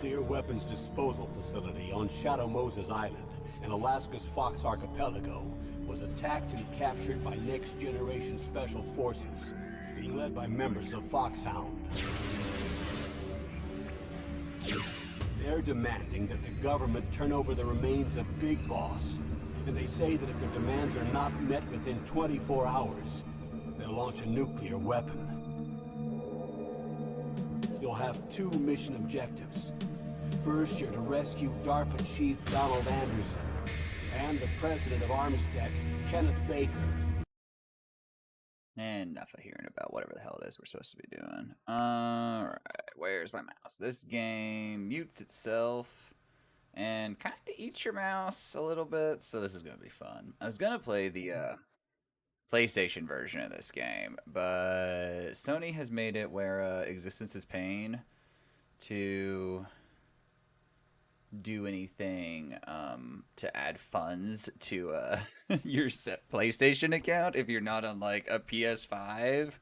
nuclear weapons disposal facility on Shadow Moses Island in Alaska's Fox Archipelago was attacked and captured by Next Generation Special Forces, being led by members of Foxhound. They're demanding that the government turn over the remains of Big Boss, and they say that if their demands are not met within 24 hours, they'll launch a nuclear weapon. You'll have two mission objectives. First, you're to rescue DARPA Chief Donald Anderson and the president of Armstech, Kenneth Baker. And enough of hearing about whatever the hell it is we're supposed to be doing. Alright, where's my mouse? This game mutes itself and kind of eats your mouse a little bit, so this is going to be fun. I was going to play the PlayStation version of this game, but Sony has made it where Existence is Pain to do anything to add funds to your PlayStation account if you're not on like a PS5.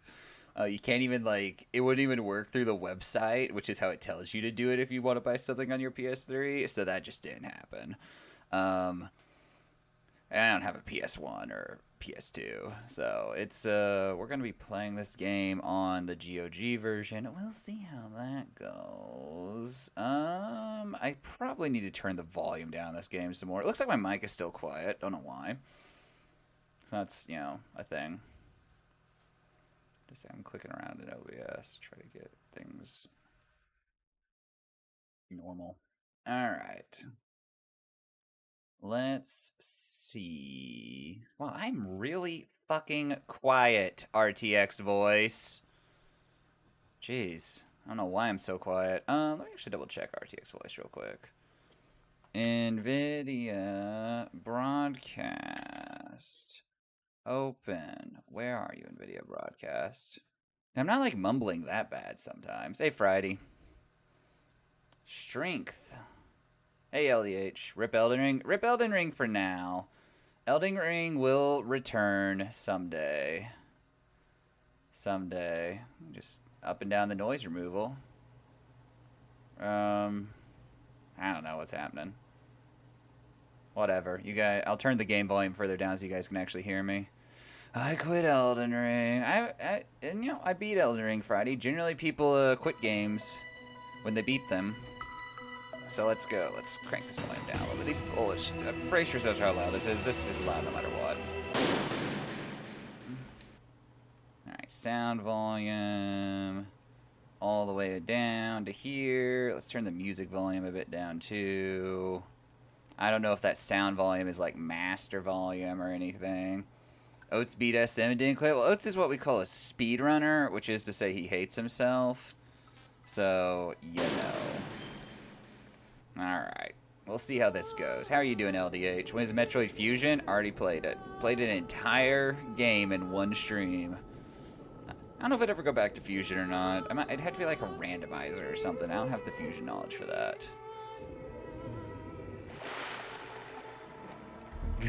You can't even it wouldn't even work through the website, which is how it tells you to do it if you want to buy something on your PS3. So that just didn't happen. And I don't have a PS1 or PS2, so it's we're gonna be playing this game on the GOG version. We'll see how that goes. I probably need to turn the volume down this game some more. It looks like my mic is still quiet. Don't know why. So that's, you know, a thing. Just I'm clicking around in OBS, try to get things normal. All right. Let's see. Well, I'm really fucking quiet, RTX voice. Jeez. I don't know why I'm so quiet. Let me actually double check RTX voice real quick. NVIDIA broadcast. Open. Where are you, NVIDIA broadcast? I'm not like mumbling that bad sometimes. Hey, Friday. Strength. Hey, LDH. Rip Elden Ring. Rip Elden Ring for now. Elden Ring will return someday. Someday. Just up and down the noise removal. I don't know what's happening. Whatever. You guys, I'll turn the game volume further down so you guys can actually hear me. I quit Elden Ring. And you know, I beat Elden Ring Friday. Generally, people quit games when they beat them. So let's go. Let's crank this volume down a little bit. These bullets. Brace yourselves for how loud this is. This is loud no matter what. Alright, sound volume. All the way down to here. Let's turn the music volume a bit down too. I don't know if that sound volume is like master volume or anything. Oates beat SM and didn't quit. Well, Oates is what we call a speedrunner, which is to say he hates himself. So, you know. Alright, we'll see how this goes. How are you doing, LDH? When is Metroid Fusion? Already played it. Played an entire game in one stream. I don't know if I'd ever go back to Fusion or not. It'd have to be like a randomizer or something. I don't have the Fusion knowledge for that.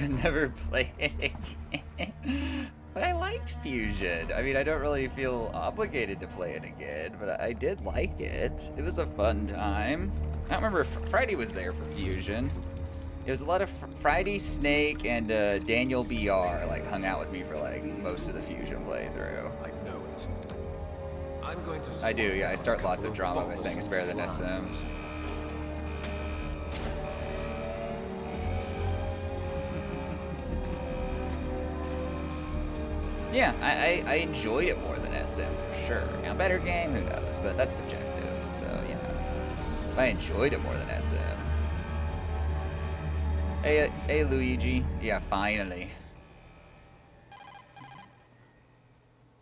Never played it again. But I liked Fusion. I mean, I don't really feel obligated to play it again, but I did like it. It was a fun time. I don't remember if Friday was there for Fusion. It was a lot of Friday, Snake, and Daniel BR like hung out with me for like most of the Fusion playthrough. I know it. I'm going to. I do, yeah. I start lots of drama by saying it's better than SM. Yeah, I enjoyed it more than SM for sure. Now, better game, who knows? But that's subjective. So, you know. I enjoyed it more than SM. Hey, Luigi. Yeah, finally.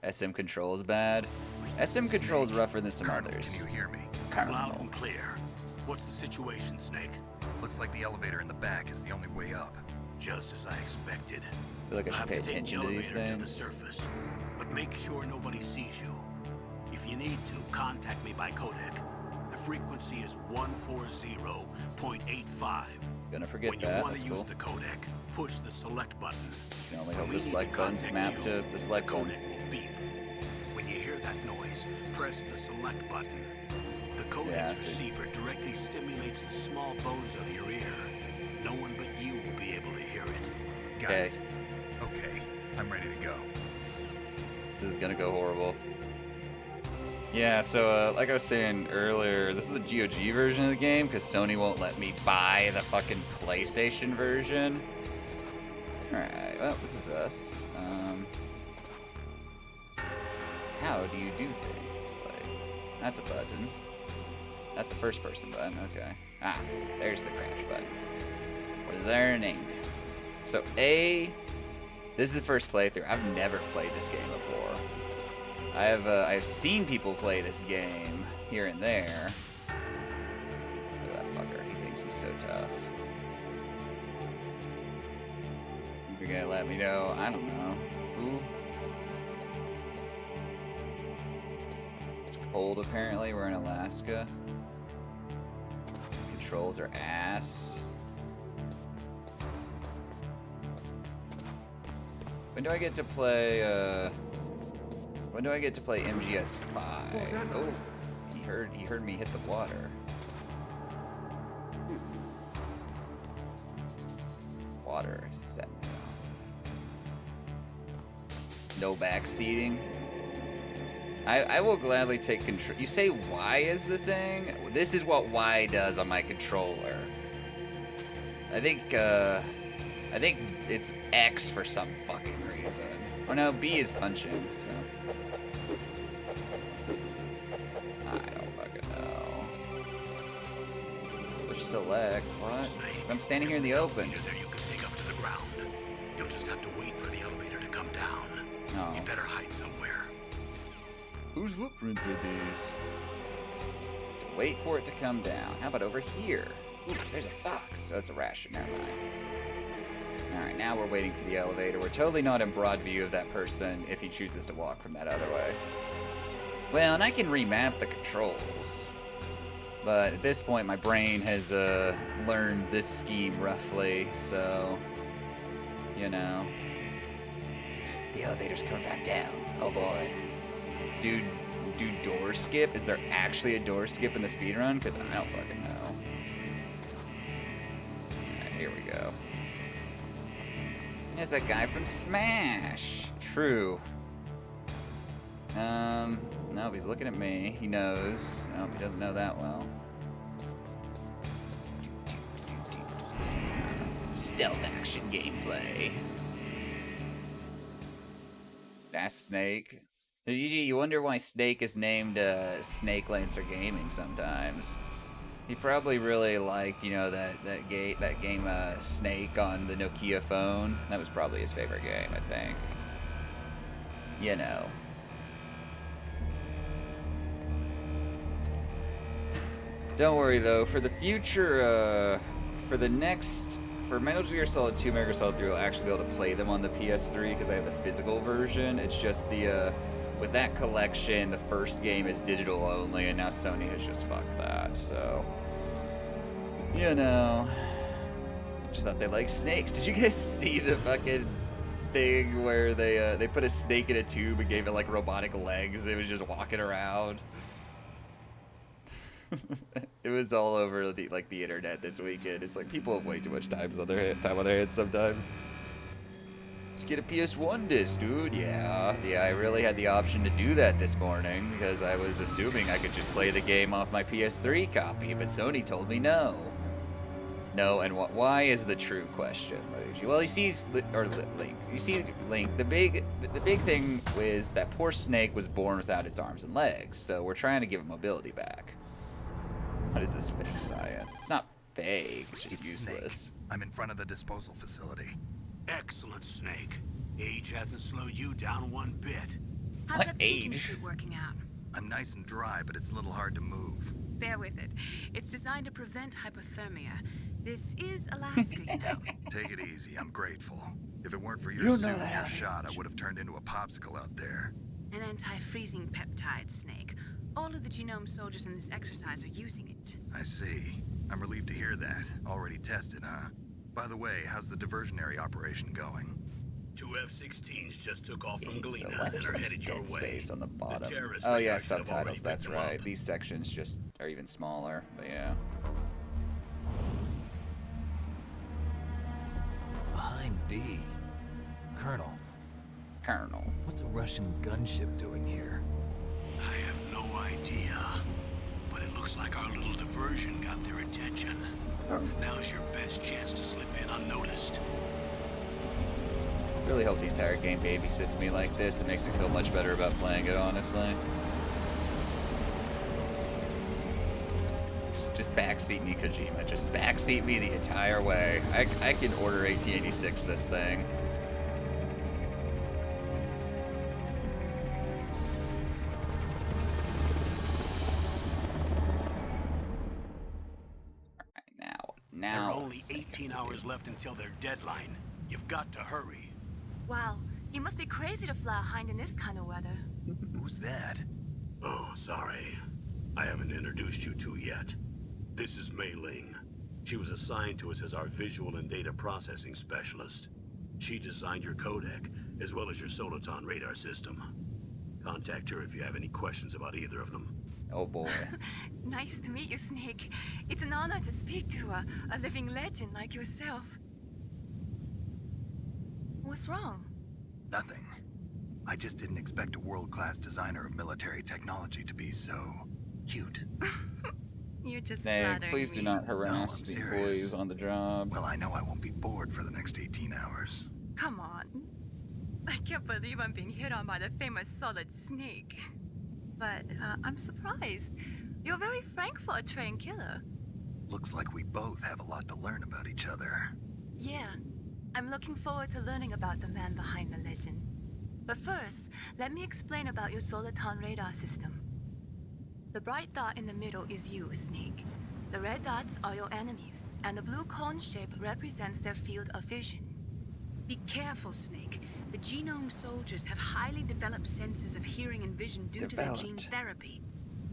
SM controls bad. SM controls rougher than some others. Can you hear me? Loud and clear. What's the situation, Snake? Looks like the elevator in the back is the only way up. Just as I expected. I feel like I should pay attention to these things. To the surface, but make sure nobody sees you. If you need to, contact me by codec. The frequency is 140.85. Gonna forget when you that. want That's to use cool. the codec, push the select button. You can only hope the select button's mapped to the select button. Codec will beep. When you hear that noise, press the select button. The codex Yeah, I see. receiver directly stimulates the small bones of your ear. No one but you will be able to hear it. Got Okay. it. Okay, I'm ready to go. This is gonna go horrible. Yeah, so like I was saying earlier, this is the GOG version of the game because Sony won't let me buy the fucking PlayStation version. Alright, well, this is us. How do you do things? Like, that's a button. That's a first person button, okay. Ah, there's the crash button. We're learning. So A, this is the first playthrough. I've never played this game before. I've seen people play this game here and there. Look at that fucker. He thinks he's so tough. You're gonna let me know? I don't know. Who? It's cold apparently. We're in Alaska. These controls are ass. When do I get to play, when do I get to play MGS5? Oh, he heard me hit the water. Water set now. No backseating. I will gladly take control. You say Y is the thing? This is what Y does on my controller. I think it's X for some fucking reason. Oh no, B is punching, so. I don't fucking know. Push select, what? Snake, I'm standing here in the open. There you can take up to the ground. You'll just have to wait for the elevator to come down. No. You better hide somewhere. Whose footprints are these? Wait for it to come down. How about over here? Ooh, there's a box. Oh, it's a ration. Never mind. Alright, now we're waiting for the elevator. We're totally not in broad view of that person if he chooses to walk from that other way. Well, and I can remap the controls. But at this point, my brain has learned this scheme roughly, so, you know. The elevator's coming back down. Oh boy. Dude, do door skip? Is there actually a door skip in the speedrun? Because I don't fucking know. Alright, here we go. There's that guy from Smash. True. No, he's looking at me. He knows. No, he doesn't know that well. Stealth action gameplay. That's Snake. You wonder why Snake is named Snake Lancer Gaming sometimes. He probably really liked, you know, that game Snake on the Nokia phone. That was probably his favorite game, I think. You know. Don't worry though, for the future, for Metal Gear Solid 2, Metal Gear Solid 3, we'll actually be able to play them on the PS3 because I have the physical version. It's just the, with that collection, the first game is digital only, and now Sony has just fucked that, so. You know. Just thought they liked snakes. Did you guys see the fucking thing where they put a snake in a tube and gave it like robotic legs? It was just walking around. It was all over the internet this weekend. It's like people have way too much time on their hands sometimes. Just get a PS1 disc, dude. Yeah, I really had the option to do that this morning because I was assuming I could just play the game off my PS3 copy, but Sony told me no. No, and why is the true question, Luigi? Well, you see, Link. You see, Link. The big thing is that poor Snake was born without its arms and legs, so we're trying to give him mobility back. What is this fake science? It's not fake. It's just useless. Snake. I'm in front of the disposal facility. Excellent, Snake. Age hasn't slowed you down one bit. How's What that sleeping age? suit working out? I'm nice and dry, but it's a little hard to move. Bear with it. It's designed to prevent hypothermia. This is Alaska, you know. Take it easy, I'm grateful. If it weren't for your don't suit know and that your out shot, I would have turned into a popsicle out there. An anti-freezing peptide, Snake. All of the genome soldiers in this exercise are using it. I see. I'm relieved to hear that. Already tested, huh? By the way, how's the diversionary operation going? 2 F-16s just took off from So Galena why is and there so are much headed your dead way. space on the bottom? terrorist Oh yeah, radar should have already subtitles. That's picked them right. up. These sections just are even smaller, but yeah. Behind D. Colonel, what's a Russian gunship doing here? I have no idea, but it looks like our little diversion got their attention. Now's your best chance to slip in unnoticed. Really hope the entire game babysits me like this. It makes me feel much better about playing it, honestly. Just backseat me, Kojima. Just backseat me the entire way. I can order 1886 this thing. There are only 18 hours left until their deadline. You've got to hurry. Wow, you must be crazy to fly a hind in this kind of weather. Who's that? Oh, sorry. I haven't introduced you to yet. This is Mei Ling. She was assigned to us as our visual and data processing specialist. She designed your codec, as well as your Soliton radar system. Contact her if you have any questions about either of them. Oh boy. Nice to meet you, Snake. It's an honor to speak to a living legend like yourself. What's wrong? Nothing. I just didn't expect a world-class designer of military technology to be so cute. You're just Snake, flattering please do me. not harass I'm the serious. employees on the job. Well, I know I won't be bored for the next 18 hours. Come on. I can't believe I'm being hit on by the famous Solid Snake. But I'm surprised. You're very frank for a trained killer. Looks like we both have a lot to learn about each other. Yeah, I'm looking forward to learning about the man behind the legend. But first, let me explain about your Soliton radar system. The bright dot in the middle is you, Snake. The red dots are your enemies, and the blue cone shape represents their field of vision. Be careful, Snake. The genome soldiers have highly developed senses of hearing and vision due to their gene therapy.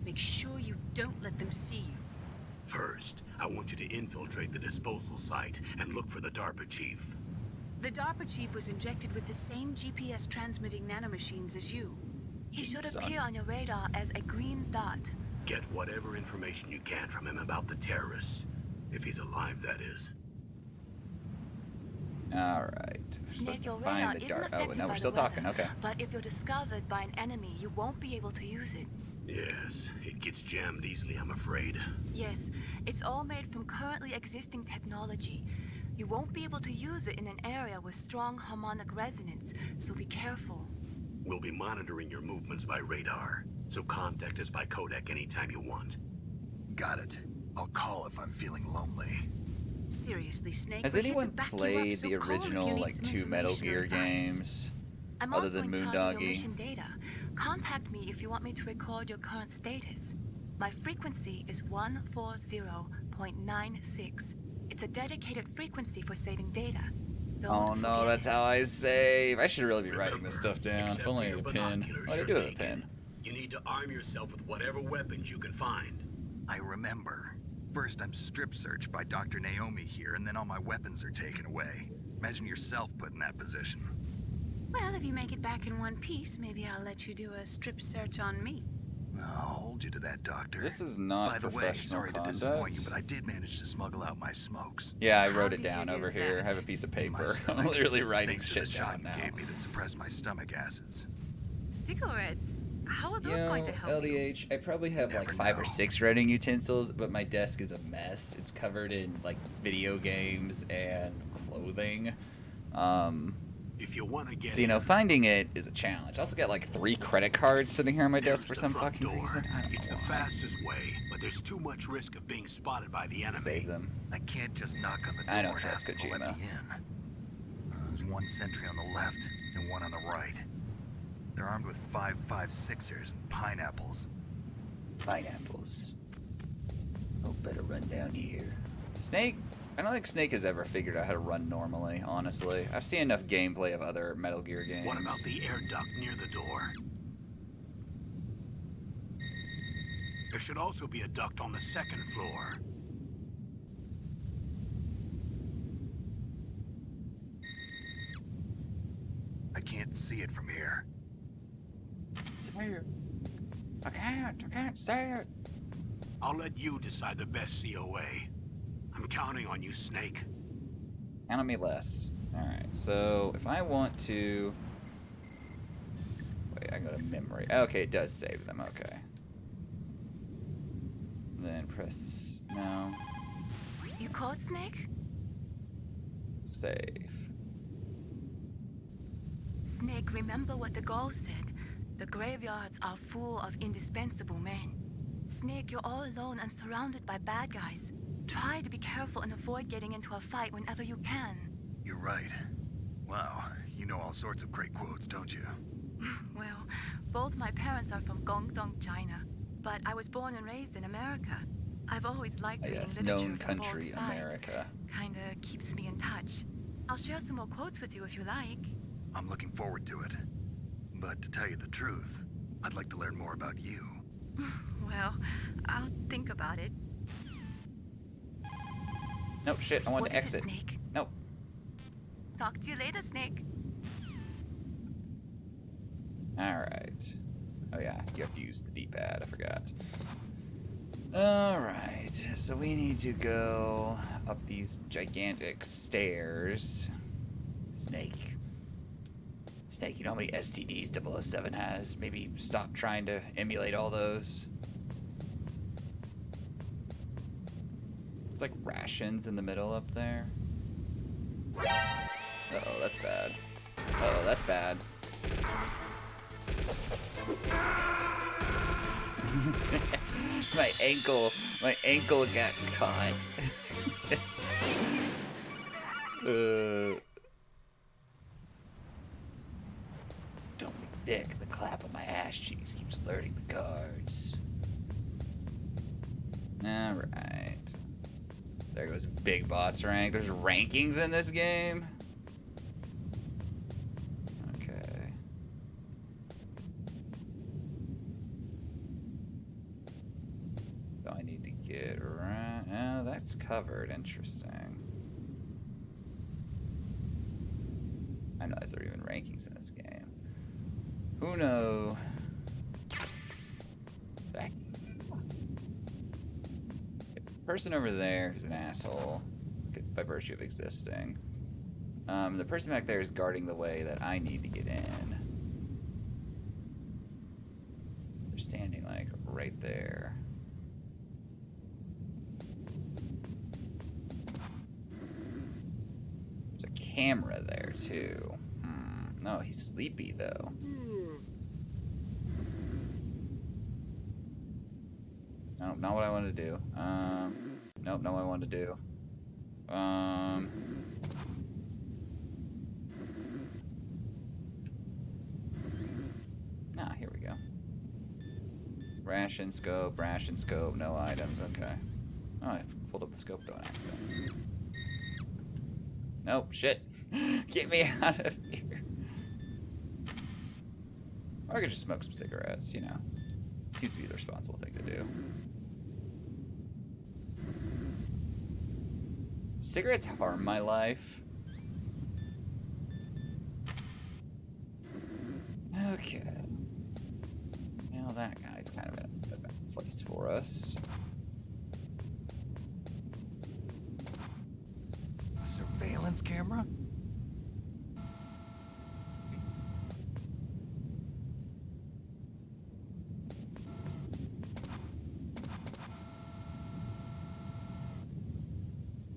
Make sure you don't let them see you. First, I want you to infiltrate the disposal site and look for the DARPA chief. The DARPA chief was injected with the same GPS transmitting nanomachines as you. He should appear on your radar as a green dot. Get whatever information you can from him about the terrorists. If he's alive, that is. Alright. We're supposed Snake, to your radar find the isn't dark. Oh, affected now by we're the still talking. weather, Okay. But if you're discovered by an enemy, you won't be able to use it. Yes, it gets jammed easily, I'm afraid. Yes, it's all made from currently existing technology. You won't be able to use it in an area with strong harmonic resonance, so be careful. We'll be monitoring your movements by radar, so contact us by codec anytime you want. Got it. I'll call if I'm feeling lonely. Seriously, Snake. Has we're here to anyone back you up, played so the call if you original, need like, some 2 Metal information or Gear advice. games? I'm Other also than in charge of your Moondoggy? mission data. Contact me if you want me to record your current status. My frequency is 140.96. It's a dedicated frequency for saving data. Don't Oh no, forget that's it. how I save. I should really be writing this Remember, stuff down. except If only I for had a your pen. binoculars, Why did I you're do with a naked. pen? You need to arm yourself with whatever weapons you can find. I remember. First, I'm strip searched by Dr. Naomi here, and then all my weapons are taken away. Imagine yourself put in that position. Well, if you make it back in one piece, maybe I'll let you do a strip search on me. I'll hold you to that, Doctor. This is not By the way, professional sorry to conduct. disappoint you, but I did manage to smuggle out my smokes. Yeah, I How wrote it did you down do over here. I that? have a piece of My paper. I'm stomach, literally writing thanks to the shit shot down you now. gave me that suppressed my stomach acids. Cigarettes? How are those Yo, going to help you? LDH, I probably have like Never 5 know. or 6 writing utensils, but my desk is a mess. It's covered in like video games and clothing. If you want to get So, you know, in, finding it is a challenge. I also got like 3 credit cards sitting here on my there's desk for the some front fucking door. reason. I don't It's know the why. fastest way, but there's too much risk of being spotted by the enemy. Save them. I can't just knock on the door I don't and trust ask them to let Kojima. me in. There's one sentry on the left and one on the right. They're armed with 5.56ers and pineapples. Pineapples. Oh, better run down here. Snake? I don't think Snake has ever figured out how to run normally, honestly. I've seen enough gameplay of other Metal Gear games. What about the air duct near the door? There should also be a duct on the second floor. I can't see it from here. It's weird. I can't say it. I'll let you decide the best COA. I'm counting on you, Snake. Count on me less. Alright, so if I want to... Wait, I go to memory. Okay, it does save them, okay. Then press... No. You called Snake? Save. Snake, remember what the Gaul said. The graveyards are full of indispensable men. Snake, you're all alone and surrounded by bad guys. Try to be careful and avoid getting into a fight whenever you can. You're right. Wow, you know all sorts of great quotes, don't you? Well, both my parents are from Guangdong, China, but I was born and raised in America. I've always liked reading Yes, literature known from country, both sides. America. Kinda keeps me in touch. I'll share some more quotes with you if you like. I'm looking forward to it. But to tell you the truth, I'd like to learn more about you. Well, I'll think about it. No, shit, I want What to is exit. it, Snake? No. Talk to you later, Snake. Alright. Oh yeah, you have to use the D-pad, I forgot. Alright, so we need to go up these gigantic stairs. Snake. Snake, you know how many STDs 007 has? Maybe stop trying to emulate all those. It's like rations in the middle up there. Uh-oh, that's bad. Uh-oh, that's bad. my ankle got caught. Don't be thick. The clap on my ass cheeks keeps alerting the guards. Alright. There goes big boss rank. There's rankings in this game? Okay. So I need to get around. Oh, that's covered. Interesting. I know there are even rankings in this game. Who knows? Back. The person over there is an asshole by virtue of existing. The person back there is guarding the way that I need to get in. They're standing like right there. There's a camera there too. No, he's sleepy though. No, not what I want to do. Nope, not what I want to do. Here we go. Ration scope, no items, okay. Oh, I pulled up the scope though on accident. Nope, shit. Get me out of here. Or I could just smoke some cigarettes, you know. Seems to be the responsible thing to do. Cigarettes harm my life. Okay. Well, that guy's kind of in a bad place for us. A surveillance camera?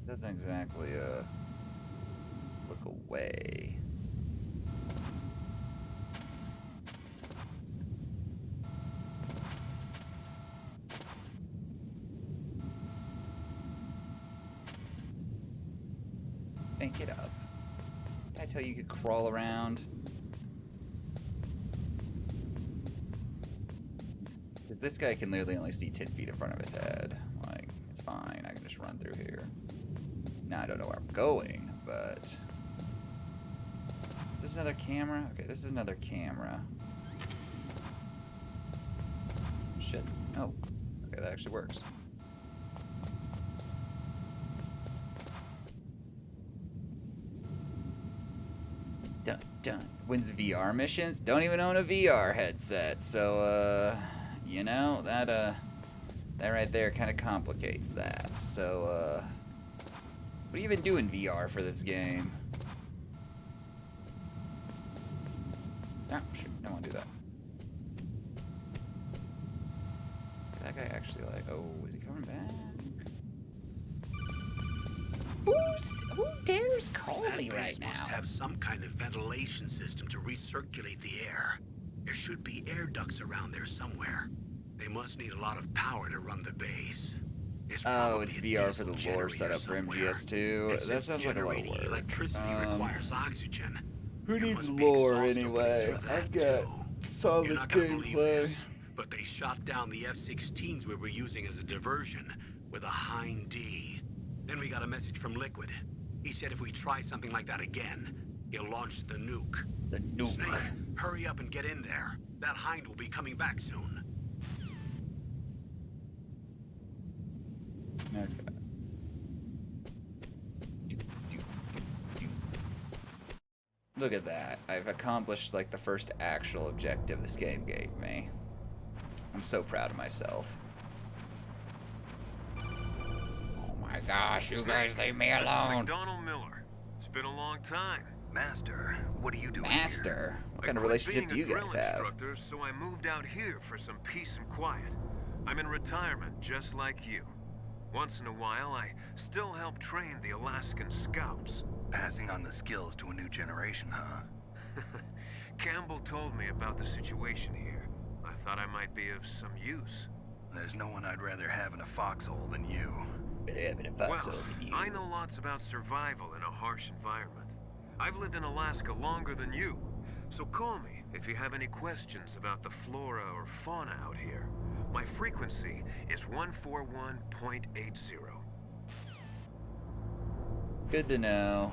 Doesn't exactly look away. Stank it up. Did I tell you could crawl around? Because this guy can literally only see 10 feet in front of his head. Like, it's fine. I can just run through here. Now I don't know where I'm going, but... This is another camera? Okay, this is another camera. Shit. Oh. Okay, that actually works. Dun, dun. Wins VR missions? Don't even own a VR headset, so, you know, that That right there kind of complicates that. So, what do you even do in VR for this game? Ah, shoot, I don't want to do that. That guy actually like, oh, is he coming back? Who dares call That me base right must now? have some kind of ventilation system to recirculate the air. There should be air ducts around there somewhere. They must need a lot of power to run the base. There's Oh, probably it's a VR for diesel the lore generator setup for somewhere. MGS2. And That since sounds like a lot of generating work. electricity requires oxygen. Who there needs must be lore exhaust anyway? openings for that, I've got too. solid You're not gonna believe gameplay. this, but they shot down the F-16s we were using as a diversion with a Hind D. Then we got a message from Liquid. He said if we try something like that again, he'll launch the nuke. The nuke. Snake, hurry up and get in there. That Hind will be coming back soon. Okay. Look at that. I've accomplished like the first actual objective this game gave me. I'm so proud of myself. Oh my gosh, you guys leave me This is alone. McDonald Miller. It's been a long time. Master, what are you doing Master? What I kind of quit relationship do being you a guys drill have? instructor, so I moved out here for some peace and quiet. I'm in retirement, just like you. Once in a while, I still help train the Alaskan Scouts. here? Passing on the skills to a new generation, huh? Campbell told me about the situation here. I thought I might be of some use. There's no one I'd rather have in a foxhole than you. Well, I know lots about survival in a harsh environment. I've lived in Alaska longer than you, so call me if you have any questions about the flora or fauna out here. My frequency is 141.80. Good to know.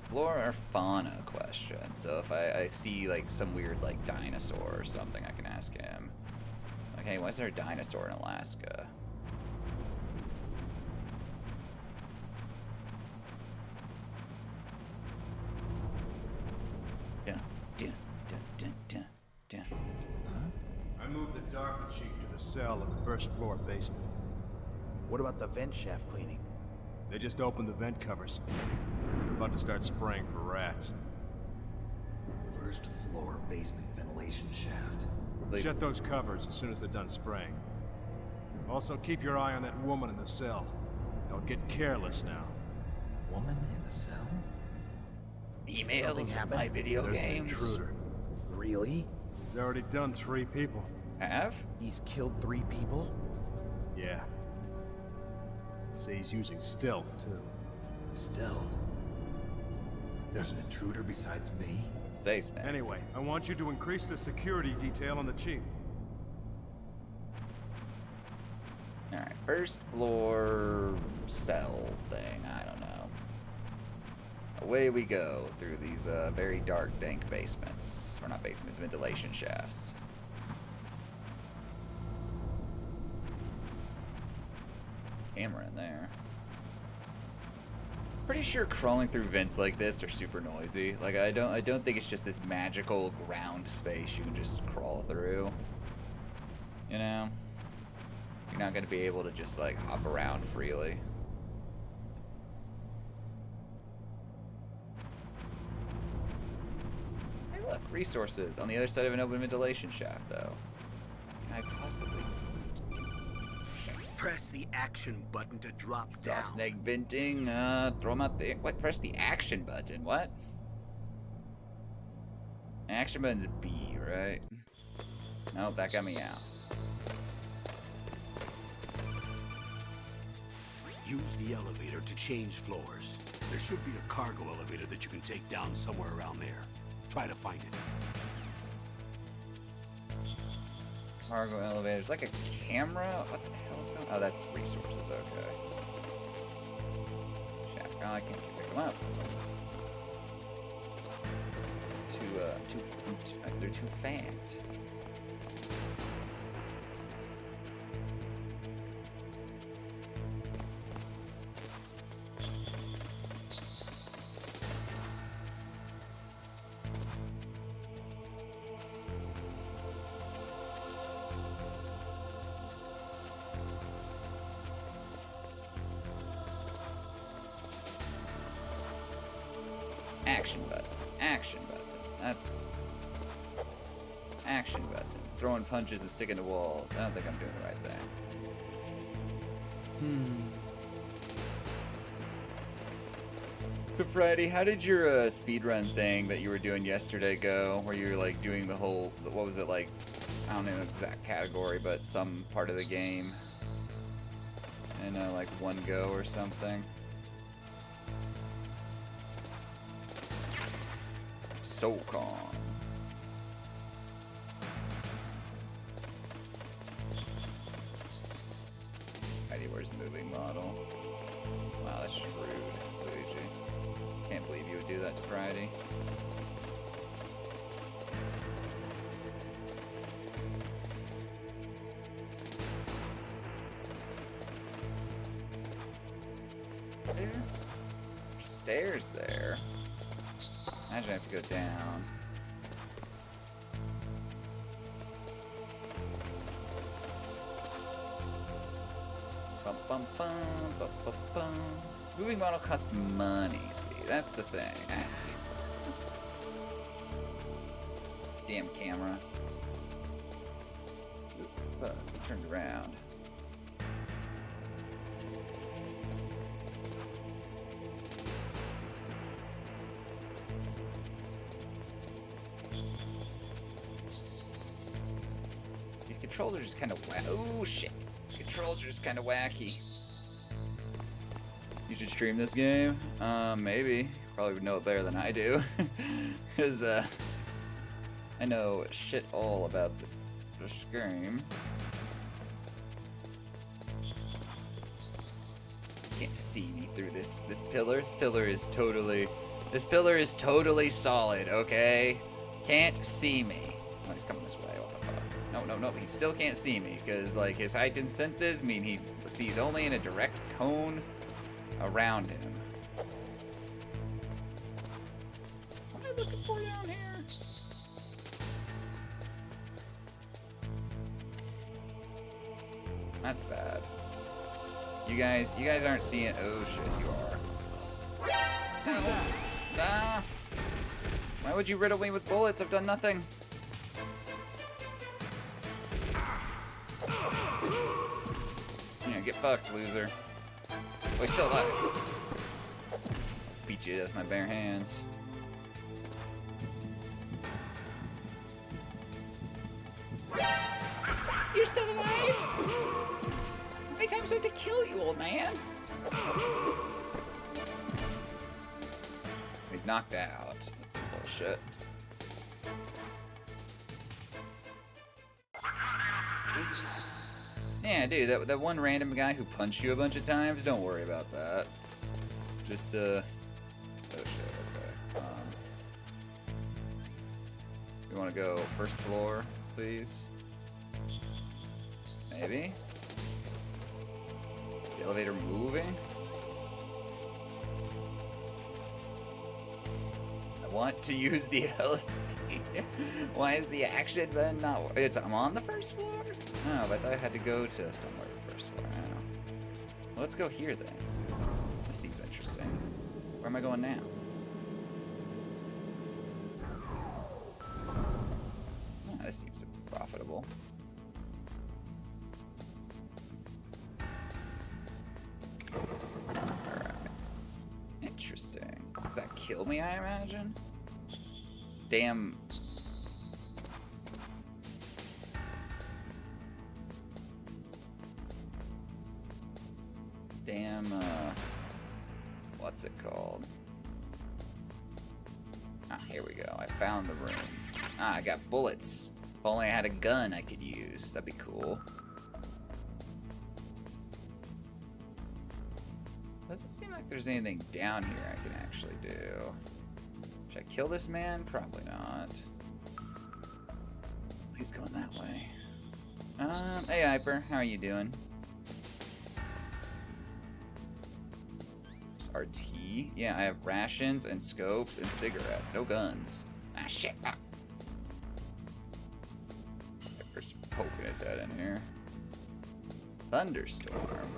Flora or fauna question. So if I see like some weird like dinosaur or something, I can ask him. Like, hey, why is there a dinosaur in Alaska? Dun, dun, dun, dun, dun, dun. I moved the DARPA chief to the cell in the first floor basement. What about the vent shaft cleaning? They just opened the vent covers. They're about to start spraying for rats. First floor basement ventilation shaft. Like, Shut those covers as soon as they're done spraying. Also, keep your eye on that woman in the cell. Don't get careless now. Woman in the cell? Something emails, happened? my video There's an games. intruder. Really? He's already done 3 people. Have? He's killed 3 people? Yeah. Say he's using stealth, too. Stealth? There's an intruder besides me? Say, Snap. Anyway, I want you to increase the security detail on the chief. Alright, first floor cell thing, I don't know. Away we go through these very dark, dank basements. Or not basements, ventilation shafts. Camera in there. Pretty sure crawling through vents like this are super noisy. Like I don't think it's just this magical ground space you can just crawl through. You know? You're not gonna be able to just like hop around freely. Hey look, resources on the other side of an open ventilation shaft though. Can I possibly Press the action button to drop Saw down. snake venting, throw him out there. What? Press the action button. What? Action button's B, right? Nope, that got me out. Use the elevator to change floors. There should be a cargo elevator that you can take down somewhere around there. Try to find it. Cargo elevators, like a camera? What the hell is going on? Oh, that's resources, okay. Shaft, oh, I can't pick them up. They're too fat. Action button. Action button. That's... Action button. Throwing punches and sticking to walls. I don't think I'm doing the right thing. So Friday, how did your speedrun thing that you were doing yesterday go? Where you were like doing the whole, what was it like? I don't know the exact category, but some part of the game in like one go or something. SOCON. Heidi, where's the moving model? Wow, that's just rude, Luigi. Can't believe you would do that to Friday. There's stairs there. Imagine I have to go down. Bum, bum, bum, bum, bum, bum. Moving model costs money, see, that's the thing. Damn camera. Turned around. These controls are just kind of oh shit. These controls are just kind of wacky. You should stream this game? Maybe. Probably would know it better than I do. Because, I know shit all about this game. Can't see me through this pillar. This pillar is totally solid, okay? Can't see me. Oh, he's coming this way. What the fuck? No. He still can't see me because, like, his heightened senses mean he sees only in a direct cone around him. What am I looking for down here? That's bad. You guys aren't seeing. Oh shit, you are. No. Ah. Why would you riddle me with bullets? I've done nothing. Yeah, get fucked, loser. Oh, he's still alive. Beat you with my bare hands. You're still alive? How many times do I have to kill you, old man? He's knocked out. That's some bullshit. Yeah, dude, that one random guy who punched you a bunch of times, don't worry about that. Just, oh shit, okay. We want to go first floor, please? Maybe? Is the elevator moving? I want to use the elevator. Why is the action then not? I'm on the first floor? Oh, but I thought I had to go to somewhere the first floor. I don't know. Well, let's go here then. This seems interesting. Where am I going now? Oh, this seems profitable. Alright. Interesting. Does that kill me, I imagine? Damn. What's it called? Ah, here we go. I found the room. Ah, I got bullets. If only I had a gun I could use. That'd be cool. Doesn't seem like there's anything down here I can actually do. Should I kill this man? Probably not. He's going that way. Hey Hyper, how are you doing? RT? Yeah, I have rations and scopes and cigarettes. No guns. Ah, shit. Ah. Hyper's poking his head in here. Thunderstorm.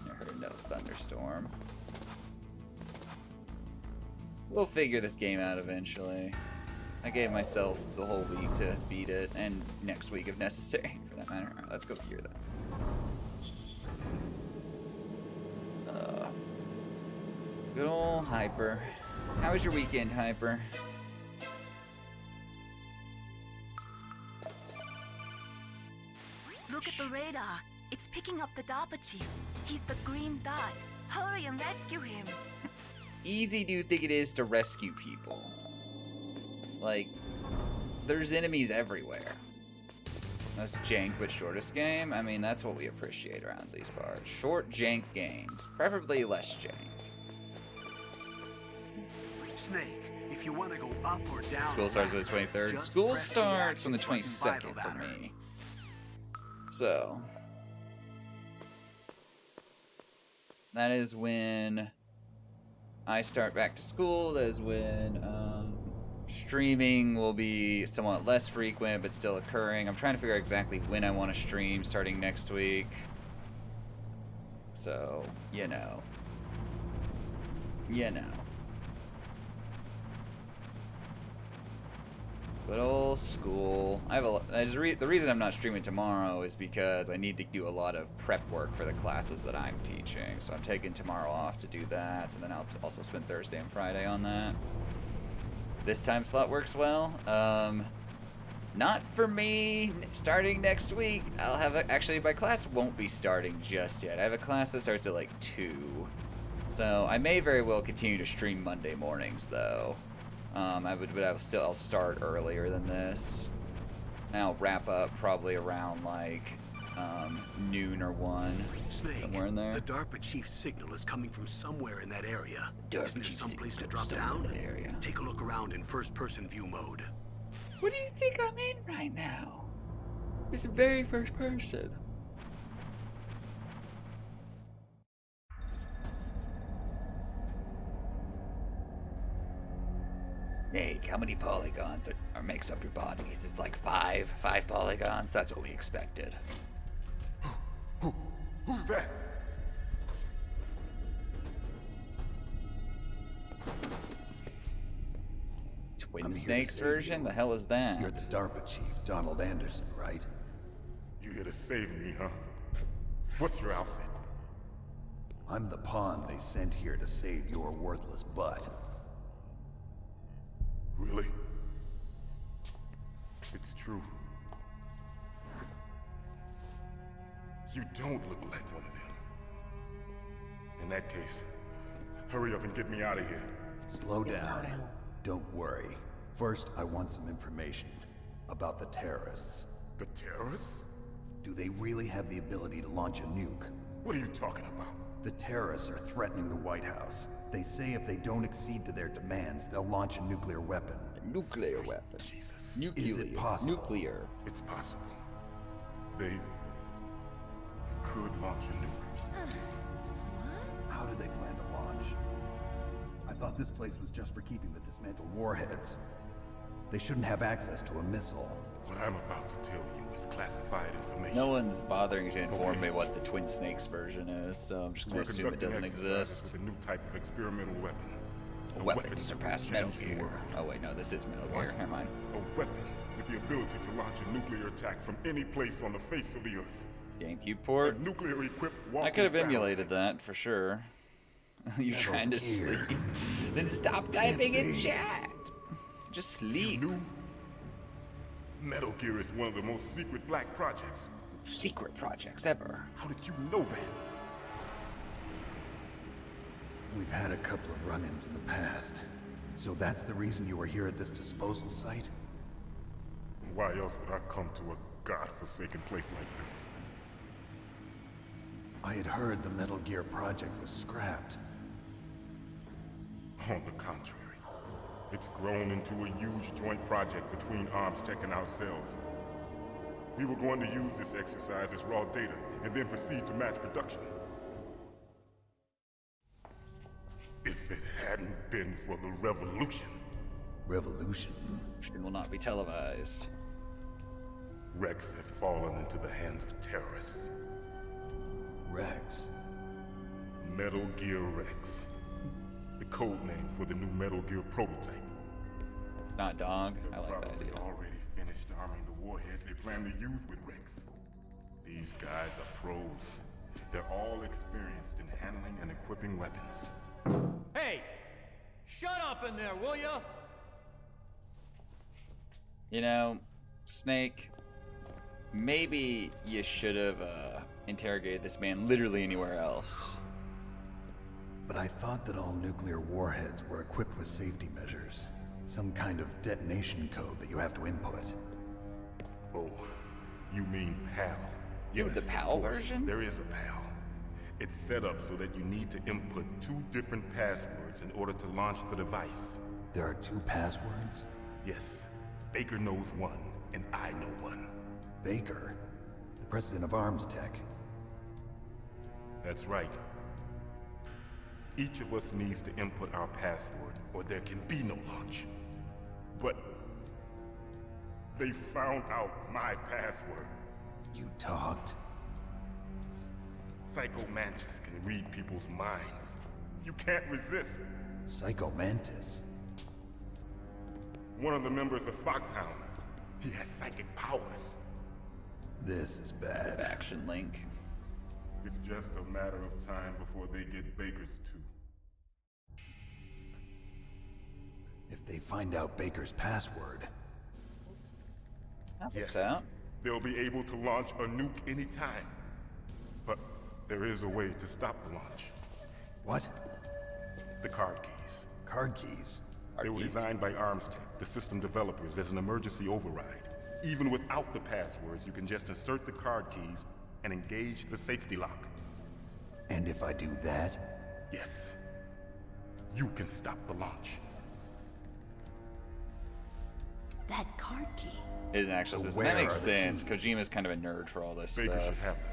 Never heard of no thunderstorm. We'll figure this game out eventually. I gave myself the whole week to beat it, and next week if necessary, for that matter. Alright, let's go here then. Good ol' Hyper. How was your weekend, Hyper? Look at the radar. It's picking up the DARPA chief. He's the green dot. Hurry and rescue him. Easy do you think it is to rescue people? Like, there's enemies everywhere. That's jank but shortest game. I mean, that's what we appreciate around these parts. Short jank games. Preferably less jank. Snake, if you want to go up or down. School starts on the 23rd. School starts on the 22nd for me. So, that is when I start back to school. That is when streaming will be somewhat less frequent, but still occurring. I'm trying to figure out exactly when I want to stream starting next week. So, you know. Good old school. The reason I'm not streaming tomorrow is because I need to do a lot of prep work for the classes that I'm teaching. So I'm taking tomorrow off to do that, and then I'll also spend Thursday and Friday on that. This time slot works well. Not for me. Starting next week, I'll have actually my class won't be starting just yet. I have a class that starts at like 2, so I may very well continue to stream Monday mornings though. I'll start earlier than this. And I'll wrap up probably around like noon or 1. Snake, somewhere in there. The DARPA chief's signal is coming from somewhere in that area. DARPA Isn't there chief's someplace to signal drop from somewhere down? in that area. Take a look around in first-person view mode. What do you think I'm in right now? It's very first person. Snake, how many polygons are makes up your body? Is it like 5 polygons? That's what we expected. Who's that? Twin Snakes version? The hell is that? You're the DARPA chief, Donald Anderson, right? You here to save me, huh? What's your outfit? I'm the pawn they sent here to save your worthless butt. Really? It's true. You don't look like one of them. In that case, hurry up and get me out of here. Slow down. Don't worry. First, I want some information about the terrorists. The terrorists? Do they really have the ability to launch a nuke? What are you talking about? The terrorists are threatening the White House. They say if they don't accede to their demands, they'll launch a nuclear weapon. A nuclear weapon. Jesus. Is it possible? Nuclear. It's possible. They could launch a nuke. How do they plan to launch? I thought this place was just for keeping the dismantled warheads. They shouldn't have access to a missile. What I'm about to tell you is classified information. No one's bothering to inform me what the Twin Snakes version is, so I'm just going We're to assume it doesn't conducting exercises exist. with a new type of experimental weapon. A weapon to that will surpass Metal change the Gear. world. Oh wait, no, this is Metal Gear. What? Never mind. A weapon with the ability to launch a nuclear attack from any place on the face of the Earth. GameCube A port. nuclear-equipped I could have walking emulated battle that for sure. You're Metal trying to Gear. sleep. Then stop typing in be. chat. Just tank. sleep. You knew? Metal Gear is one of the most secret black projects. Secret projects ever. How did you know that? We've had a couple of run-ins in the past. So that's the reason you were here at this disposal site? Why else would I come to a godforsaken place like this? I had heard the Metal Gear project was scrapped. On the contrary, it's grown into a huge joint project between ArmsTech and ourselves. We were going to use this exercise as raw data and then proceed to mass production. If it hadn't been for the revolution, Revolution? It will not be televised. Rex has fallen into the hands of terrorists. Rex. Metal Gear Rex. The code name for the new Metal Gear prototype. It's not dog. I like that Probably idea. already finished arming the warhead they plan to use with Rex. These guys are pros. They're all experienced in handling and equipping weapons. Hey! Shut up in there, will ya? You know, Snake, maybe you should have interrogated this man literally anywhere else. But I thought that all nuclear warheads were equipped with safety measures. Some kind of detonation code that you have to input. Oh, you mean PAL? Dude, Yes, the of PAL course. version? There is a PAL. It's set up so that you need to input 2 different passwords in order to launch the device. There are 2 passwords? Yes, Baker knows one, and I know one. Baker, the president of Arms Tech. That's right. Each of us needs to input our password, or there can be no launch. But they found out my password. You talked? Psycho Mantis can read people's minds. You can't resist. Psycho Mantis? One of the members of Foxhound. He has psychic powers. This is Is it bad. Action Link? It's just a matter of time before they get Baker's too. If they find out Baker's password, Yes, out. they'll be able to launch a nuke anytime. But there is a way to stop the launch. what? The card keys. Card keys? They were designed by ArmsTech, the system developers, as an emergency override. Even without the passwords, you can just insert the card keys and engage the safety lock. And if I do that? Yes, you can stop the launch. That card key. Is an actual So system. where That makes are the sense. keys? Kojima's kind of a nerd for all this Baker stuff. should have them.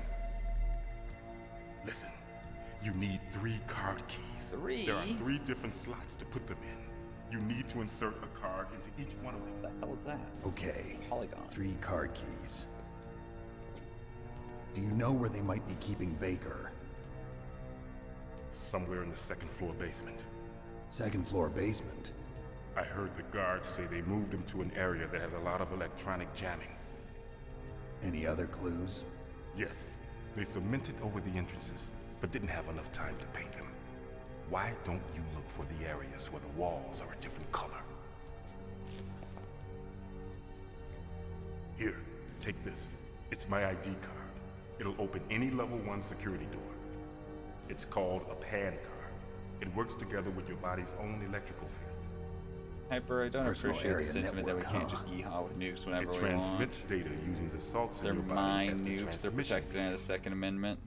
Listen, you need 3 card keys. 3? There are 3 different slots to put them in. You need to insert a card into each one of them. What the hell is that? Okay. Polygon. 3 card keys. Do you know where they might be keeping Baker? Somewhere in the 2nd floor basement. 2nd floor basement? I heard the guards say they moved him to an area that has a lot of electronic jamming. Any other clues? Yes, they cemented over the entrances, but didn't have enough time to paint them. Why don't you look for the areas where the walls are a different color? Here, take this. It's my ID card. It'll open any level 1 security door. It's called a PAN card. It works together with your body's own electrical field. Hyper, I don't Personal appreciate the area sentiment that we network, can't huh? just yeehaw with nukes whenever It we want. transmits data using the salts They're in your body mine as the nukes. They're transmission. protected under the Second Amendment.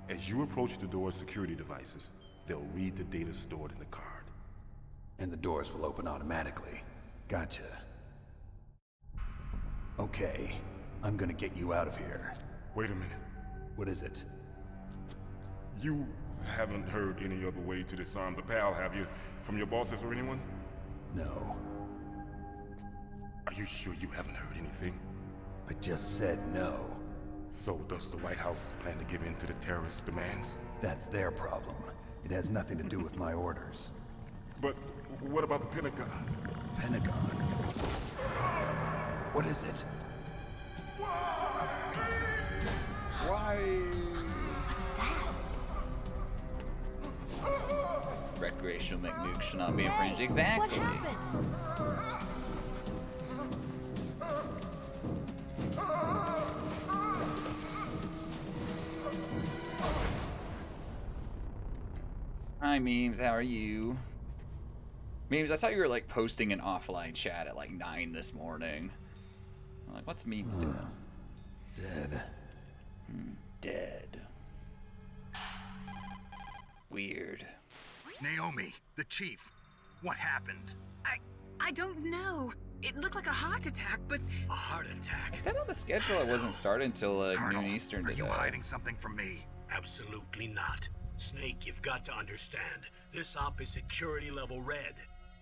As you approach the door's security devices, they'll read the data stored in the card. And the doors will open automatically. Gotcha. Okay, I'm gonna get you out of here. Wait a minute. What is it? You haven't heard any other way to disarm the PAL, have you? From your bosses or anyone? No. Are you sure you haven't heard anything? I just said no. So does the White House plan to give in to the terrorists' demands? That's their problem. It has nothing to do with my orders. But what about the Pentagon? Pentagon? What is it? Why? What's that? Recreational nukes should not be infringed. Hey, Exactly. What happened? Hi, Memes. How are you? Memes, I saw you were like posting an offline chat at like 9 this morning. I'm like, what's Memes doing? Dead. Dead. Weird. Naomi, the chief. What happened? I don't know. It looked like a heart attack, but A heart attack? I said on the schedule it wasn't starting until like Colonel, noon Eastern are today. you hiding something from me? Absolutely not. Snake, you've got to understand. This op is security level red.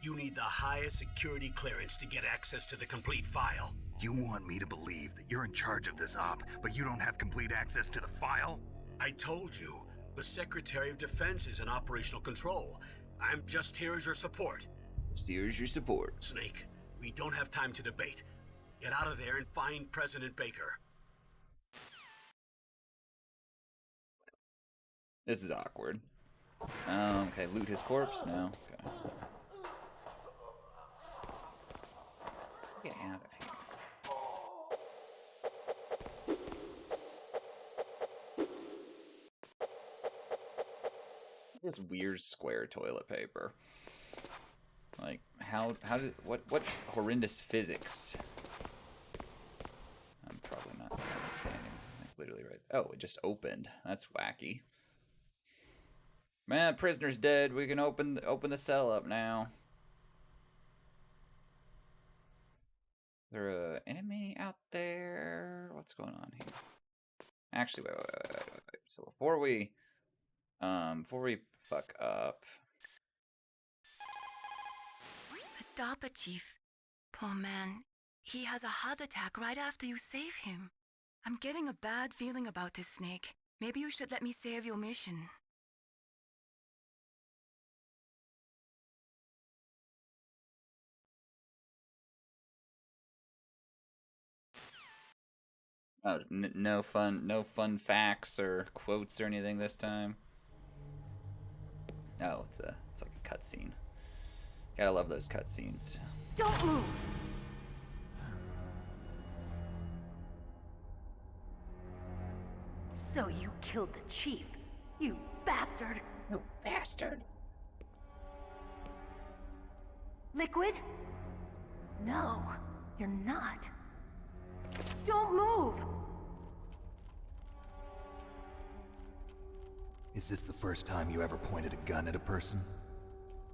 You need the highest security clearance to get access to the complete file. You want me to believe that you're in charge of this op, but you don't have complete access to the file? I told you, The Secretary of Defense is in operational control. I'm just here as your support. Just here as your support. Snake, we don't have time to debate. Get out of there and find President Baker. This is awkward. Okay, loot his corpse? No. Okay. Get out of here. This weird square toilet paper. Like, how did, what horrendous physics? I'm probably not understanding. Like, literally right. Oh, it just opened. That's wacky. Man, prisoner's dead. We can open the cell up now. Is there an enemy out there? What's going on here? Actually, wait. So before we fuck up. The DARPA chief. Poor man. He has a heart attack right after you save him. I'm getting a bad feeling about this, Snake. Maybe you should let me save your mission. Oh, no fun facts or quotes or anything this time. Oh, it's like a cutscene. Gotta love those cutscenes. Don't move! So you killed the chief, you bastard! You bastard! Liquid? No, you're not. Don't move! Is this the first time you ever pointed a gun at a person?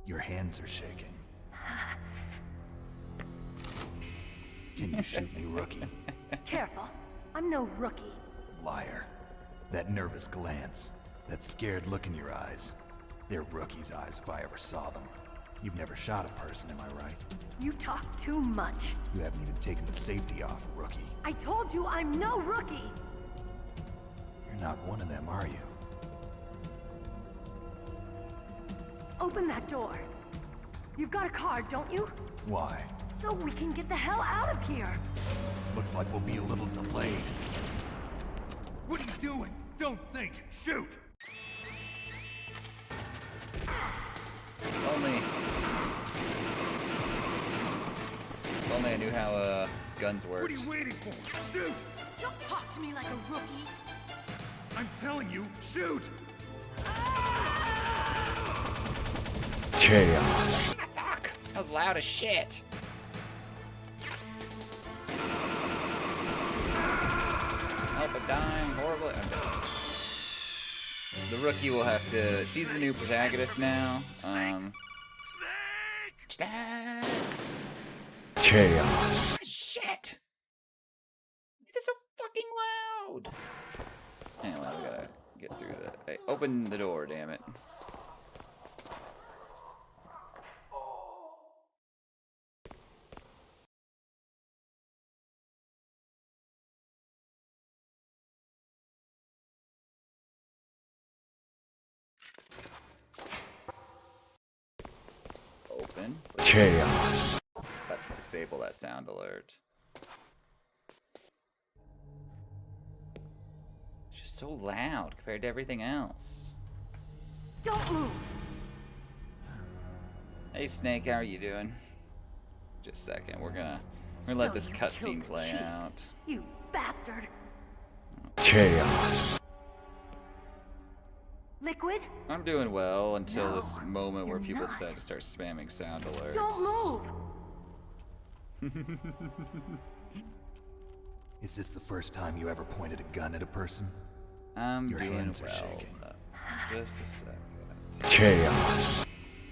Your hands are shaking. Can you shoot me, rookie? Careful, I'm no rookie. Liar. That nervous glance, that scared look in your eyes. They're rookie's eyes if I ever saw them. You've never shot a person, am I right? You talk too much. You haven't even taken the safety off, rookie. I told you I'm no rookie! You're not one of them, are you? Open that door. You've got a card, don't you? Why? So we can get the hell out of here. Looks like we'll be a little delayed. What are you doing? Don't think! Shoot! If only I knew how guns worked. What are you waiting for? Shoot! Don't talk to me like a rookie. I'm telling you, shoot! Chaos. Fuck! That was loud as shit. Help a dying, horrible. The rookie will have to. She's the new protagonist now. Snake. Chaos. Shit! This is so fucking loud. Anyway, we gotta get through that. Hey, open the door, damn it. Open. Chaos. About to disable that sound alert. It's just so loud compared to everything else. Don't move! Hey Snake, how are you doing? Just a second, we're gonna let this cutscene play out. You bastard! Chaos. Liquid? I'm doing well until No, this moment where you're people not. decide to start spamming sound alerts. Don't move! Is this the first time you ever pointed a gun at a person? I'm Your doing hands are well. shaking. Just a second. Chaos.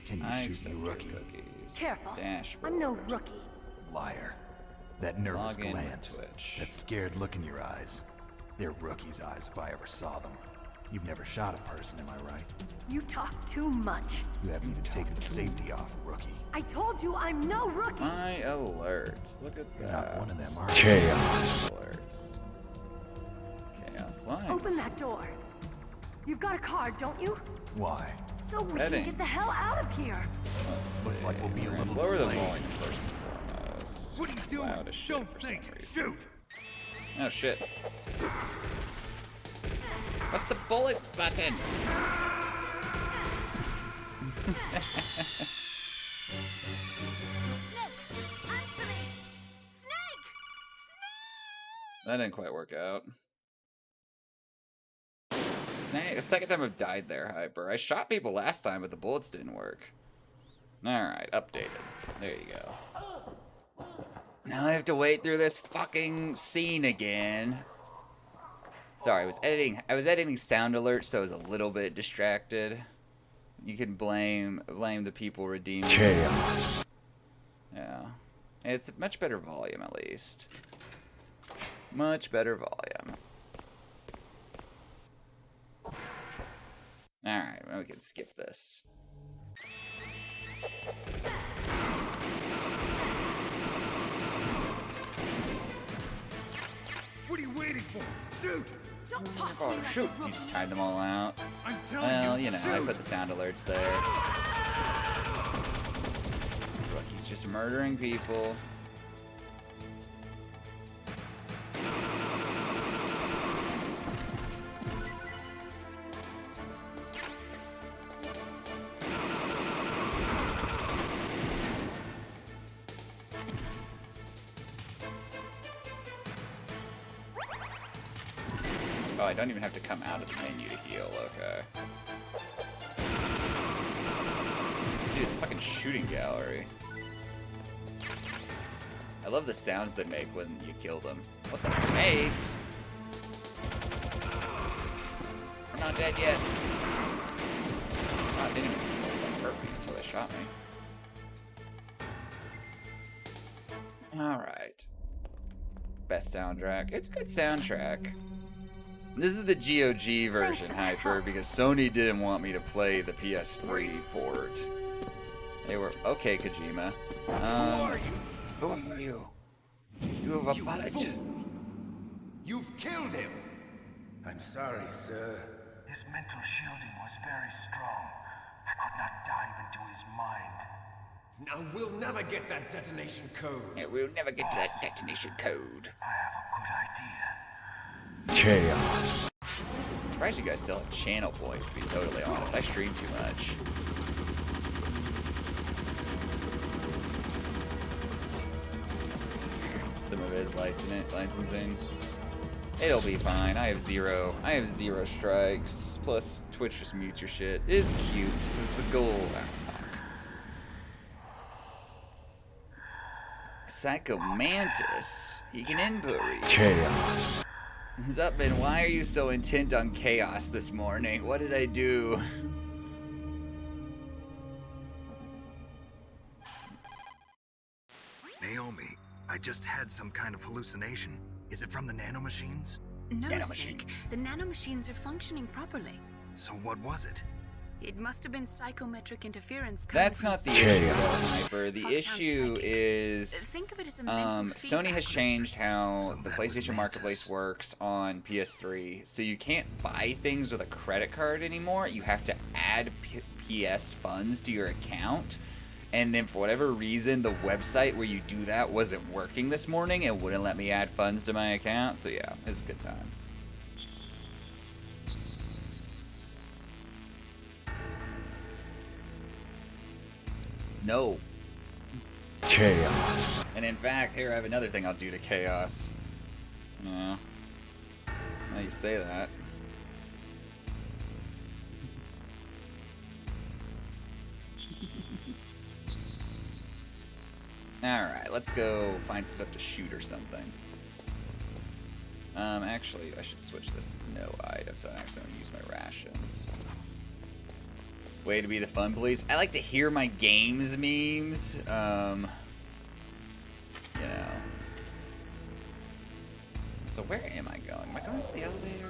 Can you I shoot accept me, your rookie? cookies. Careful, Dashboard. I'm no rookie. Liar. That nervous Log in with glance, Twitch. that scared look in your eyes. They're rookie's eyes if I ever saw them. You've never shot a person, am I right? You talk too much. You haven't even taken the safety off, rookie. I told you I'm no rookie! My alerts. Look at You're that. not one of them, are you? Chaos. Alerts. Chaos Lives. Open that door. You've got a card, don't you? Why? So we Heading. can get the hell out of here. Looks like we'll be a little Lower the delayed. volume first and foremost. What are you It's doing? loud as shit Don't for some think. reason. Shoot! Oh shit. What's the bullet button? That didn't quite work out. Snake, the second time I've died there, Hyper. I shot people last time, but the bullets didn't work. Alright, updated. There you go. Now I have to wait through this fucking scene again. Sorry, I was editing sound alerts, so I was a little bit distracted. You can blame the people redeeming Chaos. Yeah. It's much better volume, at least. Much better volume. Alright, well, we can skip this. What are you waiting for? Shoot! Don't touch me Oh, like shoot! a You just tied them all out. I'm telling Well, you know, I shoot! put the sound alerts there. Look, he's just murdering people. Oh, I don't even have to come out of the menu to heal, okay. Dude, it's a fucking shooting gallery. I love the sounds they make when you kill them. What the grenades? We're not dead yet. Oh, it didn't even hurt me until they shot me. Alright. Best soundtrack. It's a good soundtrack. This is the GOG version, Hyper, because Sony didn't want me to play the PS3 port. They were okay, Kojima. Who are you? Who are you? You have a bullet. You've killed him! I'm sorry, sir. His mental shielding was very strong. I could not dive into his mind. Now we'll never get that detonation code. Yeah, we'll never get to that detonation code. I have a good idea. Chaos. I'm surprised you guys still have channel points, to be totally honest. I stream too much. Some of it is licensing. It'll be fine. I have zero strikes. Plus, Twitch just mutes your shit. It's cute. It's the goal. Ah, fuck. Psycho Mantis. He can input read. Chaos. Zupman, why are you so intent on chaos this morning? What did I do? Naomi, I just had some kind of hallucination. Is it from the nanomachines? No, Nanomachine. Snake. The nanomachines are functioning properly. So what was it? It must have been psychometric interference coming That's from not the Snake. issue, though, Chaos. Hyper. The Fox sounds issue psychic. is Think of it as a mental Sony feedback has loop. changed how So the that was PlayStation Marketplace Mantis. works on PS3. So you can't buy things with a credit card anymore. You have to add PS funds to your account. And then for whatever reason, the website where you do that wasn't working this morning. It wouldn't let me add funds to my account. So yeah, it's a good time. No. Chaos. And in fact, here I have another thing I'll do to Chaos. Yeah. Now you say that. Alright, let's go find stuff to shoot or something. Actually, I should switch this to no items so I actually don't use my rations. Way to be the fun police. I like to hear my games memes. You know. So where am I going? Am I going to the elevator?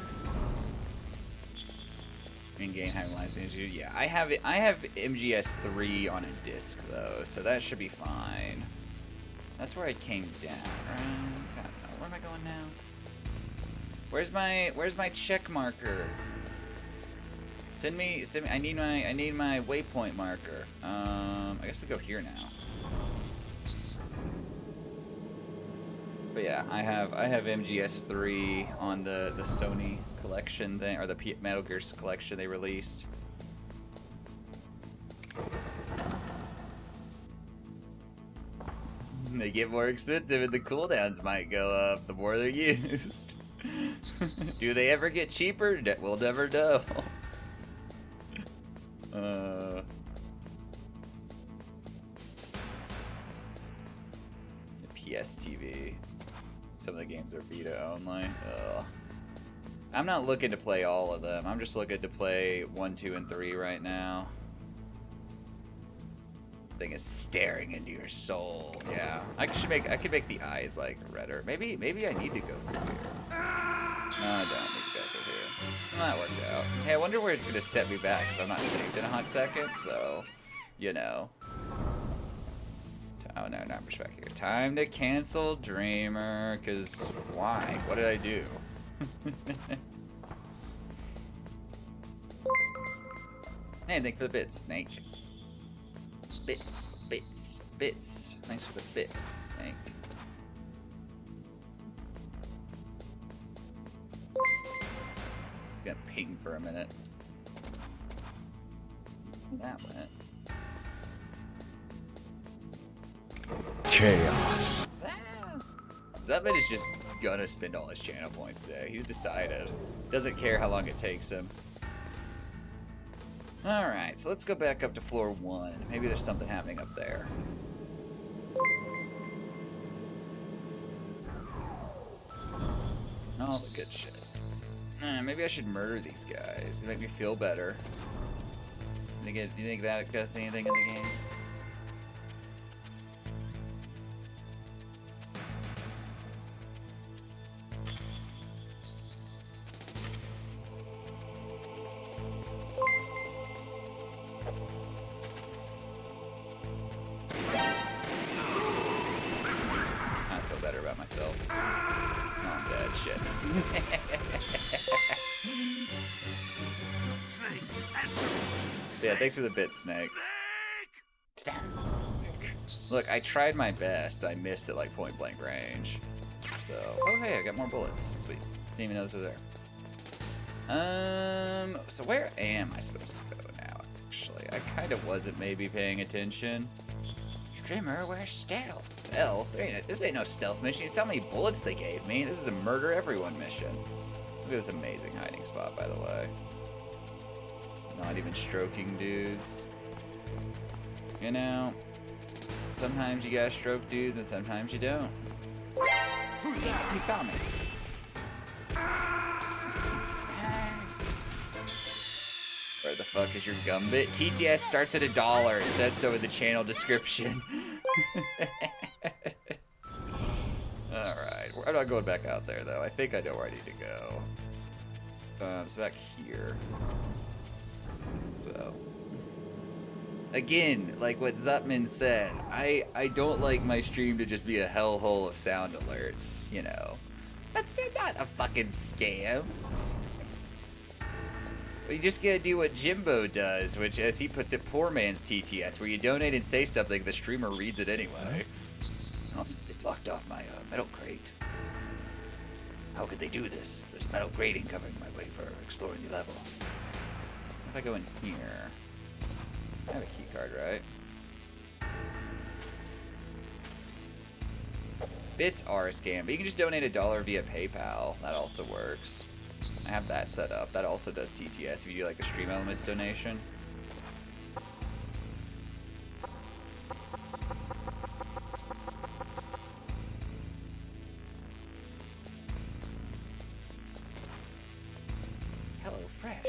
In-game high-lines issue. Yeah, I have MGS3 on a disc though, so that should be fine. That's where I came down. I don't know. Where am I going now? Where's my check marker? Send me. I need my waypoint marker. I guess we go here now. But yeah, I have MGS3 on the Sony collection thing, or the Metal Gear collection they released. They get more expensive and the cooldowns might go up the more they're used. Do they ever get cheaper? We'll never know. PS TV. Some of the games are Vita only. Ugh. I'm not looking to play all of them. I'm just looking to play 1, 2, and 3 right now. Thing is staring into your soul. Yeah, I could make the eyes like redder. Maybe I need to go through here. No, I don't need to go through here. Well, that worked out. Hey, I wonder where it's gonna set me back because I'm not saved in a hot second. So, you know. Oh no, not back here. Time to cancel Dreamer. Cause why? What did I do? Hey, thanks for the bits, Snake. Bits. Thanks for the bits, Snake. Got ping for a minute. That went. Chaos. Zutman is just gonna spend all his channel points today. He's decided. Doesn't care how long it takes him. Alright, so let's go back up to floor 1. Maybe there's something happening up there. All the good shit. Maybe I should murder these guys to make me feel better. Do you think that does anything in the game? Yeah, thanks for the bit, Snake. Look, I tried my best. I missed at like point blank range. So, oh hey, I got more bullets. Sweet. Didn't even know those were there. So where am I supposed to go now? Actually, I kind of wasn't maybe paying attention. Streamer, where's stealth? Stealth? This ain't no stealth mission. You see how many bullets they gave me? This is a murder everyone mission. Look at this amazing hiding spot, by the way. Not even stroking dudes. You know, sometimes you gotta stroke dudes and sometimes you don't. He saw me. Where the fuck is your Gumbit? TTS starts at $1. It says so in the channel description. Alright, I'm not going back out there though. I think I know where I need to go. So back here. So, again, like what Zutman said, I don't like my stream to just be a hellhole of sound alerts, you know. That's not a fucking scam. You just gotta do what Jimbo does, which, as he puts it, poor man's TTS, where you donate and say something, the streamer reads it anyway. Oh, they blocked off my metal crate. How could they do this? There's metal grating covering my way for exploring the level. If I go in here, I have a key card, right? Bits are a scam, but you can just donate $1 via PayPal. That also works. I have that set up. That also does TTS if you do like a Stream Elements donation. Hello, Fresh.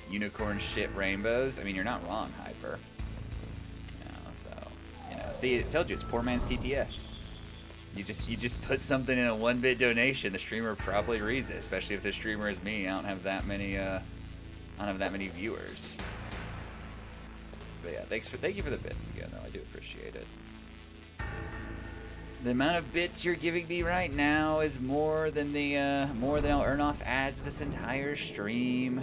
Unicorn shit rainbows. I mean, you're not wrong, Hyper. You know, so, you know, see, it told you it's poor man's TTS. You just put something in a 1-bit donation. The streamer probably reads it, especially if the streamer is me. I don't have that many. I don't have that many viewers. But yeah, thank you for the bits again, though. I do appreciate it. The amount of bits you're giving me right now is more than I'll earn off ads this entire stream.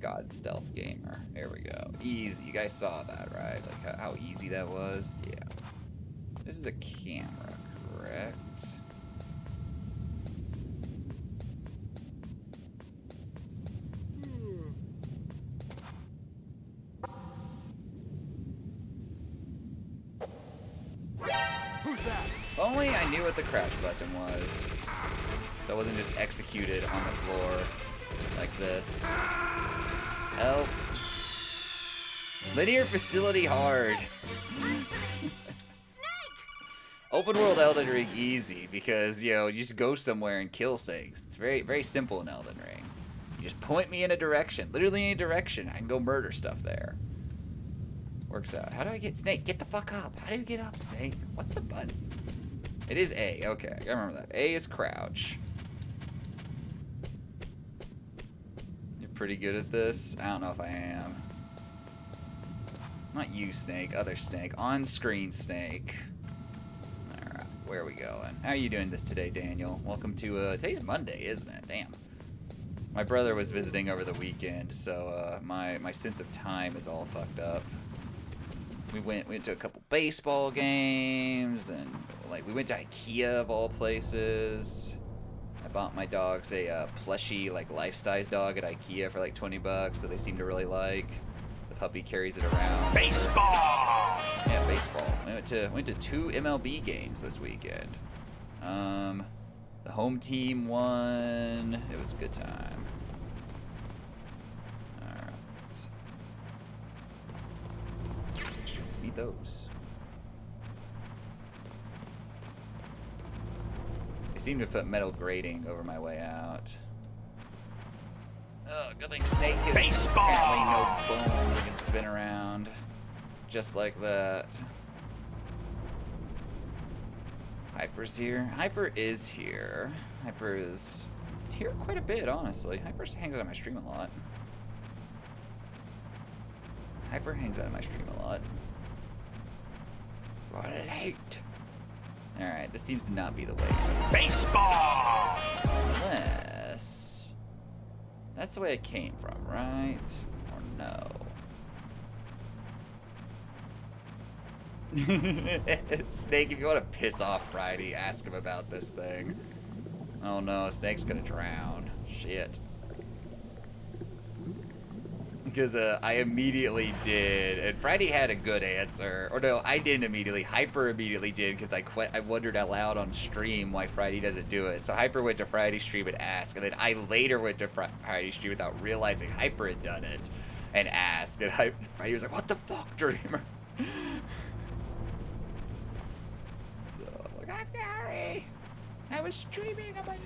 God Stealth Gamer. There we go. Easy. You guys saw that, right? Like how easy that was? Yeah. This is a camera, correct? Who's that? If only I knew what the crouch button was. So I wasn't just executed on the floor like this. Help. Linear facility hard. Open world Elden Ring easy because, you know, you just go somewhere and kill things. It's very, very simple in Elden Ring. You just point me in a direction. Literally any direction. I can go murder stuff there. Works out. How do I get Snake? Get the fuck up. How do you get up, Snake? What's the button? It is A. Okay, I gotta remember that. A is crouch. You're pretty good at this. I don't know if I am. Not you, Snake. Other Snake. On-screen Snake. Alright, where are we going? How are you doing this today, Daniel? Welcome to, today's Monday, isn't it? Damn. My brother was visiting over the weekend, so, my sense of time is all fucked up. We went to a couple baseball games, and, like, we went to IKEA, of all places. I bought my dogs a, plushie, like, life-size dog at IKEA for, like, $20 that they seem to really like. Puppy carries it around. Baseball! Yeah, baseball. We went to 2 MLB games this weekend. The home team won. It was a good time. Alright. Sure, just need those. They seem to put metal grating over my way out. Oh, good thing Snake is apparently no bones that can spin around. Just like that. Hyper's here. Hyper is here. Hyper is here quite a bit, honestly. Hyper hangs out on my stream a lot. Hyper hangs out on my stream a lot. We're late. Alright, this seems to not be the way. Baseball! Unless... that's the way it came from, right? Or no? Snake, if you want to piss off Friday, ask him about this thing. Oh no, Snake's gonna drown. Shit. Because I immediately did, and Friday had a good answer. Or no, I didn't immediately. Hyper immediately did, because I wondered out loud on stream why Friday doesn't do it. So Hyper went to Friday's stream and asked, and then I later went to Friday's stream without realizing Hyper had done it, and asked, and Friday was like, "What the fuck, Dreamer?" So I'm like, "I'm sorry, I was streaming on my own."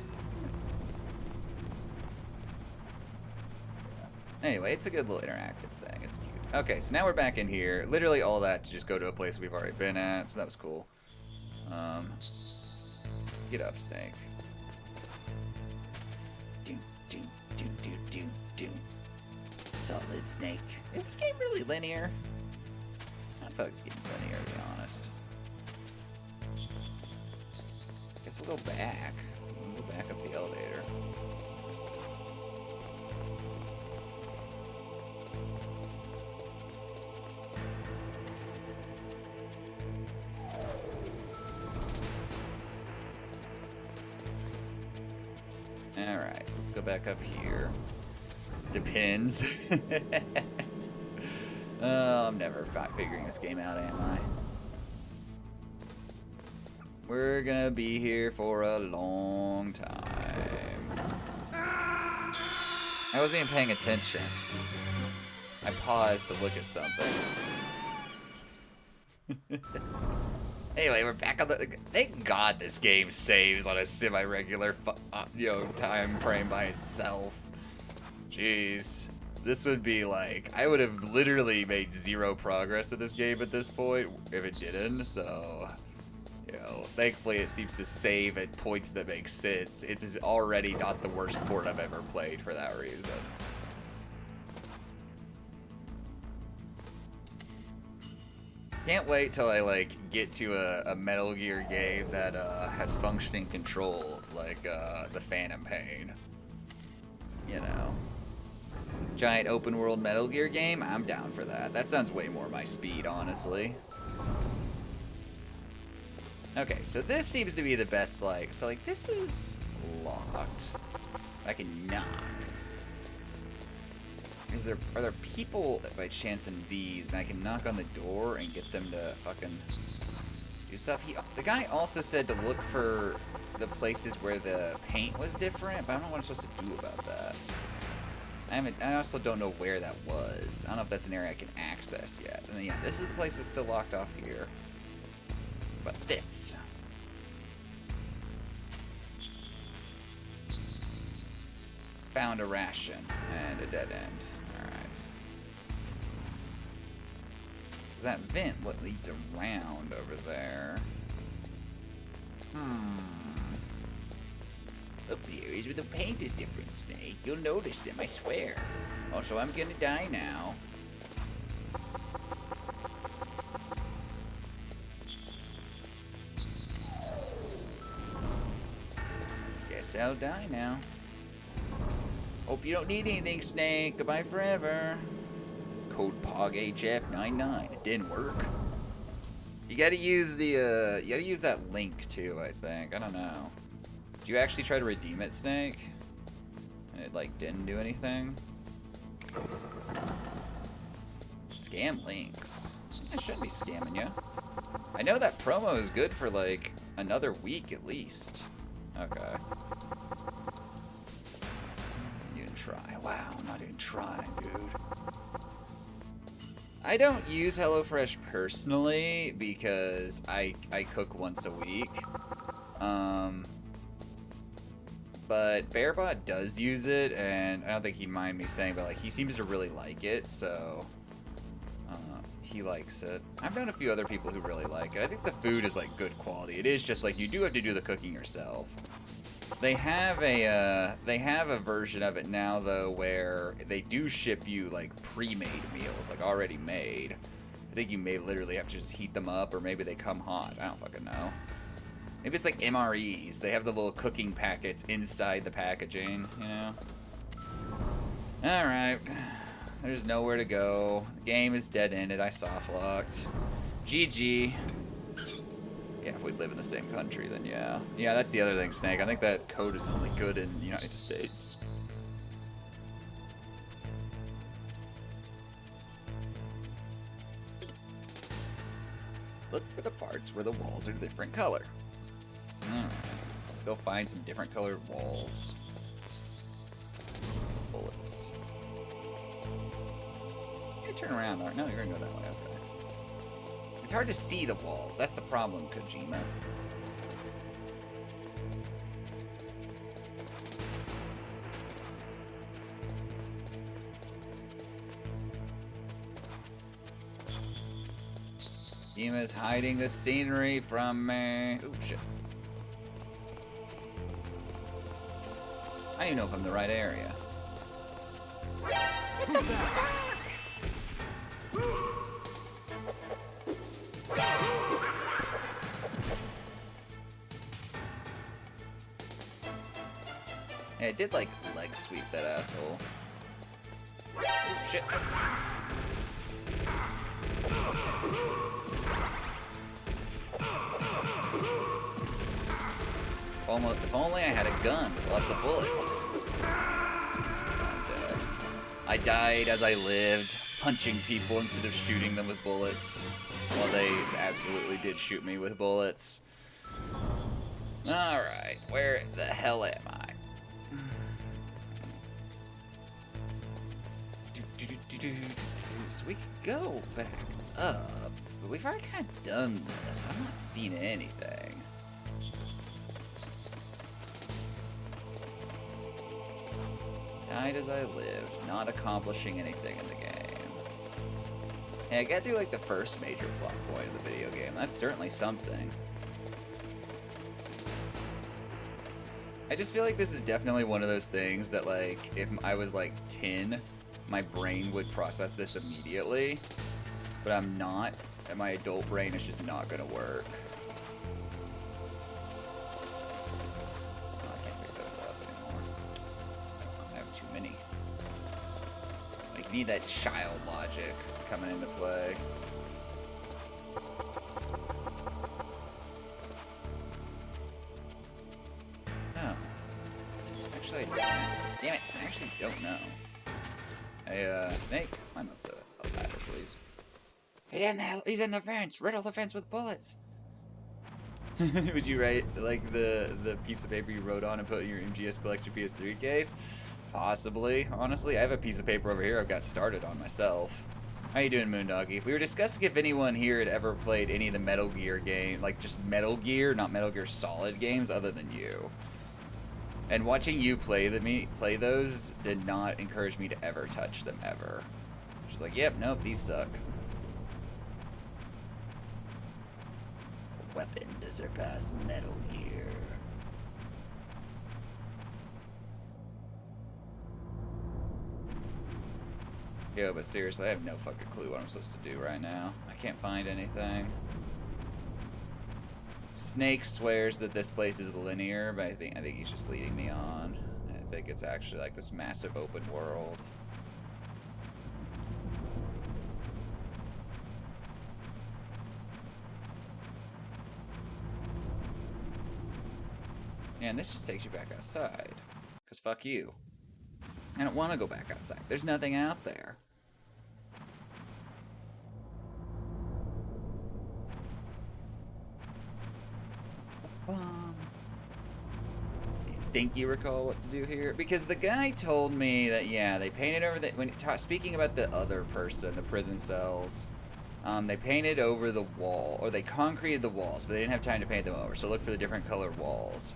Anyway, it's a good little interactive thing. It's cute. Okay, so now we're back in here. Literally all that to just go to a place we've already been at, so that was cool. Get up, Snake. Do. Solid Snake. Is this game really linear? I don't feel like this game's linear, to be honest. Guess we'll go back. We'll go back up the elevator. Alright, so let's go back up here. Depends. Oh, I'm never figuring this game out, am I? We're gonna be here for a long time. I wasn't even paying attention. I paused to look at something. Anyway, we're back on the... Thank God this game saves on a semi-regular time frame by itself. Jeez. This would be like... I would have literally made zero progress in this game at this point if it didn't, so... You know, thankfully it seems to save at points that make sense. It's already not the worst port I've ever played for that reason. Can't wait till I, like, get to a Metal Gear game that has functioning controls, like the Phantom Pain. You know. Giant open world Metal Gear game? I'm down for that. That sounds way more my speed, honestly. Okay, so this seems to be the best, like, so like this is locked. I can knock. Are there people by chance in these and I can knock on the door and get them to fucking do stuff? The guy also said to look for the places where the paint was different, but I don't know what I'm supposed to do about that. I also don't know where that was. I don't know if that's an area I can access yet. And then, yeah, this is the place that's still locked off here. But this. Found a ration and a dead end. Alright. That vent what leads around over there. Up the areas where the paint is different, Snake. You'll notice them, I swear. Also, I'm gonna die now. Guess I'll die now. Hope you don't need anything, Snake. Goodbye forever. Code POGHF99. It didn't work. You gotta use the you gotta use that link too, I think. I don't know. Did you actually try to redeem it, Snake? And it like didn't do anything? Scam links. I shouldn't be scamming you. I know that promo is good for like another week at least. Okay. You didn't try. Wow, I'm not even trying, dude. I don't use HelloFresh personally because I cook once a week. But Bearbot does use it, and I don't think he'd mind me saying, but like he seems to really like it, so he likes it. I've known a few other people who really like it. I think the food is like good quality. It is just like you do have to do the cooking yourself. They have a version of it now though where they do ship you like pre-made meals, like already made. I think you may literally have to just heat them up, or maybe they come hot. I don't fucking know. Maybe it's like MREs. They have the little cooking packets inside the packaging, you know? Alright. There's nowhere to go. The game is dead-ended. I soft-locked. GG. Yeah, if we live in the same country, then yeah. Yeah, that's the other thing, Snake. I think that code is only good in the United States. Look for the parts where the walls are a different color. Alright, let's go find some different colored walls. Bullets. Hey, turn around. No, you're gonna go that way. Okay. It's hard to see the walls. That's the problem, Kojima. Kojima's hiding the scenery from me. Ooh, shit. I don't even know if I'm in the right area. Yeah, it did like leg sweep that asshole. Ooh, shit. If only I had a gun with lots of bullets. I'm dead. I died as I lived, punching people instead of shooting them with bullets. While they absolutely did shoot me with bullets. Alright, where the hell am I? So we could go back up, but we've already kind of done this. I'm not seeing anything. Died as I lived, not accomplishing anything in the game. Hey, I gotta do like the first major plot point of the video game. That's certainly something. I just feel like this is definitely one of those things that like, if I was like 10, my brain would process this immediately, but I'm not, and my adult brain is just not gonna work. Oh, I can't pick those up anymore. I have too many. Need that child logic coming into play. No. Actually, damn it, I actually don't know. Hey, Snake, climb up the ladder, please. He's in the fence! Riddle the fence with bullets! Would you write, like, the piece of paper you wrote on and put in your MGS Collection PS3 case? Possibly. Honestly, I have a piece of paper over here I've got started on myself. How you doing, Moondoggy? We were discussing if anyone here had ever played any of the Metal Gear game, like just Metal Gear, not Metal Gear Solid games, other than you. And watching you play those did not encourage me to ever touch them ever. Just like, yep, nope, these suck. Weapon to surpass Metal Gear. Yo, but seriously, I have no fucking clue what I'm supposed to do right now. I can't find anything. Snake swears that this place is linear, but I think he's just leading me on. I think it's actually like this massive open world. And this just takes you back outside. Because fuck you. I don't want to go back outside. There's nothing out there. Think you recall what to do here? Because the guy told me that, yeah, they painted over the... Speaking about the other person, the prison cells, they painted over the wall, or they concreted the walls, but they didn't have time to paint them over, so look for the different colored walls.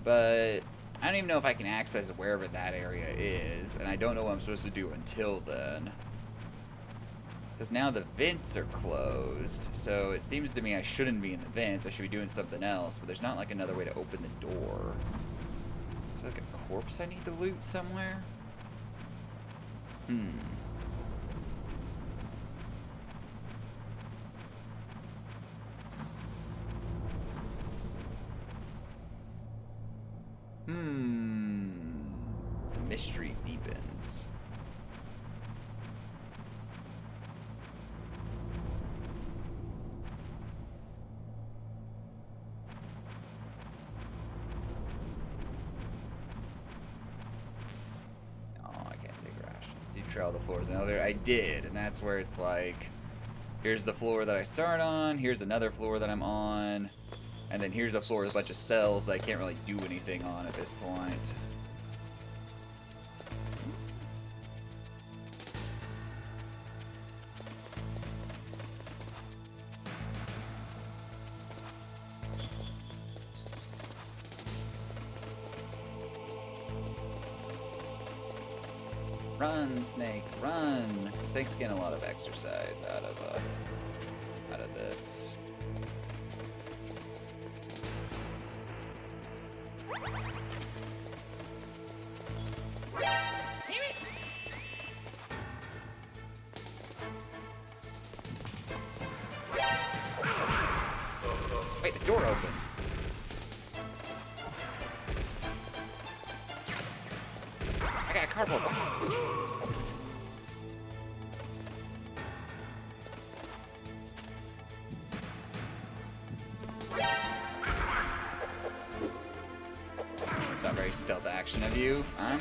But I don't even know if I can access wherever that area is, and I don't know what I'm supposed to do until then. Because now the vents are closed, so it seems to me I shouldn't be in the vents, I should be doing something else, but there's not like another way to open the door. Is there like a corpse I need to loot somewhere? The mystery deepens. Oh, I can't take ration. Did you travel the floors in the elevator? I did, and that's where it's like, here's the floor that I start on, here's another floor that I'm on, and then here's a floor with a bunch of cells that I can't really do anything on at this point. Run, Snake, run! Snake's getting a lot of exercise out of this. Wait, this door opened. I got a cardboard box. Not very stealth action of you. I'm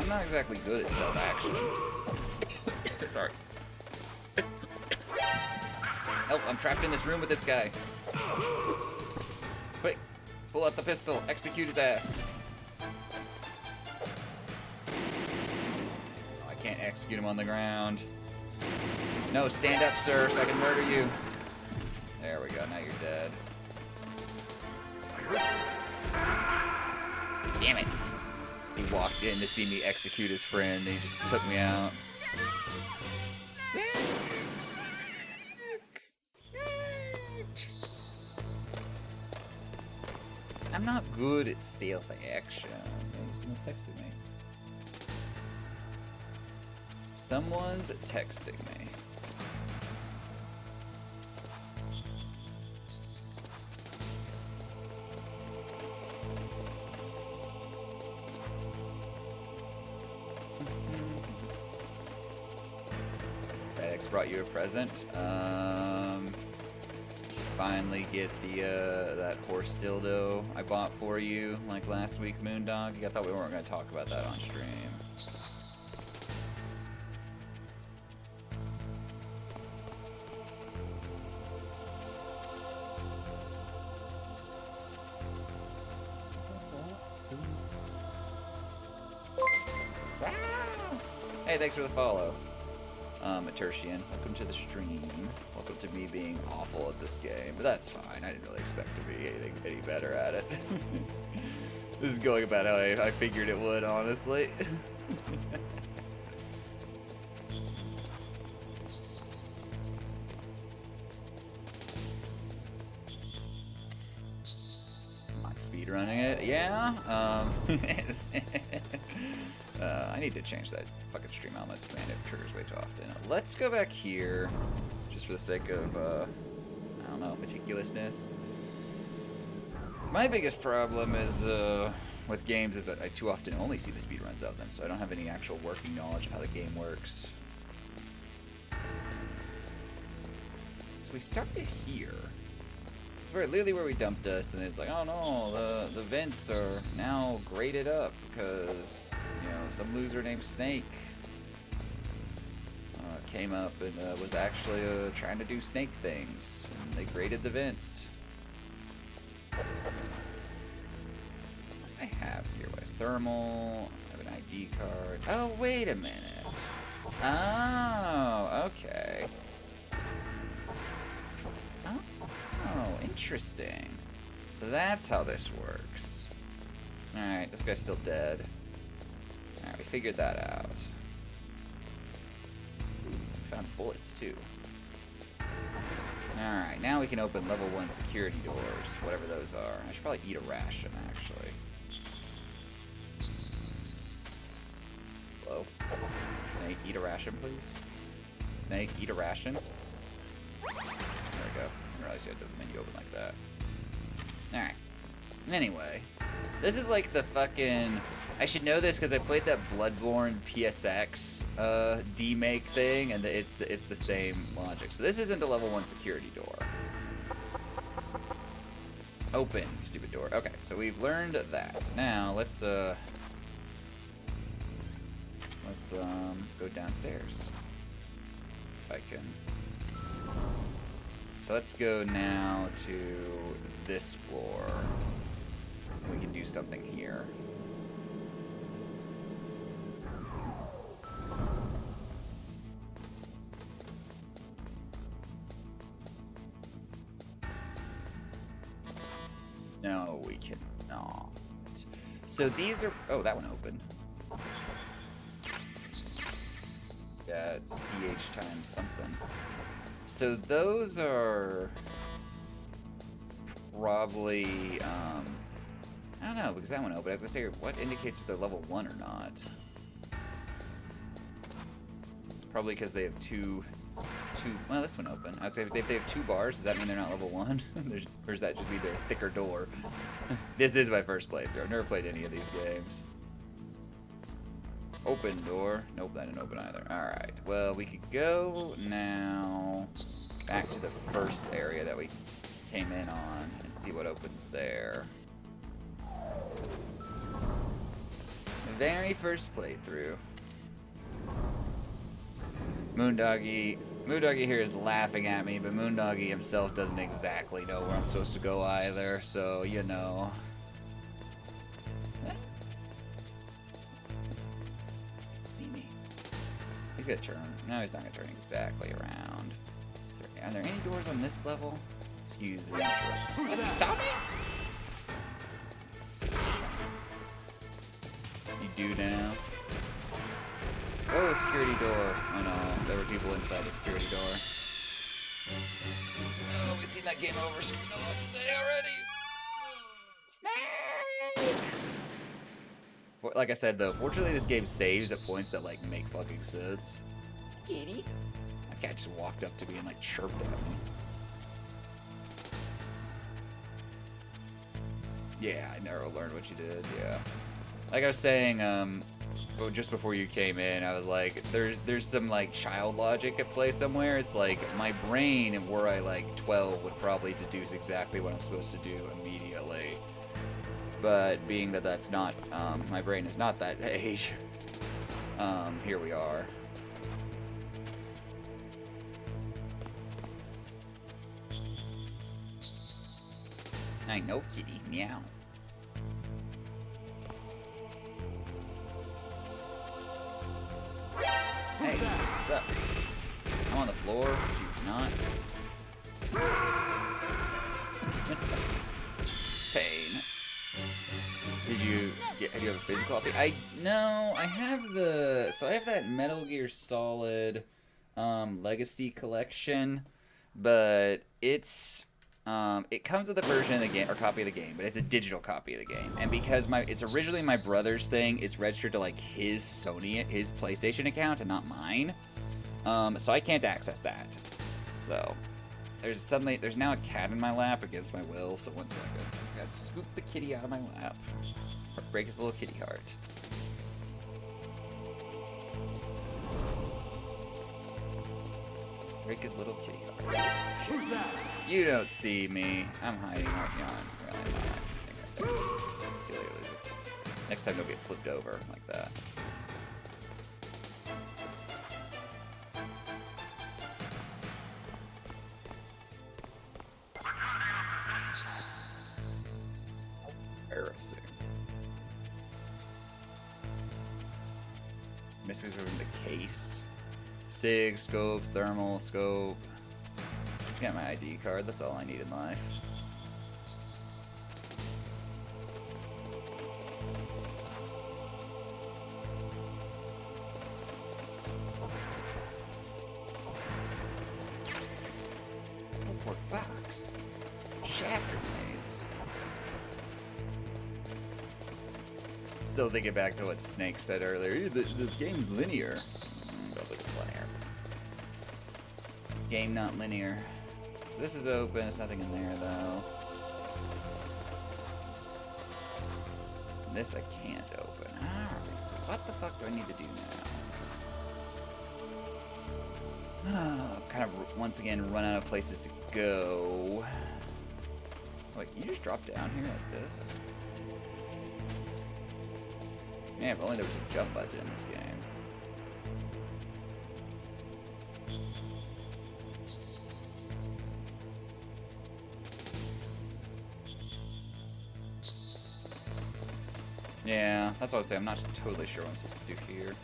not exactly good at stealth action. Sorry. Help, I'm trapped in this room with this guy. Quick, pull out the pistol, execute his ass. Oh, I can't execute him on the ground. No, stand up, sir, so I can murder you. There we go, now you're dead. Damn it. He walked in to see me execute his friend, and he just took me out. Snake! I'm not good at stealth action. Someone's texting me. Someone's texting me. Alex brought you a present. Finally get the that horse dildo I bought for you like last week, Moondog. I thought we weren't going to talk about that on stream. Hey, thanks for the follow. Tertian, welcome to the stream. Welcome to me being awful at this game, but that's fine. I didn't really expect to be anything any better at it. This is going about how I figured it would, honestly. I'm not speedrunning it, yeah. I need to change that fucking stream elements, man. It triggers way too often. Let's go back here, just for the sake of, I don't know, meticulousness. My biggest problem is, with games is that I too often only see the speedruns of them, so I don't have any actual working knowledge of how the game works. So we started here. It's literally where we dumped us, and it's like, oh no, the vents are now graded up because, you know, some loser named Snake came up and was actually trying to do snake things, and they graded the vents. I have here was thermal. I have an ID card. Oh, wait a minute. Oh, okay. Oh, interesting. So that's how this works. Alright, this guy's still dead. Alright, we figured that out. Ooh, found bullets too. Alright, now we can open level 1 security doors, whatever those are. I should probably eat a ration, actually. Hello? Snake, eat a ration, please. Snake, eat a ration. There we go. I didn't realize you had the menu open like that. Alright. Anyway. This is like the fucking... I should know this because I played that Bloodborne PSX demake thing, and it's the same logic. So this isn't a level 1 security door. Open, you stupid door. Okay, so we've learned that. So now let's go downstairs. If I can. So let's go now to this floor. We can do something here. No, we cannot. So these are... Oh, that one opened. Yeah, it's CH times something. So those are... probably... I don't know, because that one opened. I was going to say, what indicates if they're level 1 or not? Probably because they have two... Well, this one open. I'd say if they have 2 bars, does that mean they're not level 1? Or does that just mean they're a thicker door? This is my first playthrough. I've never played any of these games. Open door. Nope, that didn't open either. Alright, well, we could go now back to the first area that we came in on and see what opens there. The very first playthrough. Moondoggy here is laughing at me, but Moondoggy himself doesn't exactly know where I'm supposed to go either, so, you know. See me. He's gonna turn. No, he's not gonna turn exactly around. Are there any doors on this level? Excuse me. Oh, you saw me? Let's see. You do now. Oh, security door. Oh no, there were people inside the security door. Oh, we've seen that game over screen a lot today already. Snake! Like I said though, fortunately this game saves at points that like make fucking sense. Kitty? My cat just walked up to me and like chirped at me. Yeah, I never learned what you did, yeah. Like I was saying, just before you came in, I was like, there's some like child logic at play somewhere. It's like my brain, were I like 12, would probably deduce exactly what I'm supposed to do immediately. But being that that's not, my brain is not that age, here we are. I know, kitty. Meow. Hey, what's up? I'm on the floor. Did you not? Pain. Do you have a physical copy? No, I have so I have that Metal Gear Solid Legacy collection, but it comes with a version of the game, or copy of the game, but it's a digital copy of the game. And because it's originally my brother's thing, it's registered to like his PlayStation account and not mine. So I can't access that. So there's now a cat in my lap against my will. So 1 second, I gotta scoop the kitty out of my lap, break his little kitty heart. Break his little kitty heart. You don't see me. I'm hiding right now. I'm really not. See you later, loser. Next time, don't get flipped over like that. Embarrassing. Missing from the case. SIG, scopes, thermal, scope. Got my ID card, that's all I need in life. Teleport box. Shaft grenades. Still thinking back to what Snake said earlier. The game's linear. Don't think it's linear. Game not linear. So this is open, there's nothing in there though. This I can't open. Alright, so what the fuck do I need to do now? Kind of once again run out of places to go. Wait, can you just drop down here like this? Man, if only there was a jump button in this game. Yeah, that's what I was saying. I'm not totally sure what I'm supposed to do here.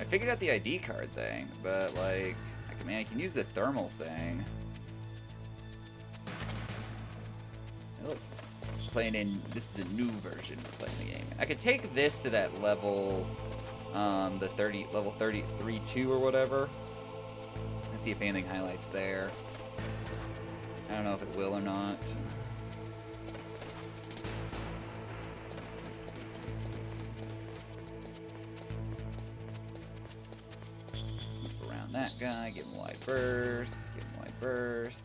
I figured out the ID card thing, but like, I can use the thermal thing. Look, this is the new version of playing the game. I could take this to that level, level 33-2 or whatever, and see if anything highlights there. I don't know if it will or not. That guy, give him wide berth, give him wide berth.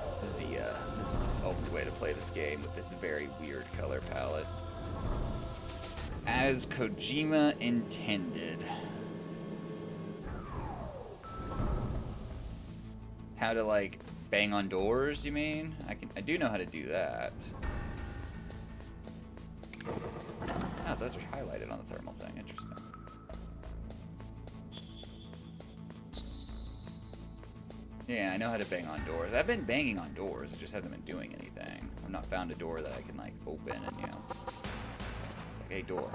This is the only way to play this game with this very weird color palette. As Kojima intended. How to like bang on doors, you mean? I do know how to do that. Oh, those are highlighted on the thermal thing. Interesting. Yeah, I know how to bang on doors. I've been banging on doors. It just hasn't been doing anything. I've not found a door that I can, like, open and, you know. It's like, hey, door.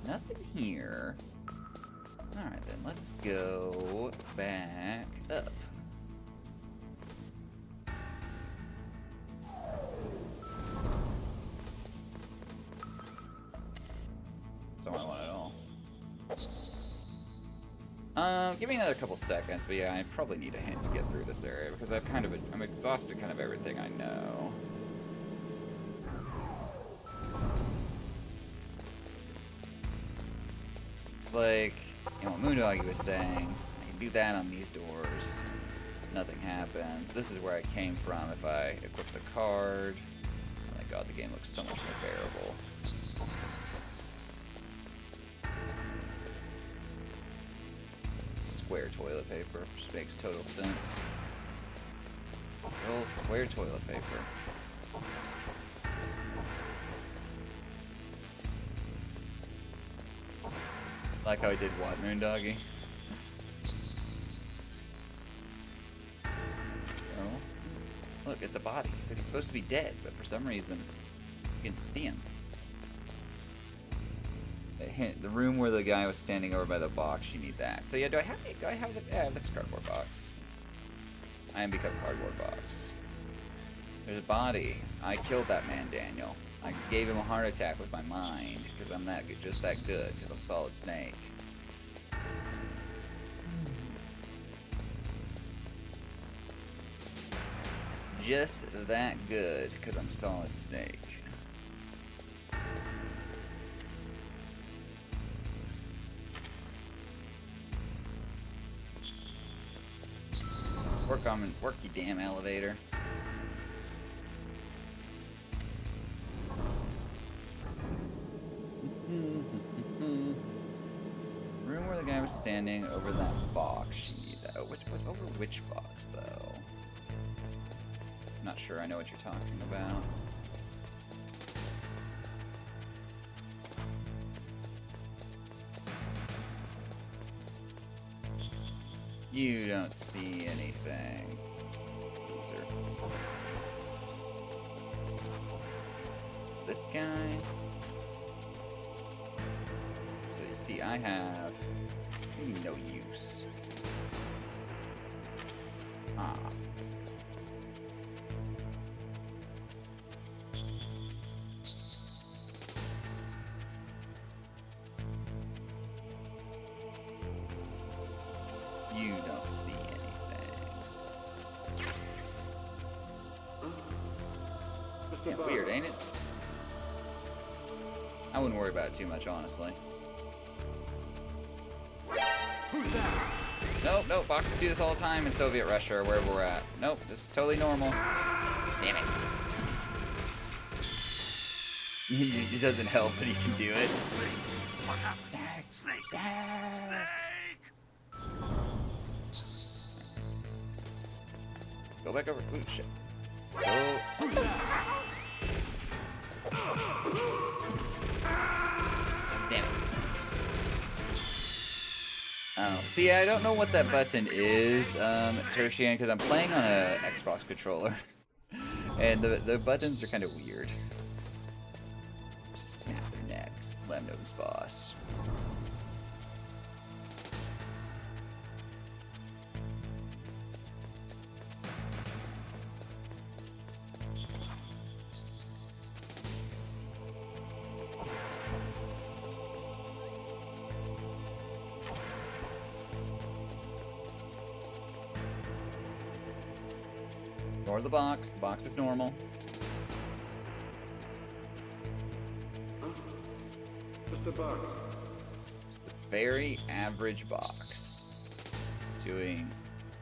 Nothing here. Alright, then. Let's go back up. That's all I want at all. Give me another couple seconds, but yeah, I probably need a hint to get through this area because I'm exhausted kind of everything I know. It's like, you know, what Moondoggy was saying, I can do that on these doors. Nothing happens. This is where I came from if I equip the card. Oh my god, the game looks so much more bearable. Square toilet paper, which makes total sense. Little square toilet paper. Like how I did what, Moondoggy? Oh. Look, it's a body. He said he's supposed to be dead, but for some reason, you can see him. The room where the guy was standing over by the box, you need that. So yeah, do I have this cardboard box. I am become cardboard box. There's a body. I killed that man, Daniel. I gave him a heart attack with my mind, because I'm that good, just that good, because I'm Solid Snake. Just that good, because I'm Solid Snake. Work you damn elevator. Room where the guy was standing over that box. You need that. Oh, over which box though? I'm not sure I know what you're talking about. You don't see anything. Loser. This guy. So you see, I have maybe no use. Ah. You don't see anything. Yeah, weird, ain't it? I wouldn't worry about it too much, honestly. Nope, boxes do this all the time in Soviet Russia or wherever we're at. Nope, this is totally normal. Damn it. It doesn't help, but he can do it. What happened? Snake! Go back over. Ooh, shit. Let's go. Damn it. Oh, see, I don't know what that button is, Tertian, because I'm playing on a Xbox controller. And the buttons are kind of weird. Snap their necks. Lemno's boss. Ignore the box. The box is normal. Just a box. Just a very average box. Doing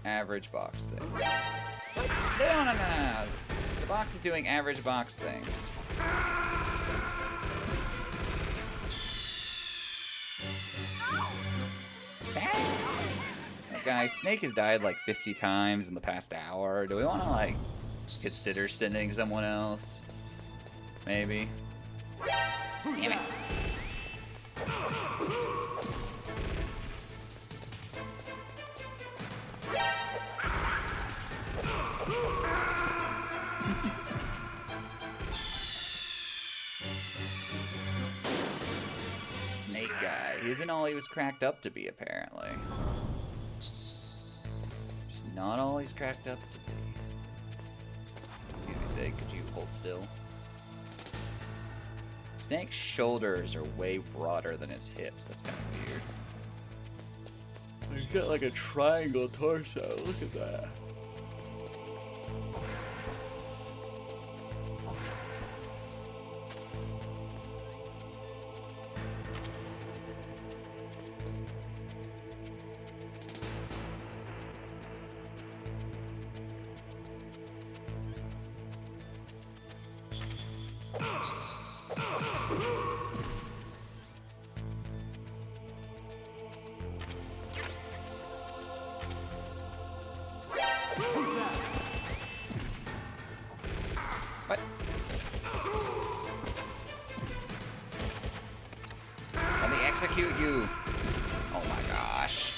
average box things. No. The box is doing average box things. Guys, Snake has died like 50 times in the past hour. Do we want to, like, consider sending someone else? Maybe. Damn it. Snake guy. He isn't all he was cracked up to be, apparently. Not all he's cracked up to be. Excuse me, Snake, could you hold still? Snake's shoulders are way broader than his hips. That's kind of weird. He's got like a triangle torso. Look at that. What? Let me execute you. Oh my gosh.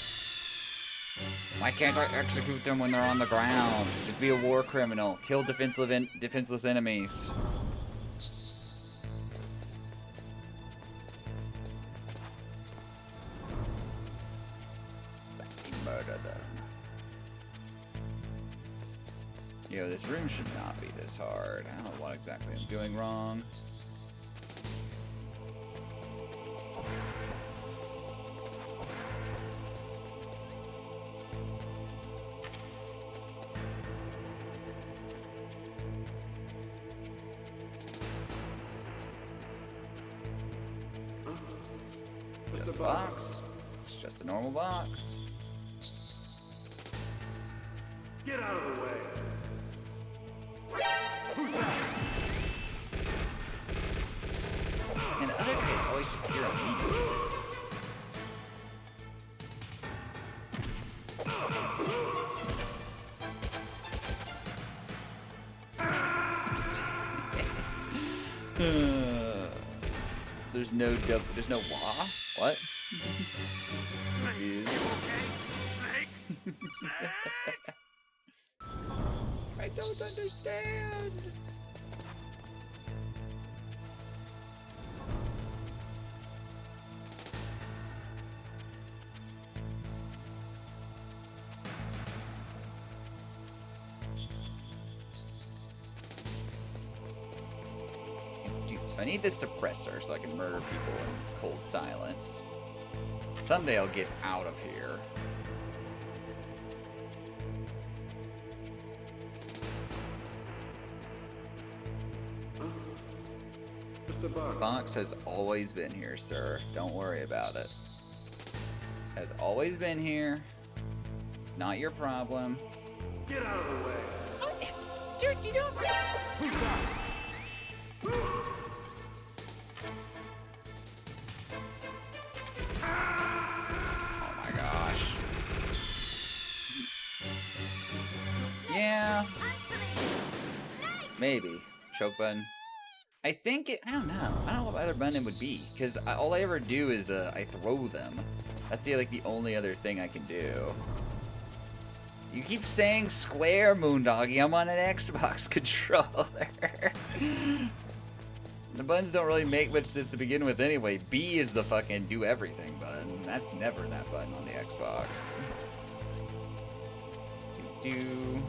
Why can't I execute them when they're on the ground? Just be a war criminal. Kill defenseless enemies. Murder them. Yo, this room should not be this hard. I don't know what exactly I'm doing wrong. Just a box. It's just a normal box. Get out of the way. And the other kids always just hear a me. There's no wah? What? Snake, Snake. I don't understand. So I need this suppressor so I can murder people in cold silence. Someday I'll get out of here. The box has always been here, sir. Don't worry about it. Has always been here. It's not your problem. Get out of the way. Oh, dude, you don't. Oh my gosh. Yeah. Maybe. Choke button. I think it, I don't know what other button it would be, because all I ever do is I throw them. That's the only other thing I can do. You keep saying square, Moondoggy. I'm on an Xbox controller. The buttons don't really make much sense to begin with anyway. B is the fucking do everything button. That's never that button on the Xbox. Do.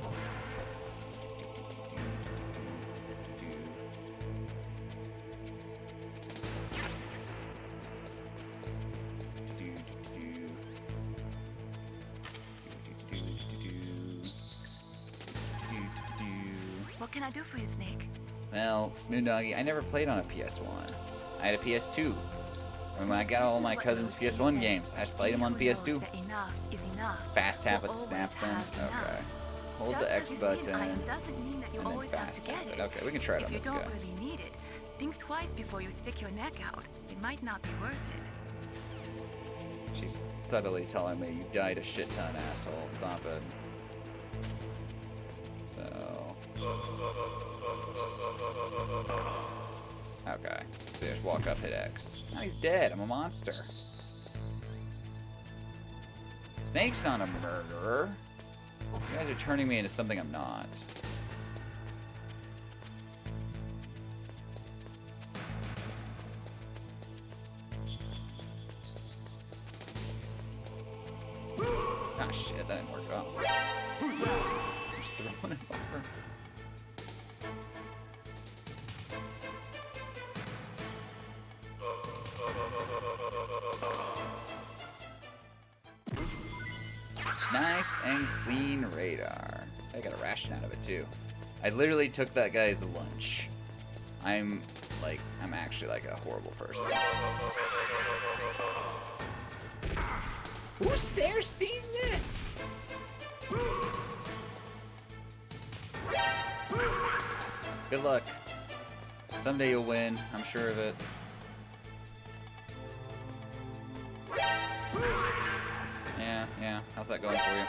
What can I do for you, Snake? Well, Moondoggy, I never played on a PS1. I had a PS2. When I got all my cousin's PS1 games, I just played them on PS2. Fast tap it to snap them. Okay. Hold the X button and then fast tap it. Okay, we can try it on this guy. If you don't really need it, think twice before you stick your neck out. It might not be worth it. She's subtly telling me you died a shit ton, asshole. Stop it. So. Okay. So just walk up, hit X. Now he's dead. I'm a monster. Snake's not a murderer. You guys are turning me into something I'm not. Ah, shit, that didn't work out. I'm just throwing it over. Nice and clean radar. I got a ration out of it too. I literally took that guy's lunch. I'm actually like a horrible person. Who's there seeing this? Good luck. Someday you'll win. I'm sure of it. Yeah. How's that going for you?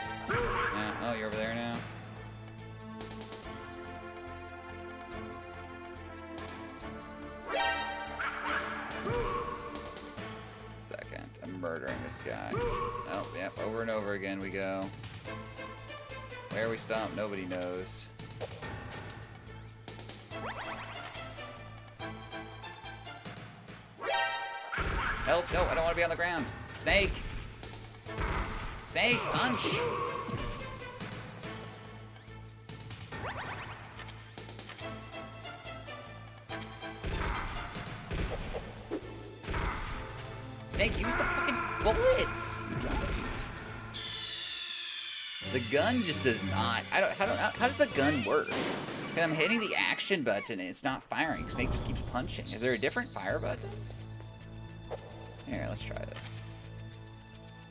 Yeah. Oh, you're over there now? Second. I'm murdering this guy. Oh, yep. Over and over again we go. Where we stop, nobody knows. Help! No, I don't want to be on the ground. Snake! Snake, punch! Snake, use the fucking bullets! The gun just does not. How does the gun work? Okay, I'm hitting the action button and it's not firing. Snake just keeps punching. Is there a different fire button? Here, let's try this.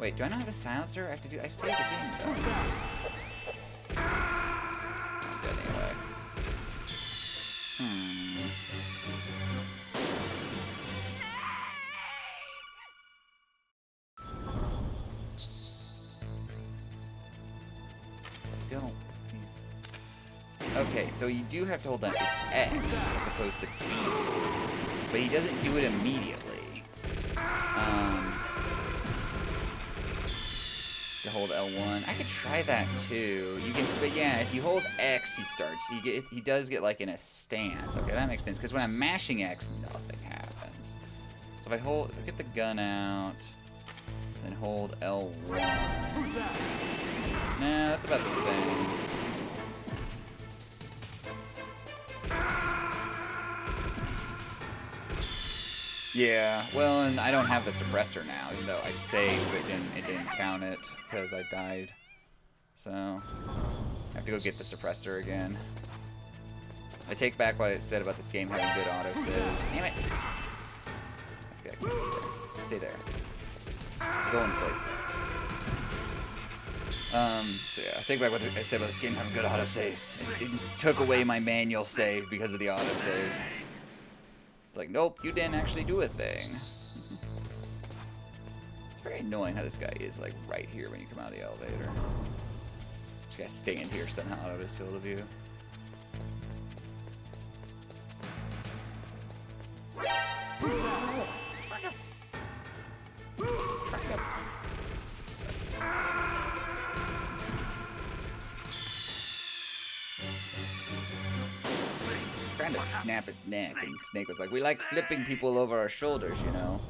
Wait, do I not have a silencer? I have to do. I saved the game though. Good anyway. Don't. Okay, so you do have to hold down. It's X as opposed to B, but he doesn't do it immediately. To hold L1. I could try that too. You can, but yeah, if you hold X, he starts. He does get like in a stance. Okay, that makes sense. Because when I'm mashing X, nothing happens. So if I get the gun out, then hold L1. Nah, that's about the same. Yeah, well, and I don't have the suppressor now, even though I saved, but it didn't count it because I died. So I have to go get the suppressor again. I take back what I said about this game having good autosaves. Damn it! Okay, stay there. Go in places. So yeah, I take back what I said about this game having good autosaves. It took away my manual save because of the autosave. It's like, nope, you didn't actually do a thing. It's very annoying how this guy is, like, right here when you come out of the elevator. This guy's staying here somehow out of his field of view. Trying to snap its neck, and Snake was like, we like flipping people over our shoulders, you know.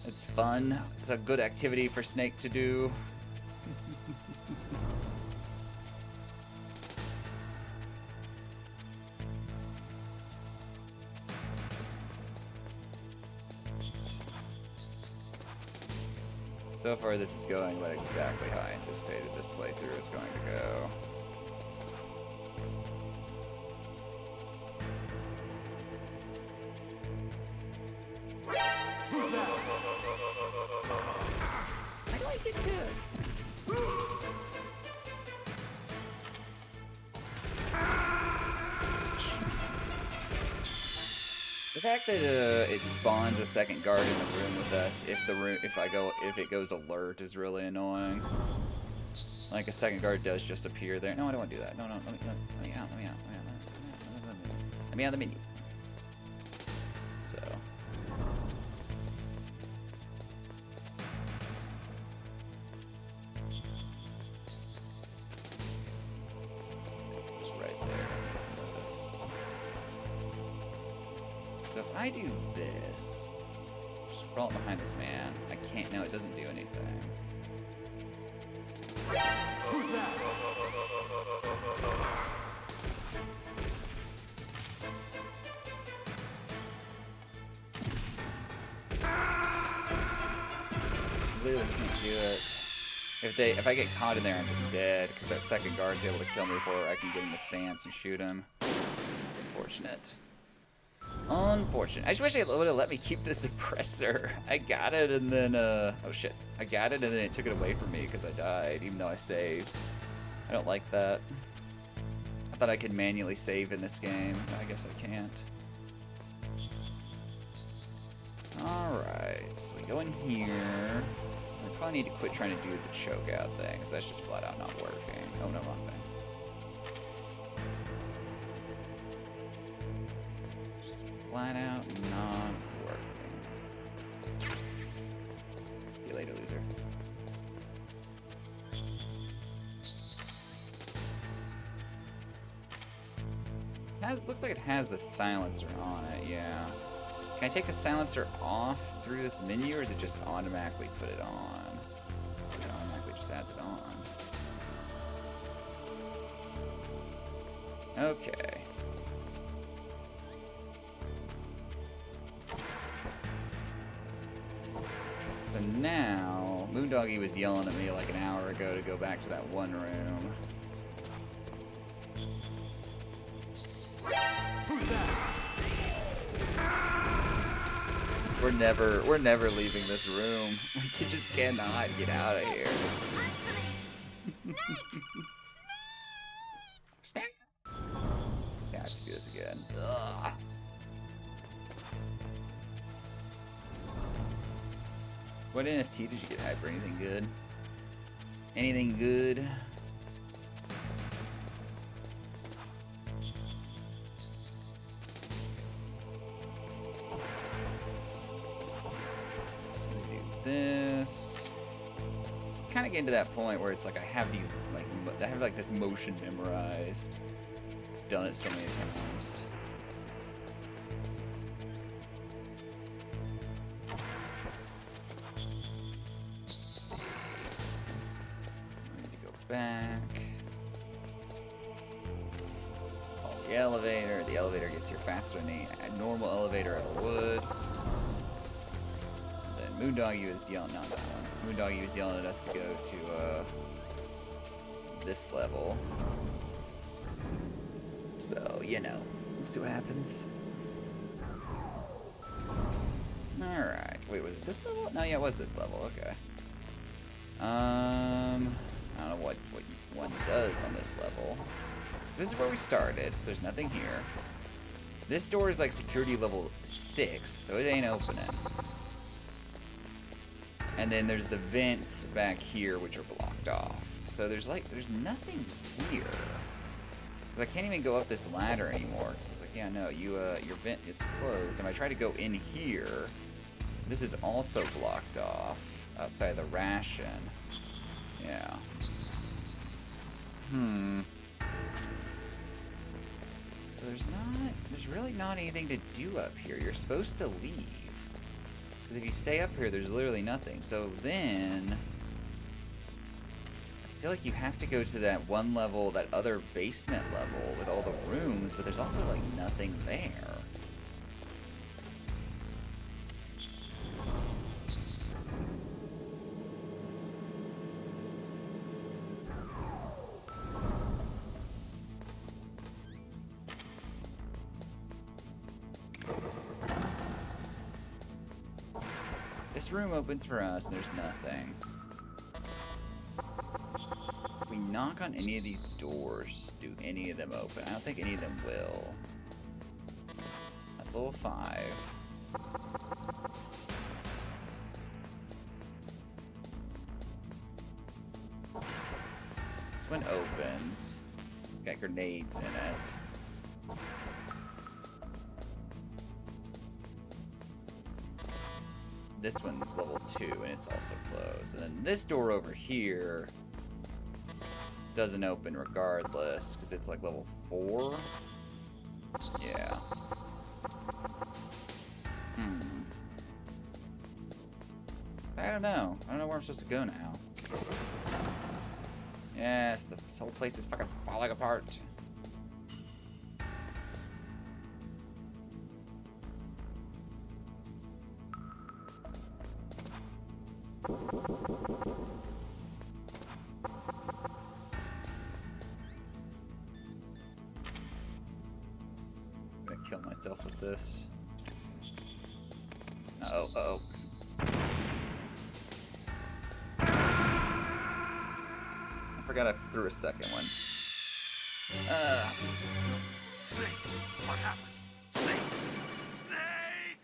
It's fun. It's a good activity for Snake to do. So far this is going about exactly how I anticipated this playthrough is going to go. How do I get to it? The fact that it spawns a second guard in the room with us if it goes alert is really annoying. Like a second guard does just appear there. No, I don't want to do that. No, let me out. Let me out of the menu. So. Just right there. So if I do this, just crawl up behind this man. I can't. No, it doesn't do anything. Literally can't do it. If I get caught in there, I'm just dead because that second guard's able to kill me before I can get in the stance and shoot him. It's unfortunate. Unfortunate. I just wish it would have let me keep the suppressor. I got it and then, oh shit. I got it and then it took it away from me because I died, even though I saved. I don't like that. I thought I could manually save in this game, but I guess I can't. we go in here. We probably need to quit trying to do the choke out thing, because that's just flat out not working. Oh no, wrong thing. It's just flat out not working. See you later, loser. Looks like it has the silencer on it, yeah. Can I take the silencer off through this menu, or is it just automatically put it on? It automatically just adds it on. Okay. So now, Moondoggy was yelling at me like an hour ago to go back to that one room. We're never leaving this room. We just cannot get out of here. Snake. Yeah, I have to do this again. Ugh. What NFT did you get, Hyper? Anything good? Anything good? This. It's kind of getting to that point where it's like I have these like this motion memorized. Done it so many times. Let's see. I need to go back. Call the elevator. The elevator gets here faster than a normal elevator ever would. Moondoggy was yelling, not that one. Moondoggy was yelling at us to go to this level. So, you know, we'll see what happens. Alright. Wait, was it this level? No, yeah, it was this level. Okay. I don't know what one does on this level. This is where we started, so there's nothing here. This door is like security level 6, so it ain't opening. And then there's the vents back here, which are blocked off. So there's nothing here. Because I can't even go up this ladder anymore. Because it's like, yeah, no, your vent gets closed. And if I try to go in here, this is also blocked off outside of the ration. Yeah. So there's really not anything to do up here. You're supposed to leave. Because if you stay up here, there's literally nothing. So then, I feel like you have to go to that one level, that other basement level with all the rooms, but there's also like nothing there. This room opens for us, and there's nothing. If we knock on any of these doors, do any of them open? I don't think any of them will. That's level 5. This one opens. It's got grenades in it. This one's level 2, and it's also closed. And then this door over here doesn't open regardless, because it's like level 4. Yeah. I don't know. I don't know where I'm supposed to go now. Yes, this whole place is fucking falling apart. I'm gonna kill myself with this. Uh-oh. I forgot I threw a second one. Snake, what happened? Snake! Snake!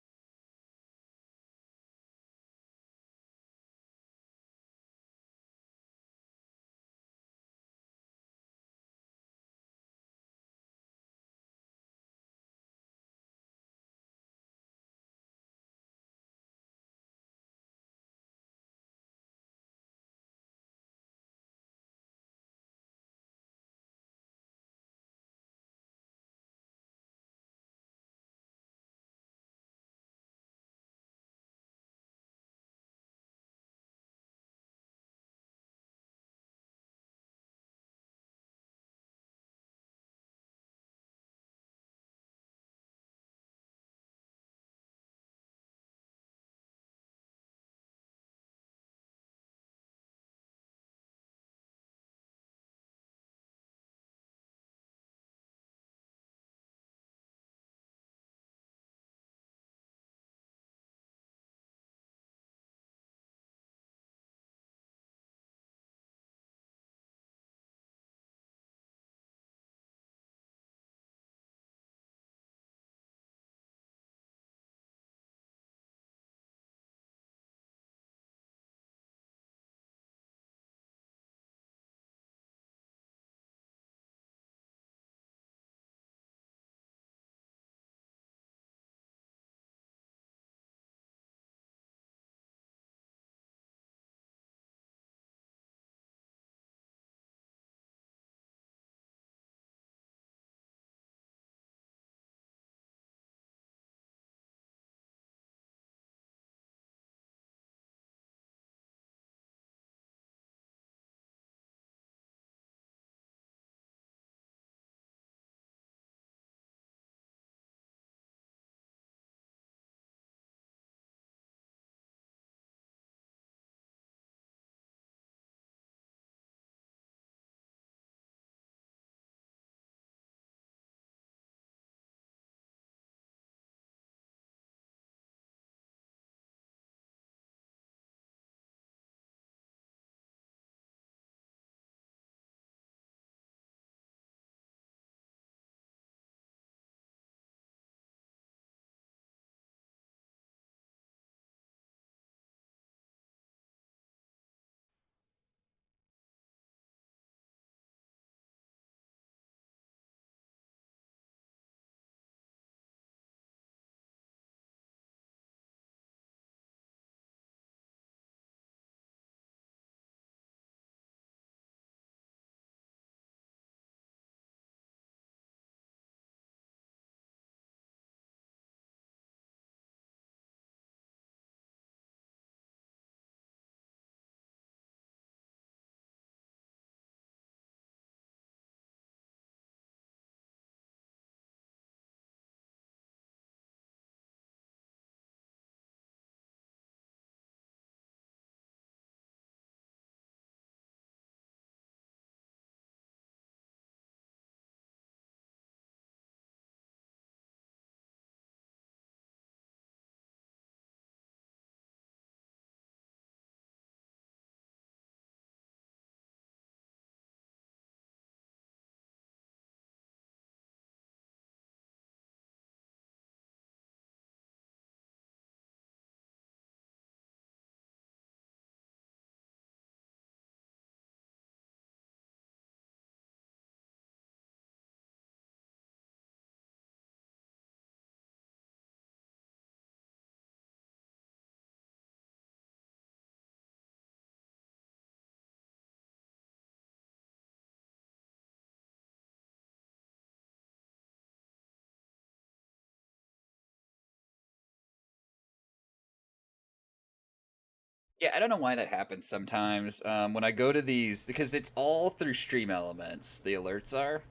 Yeah, I don't know why that happens sometimes. When I go to these, because it's all through Stream Elements, the alerts are.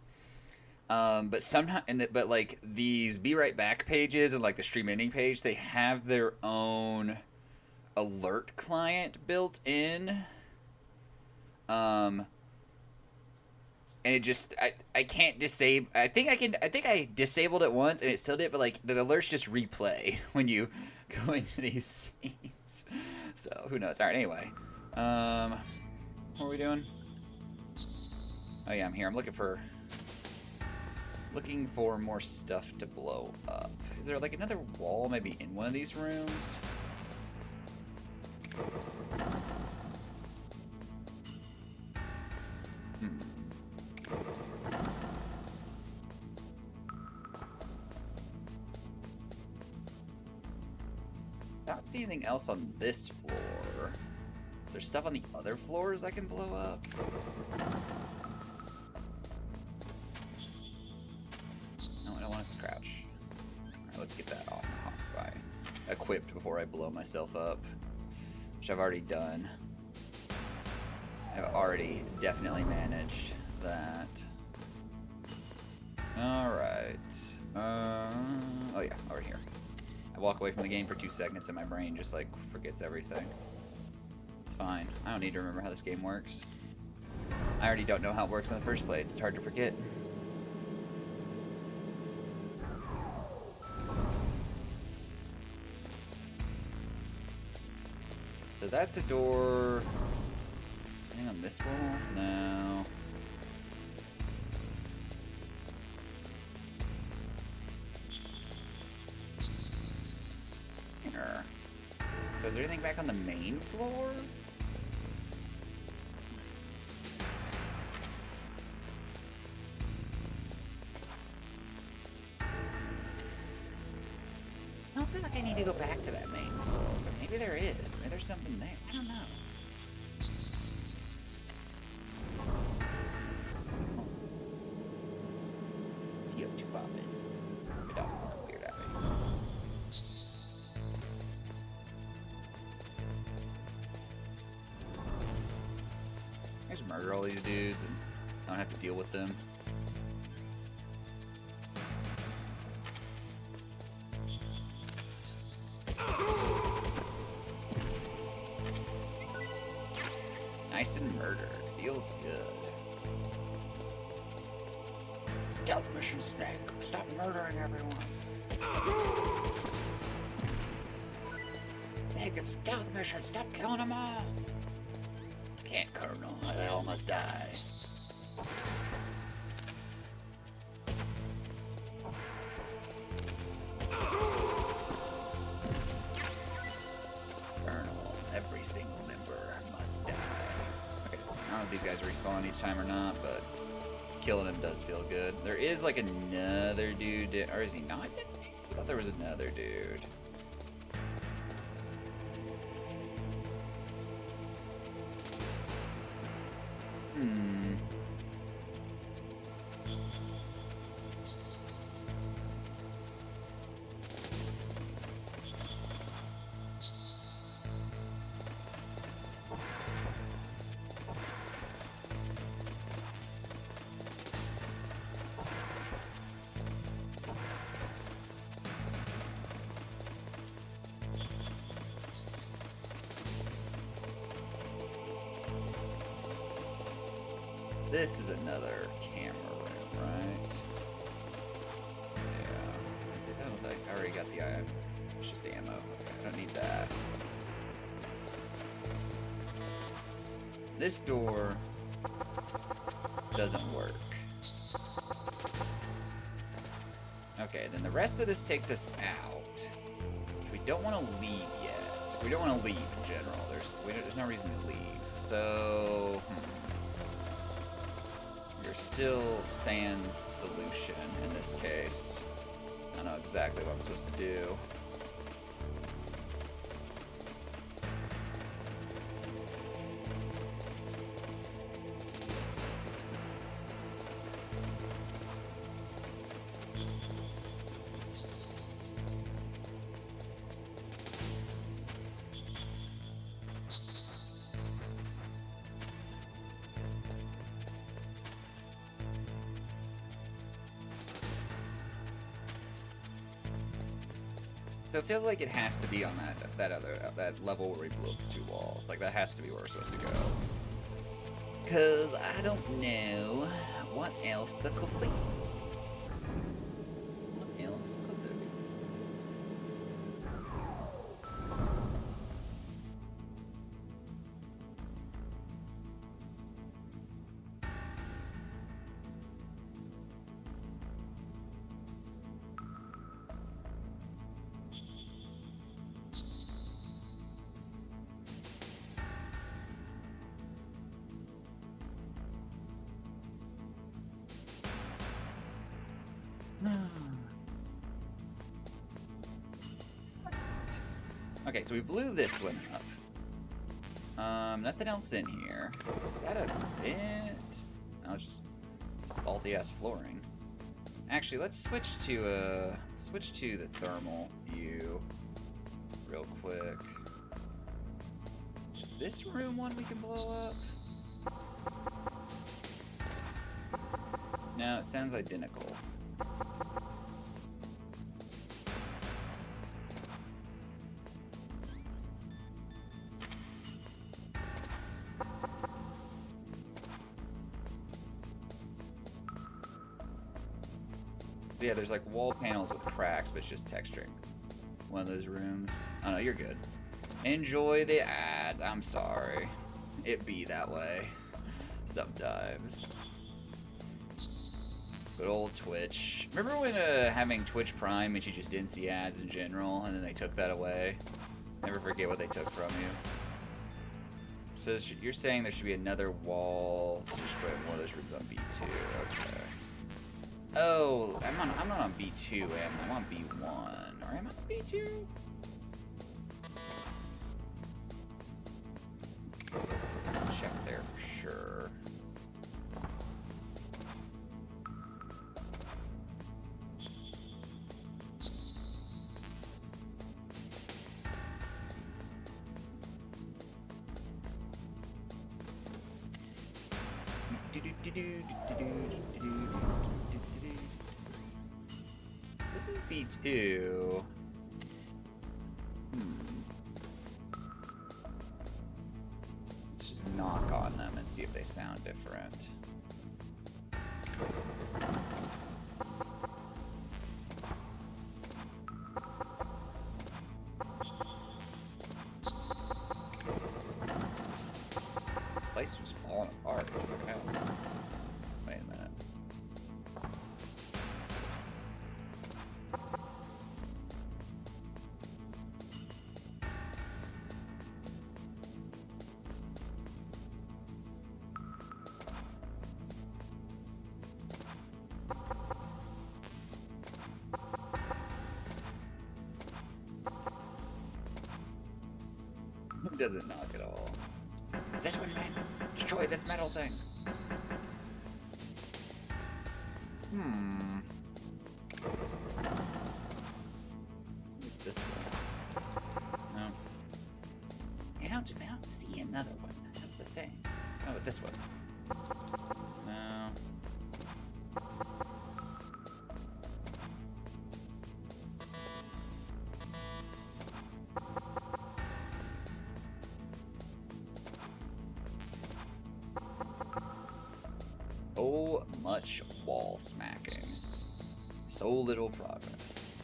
But sometimes, but like these Be Right Back pages and like the Stream Ending page, they have their own alert client built in. And it just I can't disable. I think I disabled it once and it still did, but like the alerts just replay when you go into these scenes. So who knows? All right. Anyway, what are we doing? Oh yeah, I'm here. I'm looking for more stuff to blow up. Is there like another wall maybe in one of these rooms? I don't see anything else on this floor. Is there stuff on the other floors I can blow up? No, I don't want to scratch. Alright, let's get that off equipped before I blow myself up, which I've already done. I've already definitely managed that. Alright. Oh yeah, over here. I walk away from the game for 2 seconds and my brain just like forgets everything. It's fine. I don't need to remember how this game works. I already don't know how it works in the first place. It's hard to forget. So that's a door. Anything on this wall? No. Here. So is there anything back on the main floor? I don't feel like I need to go back to that main floor, but maybe there is. Maybe there's something there. I don't know. You have two popping. Your dog's not weird at me. I just murder all these dudes and I don't have to deal with them. Nice and murdered. Feels good. Stealth mission, Snake. Stop murdering everyone. Snake, it's stealth mission. Stop killing them all. Can't, Colonel. They all must die. Colonel, every single member must die. Okay, I don't know if these guys respawn each time or not, but killing him does feel good. There is like another dude, or is he not? I thought there was another dude. This is another camera room, right? Yeah. I don't think I already got the iron. It's just ammo. Okay, I don't need that. This door doesn't work. Okay, then the rest of this takes us out, which we don't want to leave yet. We don't want to leave in general. There's no reason to leave. So, You're still Sans solution in this case. I don't know exactly what I'm supposed to do. So it feels like it has to be on that level where we blew up the 2 walls. Like, that has to be where we're supposed to go. Cause I don't know what else there could be. What else could there be? Okay, so we blew this one up. Nothing else in here. Is that a vent? No, it's just faulty ass flooring. Actually, let's switch to the thermal view real quick. Is this room one we can blow up? No, it sounds identical. Yeah, there's like wall panels with cracks, but it's just texturing. One of those rooms. Oh no, you're good. Enjoy the ads. I'm sorry. It be that way. Sometimes. Good old Twitch. Remember when having Twitch Prime meant you just didn't see ads in general, and then they took that away? Never forget what they took from you. So you're saying there should be another wall to destroy one of those rooms on B2. Okay. Oh, I'm not on B2, am I? I'm on B1. Or am I on B2? I'll check there for sure. This is B2. Let's just knock on them and see if they sound different. The place is just falling apart. What the hell? Wait a minute. It doesn't knock at all. Is this what it meant? Destroy this metal thing. This one. No. I don't see another one. That's the thing. Oh, but this one. No. Oh, much wall smacking. So little progress.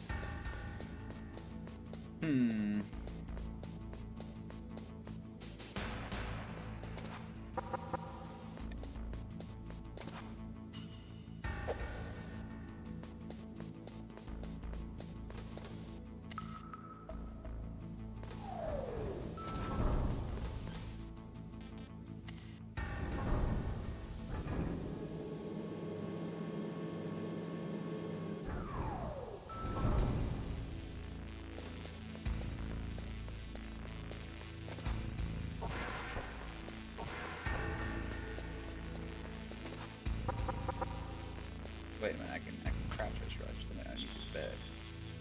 Wait a minute, I can crouch this right just underneath his bed.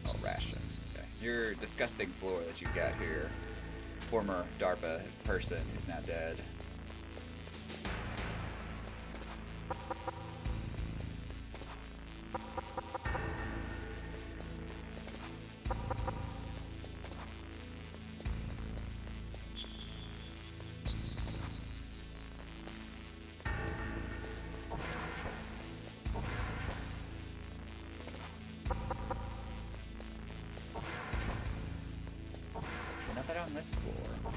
Oh, ration. Okay. Your disgusting floor that you've got here. Former DARPA person who's now dead. this floor?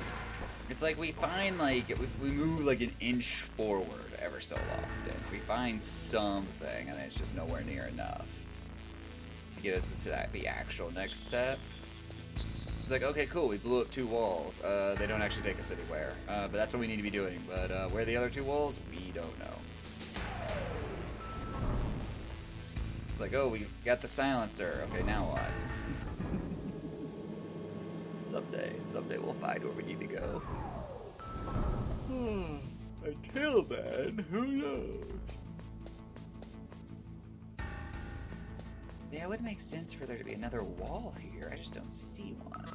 It's like we find, like, we move like an inch forward ever so often. We find something, and it's just nowhere near enough to get us to the actual next step. It's like, okay, cool, we blew up 2 walls. They don't actually take us anywhere, but that's what we need to be doing. But where are the other 2 walls? We don't know. It's like, oh, we got the silencer. Okay, now what? Someday we'll find where we need to go. Until then, who knows? Yeah, it would make sense for there to be another wall here. I just don't see one.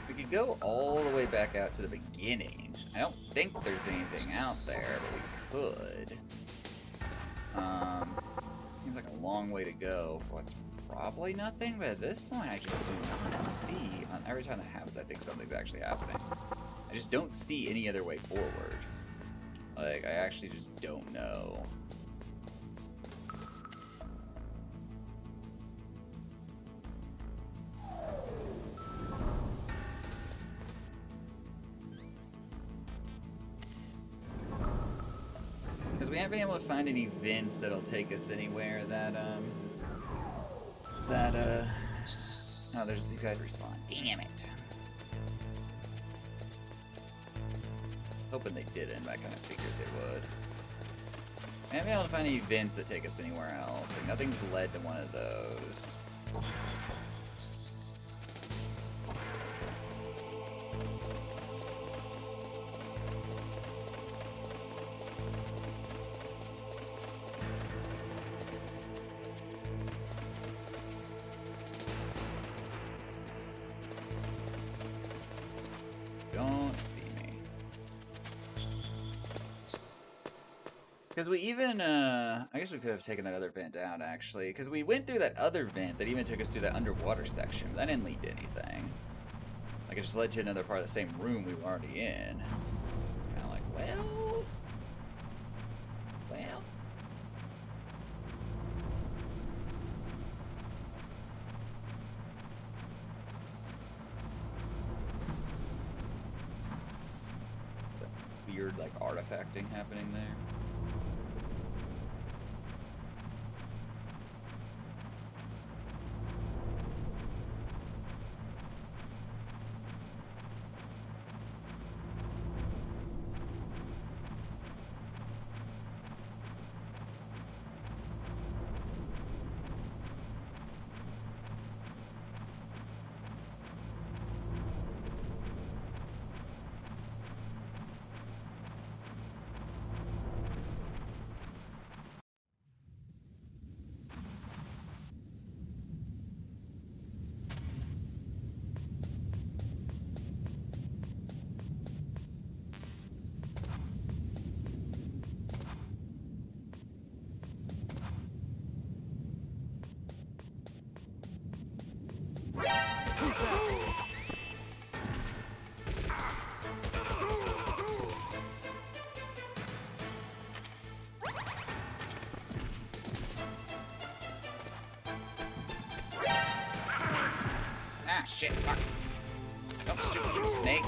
We could go all the way back out to the beginning. I don't think there's anything out there, but we could. Seems like a long way to go for what's probably nothing, but at this point I just do not see, every time that happens I think something's actually happening. I just don't see any other way forward. Like, I actually just don't know. We haven't been able to find any vents that'll take us anywhere that, oh, there's, these guys respawn. Damn it. Hoping they didn't, but I kind of figured they would. We haven't been able to find any vents that take us anywhere else. Like, nothing's led to one of those. Don't see me. Because we even, I guess we could have taken that other vent out, actually. Because we went through that other vent that even took us through that underwater section. But that didn't lead to anything. Like, it just led to another part of the same room we were already in. It's kind of like, well... Weird, like, artifacting happening there. Ah, shit, fuck. Don't shoot, snake.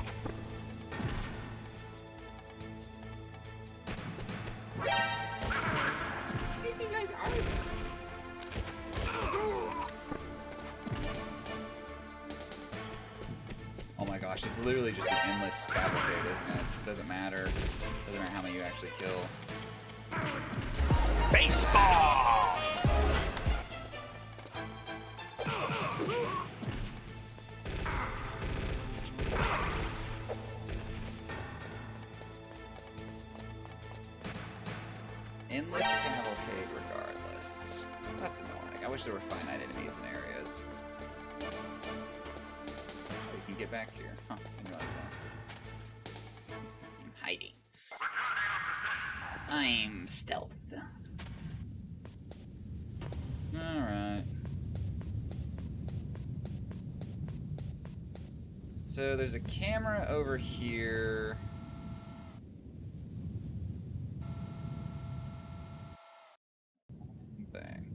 You guys are. Oh my gosh, it's literally just an endless cavalcade, isn't it? It doesn't matter. Doesn't matter how many you actually kill. Baseball! Endless cavalcade regardless. That's annoying. I wish there were finite enemies in areas. can get back here. Huh, didn't realize that. I'm hiding. I'm stealth. Alright. So there's a camera over here. Bang.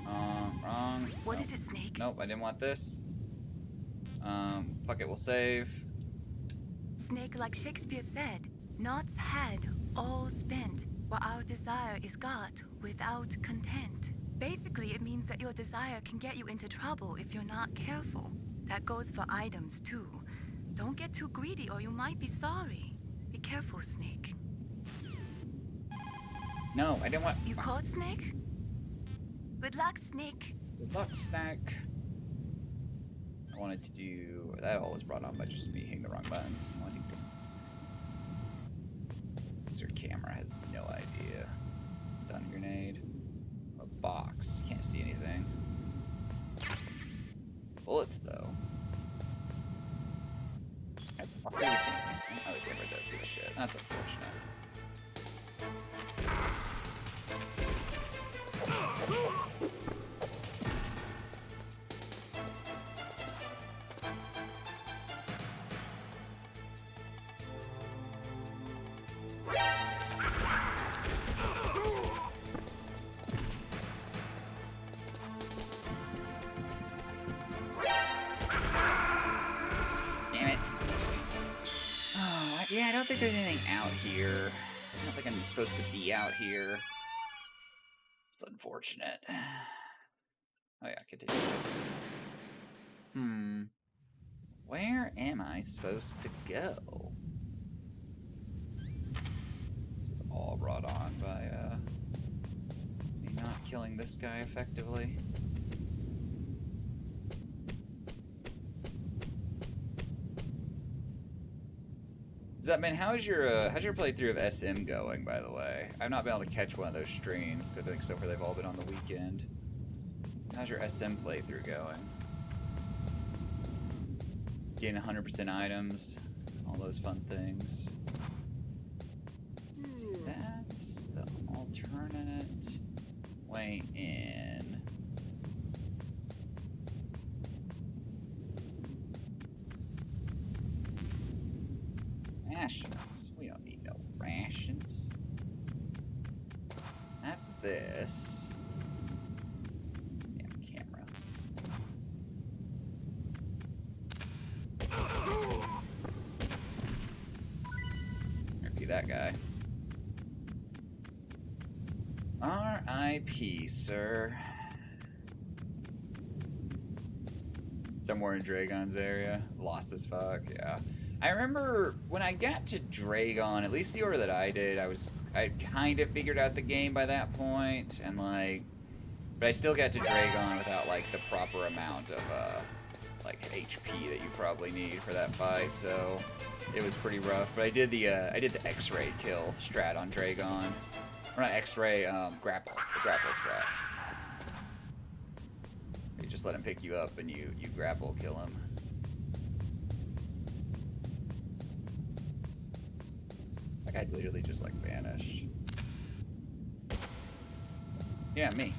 Wrong. What Nope. is it, Snake? Nope, I didn't want this. Fuck it, we'll save. Snake, like Shakespeare said, nought's had, all spent, what our desire is got without content. Basically, it means that your desire can get you into trouble if you're not careful. That goes for items, too. Don't get too greedy or you might be sorry. Be careful, Snake. No, I didn't want. You caught Snake? Good luck, Snake. Good luck, Snack. I wanted to do. That all was brought on by just me hitting the wrong buttons. I want to do this. Your camera has no idea. Stun grenade. A box. Can't see anything. Bullets, though. I really can't. Oh, the camera does give a shit. That's unfortunate. Damn it. Oh, yeah, I don't think there's anything out here. I don't think I'm supposed to be out here. It's unfortunate. Oh yeah, continue. Where am I supposed to go? This was all brought on by me not killing this guy effectively. Man, how's your playthrough of SM going, by the way? I've not been able to catch one of those streams, because I think so far they've all been on the weekend. How's your SM playthrough going? Getting 100% items, all those fun things. See, that's the alternate way in. Rations. We don't need no rations. That's this. Damn camera. Be that guy. R.I.P., sir. Somewhere in Dragon's area. Lost as fuck, yeah. I remember when I got to Dragon, at least the order that I did, I kind of figured out the game by that point, and like, but I still got to Dragon without like the proper amount of like HP that you probably need for that fight, so it was pretty rough. But I did the X-ray kill strat on Dragon, or not X-ray, grapple, the grapple strat. You just let him pick you up and you grapple kill him. That guy literally just like vanished. Yeah, me.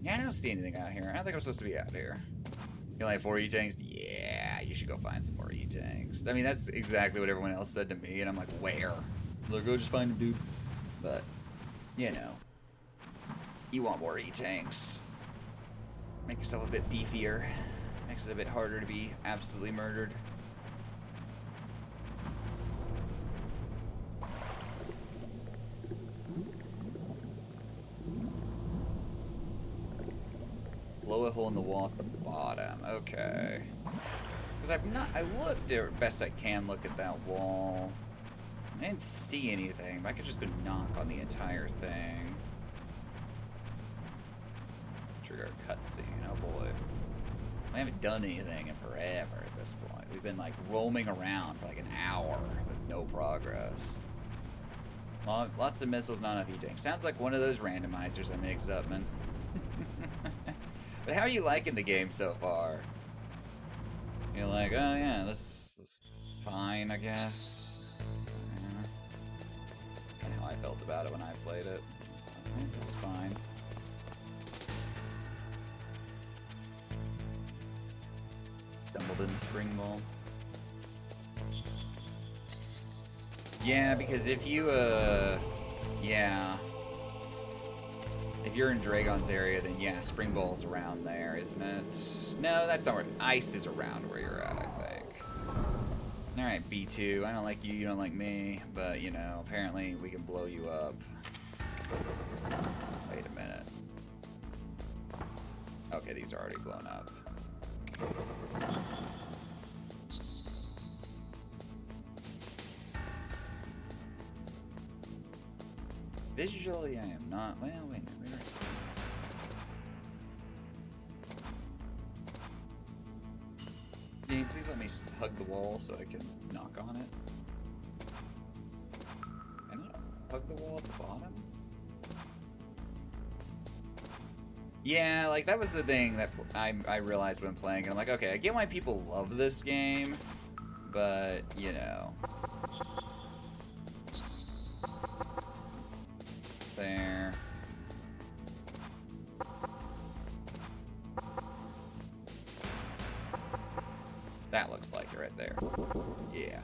Yeah, I don't see anything out here. I don't think I'm supposed to be out here. You only have 4 E-Tanks? Yeah, you should go find some more E-Tanks. I mean, that's exactly what everyone else said to me, and I'm like, where? They're like, go just find them, dude. But, you know. You want more E-Tanks. Make yourself a bit beefier. Makes it a bit harder to be absolutely murdered. Blow a hole in the wall at the bottom. Okay. Because I looked at best I can look at that wall. I didn't see anything, but I could just go knock on the entire thing. Trigger a cutscene, oh boy. We haven't done anything in forever at this point. We've been like roaming around for like an hour with no progress. Well, lots of missiles, not enough E-tank. Sounds like one of those randomizers I mixed up, man. But how are you liking the game so far? You're like, oh yeah, this is fine, I guess. Yeah. Kind of how I felt about it when I played it. So, yeah, this is fine. Stumbled in the spring ball. Yeah, because if you, yeah. If you're in Dragon's area, then yeah, Spring Ball's around there, isn't it? No, that's not where, Ice is around where you're at, I think. Alright, B2, I don't like you, you don't like me, but, you know, apparently we can blow you up. Wait a minute. Okay, these are already blown up. Visually, I am not. Well, wait a minute. Can you please let me hug the wall so I can knock on it? Can I hug the wall at the bottom? Yeah, like that was the thing that I realized when playing it. I'm like, okay, I get why people love this game, but you know. There. That looks like it right there. Yeah.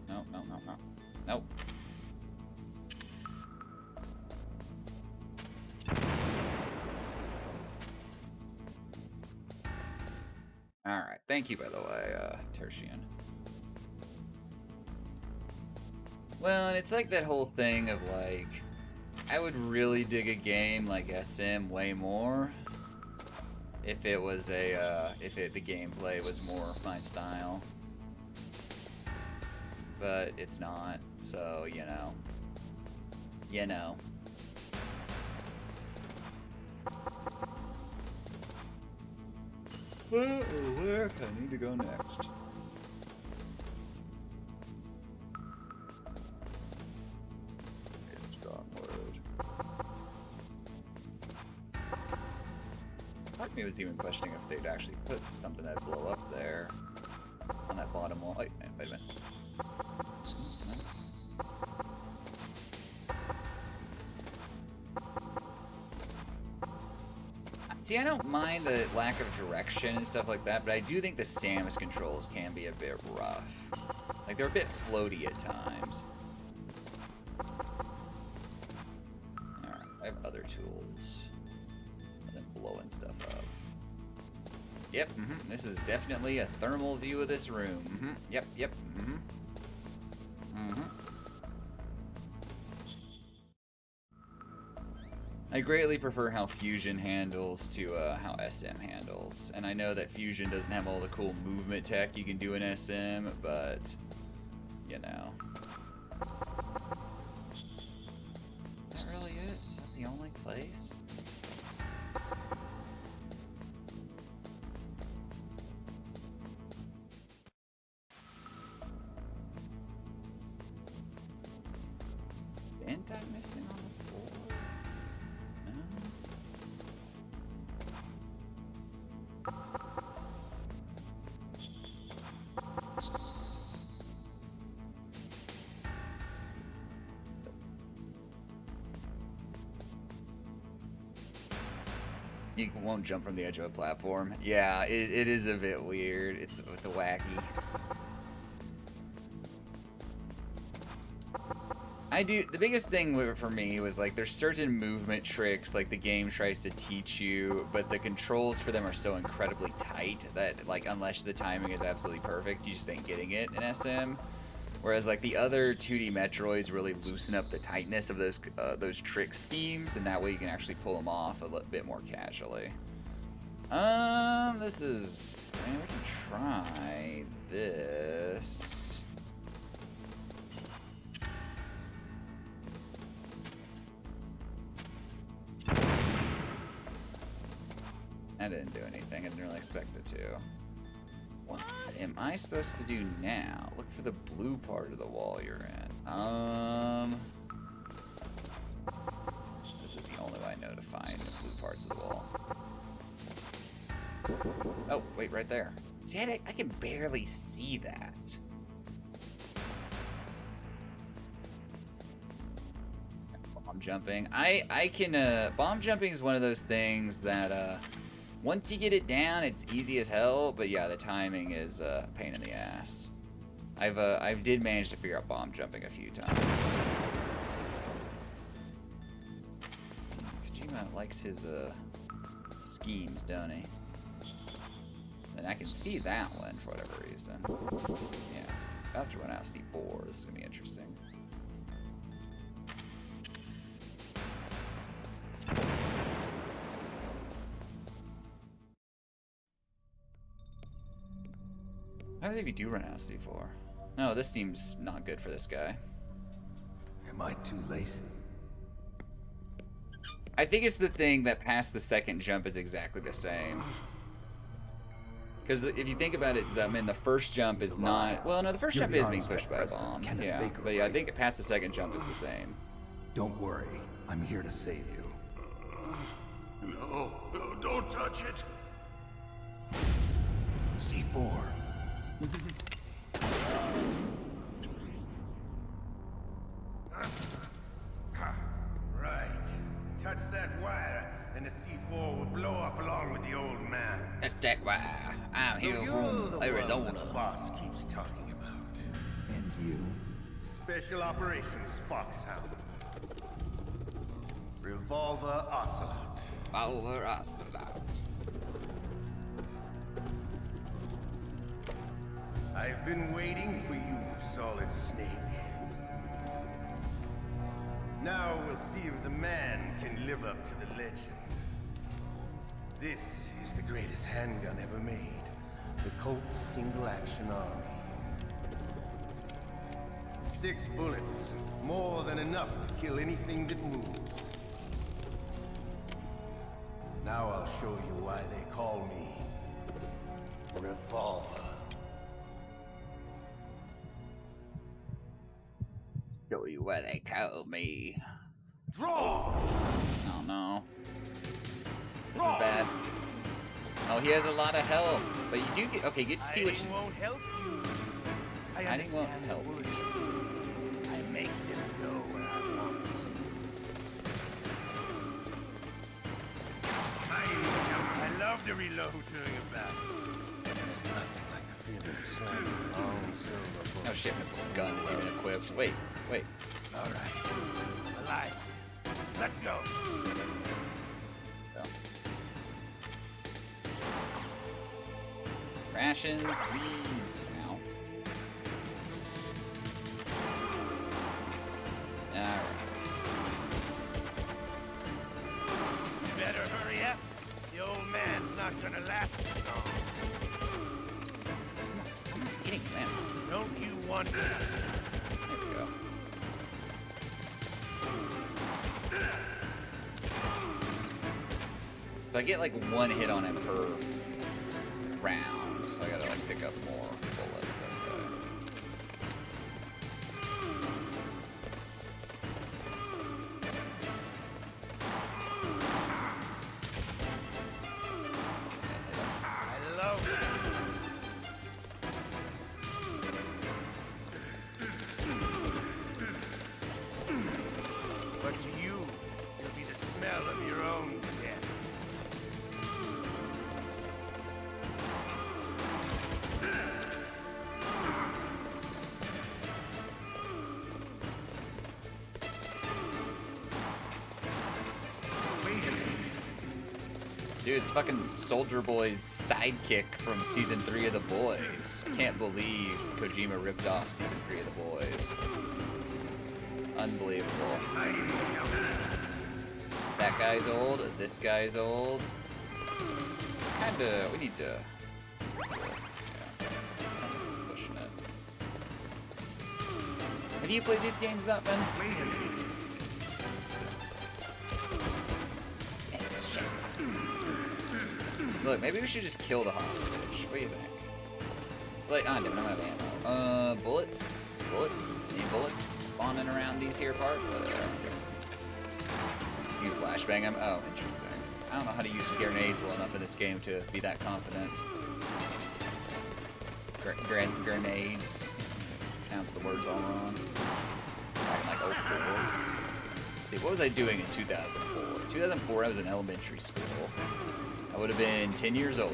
No, no, no, no. Nope. Alright, thank you by the way, Tertian. Well, and it's like that whole thing of like, I would really dig a game like SM way more if it was a, the gameplay was more my style. But it's not, so, you know. You know. Where can I need to go next? Part of me was even questioning if they'd actually put something that'd blow up there on that bottom wall. Wait a minute. See, I don't mind the lack of direction and stuff like that, but I do think the Samus controls can be a bit rough. Like, they're a bit floaty at times. Alright, I have other tools. Other than blowing stuff up. Yep, this is definitely a thermal view of this room. Yep, I greatly prefer how Fusion handles to how SM handles. And I know that Fusion doesn't have all the cool movement tech you can do in SM, but, you know. Is that really it? Is that the only place? Am I missing on the floor? You won't jump from the edge of a platform. Yeah, it is a bit weird. It's a wacky. The biggest thing for me was like there's certain movement tricks like the game tries to teach you, but the controls for them are so incredibly tight that like unless the timing is absolutely perfect, you just ain't getting it in SM. Whereas like the other 2D Metroids really loosen up the tightness of those trick schemes, and that way you can actually pull them off a little bit more casually. This is, I mean, we can try this. I didn't do anything. I didn't really expect it to. What? am I supposed to do now? Look for the blue part of the wall you're in. This is the only way I know to find the blue parts of the wall. Oh, wait, right there. See, I can barely see that. Bomb jumping. I can, bomb jumping is one of those things that, once you get it down, it's easy as hell, but yeah, the timing is a pain in the ass. I did manage to figure out bomb jumping a few times. Kojima likes his, schemes, don't he? And I can see that one for whatever reason. Yeah, about to run out of C4. This is gonna be interesting. What happens if you do run out of C4? No, this seems not good for this guy. Am I too late? I think it's the thing that past the second jump is exactly the same. Because if you think about it, I mean, the first jump is not... Well, no, the first jump is being pushed by a bomb. Yeah, but yeah, I think past the second jump is the same. Don't worry. I'm here to save you. No, don't touch it. C4. Right. Touch that wire, and the C4 will blow up along with the old man. That wire. I'm here from Arizona. The boss keeps talking about. And you? Special Operations Foxhound. Revolver Ocelot. Revolver Ocelot. I've been waiting for you, Solid Snake. Now we'll see if the man can live up to the legend. This is the greatest handgun ever made. The Colt Single Action Army. 6 bullets, more than enough to kill anything that moves. Now I'll show you why they call me Revolver. Show you why they call me. Draw! Oh no. This is bad. Oh, he has a lot of health, but you do get okay. Get to see what. Hiding won't help you. I Hiding understand won't the help bullets you see. I make them go where I want. I love to reload during a battle. There's nothing like the feeling of slamming a long silver bullet. Oh shit, my gun is even equipped. Wait. All right, alive. Let's go. Rations, please. Ow. Alright. You better hurry up. The old man's not gonna last too long. I'm not hitting him. Don't you want to? There we go. So I get like 1 hit on him per round, so I gotta like pick up more bullets. I love it. But to you, it'll be the smell of your own death. Dude, it's fucking Soldier Boy's sidekick from Season 3 of The Boys. Can't believe Kojima ripped off Season 3 of The Boys. Unbelievable. That guy's old, this guy's old. Kinda, we need to... This, yeah. Pushing it. Have you played these games up, Ben? Look, maybe we should just kill the hostage. What do you think? It's like, oh, damn, I'm out of ammo. Bullets. Any bullets spawning around these here parts? Oh, there. You can flashbang them? Oh, interesting. I don't know how to use grenades well enough in this game to be that confident. Grenades. Counts the words all wrong. Back in like 04. See, what was I doing in 2004? In 2004, I was in elementary school. I would have been 10 years old.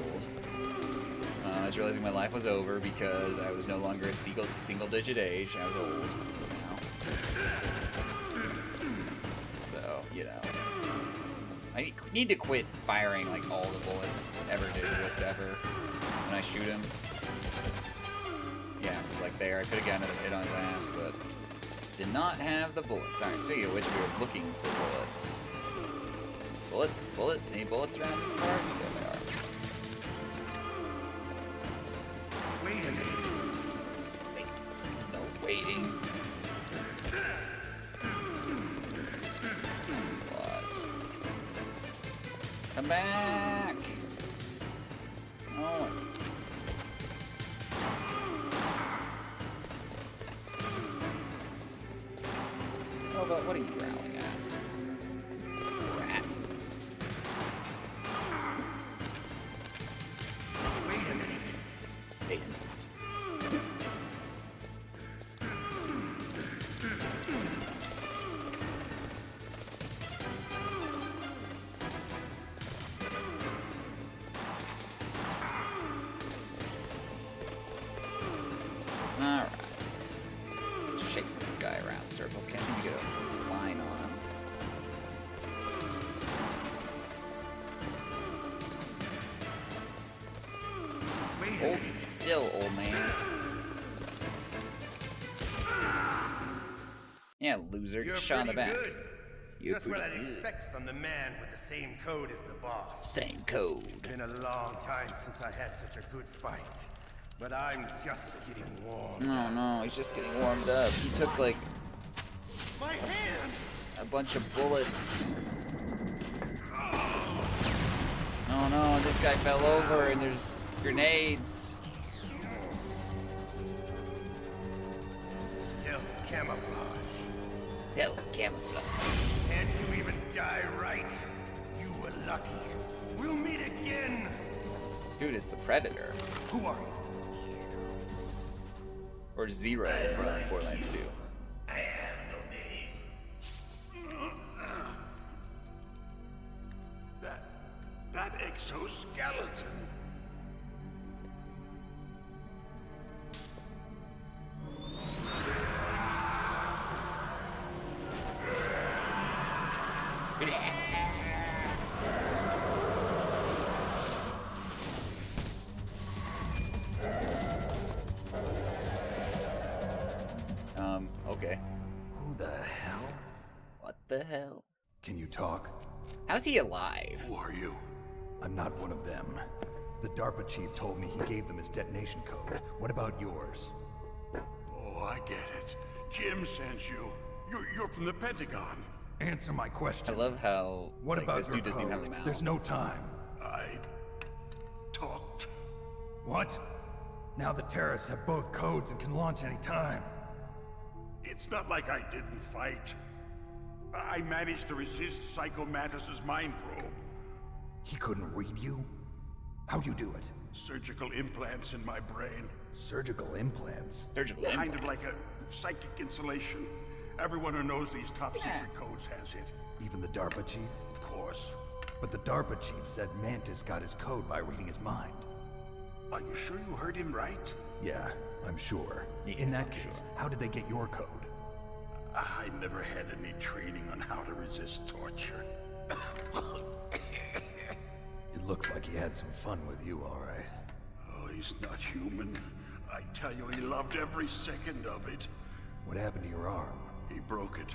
I was realizing my life was over because I was no longer a single-digit age. I was old now. So, you know. I need to quit firing like all the bullets ever do, just ever, when I shoot him. Yeah, because like there, I could have gotten another hit on his ass, but did not have the bullets. Alright, speaking of which, we were looking for bullets. Bullets? Any bullets around these parts? There they are. Wait a minute. Wait. No waiting. What? Come back! Oh. Oh, but what are you growling at? Rat. Wait a minute. Wait a minute. Alright. Chase this guy around circles. Can't seem to get a line on him. Hold still, old man. Yeah, loser. You're Shot in the pretty back. good. You're Just what pretty I'd good. expect from the man with the same code as the boss. Same code. It's been a long time since I had such a good fight, but I'm just getting warm. No, he's just getting warmed up. He took like My hand! a bunch of bullets. Oh no, this guy fell over and there's grenades. Stealth camouflage. Hell, camouflage. Can't you even die right? You were lucky. We'll meet again. Dude, it's the Predator. Who are you? Or Zero from Borderlands 2. I have no name. That exoskeleton. Okay. Who the hell? What the hell? Can you talk? How's he alive? Who are you? I'm not one of them. The DARPA chief told me he gave them his detonation code. What about yours? Oh, I get it. Jim sent you. You're from the Pentagon. Answer my question. I love how What like, about this your dude doesn't even have code? a mouth. There's no time. I talked. What? Now the terrorists have both codes and can launch any time. It's not like I didn't fight. I managed to resist Psycho Mantis's mind probe. He couldn't read you? How'd you do it? Surgical implants in my brain. Surgical implants? Surgical Kind implants. of like a psychic insulation. Everyone who knows these top secret codes has it. Even the DARPA chief? Of course. But the DARPA chief said Mantis got his code by reading his mind. Are you sure you heard him right? Yeah, I'm sure. Yeah, In that I'm case, sure. how did they get your code? I never had any training on how to resist torture. It looks like he had some fun with you, all right. Oh, he's not human. I tell you, he loved every second of it. What happened to your arm? He broke it.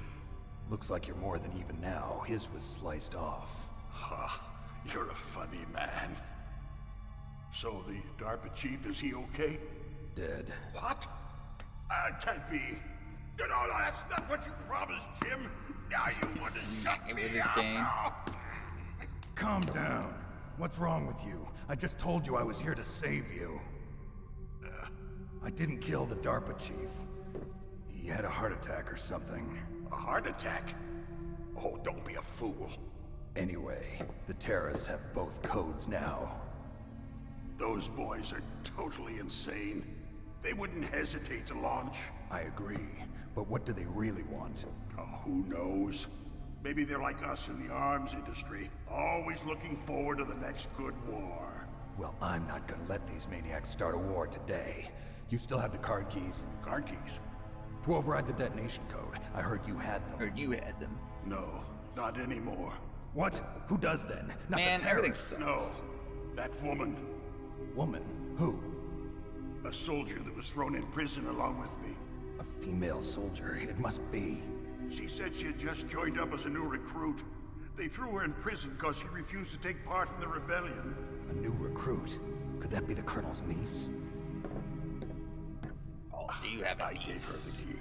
Looks like you're more than even now. His was sliced off. Ha, you're a funny man. So the DARPA chief, is he okay? Dead. What? Can't be. No, that's not what you promised, Jim. Now you want to shut me with his up. cane. Calm down. What's wrong with you? I just told you I was here to save you. I didn't kill the DARPA chief. He had a heart attack or something. A heart attack? Oh, don't be a fool. Anyway, the terrorists have both codes now. Those boys are totally insane. They wouldn't hesitate to launch. I agree, but what do they really want? Oh, who knows? Maybe they're like us in the arms industry, always looking forward to the next good war. Well, I'm not gonna let these maniacs start a war today. You still have the card keys? Card keys? To override the detonation code. I heard you had them. Heard you had them. No, not anymore. What? Who does then? Not Man, the everything terrorists. sucks. No, that woman. Woman? Who? A soldier that was thrown in prison along with me. A female soldier. It must be. She said she had just joined up as a new recruit. They threw her in prison because she refused to take part in the rebellion. A new recruit? Could that be the Colonel's niece? Oh, do you have a I gave her niece? the key.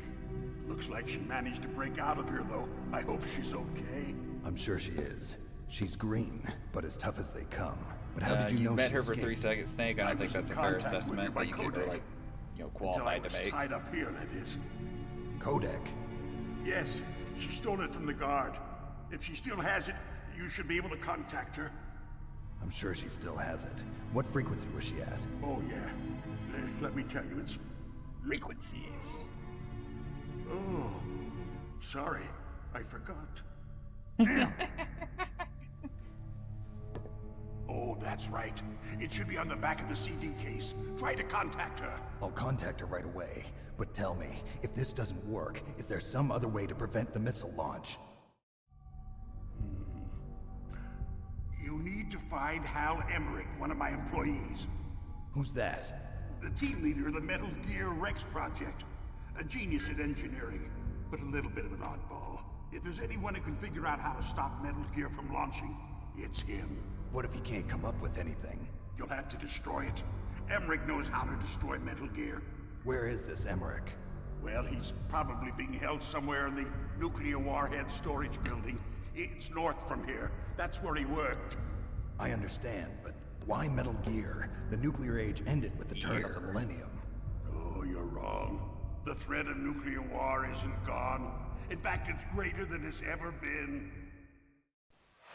Looks like she managed to break out of here, though. I hope she's okay. I'm sure she is. She's green, but as tough as they come. But how did you know met she her for 3 escaped? seconds, Snake. I don't think that's a fair assessment by that you were, Codec. like, Until I qualified was to make. tied up here, that is. Codec. Yes, she stole it from the guard. If she still has it, you should be able to contact her. I'm sure she still has it. What frequency was she at? Oh, yeah. Let me tell you, it's... Frequencies. Oh, sorry. I forgot. Damn! Oh, that's right. It should be on the back of the CD case. Try to contact her. I'll contact her right away. But tell me, if this doesn't work, is there some other way to prevent the missile launch? You need to find Hal Emmerich, one of my employees. Who's that? The team leader of the Metal Gear Rex project. A genius at engineering, but a little bit of an oddball. If there's anyone who can figure out how to stop Metal Gear from launching, it's him. What if he can't come up with anything? You'll have to destroy it. Emmerich knows how to destroy Metal Gear. Where is this Emmerich? Well, he's probably being held somewhere in the nuclear warhead storage building. It's north from here. That's where he worked. I understand, but why Metal Gear? The nuclear age ended with the turn of the millennium. Oh, you're wrong. The threat of nuclear war isn't gone. In fact, it's greater than it's ever been.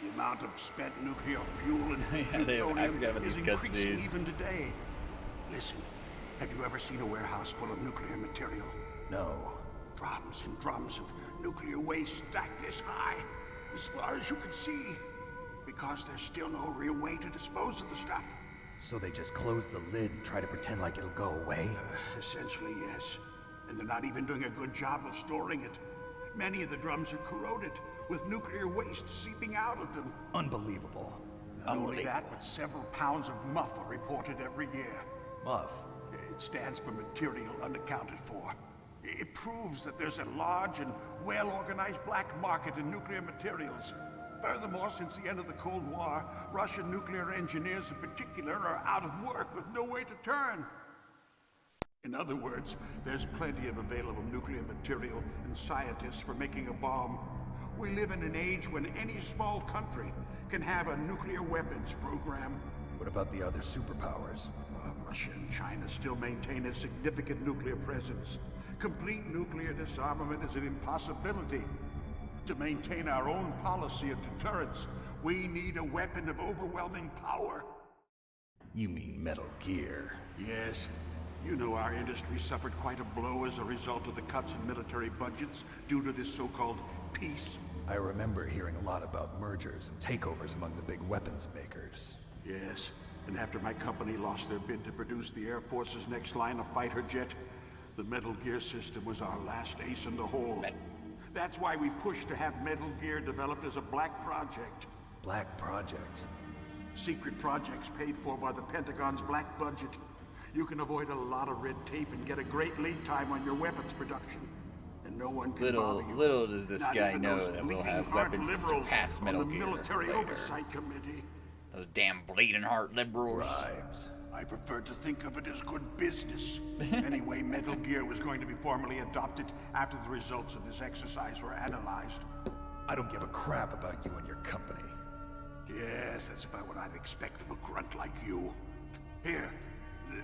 The amount of spent nuclear fuel and plutonium is increasing even today. Listen, have you ever seen a warehouse full of nuclear material? No. Drums and drums of nuclear waste stacked this high, as far as you can see. Because there's still no real way to dispose of the stuff. So they just close the lid and try to pretend like it'll go away? Essentially, yes. And they're not even doing a good job of storing it. Many of the drums are corroded, with nuclear waste seeping out of them. Unbelievable. Not only that, but several pounds of MUF are reported every year. MUF? It stands for material unaccounted for. It proves that there's a large and well-organized black market in nuclear materials. Furthermore, since the end of the Cold War, Russian nuclear engineers in particular are out of work with no way to turn. In other words, there's plenty of available nuclear material and scientists for making a bomb. We live in an age when any small country can have a nuclear weapons program. What about the other superpowers? Russia and China still maintain a significant nuclear presence. Complete nuclear disarmament is an impossibility. To maintain our own policy of deterrence, we need a weapon of overwhelming power. You mean Metal Gear? Yes. You know our industry suffered quite a blow as a result of the cuts in military budgets due to this so-called peace. I remember hearing a lot about mergers and takeovers among the big weapons makers. Yes, and after my company lost their bid to produce the Air Force's next line of fighter jet, the Metal Gear system was our last ace in the hole. That's why we pushed to have Metal Gear developed as a black project. Black project? Secret projects paid for by the Pentagon's black budget. You can avoid a lot of red tape and get a great lead time on your weapons production. And no one can bother you. Little does this Not guy even know those that we'll bleeding have heart weapons to liberals surpass on Metal the Gear Military later. Oversight Committee. Those damn bleeding heart liberals. Bribes. I prefer to think of it as good business. Anyway, Metal Gear was going to be formally adopted after the results of this exercise were analyzed. I don't give a crap about you and your company. Yes, that's about what I'd expect from a grunt like you. Here,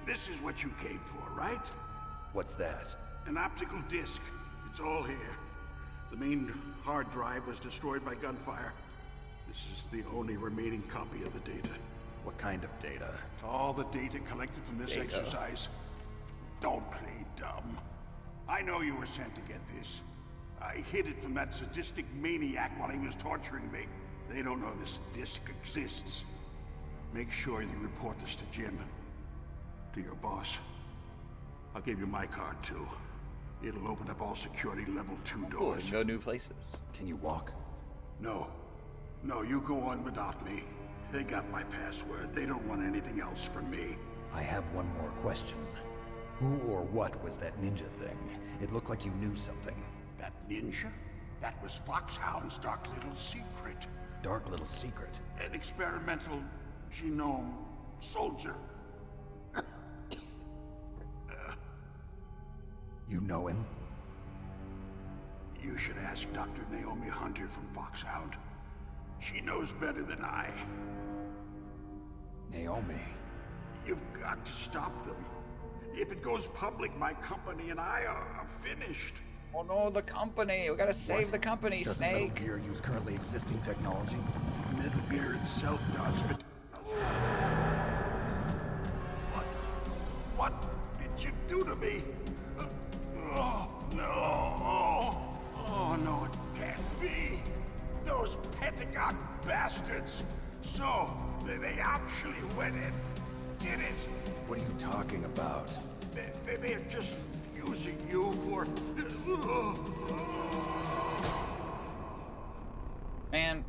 this is what you came for, right? What's that? An optical disc. It's all here. The main hard drive was destroyed by gunfire. This is the only remaining copy of the data. What kind of data? All the data collected from this exercise. Don't play dumb. I know you were sent to get this. I hid it from that sadistic maniac while he was torturing me. They don't know this disc exists. Make sure you report this to Jim. To your boss. I'll give you my card too. It'll open up all security level 2 doors. Go new places. Can you walk? No. No, you go on without me. They got my password. They don't want anything else from me. I have one more question. Who or what was that ninja thing? It looked like you knew something. That ninja? That was Foxhound's dark little secret. Dark little secret? An experimental genome soldier. You know him? You should ask Dr. Naomi Hunter from Foxhound. She knows better than I. Naomi? You've got to stop them. If it goes public, my company and I are finished. Oh no, the company! We gotta save the company, Doesn't Snake! Metal Gear use currently existing technology? Metal Gear itself does, but... What did you do to me? Oh, no. Oh, no, it can't be. Those Pentagon bastards. So, they actually went and did it. What are you talking about? They're just using you for... Man,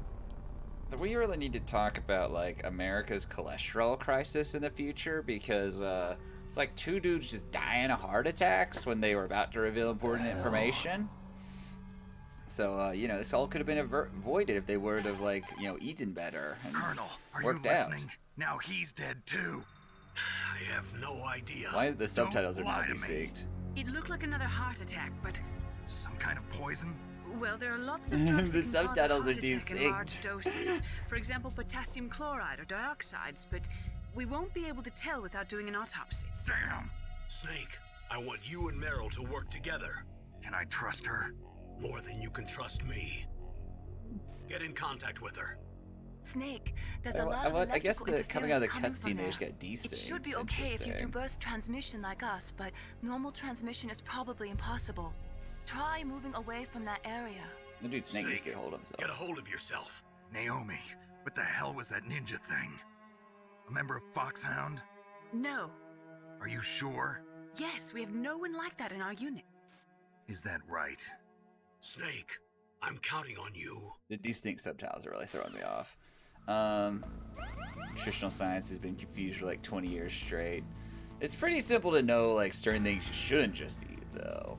we really need to talk about, like, America's cholesterol crisis in the future, because, it's like 2 dudes just dying of heart attacks when they were about to reveal important information. So, you know, this all could have been avoided if they would have, like, you know, eaten better and Colonel, are worked you out. listening? Now he's dead too. I have no idea. Why the subtitles are not lie to me. desynced? It looked like another heart attack, but... Some kind of poison? Well, there are lots of drugs The that can cause a subtitles heart are attack in large desynced. doses. For example, potassium chloride or dioxides, but we won't be able to tell without doing an autopsy. Damn! Snake, I want you and Meryl to work together. Can I trust her? More than you can trust me. Get in contact with her. Snake, there's a lot of I guess electrical coming out of the interference coming cutscene, from they just there. got desynced. It should be It's okay if you do interesting. burst transmission like us, but normal transmission is probably impossible. Try moving away from that area. The dude Snake needs to Snake, get hold of himself. Get a hold of yourself. Naomi, what the hell was that ninja thing? A member of Foxhound? No. Are you sure? Yes, we have no one like that in our unit. Is that right? Snake, I'm counting on you. The desynced subtitles are really throwing me off. Nutritional science has been confused for like 20 years straight. It's pretty simple to know like certain things you shouldn't just eat though.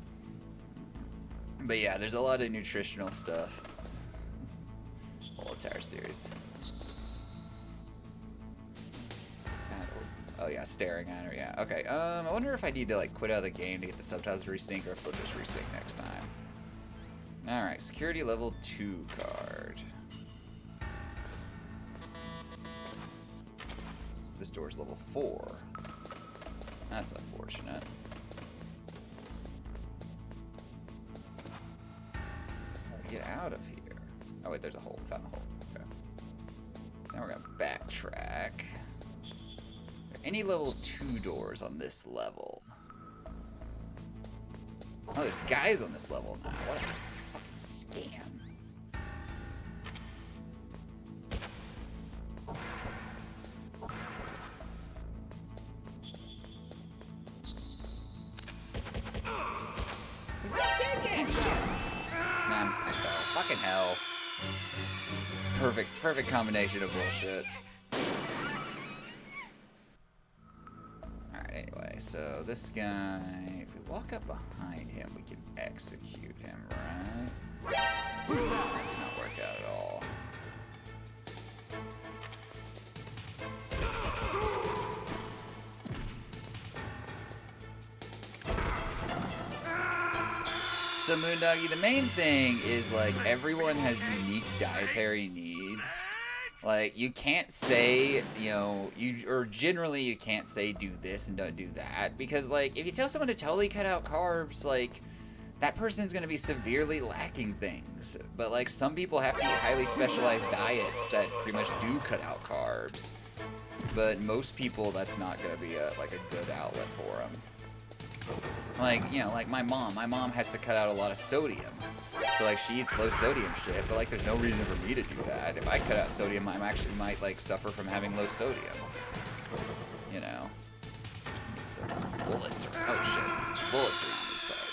But yeah, there's a lot of nutritional stuff. Whole entire series. Oh yeah, staring at her, yeah. Okay, I wonder if I need to like quit out of the game to get the subtitles to resync or if they'll just resync next time. Alright, security level 2 card. This door's level 4. That's unfortunate. Get out of here. Oh wait, there's a hole. Found a hole. Okay. So now we're gonna backtrack. Are there any level 2 doors on this level? Oh, there's guys on this level now. What a fucking scam. Man, I fell. Fucking hell. Perfect combination of bullshit. Alright, anyway, so this guy, if we walk up behind him, we can execute him, right? That did not work out at all. So Moondoggy, the main thing is like everyone has unique dietary needs. Like, you can't say, you know, generally you can't say do this and don't do that, because, like, if you tell someone to totally cut out carbs, like, that person's gonna be severely lacking things. But, like, some people have to eat highly specialized diets that pretty much do cut out carbs. But most people, that's not gonna be a good outlet for them. Like, you know, like my mom has to cut out a lot of sodium. So, like, she eats low sodium shit, but, like, there's no reason for me to do that. If I cut out sodium, I actually might, like, suffer from having low sodium. You know? Need some bullets. Oh, shit. Bullets around these parts.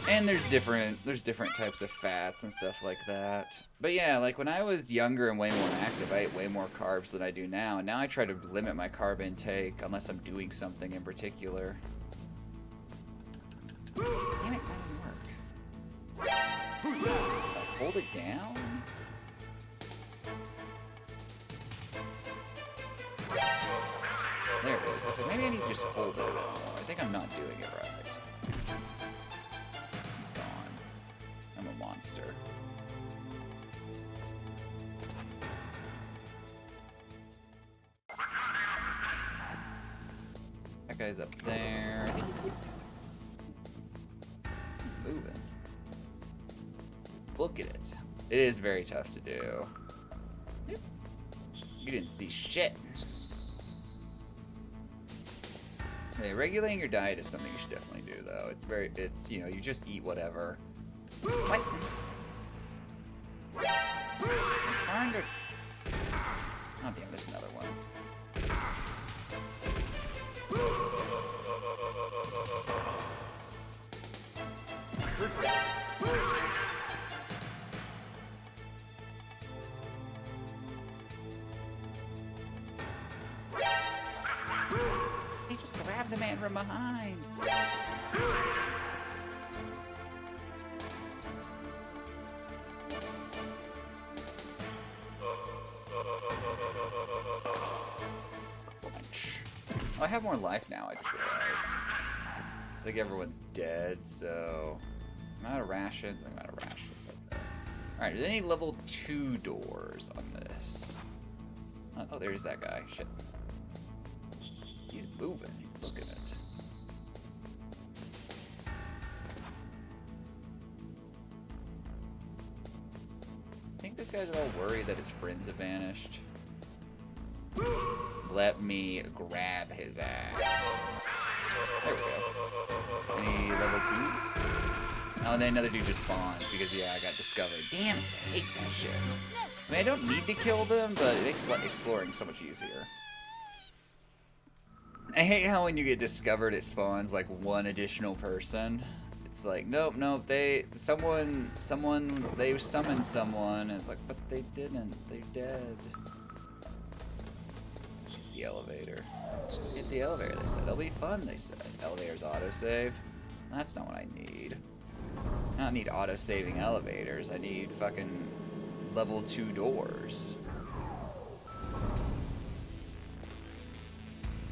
And there's different types of fats and stuff like that. But, yeah, like, when I was younger and way more active, I ate way more carbs than I do now. And now I try to limit my carb intake unless I'm doing something in particular. Damn it, that didn't work. Hold it down? There it is. Okay, maybe I need to just hold it a bit more. I think I'm not doing it right. He's gone. I'm a monster. That guy's up there. I think he's moving. Look at it. It is very tough to do. You didn't see shit. Okay, regulating your diet is something you should definitely do, though. It's, you know, you just eat whatever. What? I'm trying to... Oh, damn, there's another one. He just grabbed the man from behind. Oh, I have more life now, I just realized. I think everyone's dead, so... I'm out of rations. I'm out of rations. Okay. Alright, are there any level 2 doors on this? Oh, there's that guy. Shit. He's moving. He's booking it. I think this guy's all worried that his friends have vanished. Let me grab his ass. There we go. Any level 2s? Oh, and then another dude just spawns because, yeah, I got discovered. Damn it, I hate that shit. I mean, I don't need to kill them, but it makes exploring so much easier. I hate how when you get discovered, it spawns, like, one additional person. It's like, nope, they summoned someone, and it's like, but they didn't, they're dead. The elevator. Get the elevator, they said. It'll be fun, they said. Elevator's autosave. That's not what I need. I don't need auto-saving elevators. I need fucking level 2 doors.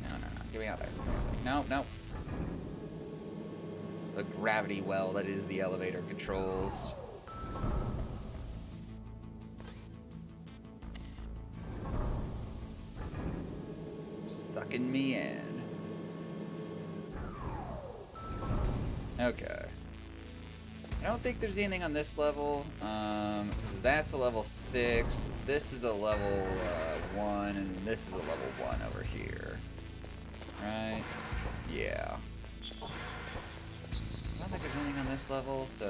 No. Get me out there. No. The gravity well that is the elevator controls. Sucking me in. Okay. I don't think there's anything on this level. That's a level 6. This is a level 1, and this is a level 1 over here. Right? Yeah. I don't think there's anything on this level, so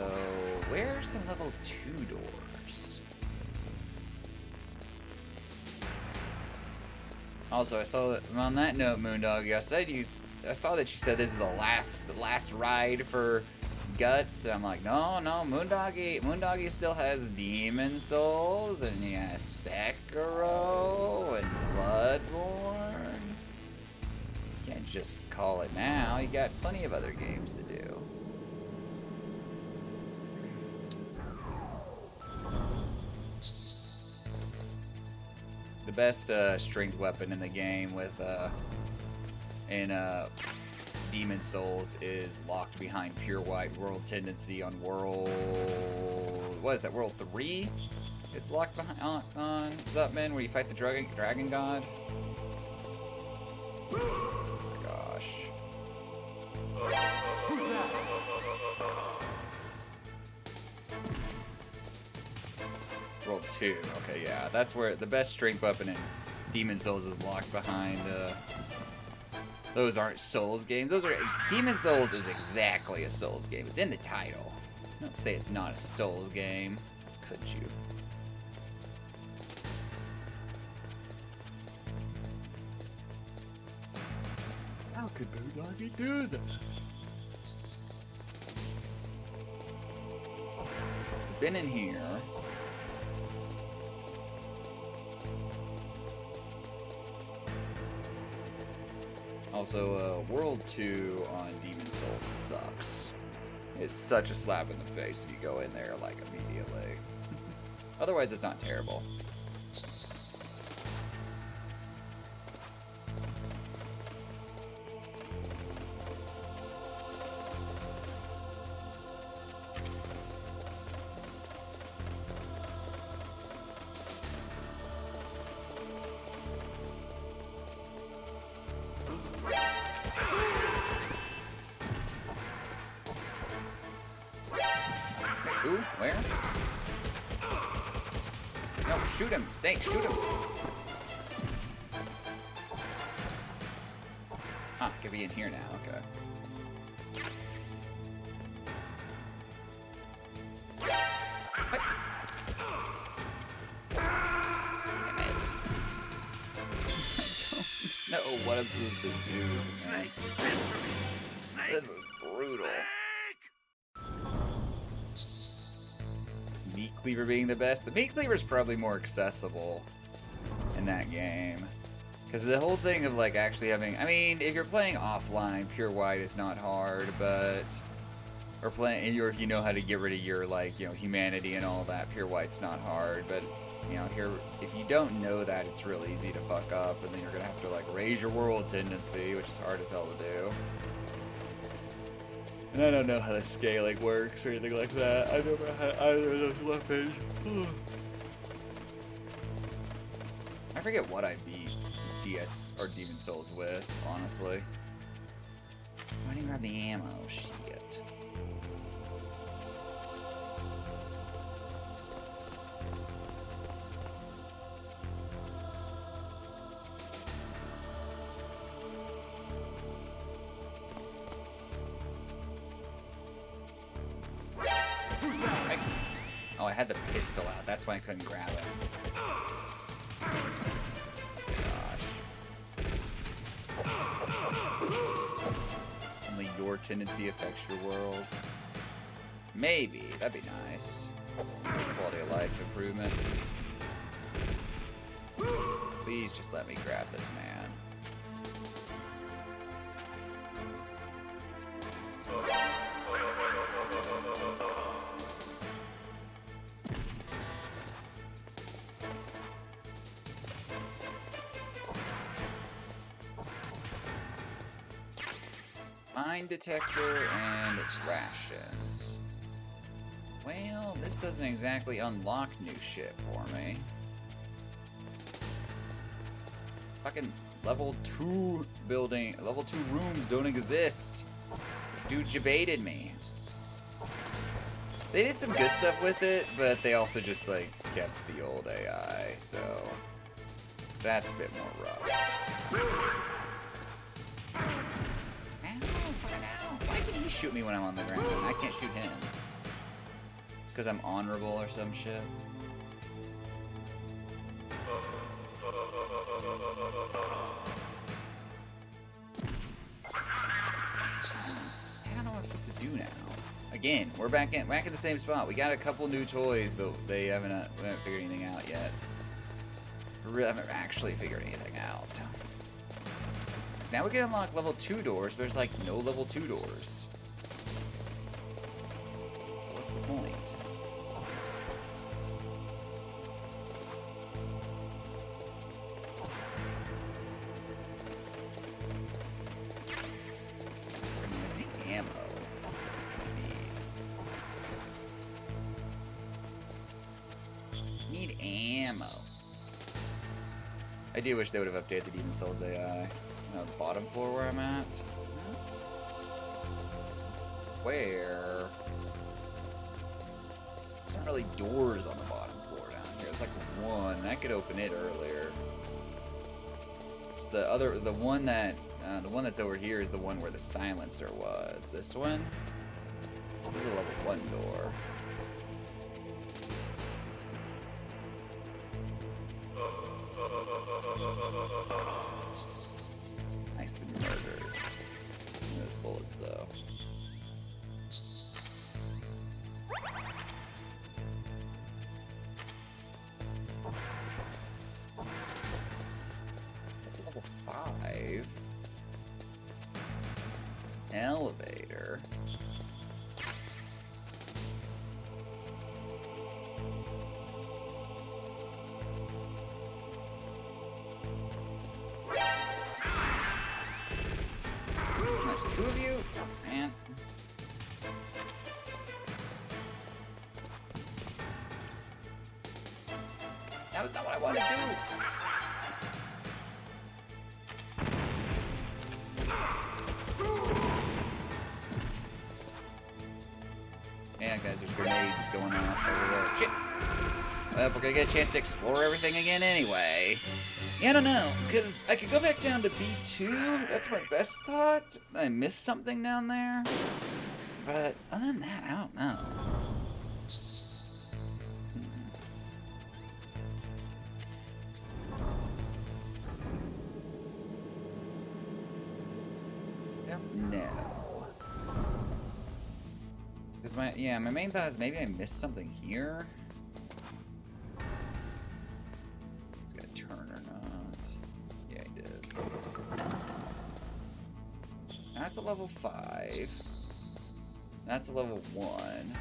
where's some level 2 doors? Also, I saw that on that note, Moondoggy, I saw that you said this is the last ride for Guts. And I'm like, no, Moondoggy still has Demon Souls, and he has Sekiro and Bloodborne. You can't just call it now. You got plenty of other games to do. The best strength weapon in the game in Demon Souls is locked behind Pure White World Tendency on World... What is that, World 3? It's locked behind on Zutman where you fight the dragon god. Gosh. World 2. Okay, yeah. That's where the best strength weapon in Demon Souls is locked behind. Those aren't Souls games. Those are... Demon Souls is exactly a Souls game. It's in the title. Don't say it's not a Souls game. Could you? How could Bootleggy do this? Been in here. Also, World 2 on Demon Souls sucks. It's such a slap in the face if you go in there, like, immediately. Otherwise, it's not terrible. Who? Where? No, shoot him! Snake, shoot him! Huh, could be in here now, okay. What? Damn it. I don't know what I'm supposed to do, man. This is brutal. Meat Cleaver being the best. The Meat Cleaver is probably more accessible in that game. Because the whole thing of like actually having, I mean, if you're playing offline, Pure White is not hard, but, or playing, or if you know how to get rid of your like, you know, humanity and all that, Pure White's not hard, but, you know, here, if you don't know that, it's really easy to fuck up, and then you're gonna have to like raise your world tendency, which is hard as hell to do. And I don't know how the scaling works or anything like that. I never had either of those left page. I forget what I beat DS or Demon Souls with, honestly. I didn't grab the ammo. Shit. Oh, I had the pistol out. That's why I couldn't grab it. Gosh. Only your tendency affects your world. Maybe. That'd be nice. Quality of life improvement. Please just let me grab this man. Mine detector and rations. Well, this doesn't exactly unlock new shit for me. It's fucking level 2 building, level 2 rooms don't exist. Dude, you baited me. They did some good stuff with it, but they also just like kept the old AI, so that's a bit more rough. Why can he shoot me when I'm on the ground and I can't shoot him? Because I'm honorable or some shit? I don't know what I'm supposed to do now. Again, we're back in the same spot. We got a couple new toys, but we haven't figured anything out yet. We haven't actually figured anything out. So now we can unlock level 2 doors, but there's like no level 2 doors. So what's the point? Where's the ammo? Need ammo. I do wish they would have updated the Demon Souls AI. The bottom floor where I'm at. Where? There's not really doors on the bottom floor down here. It's like one. I could open it earlier. It's the one that's over here is the one where the silencer was. This one? This is a level 1 door. Nice and murdered. Those bullets, though. That's a level 5. Elevator. There's 2 of you? Oh, man. That was not what I wanted to do. Yeah, guys, there's grenades going off everywhere. Shit! Well, we're gonna get a chance to explore everything again anyway. Yeah, I don't know, because I could go back down to B2. That's my best thought. I missed something down there. But other than that, I don't know. No. Because my main thought is maybe I missed something here. It's gonna turn or not. Yeah, I did. That's a level 5. That's a level 1.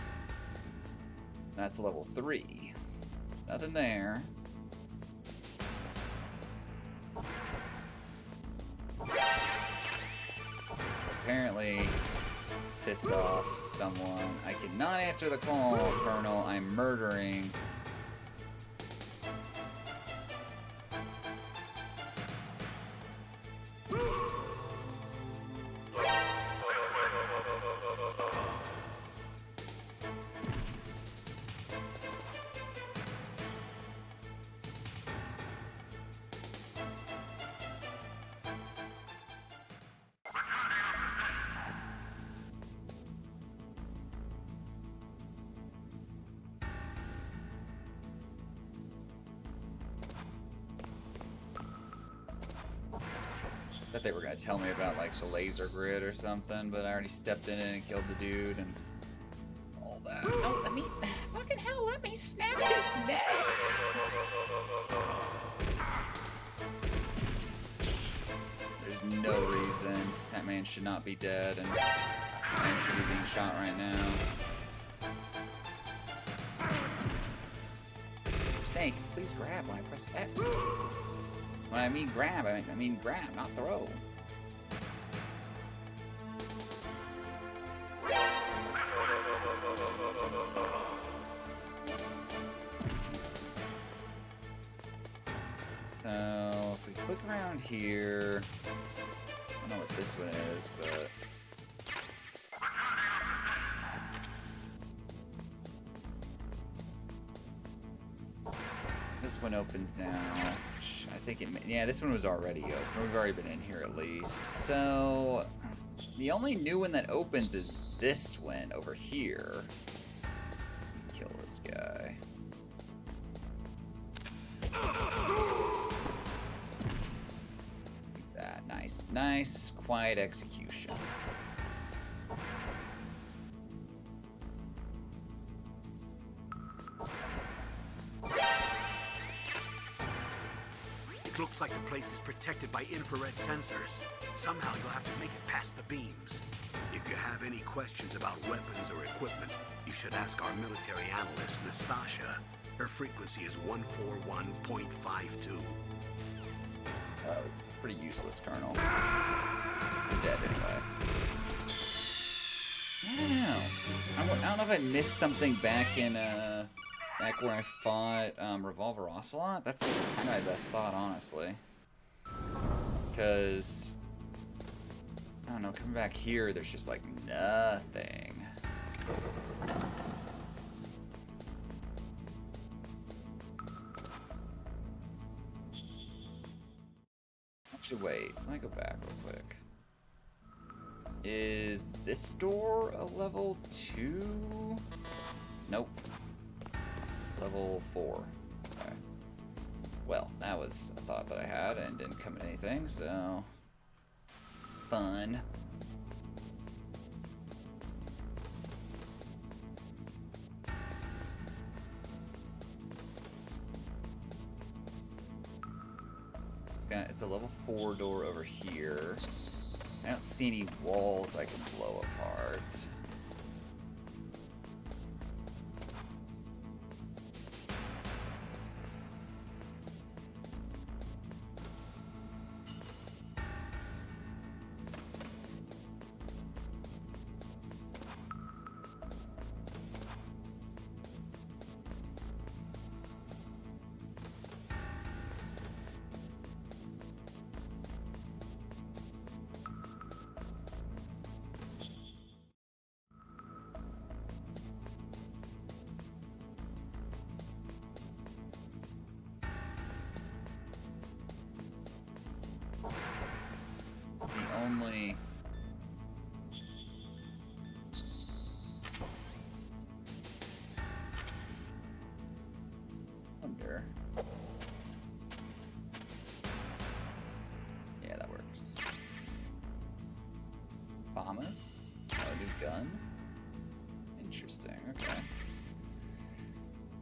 That's a level 3. There's nothing there. Apparently pissed off someone. I cannot answer the call, Colonel. I'm murdering. I thought they were gonna tell me about like the laser grid or something, but I already stepped in it and killed the dude and all that. No, let me fucking hell, let me snap his neck. There's no reason that man should not be dead, and that man should be being shot right now. Snake, please grab when I press X. When I mean grab, I mean grab, not throw. So, if we click around here, I don't know what this one is, but... This one opens now. I think it, yeah, this one was already open. We've already been in here at least. So, the only new one that opens is this one over here. Kill this guy. Like that, nice, quiet execution. Looks like the place is protected by infrared sensors. Somehow you'll have to make it past the beams. If you have any questions about weapons or equipment, you should ask our military analyst, Nastasha. Her frequency is 141.52. It's pretty useless, Colonel. You're dead anyway. I don't know. I don't know if I missed something back in, Back where I fought Revolver Ocelot? That's kind of my best thought, honestly. Because, I don't know, coming back here, there's just like nothing. Actually, wait, let me go back real quick. Is this door a level 2? Nope. It's level 4. Okay. Well, that was a thought that I had and didn't come in anything, so... Fun. It's a level 4 door over here. I don't see any walls I can blow apart. Only wonder. Yeah, that works. Bombus? Oh, new gun? Interesting, okay.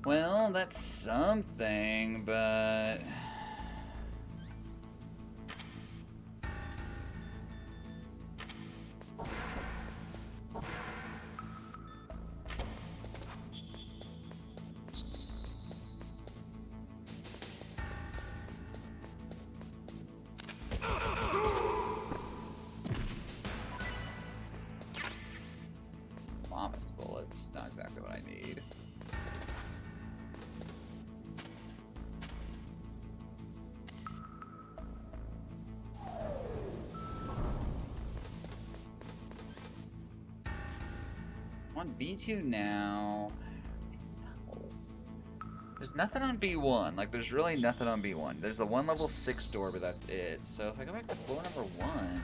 Well, that's something, but... Bullets, not exactly what I need. I'm on B2 now. There's nothing on B1. Like, there's really nothing on B1. There's the one level 6 door, but that's it. So if I go back to floor number 1...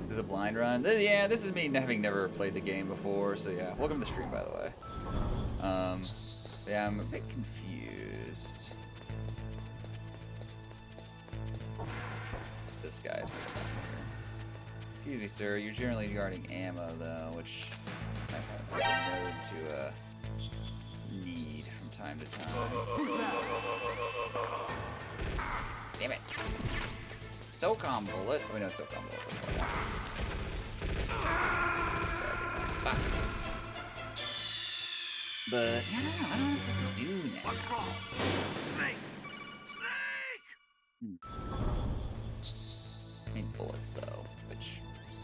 This is a blind run. Yeah, this is me having never played the game before, so yeah. Welcome to the stream, by the way. Yeah, I'm a bit confused. This guy's right here. Excuse me, sir. You're generally guarding ammo, though, which I have to need from time to time. Damn it. SOCOM bullets. Oh, we know SOCOM bullets. But yeah, I don't know what to do now. What's wrong? Snake! Snake! I need bullets though, which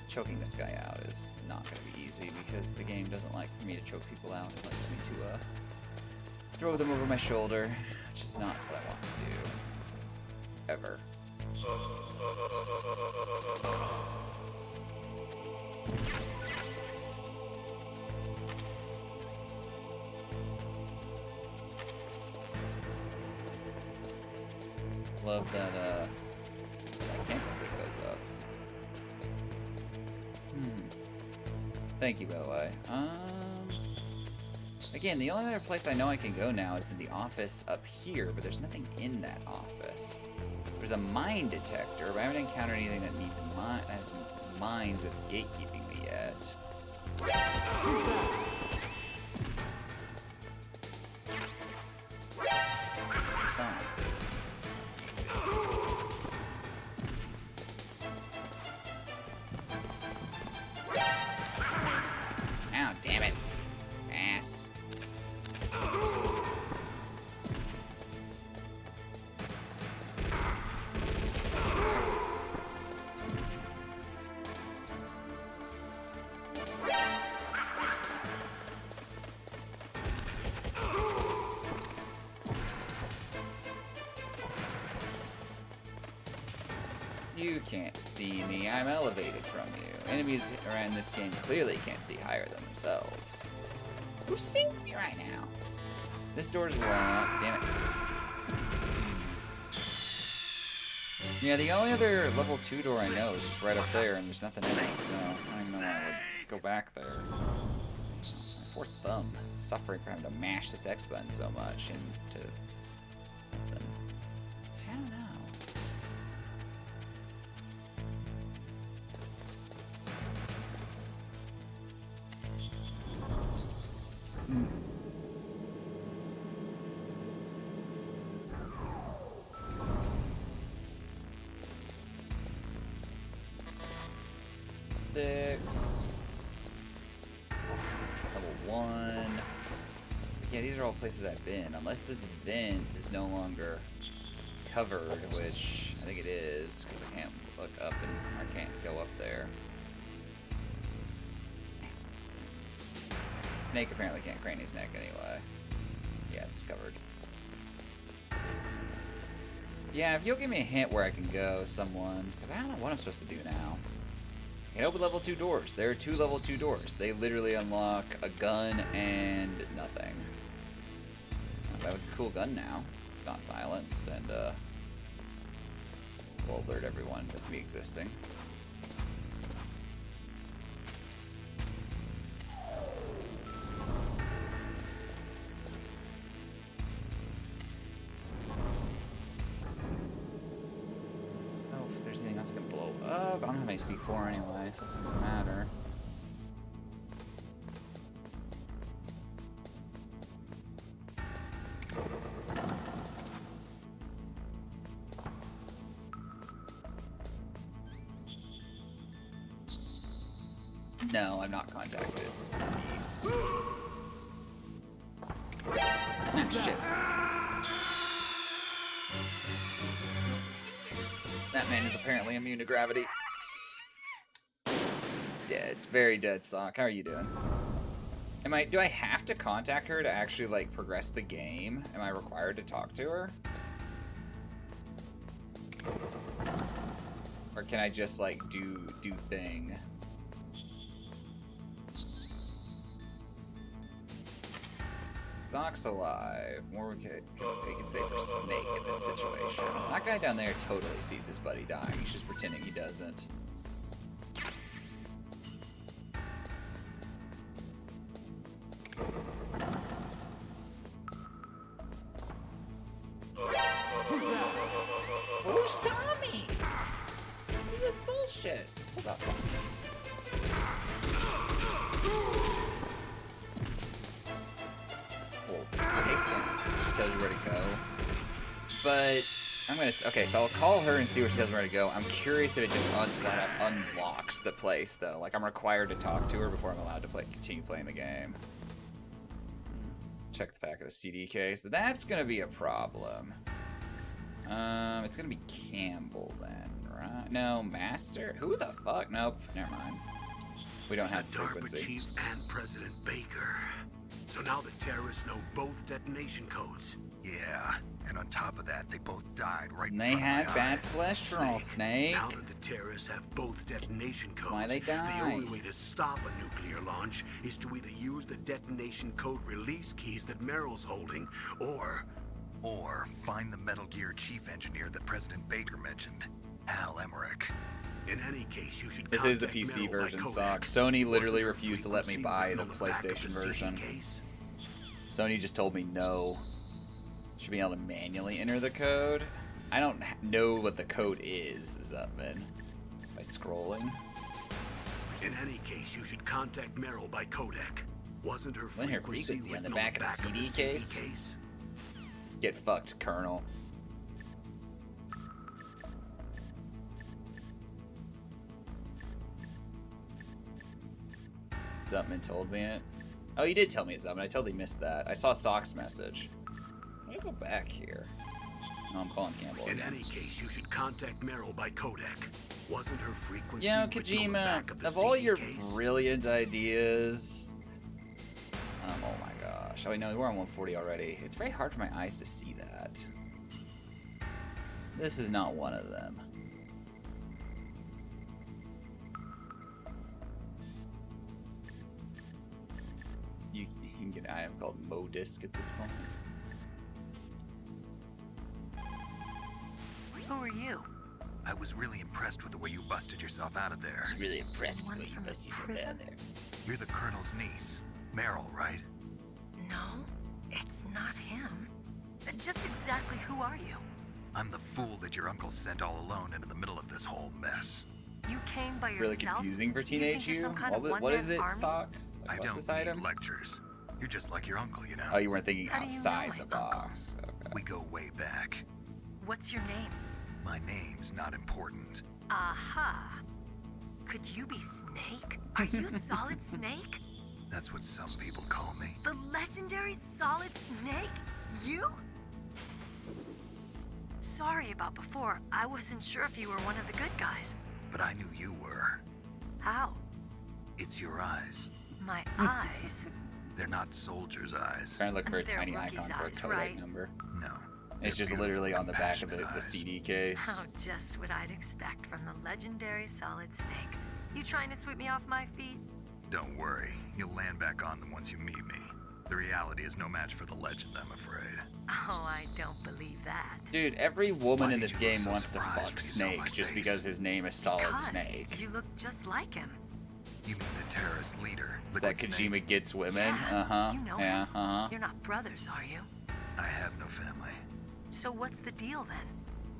choking this guy out is not going to be easy because the game doesn't like for me to choke people out. It likes me to throw them over my shoulder, which is not what I want to do. Ever. Love that, I can't pick those up. Thank you, by the way. Again, the only other place I know I can go now is to the office up here, but there's nothing in that office. There's a mine detector, but I haven't encountered anything that needs mines that's gatekeeping me yet. Ow, damn it. Ass. You can't see me. I'm elevated from you. Enemies around this game clearly can't see higher than themselves. Who's seeing me right now? This door's locked. Damn it. Yeah, the only other level 2 door I know is just right up there, and there's nothing in it, so I don't even know why I would go back there. My poor thumb. Suffering from having to mash this X button so much into nothing. I don't know. Level 1. Yeah, these are all places I've been. Unless this vent is no longer covered, which I think it is, because I can't look up and I can't go up there. Snake apparently can't crane his neck anyway. Yeah, it's covered. Yeah, if you'll give me a hint where I can go, someone, because I don't know what I'm supposed to do now. I can open level 2 doors. There are 2 level 2 doors. They literally unlock a gun and nothing. I have a cool gun now. It's not silenced, and will alert everyone to me existing. I don't have any C4 anyway, so it doesn't matter. No, I'm not contacted. Nice. Ah, shit. That man is apparently immune to gravity. Dead. Very dead, Sock. How are you doing? Do I have to contact her to actually, like, progress the game? Am I required to talk to her? Or can I just, like, do thing? Sock's alive. More we can say for Snake in this situation. That guy down there totally sees his buddy dying. He's just pretending he doesn't. Who saw me? This is bullshit. What's up, Marcus? Well, I hate that. She tells you where to go. But I'm gonna. Okay, so I'll call her and see where she tells me where to go. I'm curious if it just unlocks the place, though. Like, I'm required to talk to her before I'm allowed to continue playing the game. Check the back of the CD case. That's gonna be a problem. It's gonna be Campbell then, right? No, Master? Who the fuck? Nope, never mind. We don't have the frequency. DARPA Chief and President Baker. So now the terrorists know both detonation codes. Yeah, and on top of that, they both died right in And they front had of my bad eyes. cholesterol, Snake. Now that the terrorists have both detonation codes, Why they the only died. way to stop a nuclear launch is to either use the detonation code release keys that Meryl's holding, or find the Metal Gear chief engineer that President Baker mentioned, Hal Emmerich. in any case, you should This is the contact PC Meryl by version, Kodak. Sock. Sony literally Wasn't her refused to let me frequency buy the written on back of PlayStation the CD version. case? Sony just told me no. Should be able to manually enter the code. I don't know what the code is, Zutman. By scrolling. In any case, you should contact Meryl by Kodak. Wasn't her Wasn't her frequency frequency on written the back of the CD case? case? Get fucked, Colonel. Zutman told me it. Oh, you did tell me it, Zutman. I totally missed that. I saw Sock's message. Let me go back here. No, I'm calling Campbell In again. any case, you should contact Meryl by Kodak. Wasn't her frequency You know, written on the Kojima, back of the of all CD your case? brilliant ideas... oh my gosh. Oh, wait, no, we're on 140 already. It's very hard for my eyes to see that. This is not one of them. called Modisc at this point. Who are you? I was really impressed with the way you busted yourself out of there. Really impressed with the way you busted yourself out of there. You're the Colonel's niece, Meryl, right? No, it's not him. Just exactly who are you? I'm the fool that your uncle sent all alone into the middle of this whole mess. You came by yourself? Really confusing for teenage you. What is it, Sock? I don't need lectures. You're just like your uncle, you know. Oh, you weren't thinking outside the box. Okay. We go way back. What's your name? My name's not important. Aha. Could you be Snake? Are you Solid Snake? That's what some people call me. The legendary Solid Snake? You? Sorry about before. I wasn't sure if you were one of the good guys. But I knew you were. How? It's your eyes. My eyes? They're not soldiers' eyes. Trying to look for a They're tiny rookie's icon for a eyes, codec right? number. No. It's just literally on the back of the CD case. Oh, just what I'd expect from the legendary Solid Snake. You trying to sweep me off my feet? Don't worry. You'll land back on them once you meet me. The reality is no match for the legend, I'm afraid. Oh, I don't believe that. Dude, every woman in this game wants to fuck Snake just because his name is Solid Because Snake. you look just like him. You mean the terrorist leader? Is that Kojima gets women? Yeah, Uh-huh. you know Yeah, him. uh-huh. You're not brothers, are you? I have no family. So what's the deal then?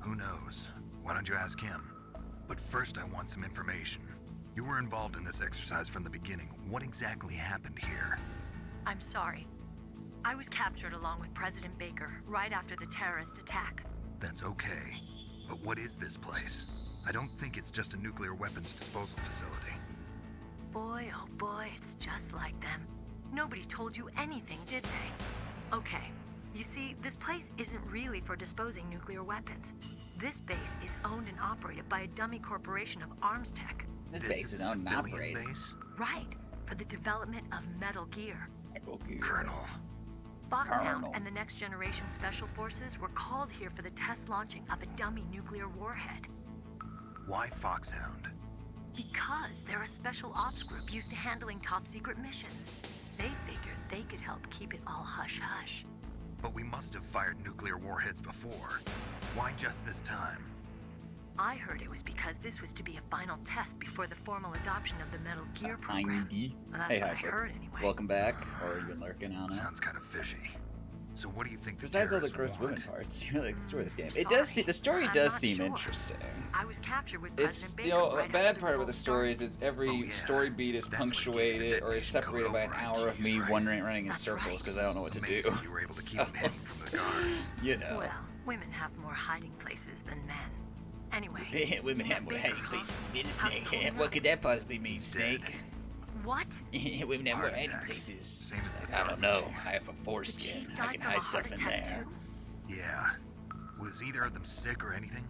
Who knows? Why don't you ask him? But first I want some information. You were involved in this exercise from the beginning. What exactly happened here? I'm sorry. I was captured along with President Baker right after the terrorist attack. That's okay. But what is this place? I don't think it's just a nuclear weapons disposal facility. Boy, oh boy, it's just like them. Nobody told you anything, did they? Okay, you see, this place isn't really for disposing nuclear weapons. This base is owned and operated by a dummy corporation of arms tech. This base is owned and operated. Right, for the development of Metal Gear. Metal Gear. Colonel. Foxhound and the Next Generation Special Forces were called here for the test launching of a dummy nuclear warhead. Why Foxhound? Because they're a special ops group used to handling top-secret missions. They figured they could help keep it all hush-hush. But we must have fired nuclear warheads before. Why just this time? I heard it was because this was to be a final test before the formal adoption of the Metal Gear program. Well, that's Hey, what I Hyper. heard anyway. Welcome back, or you've been lurking on it. Sounds kind of fishy. So what do you think the Besides all the terrorists gross women want? parts, you like the story of this game. I'm It does. sorry. The story I'm does not seem sure. interesting. I was captured with It's President Baker a right bad after part the with the full story is it's every story beat is punctuated or is separated by an hour of me wandering running in circles because I don't know what to do. You were able to keep them hidden from the guards. You know. Well, women have more hiding places than men. Anyway. Women have more hiding places than Snake. What could that possibly mean, Snake? What? Women have more hiding places. I don't know. I have a foreskin. I can hide stuff in there. Yeah. Was either of them sick or anything?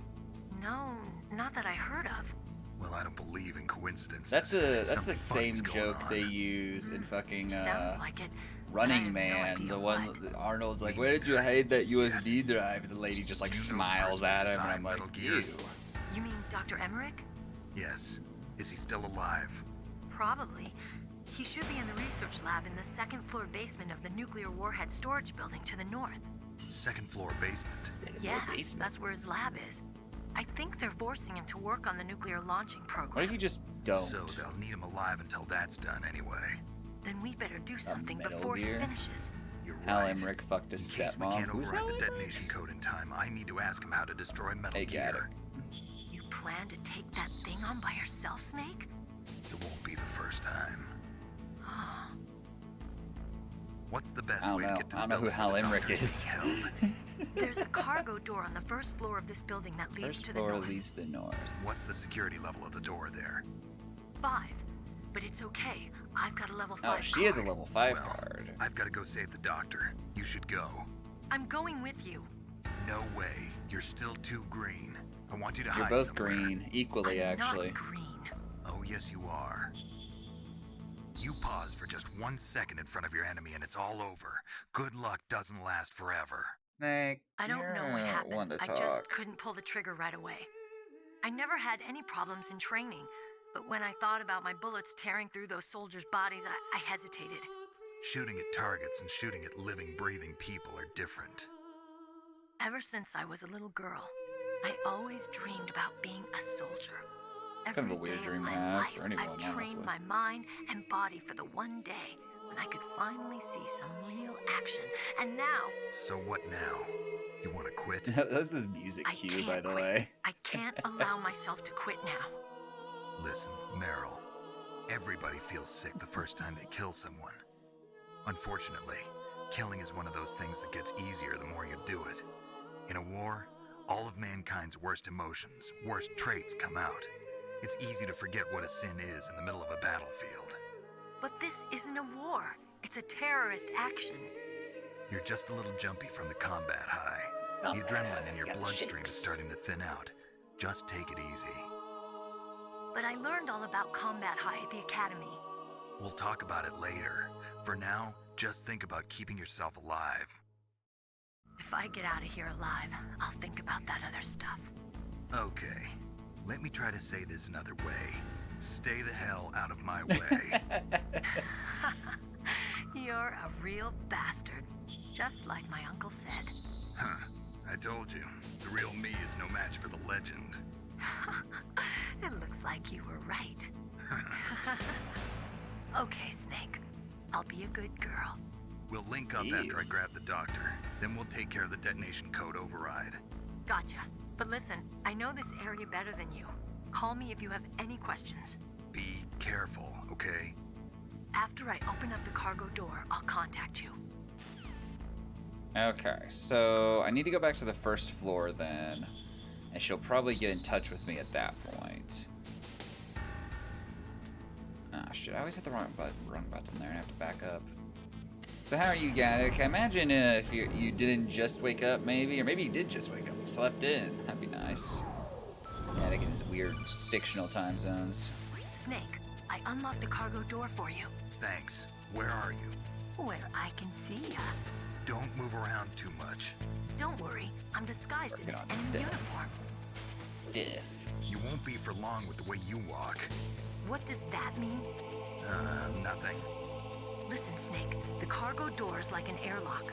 No, not that I heard of. Well, I don't believe in coincidence. That's the same joke they use in fucking Sounds like it. Running Man. The one that Arnold's like, "Where did you hide that USB drive?" And the lady just like smiles at him, and I'm like, "Ew." You mean Dr. Emmerich? Yes. Is he still alive? Probably. He should be in the research lab in the second floor basement of the nuclear warhead storage building to the north. Second floor basement. Yeah, that's where his lab is. I think they're forcing him to work on the nuclear launching program. What if you just don't? So they'll need him alive until that's done anyway. Then we better do something Metal before Gear? he finishes. You're Hal right. Emmerich fucked his In case we stepmom. can't Who's override Hal the Emmerich? detonation code in time, I need to ask him how to destroy Metal Gear. You plan to take that thing on by yourself, Snake? It won't be the first time. What's the best I don't way know. to get to I the don't know who building Hal where the Emmerich doctor is. needs help? There's a cargo door on the first floor of this building that leads First to the floor north. leads to the north. What's the security level of the door there? 5. But it's okay. I've got a level 5 Oh, she has a card. level 5 Well, card. I've got to go save the doctor. You should go. I'm going with you. No way. You're still too green. I want you to You're hide both somewhere. green, equally I'm actually. not green. Oh, yes, you are. You pause for just 1 second in front of your enemy and it's all over. Good luck doesn't last forever. Snake, I don't know what you're happened. one to I talk. just couldn't pull the trigger right away. I never had any problems in training, but when I thought about my bullets tearing through those soldiers' bodies, I hesitated. Shooting at targets and shooting at living, breathing people are different. Ever since I was a little girl, I always dreamed about being a soldier. Kind of a Every weird day dream of to my have life, for anyone, I've trained honestly. my mind and body for the one day when I could finally see some real action. And now, So what now? You want to quit? That's this music cue, by the way. I can't allow myself to quit now. Listen, Meryl. Everybody feels sick the first time they kill someone. Unfortunately, killing is one of those things that gets easier the more you do it. In a war, all of mankind's worst emotions, worst traits come out. It's easy to forget what a sin is in the middle of a battlefield. But this isn't a war. It's a terrorist action. You're just a little jumpy from the combat high. The adrenaline in your bloodstream is starting to thin out. Just take it easy. But I learned all about combat high at the academy. We'll talk about it later. For now, just think about keeping yourself alive. If I get out of here alive, I'll think about that other stuff. Okay. Let me try to say this another way. Stay the hell out of my way. You're a real bastard, just like my uncle said. Huh. I told you, the real me is no match for the legend. It looks like you were right. Okay, Snake. I'll be a good girl. We'll link up after I grab the doctor. Then we'll take care of the detonation code override. Gotcha. But listen, I know this area better than you. Call me if you have any questions. Be careful, okay? After I open up the cargo door, I'll contact you. Okay, so I need to go back to the first floor then, and she'll probably get in touch with me at that point. Ah, shit, I always hit the wrong button there and have to back up. So how are you guys? I imagine if you didn't just wake up, maybe, or maybe you did just wake up, slept in. That'd be nice. Yeah, they get these weird fictional time zones. Snake, I unlocked the cargo door for you. Thanks. Where are you? Where I can see ya. Don't move around too much. Don't worry, I'm disguised in this enemy stiff. uniform. Stiff. You won't be for long with the way you walk. What does that mean? Nothing. Listen, Snake, the cargo door is like an airlock.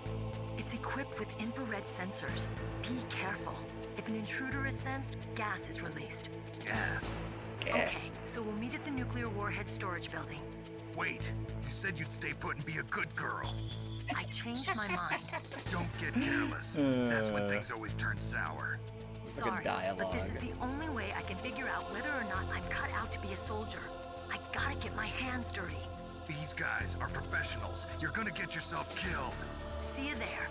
It's equipped with infrared sensors. Be careful. If an intruder is sensed, gas is released. Gas? Okay, so we'll meet at the nuclear warhead storage building. Wait, you said you'd stay put and be a good girl. I changed my mind. Don't get careless. That's when things always turn sour. Sorry, but this is the only way I can figure out whether or not I'm cut out to be a soldier. I gotta get my hands dirty. These guys are professionals. You're gonna get yourself killed. See you there.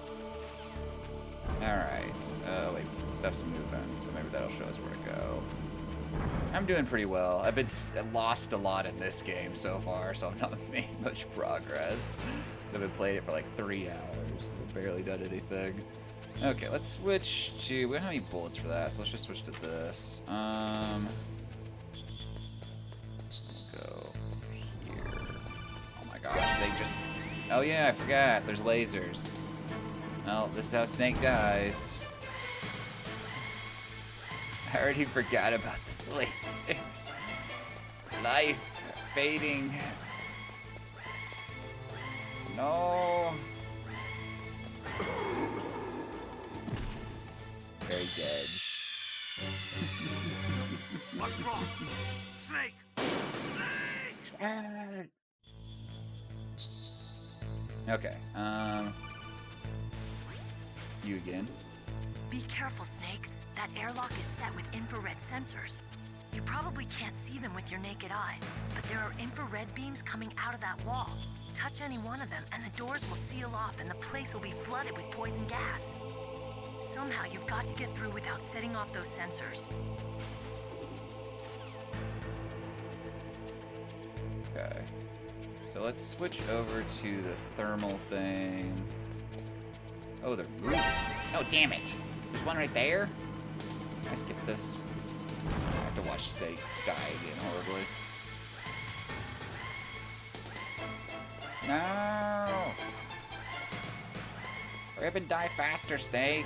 Alright. Wait, stuff's moving, so maybe that'll show us where to go. I'm doing pretty well. I've been lost a lot in this game so far, so I've not made much progress. I've been playing it for like 3 hours. I've barely done anything. Okay, let's switch to... We don't have any bullets for that, so let's just switch to this. Go here. Oh my gosh, they just... Oh yeah, I forgot. There's lasers. Well, this is how Snake dies. I already forgot about the lasers. Life fading. No. Very dead. What's wrong? Snake! Snake! Okay, you again. Be careful, Snake. That airlock is set with infrared sensors. You probably can't see them with your naked eyes, but there are infrared beams coming out of that wall. Touch any one of them, and the doors will seal off, and the place will be flooded with poison gas. Somehow you've got to get through without setting off those sensors. Okay. So let's switch over to the thermal thing. Oh, they're moving. Oh, damn it. There's one right there. Can I skip this? I have to watch Snake die again horribly. No! Hurry up and die faster, Snake.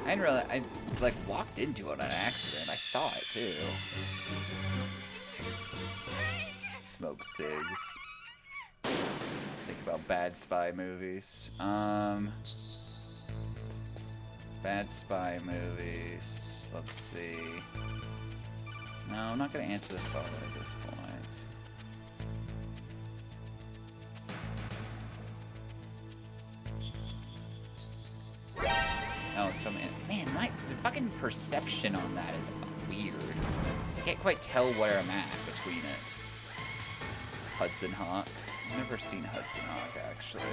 I didn't really, I like walked into it on accident. I saw it too. smoke cigs. Think about bad spy movies. Bad spy movies. Let's see. No, I'm not gonna answer the phone at this point. Oh, so man, my fucking perception on that is weird. I can't quite tell where I'm at between it. Hudson Hawk. I've never seen Hudson Hawk, actually.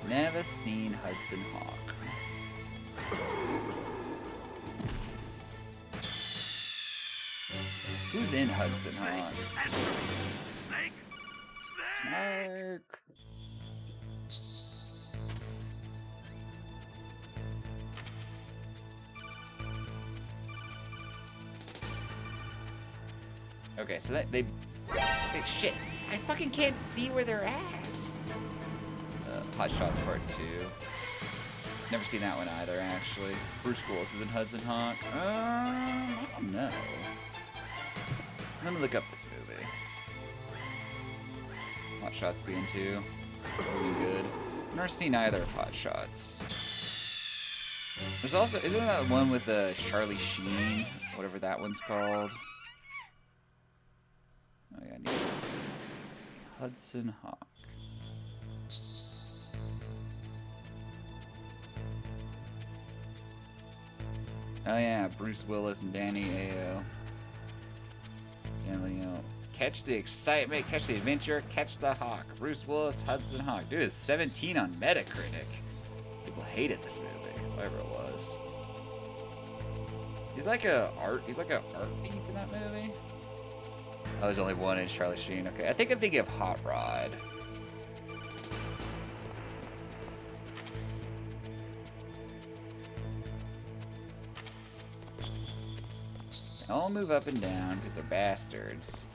Never seen Hudson Hawk. Who's in Hudson Hawk? Snake! Snake! Okay, so they shit. I fucking can't see where they're at. Hot Shots Part 2. Never seen that one either, actually. Bruce Willis is in Hudson Hawk. I don't know. Let me look up this movie. Hot Shots being 2. Really good. I've never seen either of Hot Shots. There's also, isn't that one with Charlie Sheen? Whatever that one's called. Oh yeah, let's see. Hudson Hawk. Oh yeah, Bruce Willis and Danny Ayo. And you know, catch the excitement, catch the adventure, catch the hawk. Bruce Willis, Hudson Hawk. Dude, it's 17 on Metacritic. People hated this movie, whatever it was. He's like a art thief in that movie. Oh, there's only one. It's Charlie Sheen. Okay, I think I'm thinking of Hot Rod. They all move up and down because they're bastards.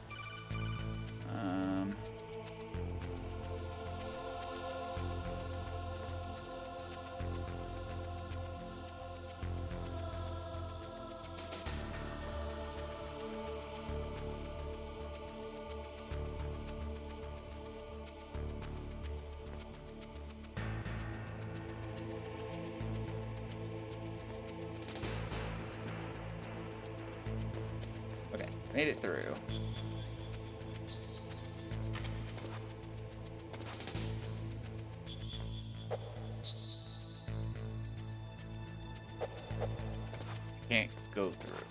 Made it through. Can't go through.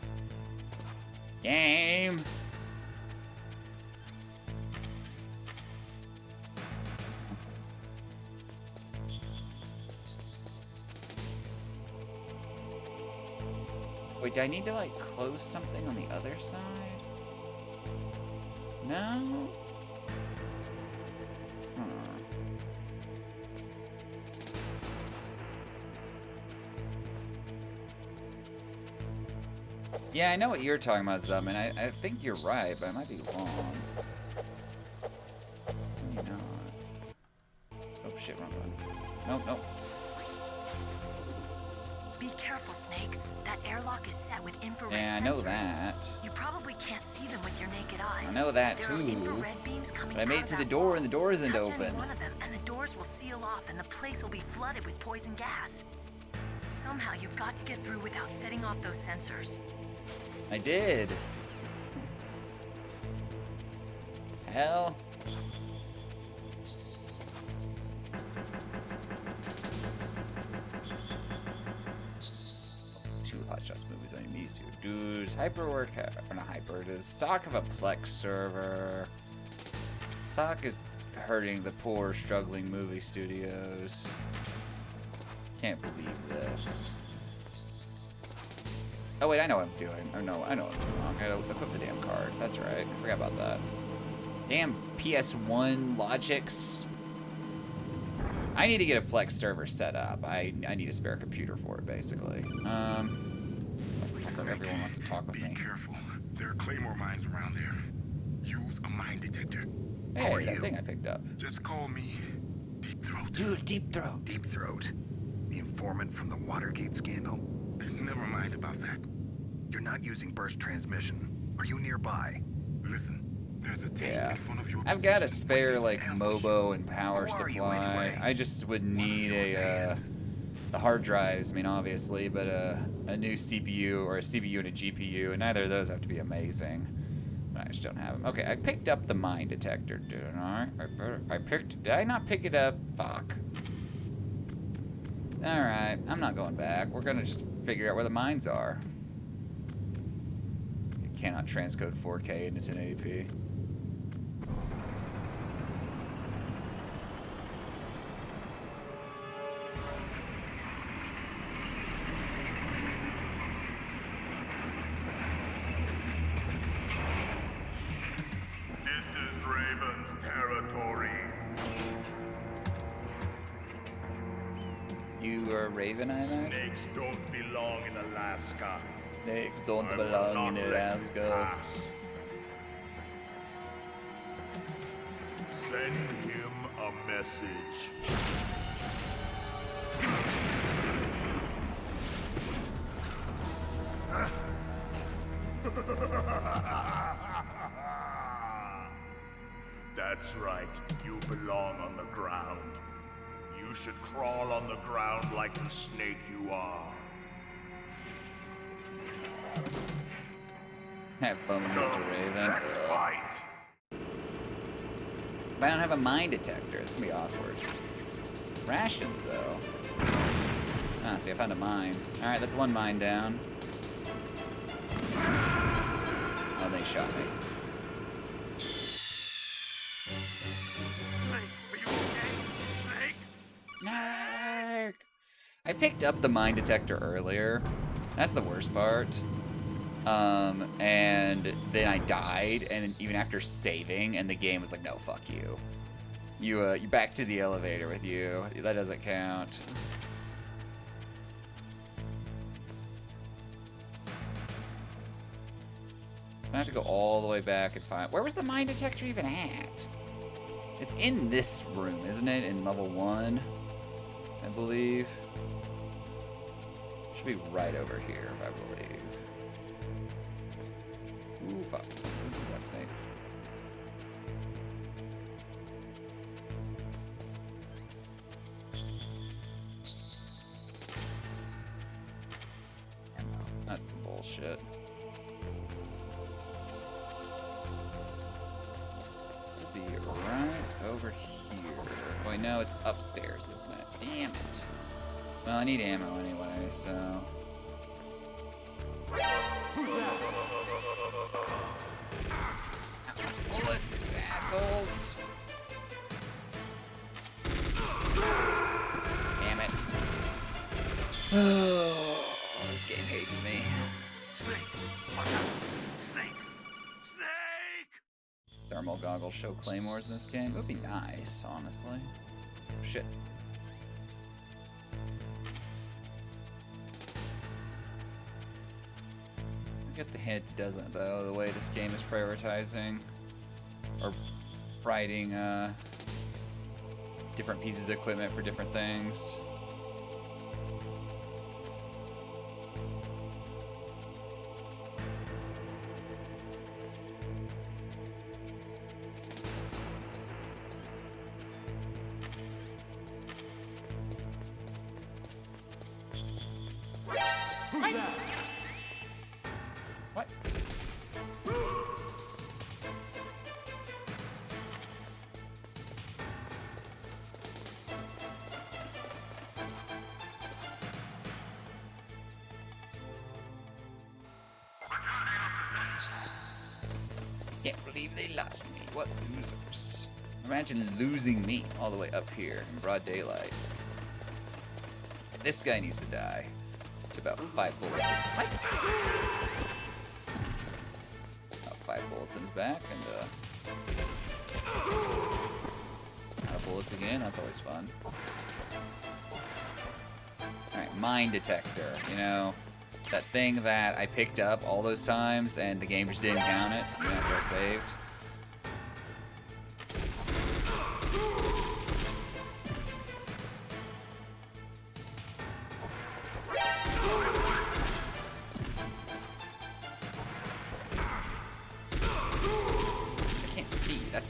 Game. Wait, do I need to like close something on the other side? No? Yeah, I know what you're talking about, Zubman. I think you're right, but I might be wrong. Maybe not. Oh shit, wrong one. Nope, nope. Be careful, Snake. That airlock is set with infrared sensors. Yeah, I know that. You probably can't see them with your naked eyes. I know that there too. Are infrared beams coming but I made it to the door wall. and the door isn't Touch open. Any one of them and the doors will seal off and the place will be flooded with poison gas. Somehow you've got to get through without setting off those sensors. I did. Hell. Two Hot Shots movies I'm used to. Dudes, Hyperwork, or not Hyper, it is stock of a Plex server. Stock is hurting the poor, struggling movie studios. Can't believe this. Oh wait, I know what I'm doing. Oh no, I know what I'm doing wrong. I gotta equip the damn card. That's right. I forgot about that. Damn PS1 logics. I need to get a Plex server set up. I need a spare computer for it, basically. Everyone wants to talk with me. Be careful. There are Claymore mines around there. Use a mine detector. Hey, that thing I picked up. Just call me Deep Throat. Dude, Deep Throat. Deep Throat. The informant from the Watergate scandal? Never mind about that. You're not using burst transmission. Are you nearby? Listen, there's a tank Yeah. in front of your I've got a position spare waiting to like ambush. Mobo and power Who are you supply. anyway? I just would need the hard drives, I mean obviously, but a new CPU or a CPU and a GPU, and neither of those have to be amazing. But I just don't have them. Okay, I picked up the mine detector, didn't I? Did I not pick it up? Fuck. Alright, I'm not going back. We're gonna just figure out where the mines are. You cannot transcode 4K into 1080p. This is Raven's territory. You are Raven, I imagine? Snakes don't belong in Alaska. Snakes don't I will belong not in let you Alaska. pass. Send him a message. That's right. You belong on the ground. You should crawl on the ground like the snake you are. Have fun with Mr. Raven. Fight. But I don't have a mine detector. It's gonna be awkward. Rations, though. Ah, see, I found a mine. Alright, that's one mine down. Oh, they shot me. Snake, are you okay? Snake? Snake! I picked up the mine detector earlier. That's the worst part. And then I died, and even after saving, and the game was like, no, fuck you. You back to the elevator with you. That doesn't count. I have to go all the way back and find... Where was the mine detector even at? It's in this room, isn't it? In level 1, I believe. Should be right over here, if I believe. Ooh, fuck. Ooh, that snake. That's some bullshit. It'll be right over here. Oh, wait, no, it's upstairs, isn't it? Damn it. Well, I need ammo anyway, so... Bullets, assholes. Damn it. Oh, this game hates me. Snake! Watch out! Snake! Snake! Thermal goggles show claymores in this game. It would be nice, honestly. Shit. I get the hint it doesn't, though, the way this game is prioritizing or writing different pieces of equipment for different things. What? Can't believe they lost me. What losers. Imagine losing me all the way up here in broad daylight. This guy needs to die. It's about 5 bullets in what? About 5 bullets in his back and out of bullets again, that's always fun. Alright, mine detector, you know, that thing that I picked up all those times and the game just didn't count it, even after I saved.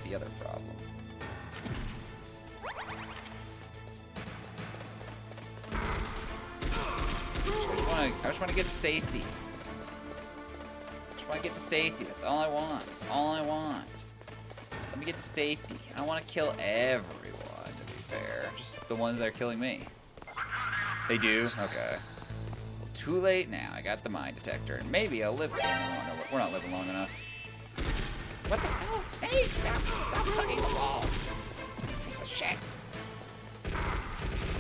the other problem. I just want to get to safety. I just want to get to safety. That's all I want. That's all I want. Let me get to safety. I don't want to kill everyone, to be fair. Just the ones that are killing me. They do? Okay. Well, too late now. I got the mine detector. And maybe I'll live long enough. We're not living long enough. What the hell? Snake! Stop hugging the wall! Piece of shit. Oh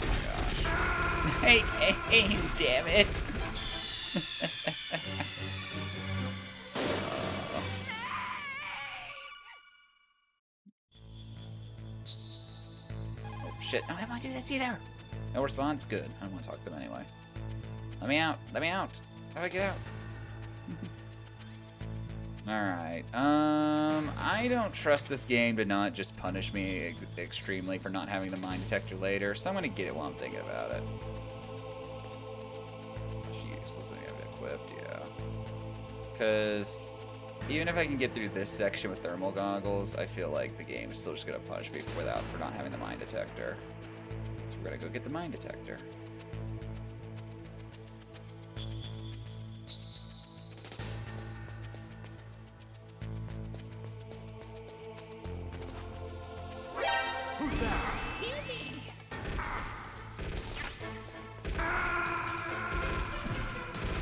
my gosh. Snake aim, damn it! Oh shit. No, I don't want to do this either! No response? Good. I don't want to talk to them anyway. Let me out! Let me out! How do I get out? Alright, I don't trust this game to not just punish me extremely for not having the mine detector later, so I'm gonna get it while I'm thinking about it. Useless, I have it equipped, yeah. Because even if I can get through this section with thermal goggles, I feel like the game is still just gonna punish me for not having the mine detector. So we're gonna go get the mine detector.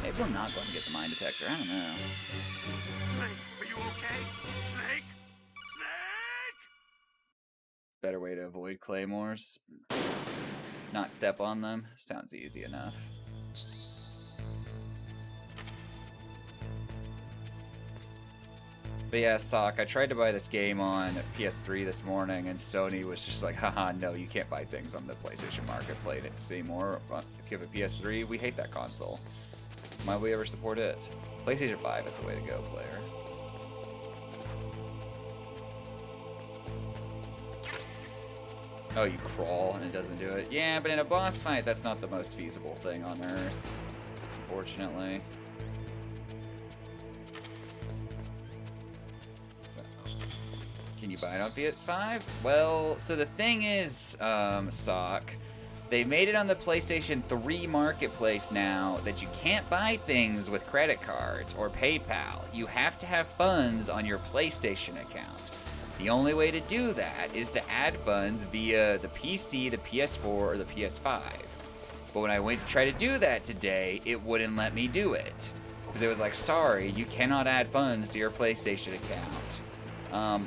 Maybe we're not going to get the mine detector. I don't know. Snake, are you okay? Snake? Snake! Better way to avoid claymores. Not step on them. Sounds easy enough. But yeah, Sock, I tried to buy this game on PS3 this morning, and Sony was just like, haha, no, you can't buy things on the PlayStation Marketplace anymore. If you have a PS3, we hate that console. Why would we ever support it? PlayStation 5 is the way to go, player. Oh, you crawl and it doesn't do it? Yeah, but in a boss fight, that's not the most feasible thing on Earth, unfortunately. Can you buy it on PS5? Well, so the thing is, Sock, they made it on the PlayStation 3 marketplace now that you can't buy things with credit cards or PayPal. You have to have funds on your PlayStation account. The only way to do that is to add funds via the PC, the PS4, or the PS5. But when I went to try to do that today, it wouldn't let me do it. Because it was like, sorry, you cannot add funds to your PlayStation account.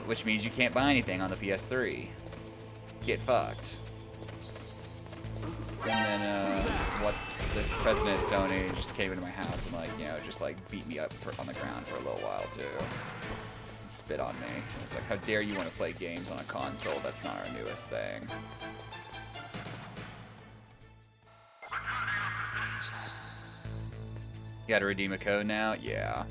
Which means you can't buy anything on the PS3. Get fucked. And then, what the president of Sony just came into my house and, like, you know, just, like, beat me up on the ground for a little while, too. And spit on me. And it's like, how dare you want to play games on a console? That's not our newest thing. You gotta redeem a code now? Yeah.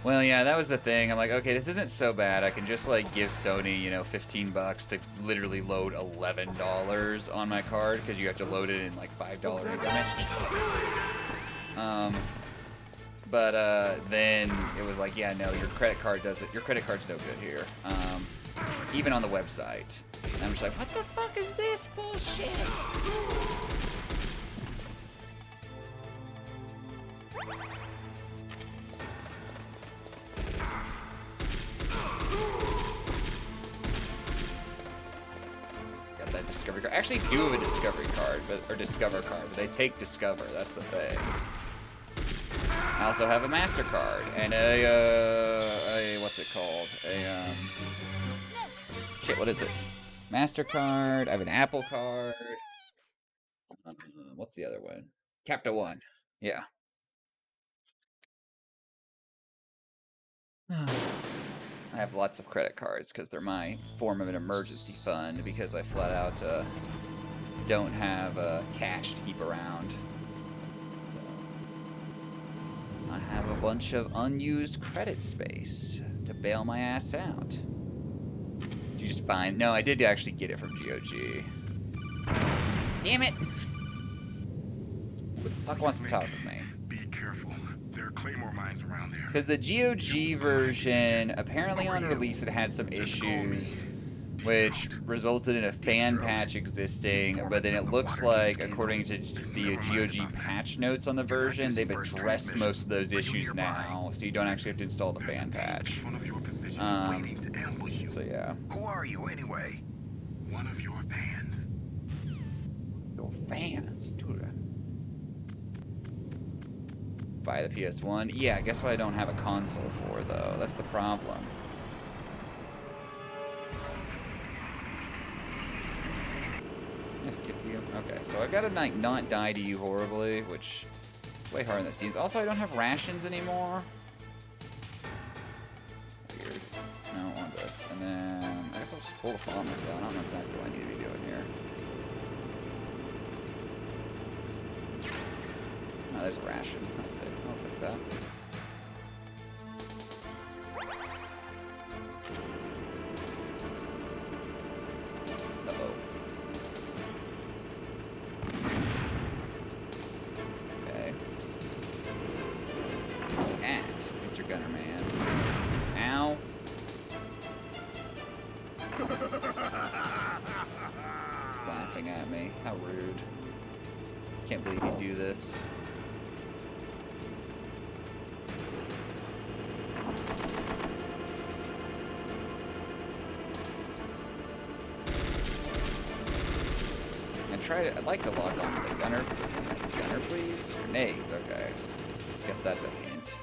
Well, yeah, that was the thing. I'm like, okay, this isn't so bad. I can just, like, give Sony, you know, $15 to literally load $11 on my card, because you have to load it in, like, $5 increments. Then it was like, yeah, no, your credit card doesn't, your credit card's no good here. Even on the website. And I'm just like, what the fuck is this bullshit? Got that Discovery card. I actually do have a Discovery card, or Discover card, but they take Discover, that's the thing. I also have a MasterCard, and a what's it called? Shit, what is it? MasterCard, I have an Apple card. What's the other one? Capital One, yeah. I have lots of credit cards because they're my form of an emergency fund, because I flat out don't have cash to keep around. So I have a bunch of unused credit space to bail my ass out. Did you just find? No, I did actually get it from GOG. Damn it! Who the fuck wants to talk with me? Be careful. They're Claymore mines around there. Because the GOG version, apparently on release, it had some issues, which resulted in a fan patch existing, but then it looks like, according to the GOG patch notes on the version, they've addressed most of those issues now, so you don't actually have to install the fan patch. So yeah. Who are you anyway? One of your fans. Your fans, dude. Buy the PS1? Yeah, guess what I don't have a console for, though. That's the problem. I skip you. Okay, so I gotta not die to you horribly, which is way harder than it seems. Also, I don't have rations anymore. Weird. I don't want this. And then I guess I'll just pull the phone this out. I don't know exactly what I need to be doing here. Oh, there's a ration. I'll take that. Uh-oh. Okay. At Mr. Gunner Man. Ow. He's laughing at me. How rude. Can't believe you do this. I'd like to log on to the gunner. Gunner, please? Grenades, okay. Guess that's a hint.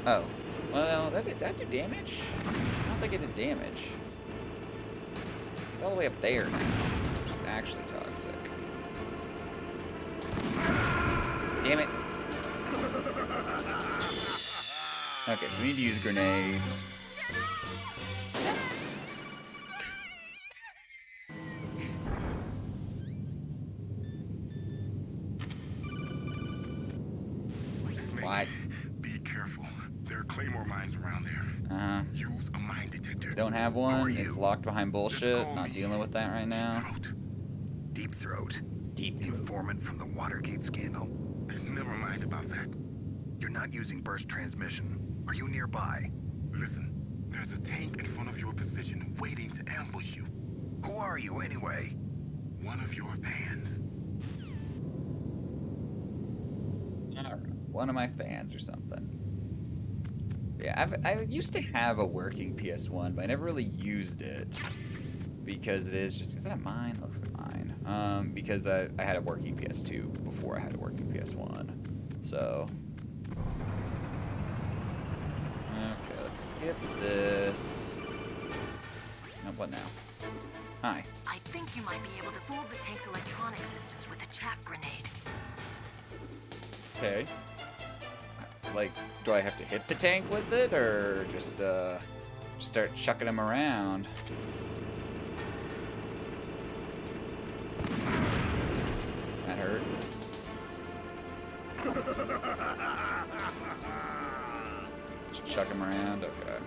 Oh. Well, that did damage? I don't think it did damage. It's all the way up there now, which is actually toxic. Damn it. Okay, so we need to use grenades. What? Be careful. There are Claymore mines around there. Uh-huh. Use a mine detector. Don't have one. It's locked behind bullshit. Not dealing with that right now. Deep Throat. Deep Throat. Informant from the Watergate scandal. Never mind about that. You're not using burst transmission. Are you nearby? Listen, there's a tank in front of your position waiting to ambush you. Who are you anyway? One of your fans. One of my fans or something. Yeah, I used to have a working PS1, but I never really used it. Because it is just... Is that a mine? Looks like mine. Because I had a working PS2 before I had a working PS1. So... Okay, let's skip this. No, what now? Hi. I think you might be able to fool the tank's electronic systems with a chaff grenade. Okay. Like, do I have to hit the tank with it, or just start chucking them around? That hurt. Just chuck them around? Okay.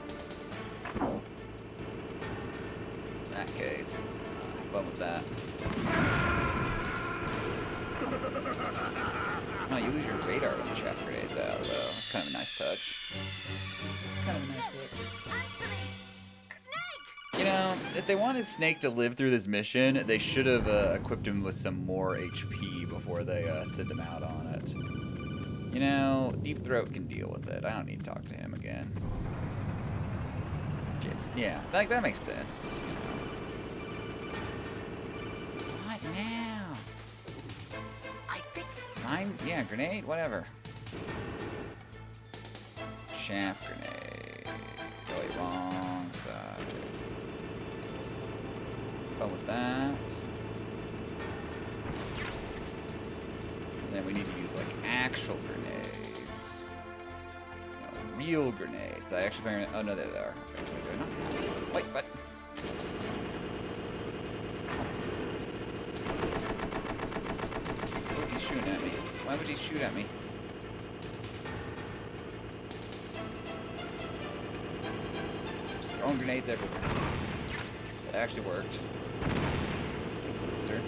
In that case, have fun with that. Oh, you lose your radar when the chaff grenades out, though. That's kind of a nice touch. Kind of a nice touch. You know, if they wanted Snake to live through this mission, they should have equipped him with some more HP before they sent him out on it. You know, Deep Throat can deal with it. I don't need to talk to him again. Yeah, like that makes sense. What now? I think. Mine? Yeah, grenade? Whatever. Chaff grenade. Really wrong side. Fun with that. And then we need to use like actual grenades. No, real grenades. I actually found. Oh no, there they are. Okay, so they're not. Wait, what? Why would he shoot at me? Why would he shoot at me? Just throwing grenades everywhere. actually worked. Loser.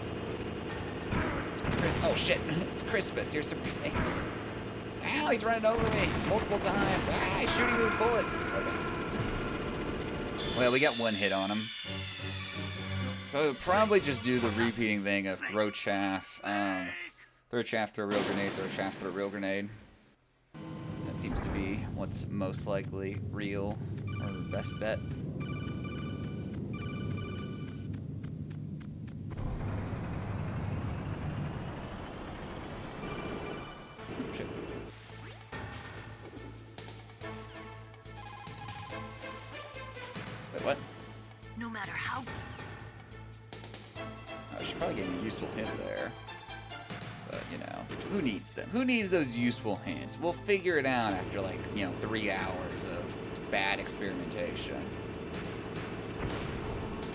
Oh shit! It's Christmas. Here's some grenades. Ow! He's running over me multiple times. Ah! He's shooting me with bullets. Okay. Well, we got one hit on him. So probably just do the repeating thing of throw chaff, throw chaff, throw real grenade, throw chaff, throw real grenade. That seems to be what's most likely real or best bet. Shit. Wait, what? No matter how... I should probably get a useful hint there. But, you know, who needs them? Who needs those useful hints? We'll figure it out after, like, 3 hours of bad experimentation.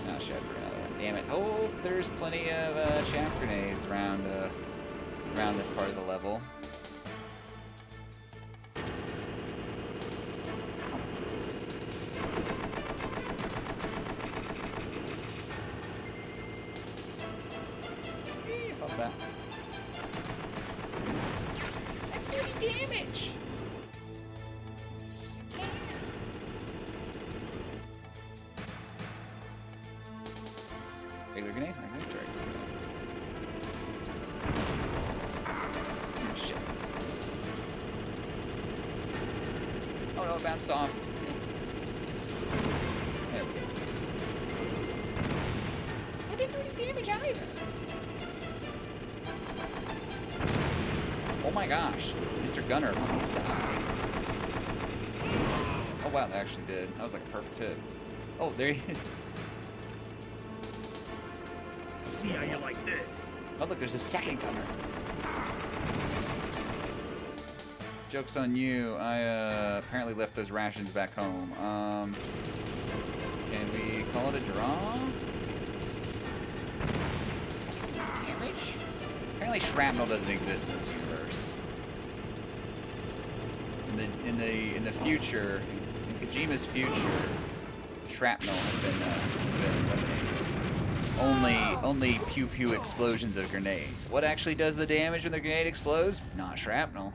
Oh, shit, I forgot another one. Damn it. Oh, there's plenty of chaff grenades around this part of the level. That. That's 30 damage! Scam. Regular grenade? Regular grenade. Oh, shit. Oh no, it bounced off. There we go. I didn't do any damage either. Oh my gosh, Mr. Gunner almost died. Oh wow, that actually did. That was like a perfect hit. Oh, there he is. See how you like this? Oh look, there's a second Gunner. Joke's on you. I apparently left those rations back home. Can we call it a draw? Damage? Apparently shrapnel doesn't exist in this universe. In the future, in Kojima's future, shrapnel has been eliminated. Only pew pew explosions of grenades. What actually does the damage when the grenade explodes? Not shrapnel.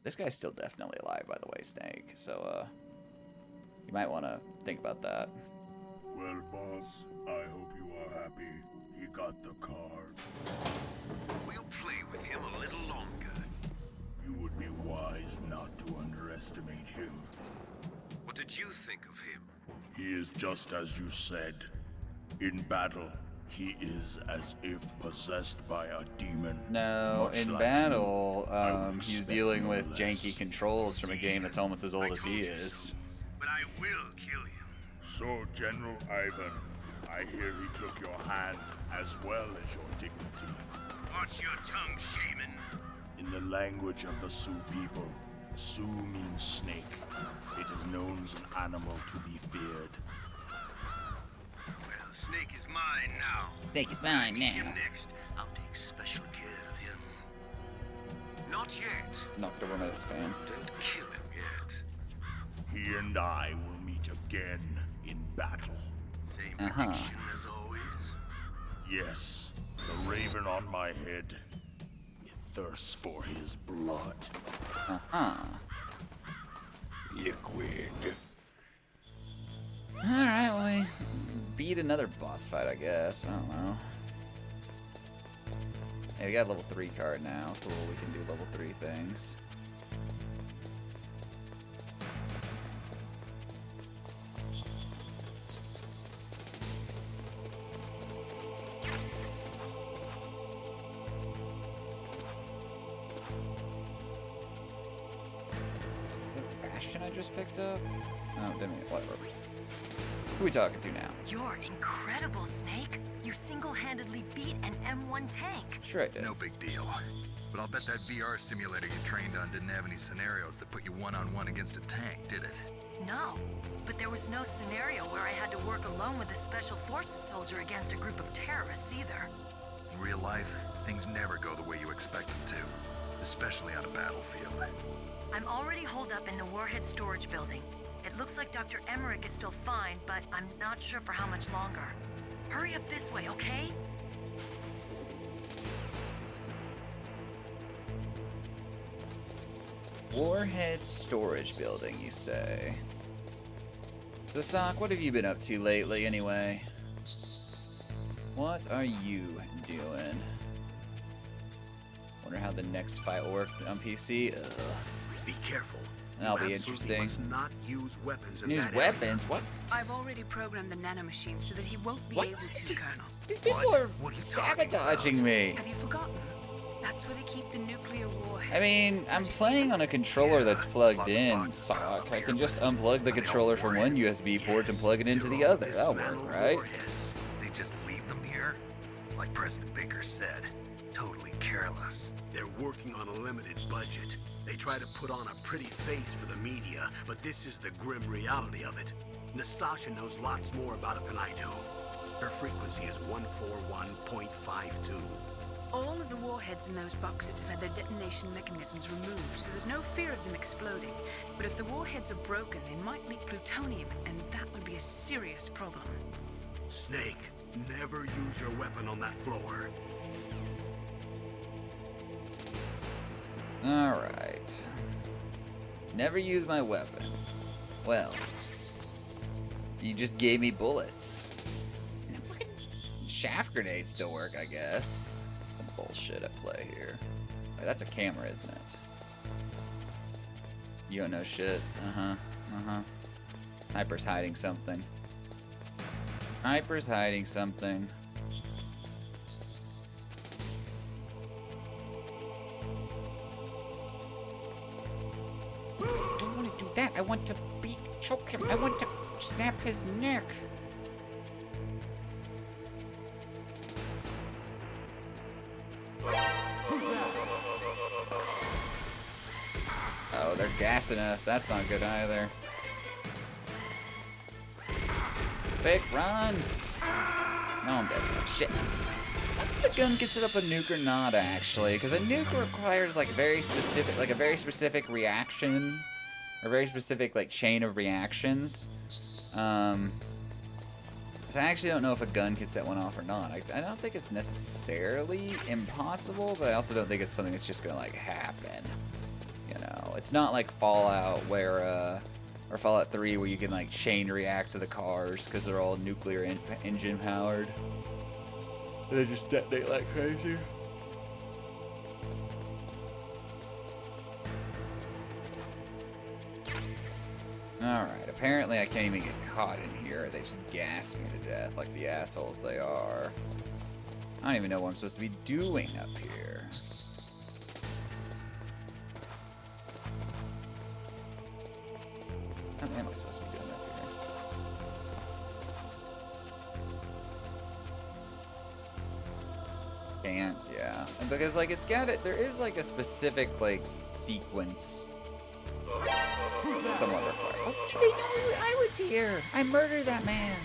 This guy's still definitely alive, by the way, Snake. So, you might want to think about that. Well, boss, I hope you are happy. He got the card. We'll play with him a little longer. You would be wise not to underestimate him. What did you think of him? He is just as you said. In battle, he is as if possessed by a demon. No, in like battle, you, he's dealing with janky controls from a game that's almost as old as he is. But I will kill him. So, General Ivan, I hear he took your hand as well as your dignity. Watch your tongue, shaman. In the language of the Sioux people, Sioux means snake. It is known as an animal to be feared. Well, Snake is mine now. Snake is mine Meet now. him next. I'll take special care of him. Not yet. Nocturnes fan. Don't kill him yet. He and I will meet again in battle. Same prediction as always. Yes, the raven on my head. It thirsts for his blood. Liquid. Alright, well, we beat another boss fight, I guess. I don't know. Hey, we got a level 3 card now. Cool, we can do level 3 things. Bastion I just picked up? Oh, didn't we? Whatever. Who are we talking to now? You're incredible, Snake. You single-handedly beat an M1 tank. Sure I did. No big deal. But I'll bet that VR simulator you trained on didn't have any scenarios that put you one-on-one against a tank, did it? No, but there was no scenario where I had to work alone with a Special Forces soldier against a group of terrorists either. In real life, things never go the way you expect them to, especially on a battlefield. I'm already holed up in the Warhead storage building. It looks like Dr. Emmerich is still fine, but I'm not sure for how much longer. Hurry up this way, okay? Warhead storage building, you say? So, Sock, what have you been up to lately, anyway? What are you doing? Wonder how the next fight will work on PC. Ugh. Be careful. That'll be interesting. Must not use weapons in Use that weapons? What? I've already programmed the nanomachine so that he won't be able to, Colonel. These people are sabotaging me. Have you forgotten? That's where they keep the nuclear warheads. I mean, I'm playing on a controller that's plugged in, Sock. I can just unplug the controller from one USB port and plug it into the other. That'll work, right? They just leave them here? Like President Baker said, totally careless. They're working on a limited budget. They try to put on a pretty face for the media, but this is the grim reality of it. Nastasha knows lots more about it than I do. Her frequency is 141.52. All of the warheads in those boxes have had their detonation mechanisms removed, so there's no fear of them exploding. But if the warheads are broken, they might leak plutonium, and that would be a serious problem. Snake, never use your weapon on that floor. Alright. Never use my weapon. Well, you just gave me bullets. Fucking shaft grenades still work, I guess. Some bullshit at play here. Wait, that's a camera, isn't it? You don't know shit. Hyper's hiding something. Hyper's hiding something. I don't want to do that. I want to choke him. I want to snap his neck. Oh, they're gassing us. That's not good either. Quick, run! No, I'm dead. Shit. I don't know if the gun gets it up a nuke or not, actually, because a nuke requires like a very specific reaction, or very specific like chain of reactions. So I actually don't know if a gun can set one off or not. I don't think it's necessarily impossible, but I also don't think it's something that's just gonna like happen. You know, it's not like Fallout where, or Fallout 3 where you can like chain react to the cars because they're all nuclear engine powered. They just detonate like crazy. Alright, apparently I can't even get caught in here. They just gas me to death like the assholes they are. I don't even know what I'm supposed to be doing up here. What am I supposed to be doing up here? Can't, yeah. Because, like, it's got it, there is, like, a specific, like, sequence somewhat required. Oh, they know I was here! I murdered that man!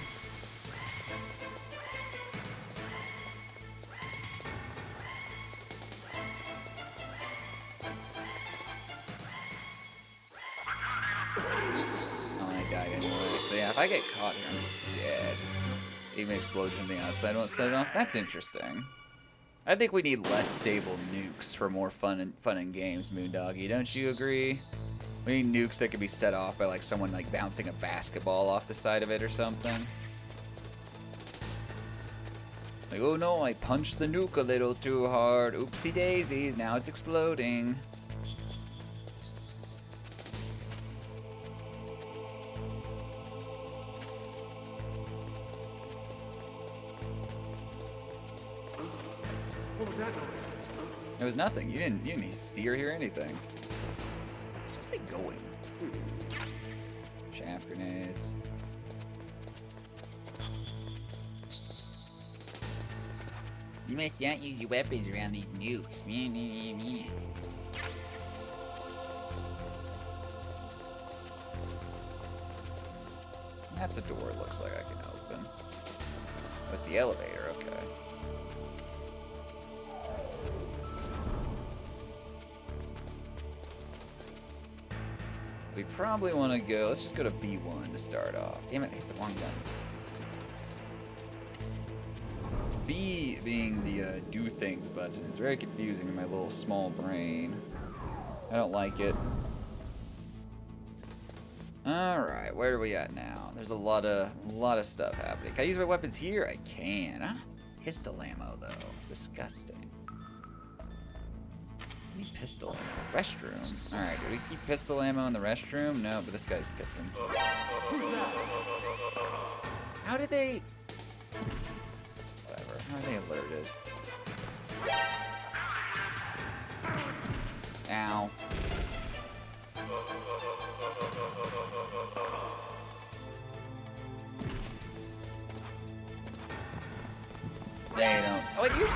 If I get caught here, I'm just dead. Even explosion on the outside won't set it off. That's interesting. I think we need less stable nukes for more fun in games, Moondoggy. Don't you agree? We need nukes that can be set off by like someone like bouncing a basketball off the side of it or something. Like, oh no, I punched the nuke a little too hard. Oopsie daisies, now it's exploding. It was nothing. You didn't see or hear anything. It's supposed to be going. Chaff grenades. You must not use your weapons around these nukes. That's a door it looks like I can open. That's the elevator, okay. We probably want to go, let's just go to B1 to start off. Damn it, I hit the wrong button. B being the do things button is very confusing in my little small brain. I don't like it. Alright, where are we at now? There's a lot of stuff happening. Can I use my weapons here? I can. I don't have pistol ammo though. It's disgusting. I need pistol ammo. Restroom. Alright, do we keep pistol ammo in the restroom? No, but this guy's pissing. How did they... Whatever. How are they alerted? Ow. They don't... Oh, where'd you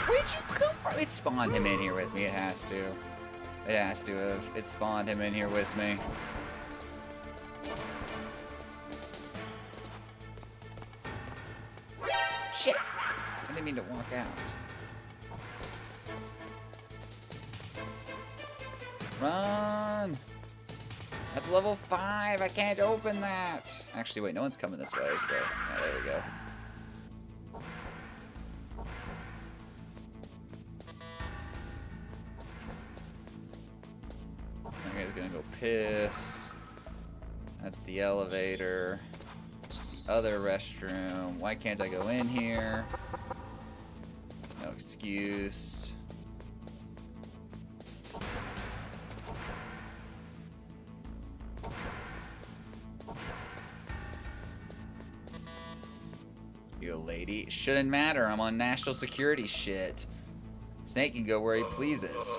come from? It spawned him in here with me. It has to. It has to have. It spawned him in here with me. Shit! I didn't mean to walk out. Run! That's level 5. I can't open that. Actually, wait. No one's coming this way, so... Yeah, there we go. Okay, he's gonna go piss. That's the elevator. That's the other restroom. Why can't I go in here? There's no excuse. You lady. Shouldn't matter. I'm on national security shit. Snake can go where he pleases.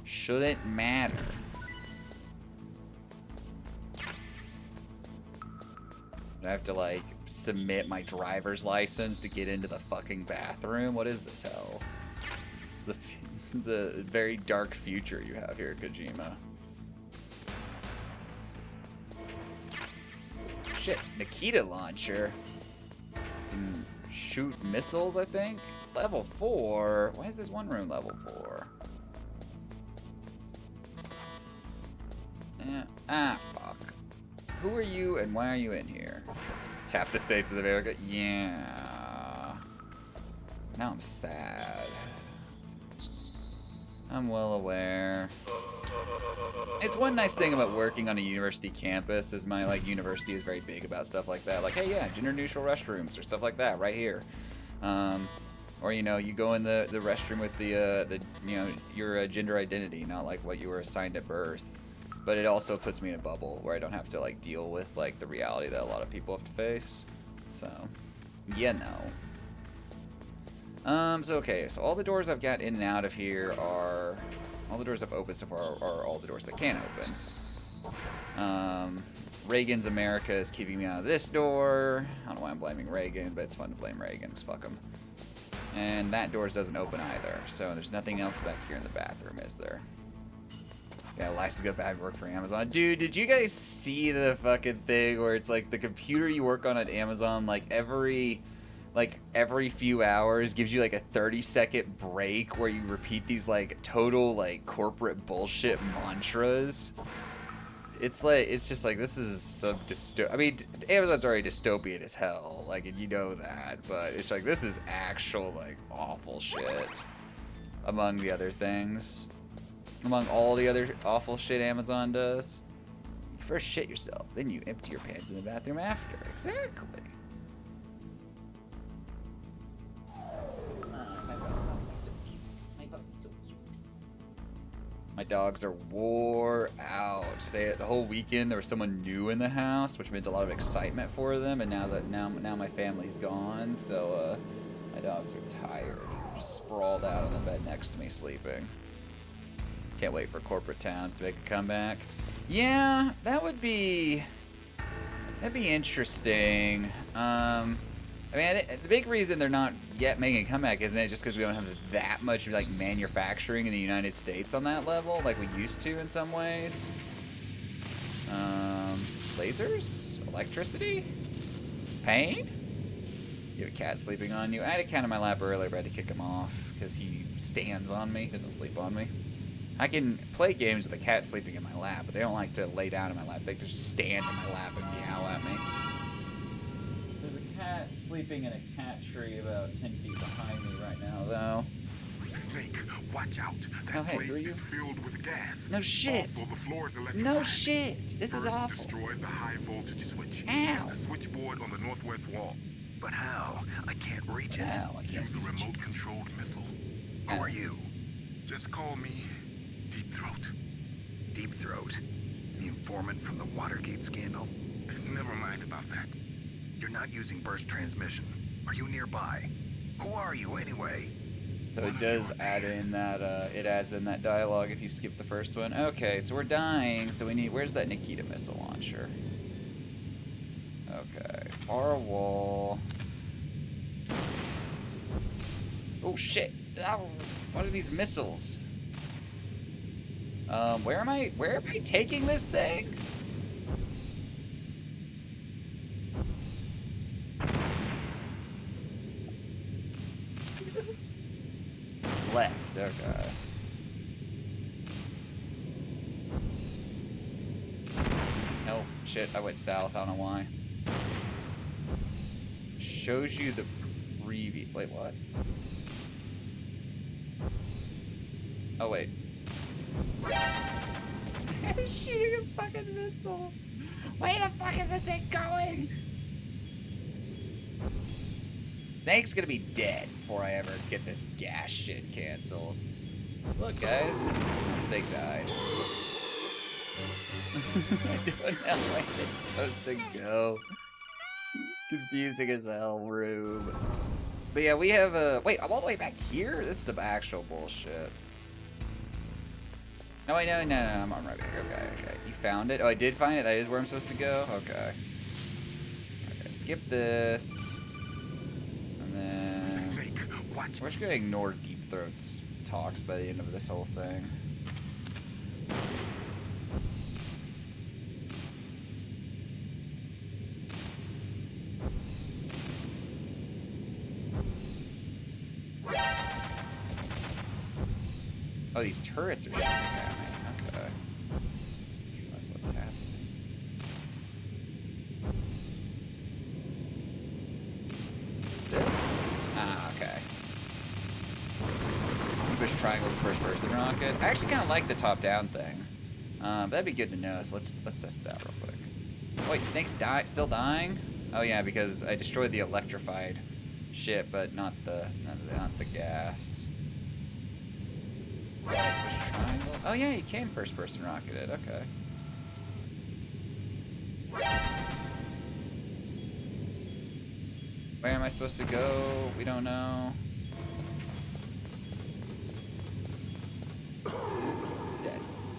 Shouldn't matter. Do I have to, like, submit my driver's license to get into the fucking bathroom? What is this hell? It's the very dark future you have here, Kojima. Shit, Nikita launcher. Can shoot missiles, I think? Level 4? Why is this one room level 4? Ah, fuck. Who are you and why are you in here? It's half the states of America. Yeah. Now I'm sad. I'm well aware. It's one nice thing about working on a university campus is my university is very big about stuff like that. Like, hey, yeah, gender neutral restrooms or stuff like that right here. Or you go in the restroom with the your gender identity, not like what you were assigned at birth. But it also puts me in a bubble where I don't have to deal with the reality that a lot of people have to face. So, so all the doors I've got in and out of here are all the doors I've opened so far are all the doors that can open. Reagan's America is keeping me out of this door. I don't know why I'm blaming Reagan, but it's fun to blame Reagan. Just fuck him. And that door doesn't open either. So there's nothing else back here in the bathroom, is there? Yeah, Elias go back to work for Amazon. Dude, did you guys see the fucking thing where it's the computer you work on at Amazon, every few hours gives you a 30-second break where you repeat these total corporate bullshit mantras? It's just this is some I mean, Amazon's already dystopian as hell, and you know that, but it's this is actual awful shit among the other things. Among all the other awful shit Amazon does. You first shit yourself, then you empty your pants in the bathroom after. Exactly. My dogs are wore out. The whole weekend there was someone new in the house, which meant a lot of excitement for them. And now my family's gone, so my dogs are tired, just sprawled out on the bed next to me sleeping. Can't wait for corporate towns to make a comeback. Yeah, that'd be interesting. I mean, the big reason they're not yet making a comeback isn't it just because we don't have that much manufacturing in the United States on that level like we used to in some ways. Lasers? Electricity? Pain? You have a cat sleeping on you. I had a cat in my lap earlier, but I had to kick him off because he stands on me, doesn't sleep on me. I can play games with a cat sleeping in my lap, but they don't like to lay down in my lap. They just stand in my lap and meow at me. There's a cat sleeping in a cat tree about 10 feet behind me right now, though. Snake, watch out. That place is filled with gas. No shit. Also, the floor is electrified. No shit. This is awful. Destroy the high voltage switch. Ow. It's the switchboard on the northwest wall. But how? I can't reach it. Use a remote-controlled missile. Who are you? Just call me Deep Throat. Deep Throat? The informant from the Watergate scandal? Never mind about that. You're not using burst transmission. Are you nearby? Who are you, anyway? So it does add in that, it adds in that dialogue if you skip the first one. Okay, so we're dying, so we need, where's that Nikita missile launcher? Okay, far wall. Oh shit! Ow. What are these missiles? Where am I taking this thing? Left, okay. Oh, shit, I went south, I don't know why. Shows you the preview. Wait, what? Oh, wait. It's shooting a fucking missile. Where the fuck is this thing going? Snake's gonna be dead before I ever get this gas shit canceled. Look, guys. Snake died. I don't know where it's supposed to go. Confusing as hell, Rube. But yeah, we have a... Wait, I'm all the way back here? This is some actual bullshit. No, wait, no, I'm right back. Okay. You found it? Oh, I did find it? That is where I'm supposed to go? Okay. Okay, skip this. And then... Snake, watch. We're just gonna ignore Deep Throat's talks by the end of this whole thing. Oh, these turrets are shooting at me. Okay. That's what's happening. This? Ah, okay. Push triangle first-person rocket. I actually kind of like the top-down thing. But that'd be good to know, so let's test it out real quick. Oh, wait, Snake's still dying? Oh yeah, because I destroyed the electrified ship, but not the gas. Triangle. Oh yeah, you can first-person rocket it. Okay. Where am I supposed to go? We don't know.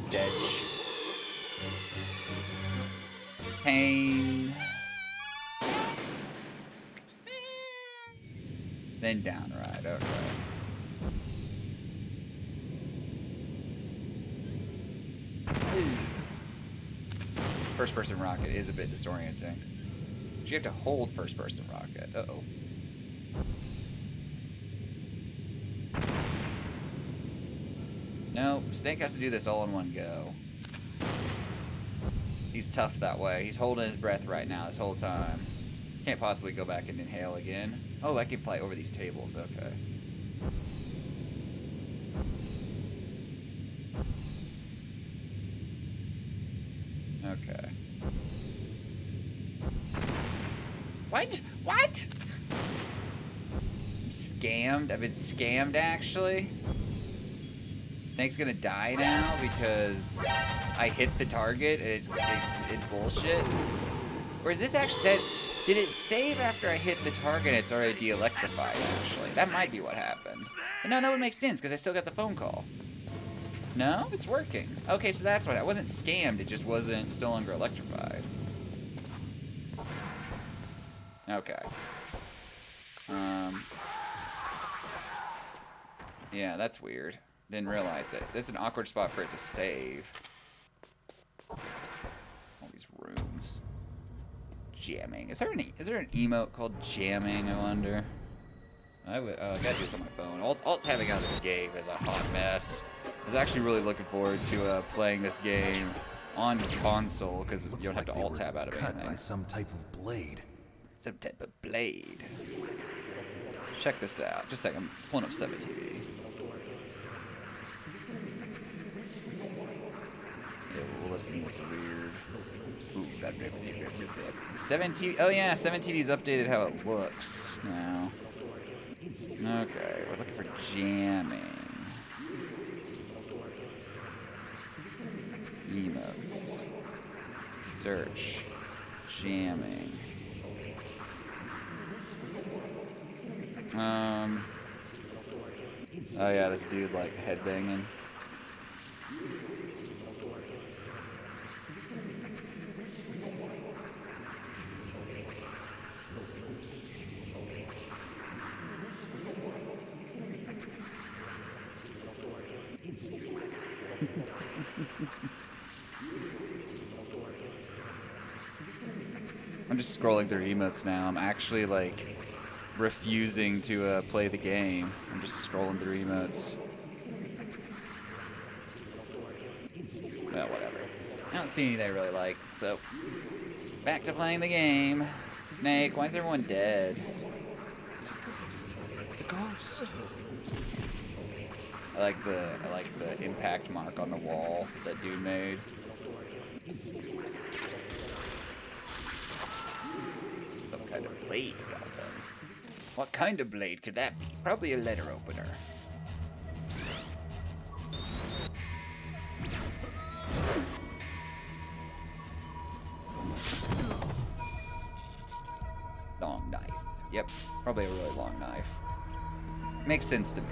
Dead. Pain. Then down ride. Okay. First-person rocket is a bit disorienting. You have to hold first-person rocket. Uh-oh. No, Snake has to do this all in one go. He's tough that way. He's holding his breath right now this whole time. Can't possibly go back and inhale again. Oh, I can fly over these tables. Okay. Okay. What? What? I'm scammed. I've been scammed, actually. Snake's gonna die now because I hit the target and it's bullshit. Or is this actually... Did it save after I hit the target and it's already de-electrified, actually? That might be what happened. But no, that would make sense because I still got the phone call. No? It's working. Okay, so that's why. I wasn't scammed, it just wasn't still longer electrified. Okay. Yeah, that's weird. Didn't realize this. That's an awkward spot for it to save. All these rooms. Jamming. Is there an emote called jamming, I wonder? I gotta do this on my phone. Alt tabbing out of this game is a hot mess. I was actually really looking forward to playing this game on console because you don't have to alt tab out of anything. By some type of blade. Some type of blade. Check this out. Just a second. I'm pulling up 7TV. Yeah, we'll listen to this weird. Ooh, 7TV. Oh yeah, 7TV's updated how it looks now. Okay, we're looking for jamming. Emotes. Search. Jamming. Oh yeah, this dude like headbanging. I'm just scrolling through emotes now. I'm actually like refusing to play the game. I'm just scrolling through emotes. Well, whatever. I don't see anything I really like, so back to playing the game. Snake, why is everyone dead? It's a ghost. It's a ghost. I like the impact mark on the wall that dude made. Some kind of blade got them. What kind of blade could that be? Probably a letter opener. Long knife. Yep, probably a really long knife. Makes sense to me.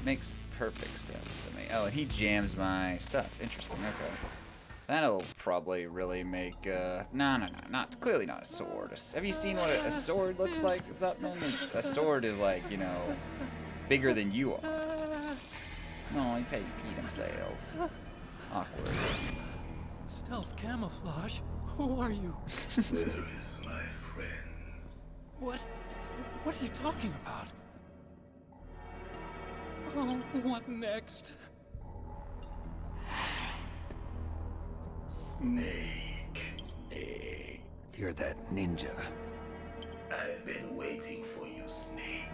Makes perfect sense to me. Oh, and he jams my stuff. Interesting, okay. That'll probably really make, no, clearly not a sword. Have you seen what a sword looks like, Zutman? A sword is like, you know, bigger than you are. No, he peed himself. Awkward. Stealth camouflage? Who are you? There is my friend. What are you talking about? Oh, what next? Snake. You're that ninja. I've been waiting for you, Snake.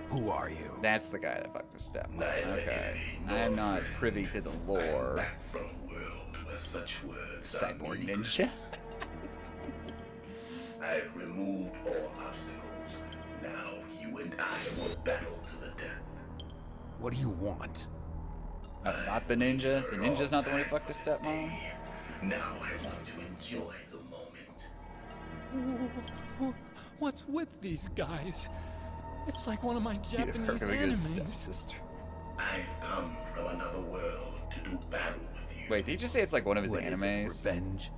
Who are you? That's the guy that fucked his stepmom. Okay. I am not privy to the lore. Back from a world where such words Cyborg ninja. I've removed all obstacles. Now you and I will battle to the death. What do you want? Not the ninja. The ninja's not the one who fucked his stepmom. Now I want to enjoy the moment. What's with these guys? It's like one of my Japanese really good animes. stepsister. I've come from another world to do battle with you. Wait, did you just say it's like one of his What is it, animes? revenge?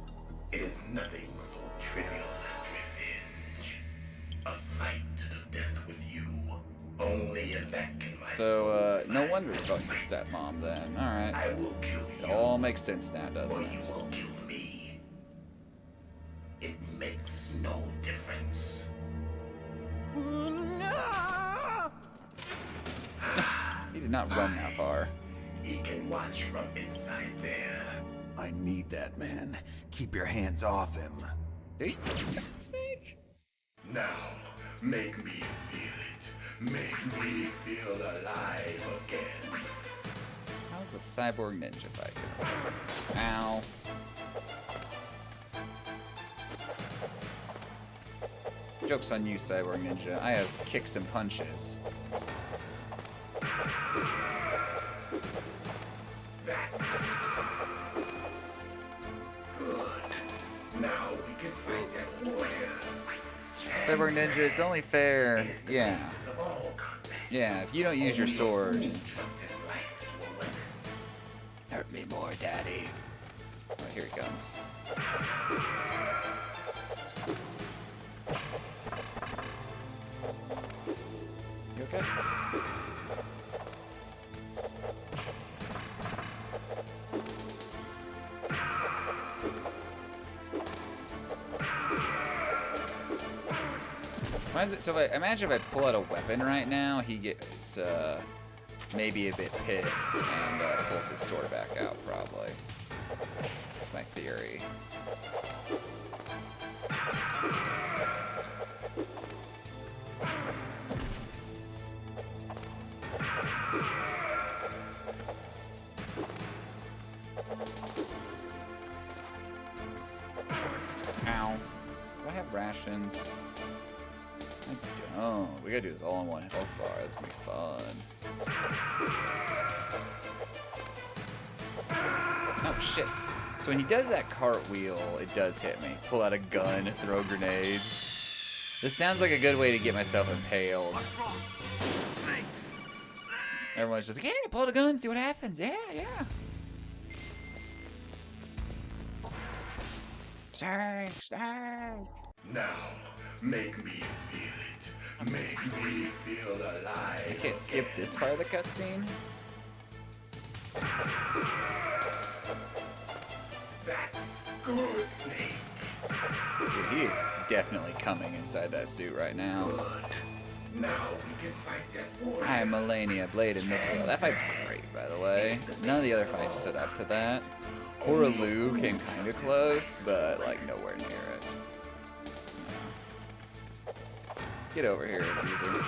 It is nothing so trivial as revenge. A fight to the death with you. Only in that can my So, no wonder he fucked his stepmom then. Alright. I will kill you. It all makes sense now, doesn't Or it? you will kill me. It makes no difference. He did not run that far. He can watch from inside there. I need that man. Keep your hands off him. Do you? Snake? Now, make me feel it. Make me feel alive again. How's the cyborg ninja fight going? Ow. Joke's on you, cyborg ninja. I have kicks and punches. That's good. Now we can fight as warriors. Cyborg ninja, it's only fair. Yeah. Yeah, if you don't use your sword. Hurt me more, daddy. Oh, here he comes. You okay? Why is it, so imagine if I pull out a weapon right now, he gets maybe a bit pissed and pulls his sword back out, probably. That's my theory. Ow. Do I have rations? I don't. We gotta do this all in one health bar. That's gonna be fun. Oh shit. So when he does that cartwheel, it does hit me. Pull out a gun, throw grenades. This sounds like a good way to get myself impaled. What's wrong? Snake! Everyone's just like, yeah, pull out a gun, see what happens. Yeah, yeah. Snake, snake. Now, make me feel it. Make me feel alive. I can't skip this part of the cutscene. That's good, Snake. Dude, he is definitely coming inside that suit right now. Good. Now we can fight this war. Hi, Melania, Blade, and Mikhail. That fight's great, by the way. None of the other fights stood up to that. Hoaraloo came kind of close, but like nowhere near it. Get over here, abuser.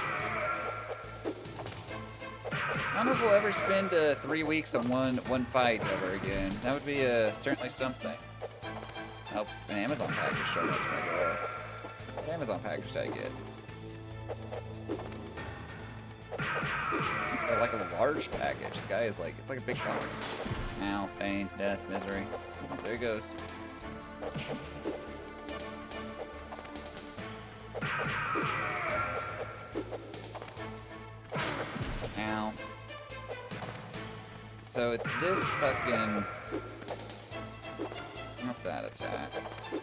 I don't know if we'll ever spend 3 weeks on one fight ever again. That would be certainly something. Oh, an Amazon package showed up to my door. What Amazon package did I get? Oh, like a large package. The guy is like, it's like a big box. Ow, pain, death, misery. Oh, there he goes. Ow. So it's this fucking... Not that attack.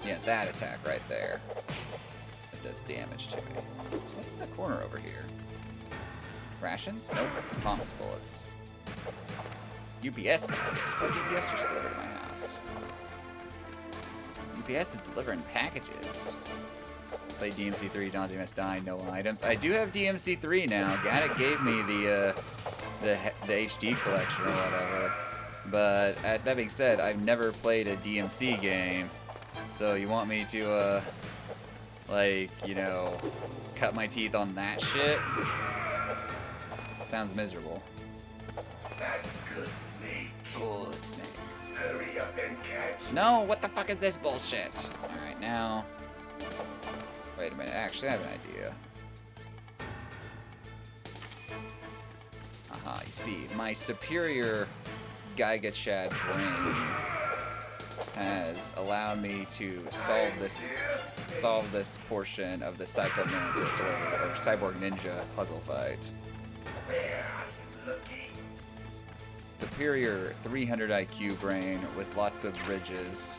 Yeah, that attack right there. It does damage to me. So what's in the corner over here? Rations? Nope. Thomas bullets. UPS package. What UPS just delivered to my house? UPS is delivering packages. Play DMC3, Dante Must Die, no items. I do have DMC3 now. Gadget gave me the HD collection or whatever. But that being said, I've never played a DMC game. So you want me to, like, you know, cut my teeth on that shit? Sounds miserable. That's good, Snake. Good, Snake. Hurry up and catch. No, what the fuck is this bullshit? Alright, now... Wait a minute, actually I have an idea. Aha, you see, my superior Giga Chad brain has allowed me to solve this portion of the Psycho Mantis or Cyborg Ninja puzzle fight. Where are you looking? Superior 300 IQ brain with lots of ridges.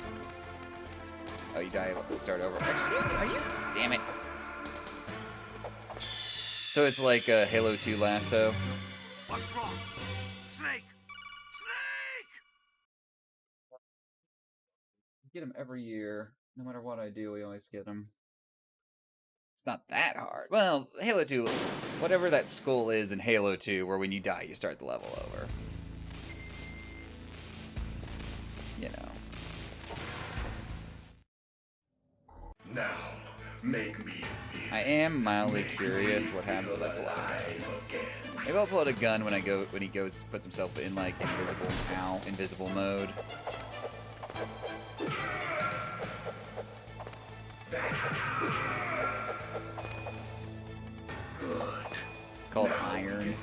Oh, you die. Let's start over. Actually, are you? Damn it. So it's like a Halo 2 lasso. What's wrong? Snake! Snake! Get him every year. No matter what I do, we always get him. It's not that hard. Well, Halo 2, whatever that skull is in Halo 2, where when you die, you start the level over. You know. Now, make me feel. I am mildly curious what happens if I pull out a gun. Maybe I'll pull out a gun when he puts himself in like invisible mode. It's called Iron.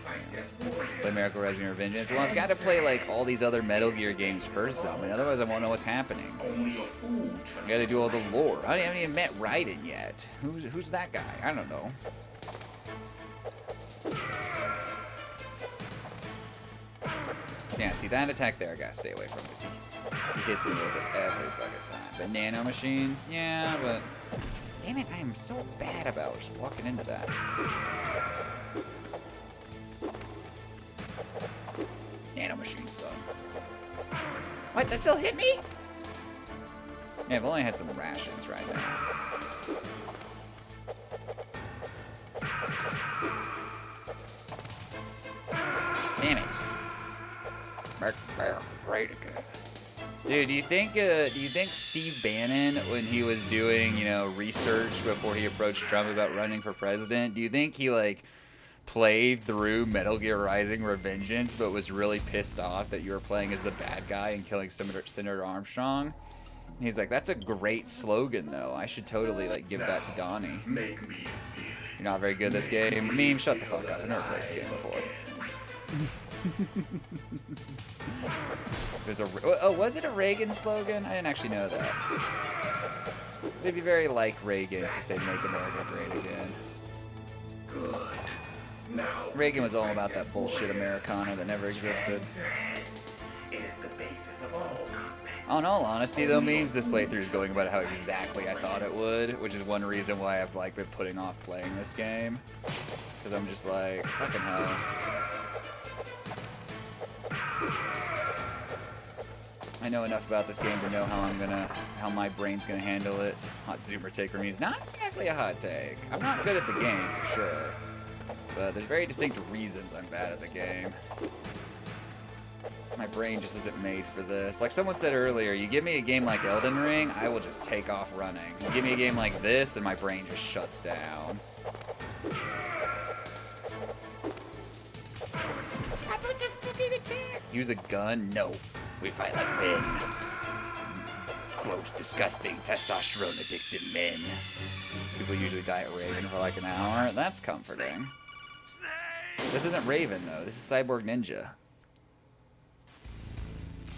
Play Miracle Resident Vengeance. Well, I've got to play like all these other Metal Gear games first, though. I mean, otherwise I won't know what's happening. I got to do all the lore. I haven't even met Raiden yet. Who's that guy? I don't know. Yeah, see that attack there, I gotta stay away from this. He hits me with it every fucking time. But nano machines, yeah, but damn it, I am so bad about just walking into that. Nano machines suck. What? That still hit me? Yeah, I've only had some rations right now. Make America great again. Dude, do you think Steve Bannon, when he was doing, you know, research before he approached Trump about running for president, do you think he, like, played through Metal Gear Rising Revengeance, but was really pissed off that you were playing as the bad guy and killing Senator Armstrong? And he's like, that's a great slogan, though. I should totally, like, give that to Donnie. Make me You're not very good at this game. Meme, shut the fuck up. I've never played this game before. There's a was it a Reagan slogan? I didn't actually know that. It'd be very like Reagan to say "Make America Great Again." Good. Now Reagan was all about that bullshit Americana that never existed. It is the basis of all combat. In all honesty, though, memes, this playthrough is going about how exactly I thought it would, which is one reason why I've like been putting off playing this game, because I'm just like, fucking hell. I know enough about this game to know how my brain's gonna handle it. Hot Zoomer take from me is not exactly a hot take. I'm not good at the game, for sure. But there's very distinct reasons I'm bad at the game. My brain just isn't made for this. Like someone said earlier, you give me a game like Elden Ring, I will just take off running. You give me a game like this, and my brain just shuts down. Use a gun? No. We fight like men. Gross, disgusting, testosterone-addicted men. People usually die at Raven for like an hour. That's comforting. This isn't Raven, though. This is Cyborg Ninja.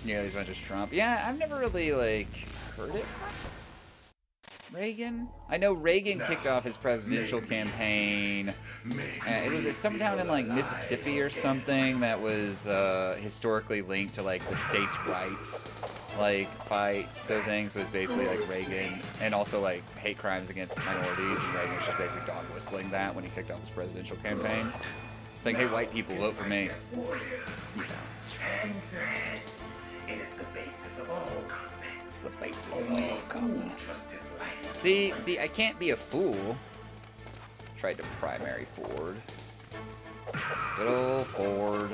Yeah, these bunches of Trump. Yeah, I've never really, like, heard it from Reagan. I know Reagan kicked off his presidential campaign. It was sometime in, like, Mississippi or something that was historically linked to, like, the states' rights, like, fight. So things was basically, like, Reagan, and also, like, hate crimes against minorities, and Reagan was just basically dog whistling that when he kicked off his presidential campaign. It's like, hey, white people, vote for me. Hand to hand. It is the basis of all combat. It's the basis of all combat. See, I can't be a fool. Tried to primary Ford. Good old Ford.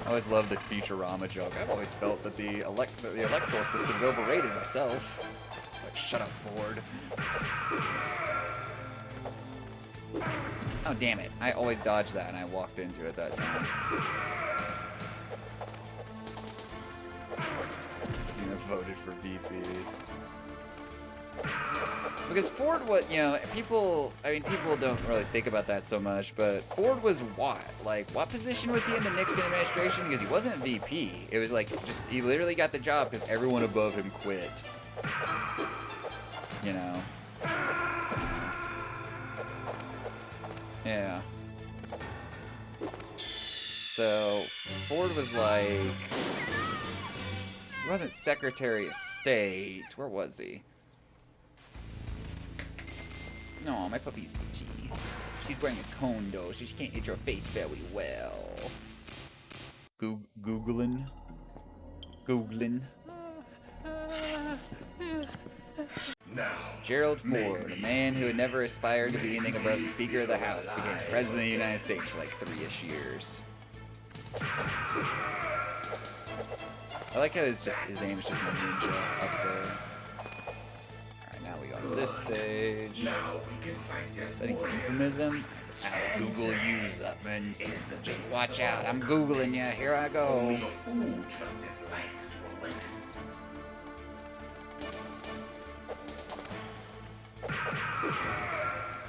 I always loved the Futurama joke. I've always felt that the electoral system's overrated myself. Like, shut up, Ford. Oh, damn it. I always dodged that, and I walked into it that time. Dina voted for VP. Because Ford was, you know, people don't really think about that so much, but Ford was what? Like, what position was he in the Nixon administration? Because he wasn't VP. It was like, he literally got the job because everyone above him quit. You know? Yeah. So, Ford was like, he wasn't Secretary of State. Where was he? No, my puppy's itchy. She's wearing a cone though, so she can't hit your face very well. Googling. Now, Gerald Ford, a man who had never aspired to be anything above Speaker of the House, became President of the United States for like 3-ish years. I like how his name is just Ninja up there. Alright, now we go to this stage. now we can fight this Setting warrior. euphemism. I'll Google yous up and just watch out. I'm Googling ya. Here I go. Only a fool trusts his life to a weapon.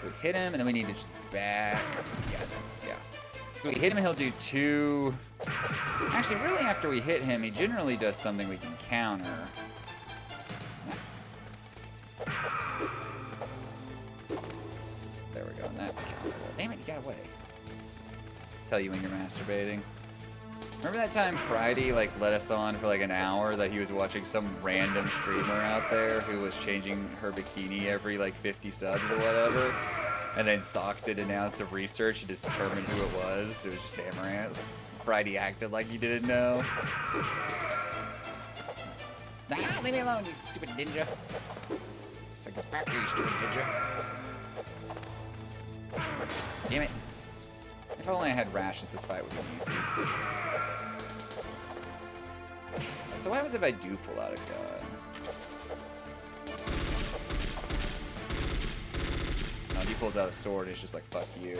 We hit him, and then we need to just back. Yeah. So we hit him, and he'll do 2. Actually, really, after we hit him, he generally does something we can counter. There we go, and that's counterable. Damn it, you got away. Tell you when you're masturbating. Remember that time Friday let us on for like an hour that he was watching some random streamer out there who was changing her bikini every like 50 subs or whatever? And then Sock did an ounce of research to determine who it was. It was just Amaranth. Friday acted like he didn't know. Nah, leave me alone, you stupid ninja. So get back here, you stupid ninja. Damn it. If only I had rations, this fight would be easy. So what happens if I do pull out a gun? No, he pulls out a sword, it's just like, fuck you.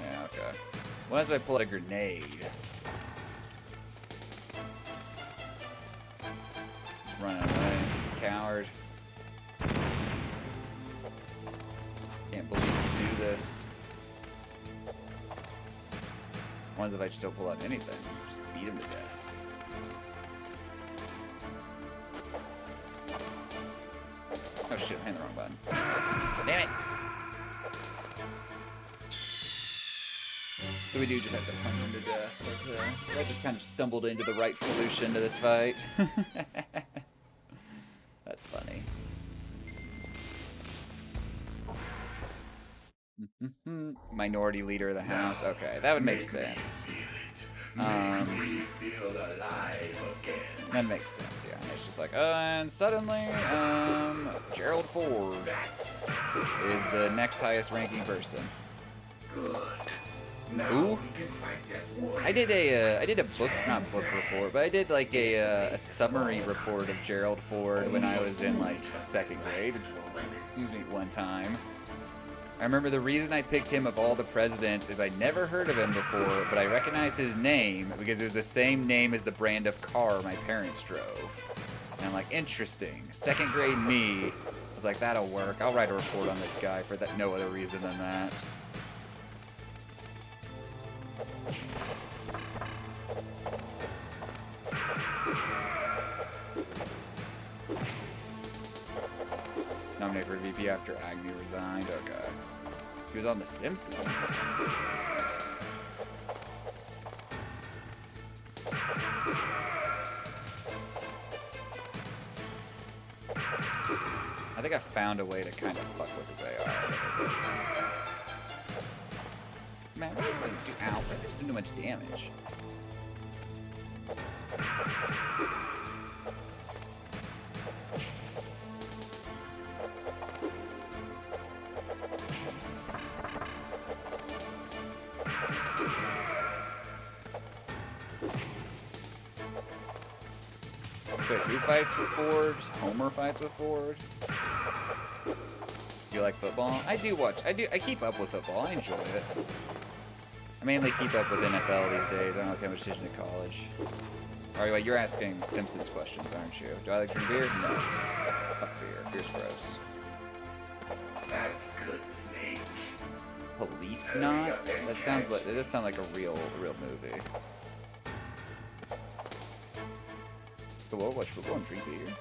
Yeah, okay. What happens if I pull out a grenade? He's running away, he's a coward. Can't believe you do this. What happens if I just don't pull out anything? Just beat him to death. Oh shit, I hit the wrong button. Damn it! So we do just have to punch him to death. But, I just kind of stumbled into the right solution to this fight. That's funny. Minority leader of the house. Okay, that would make sense. That makes sense, yeah. It's just like, and suddenly, Gerald Ford is the next highest ranking person. Ooh. I did a book, not book report, but I did like a summary report of Gerald Ford when I was in like 2nd grade. Excuse me, one time. I remember the reason I picked him of all the presidents is I'd never heard of him before, but I recognized his name because it was the same name as the brand of car my parents drove. And I'm like, interesting. 2nd grade me. I was like, that'll work. I'll write a report on this guy for that no other reason than that. Nominated for VP after Agnew resigned. Okay. He was on The Simpsons. I think I found a way to kind of fuck with his AR. Man, what does it do? Ow, what does it do too much damage? Wait, who fights with Ford? Just Homer fights with Ford? Do you like football? I do watch. I keep up with football. I enjoy it. I mainly keep up with NFL these days. I don't pay much attention to college. Alright, wait, you're asking Simpsons questions, aren't you? Do I like drink beer? No. Fuck beer. Beer's gross. That's good, Snake. Police knots? That sounds like it does sound like a real movie. So we'll watch football and drink beer.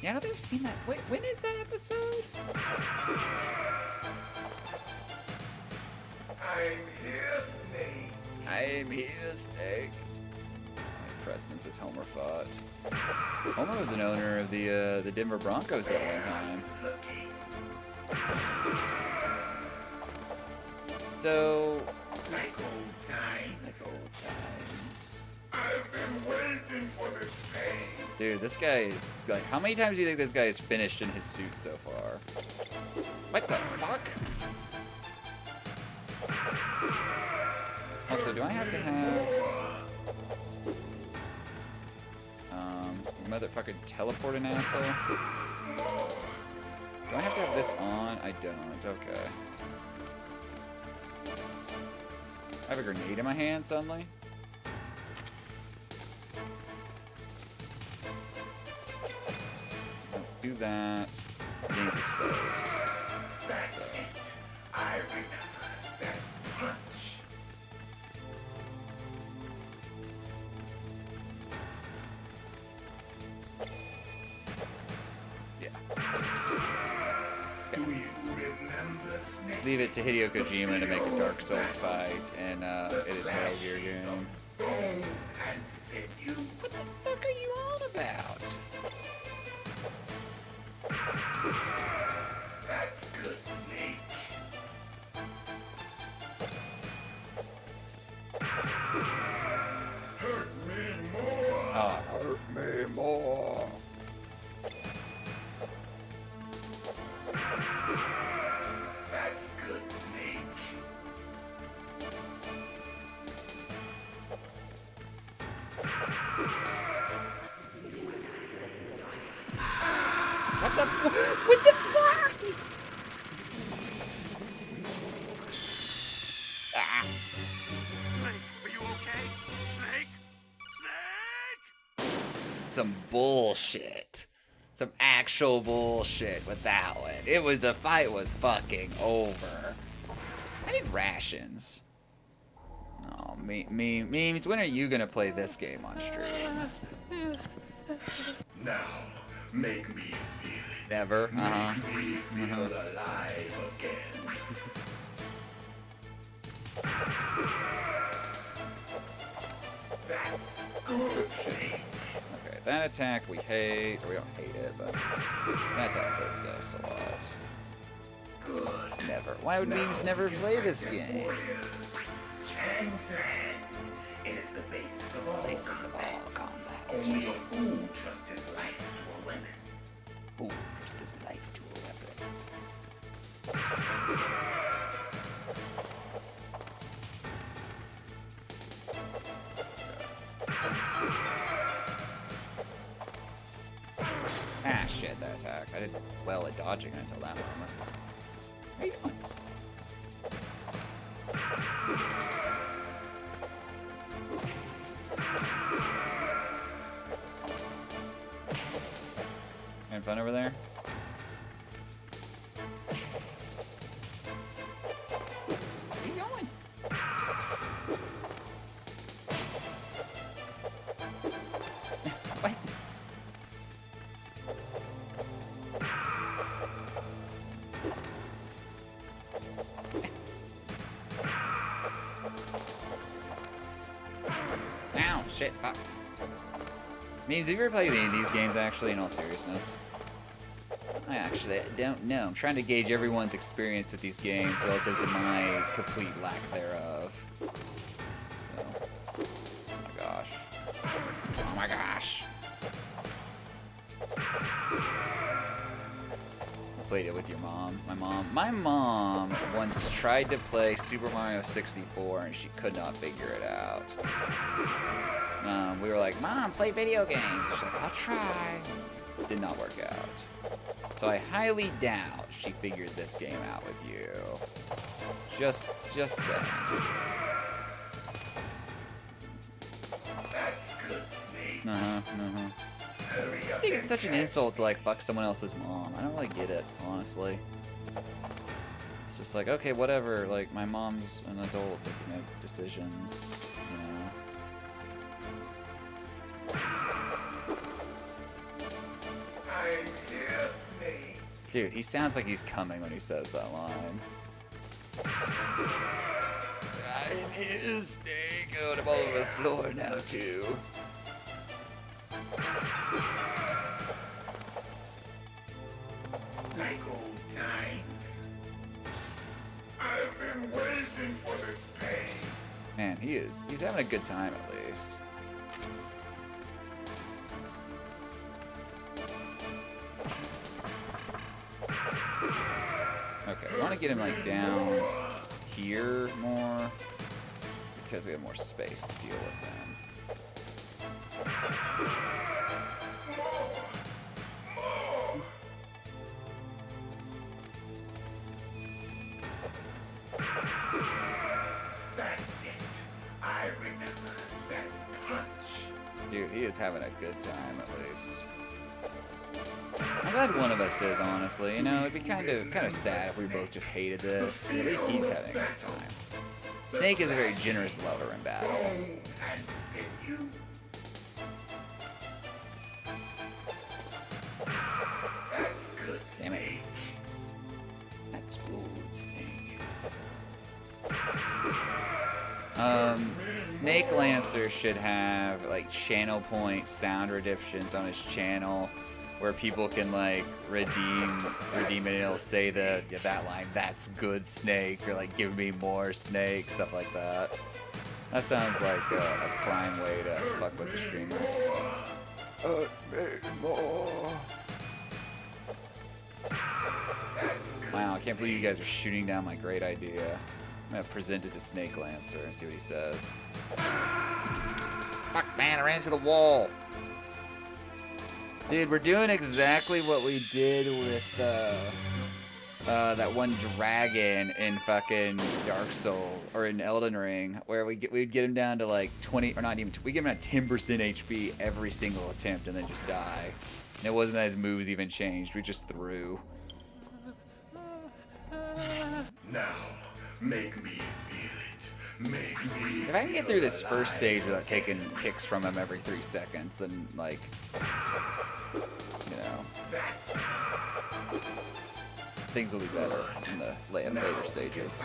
Yeah, I don't think I've seen that. Wait, when is that episode? I'm here, Snake. I'm here, Snake. Precedence as Homer fought. Homer was an owner of the Denver Broncos at one time. So, like old times. Like old times. I've been waiting for this pain. Dude, this guy is like, how many times do you think this guy has finished in his suit so far? What the fuck? Also, do I have to have motherfucking teleport an asshole? Do I have to have this on? I don't. Okay. I have a grenade in my hand suddenly. Don't do that. He's exposed. That's it. I remember that punch. Yeah. Do you remember, Snake? Leave it to Hideo Kojima to make a Dark Souls fight, and it is Metal Gear game. Bone and sinew. What the fuck are you on about? That's good, Snake. Hurt me more. Ah, hurt me more. That's good, Snake. What the fuck? Ah. Snake, are you okay? Snake? Snake? Some bullshit. Some actual bullshit with that one. The fight was fucking over. I need rations. Oh, memes, when are you gonna play this game on stream? Now, make me feel it. Never. Make me feel alive again. That's good, Snake. Okay, that attack we hate, or we don't hate it, but that attack hurts us a lot. Good. Never. Why would memes never play this game? Hand to hand. It is the basis of all combat. Only a fool trusts his life to a weapon. Fool trusts his life to a weapon. Ah, shit, that attack. I did well at dodging it until that moment. How you doing? Having fun over there? Where are you going? What? Ow, shit, fuck. Means, have you ever played any of these games, actually, in all seriousness? I actually don't know. I'm trying to gauge everyone's experience with these games relative to my complete lack thereof. So, oh my gosh. Oh my gosh. I played it with your mom. My mom once tried to play Super Mario 64 and she could not figure it out. We were like, Mom, play video games. She's like, I'll try. Did not work out. So I highly doubt she figured this game out with you. Just saying. That's good, Snake. I think it's such an insult to like fuck someone else's mom. I don't really get it, honestly. It's just like, okay, whatever. Like, my mom's an adult that can make decisions, you know. I'm here, Snake. Dude, he sounds like he's coming when he says that line. I'm here, Snake. Oh, I'm all over the floor now, too. Like old times. I've been waiting for this pain. Man, he's having a good time at least. Okay, I want to get him like down here more because we have more space to deal with him. That's it. I remember that punch. Dude, he is having a good time at least. I'm glad one of us is, honestly. You know, it'd be kind of sad if we both just hated this. At least he's having a good time. Snake is a very generous lover in battle. That's good, Damn it. Snake. That's good, Snake. Snake Lancer should have like channel point sound redemptions on his channel where people can like redeem it and it'll say that line, that's good, Snake, or like give me more, Snake, stuff like that. That sounds like a prime way to fuck with the streamer. More. Wow, I can't believe you guys are shooting down my great idea. I'm gonna present it to Snake Lancer and see what he says. Fuck, man, I ran into the wall. Dude, we're doing exactly what we did with that one dragon in fucking Dark Soul or in Elden Ring, where we'd get him down to like 20, or not even, we get him at 10% HP every single attempt and then just die. And it wasn't that his moves even changed, we just threw. Now, make me feel it. Make me. If I can get through this first stage without taking kicks from him every 3 seconds, then like, you know, things will be better in the later stages.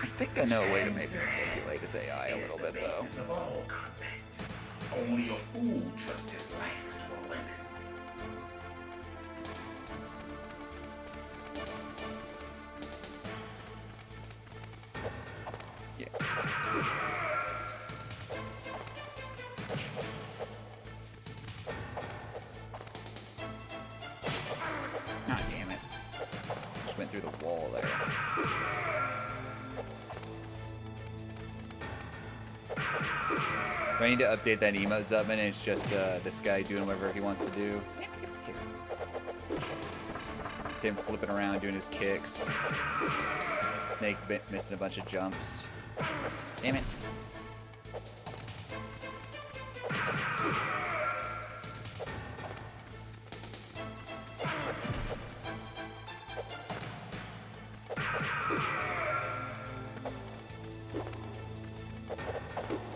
I think I know a way to maybe manipulate his AI a little bit though. Only a fool trusts his life to a weapon. Yeah. Ah, damn it. Just went through the wall there. Do I need to update that emote, Zubman? And it's just this guy doing whatever he wants to do. It's him flipping around, doing his kicks. Snake missing a bunch of jumps. Damn it.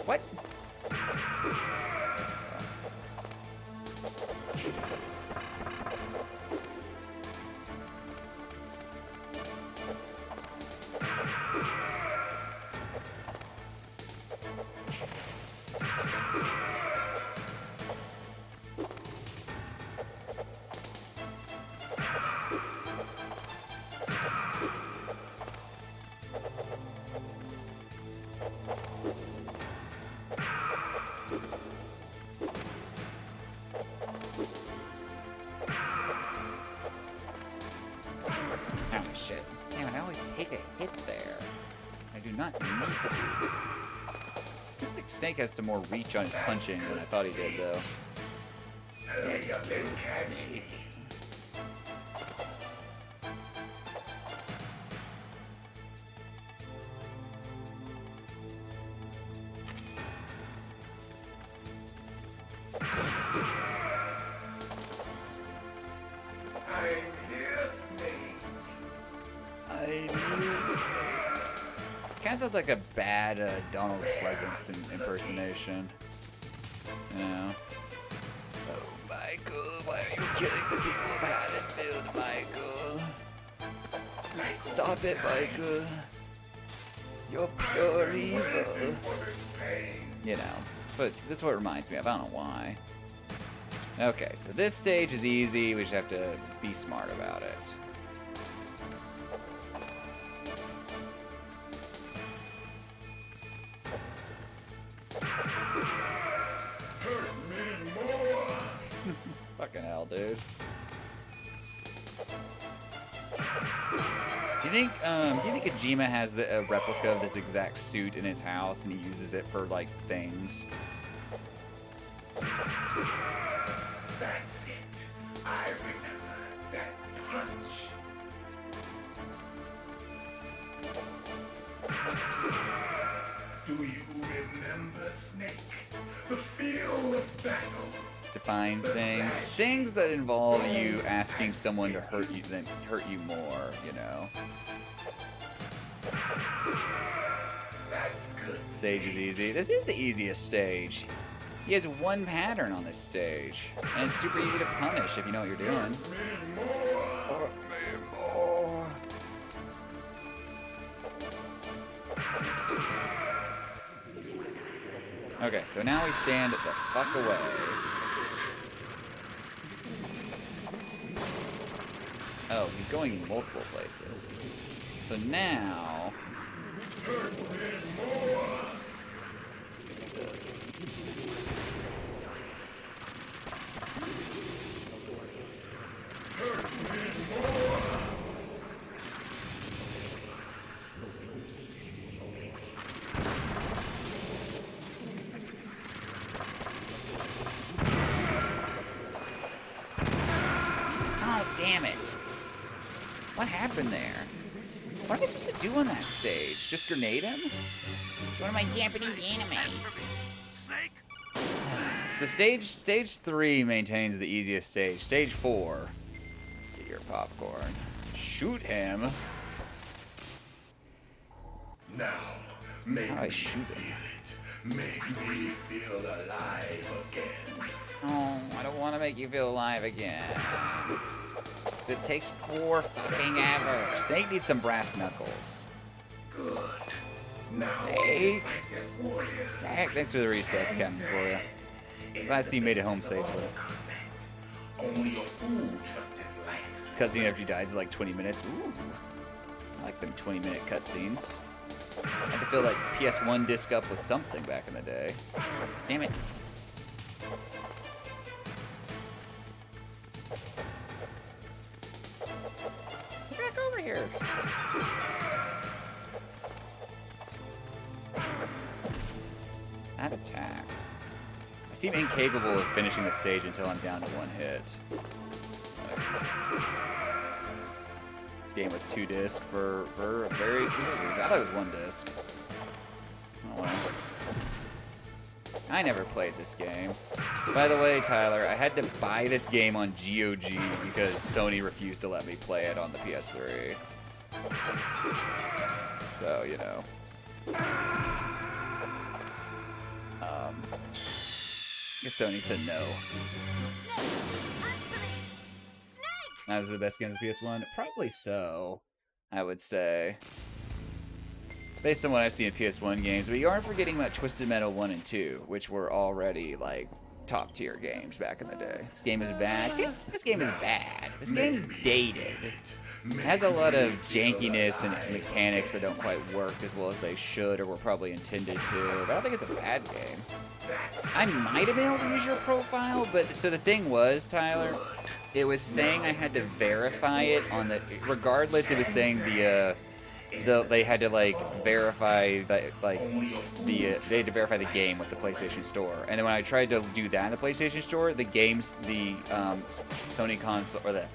What? Oh shit. Damn it, I always take a hit there. I do not need to do. Seems like Snake has some more reach on his punching than I thought he did though. Hurry up and catch me. Kind of sounds like a bad Donald Pleasance impersonation. You know? Oh, Michael, why are you killing the people of Haddonfield, Michael? Stop it, Michael. You're pure evil. You know, so that's what it reminds me of. I don't know why. Okay, so this stage is easy. We just have to be smart about it. Fucking hell, dude. Do you think Kojima has a replica of this exact suit in his house and he uses it for like things? That's it. I remember that punch. Do you remember, Snake? The feel of battle. Define things. Things that involve you asking someone to hurt you then hurt you more, you know. That's good. Stage is easy. This is the easiest stage. He has one pattern on this stage. And it's super easy to punish if you know what you're doing. Hurt me more. Okay, so now we stand the fuck away. Oh, he's going in multiple places. So now... Hurt me more. This. Hurt me more. Damn it. What happened there? What am I supposed to do on that stage? Just grenade him? It's one of my Japanese anime. So stage 3 maintains the easiest stage. Stage 4, get your popcorn. Shoot him. Now, make How do I me shoot him? feel it. Make me feel alive again. Oh, I don't want to make you feel alive again. It takes 4 fucking ever. Snake needs some brass knuckles. Good. Now, Snake. Snake, thanks for the reset, Captain Gloria. Glad to see you made it home safely. Only a fool trusts his life. Because the energy dies in like 20 minutes. Ooh. I like them 20-minute cutscenes. I had to feel like PS1 disc up was something back in the day. Damn it. Get back over here. That attack. I seem incapable of finishing the stage until I'm down to 1 hit. Game was 2 disc for a very specific reason. I thought it was 1 disc. Oh well. I never played this game. By the way, Tyler, I had to buy this game on GOG because Sony refused to let me play it on the PS3. So, you know. I guess Sony said no. That was the best game of the PS1? Probably so, I would say. Based on what I've seen of PS1 games, but you aren't forgetting about Twisted Metal 1 and 2, which were already, like, top-tier games back in the day. This game is bad. See, this game is bad. This game is dated. It has a lot of jankiness and mechanics that don't quite work as well as they should or were probably intended to, but I don't think it's a bad game. I might have been able to use your profile, but so the thing was, Tyler, it was saying I had to verify it on the, regardless, it was saying they had to like verify that they had to verify the game with the PlayStation Store, and then when I tried to do that in the PlayStation Store, the Sony console or the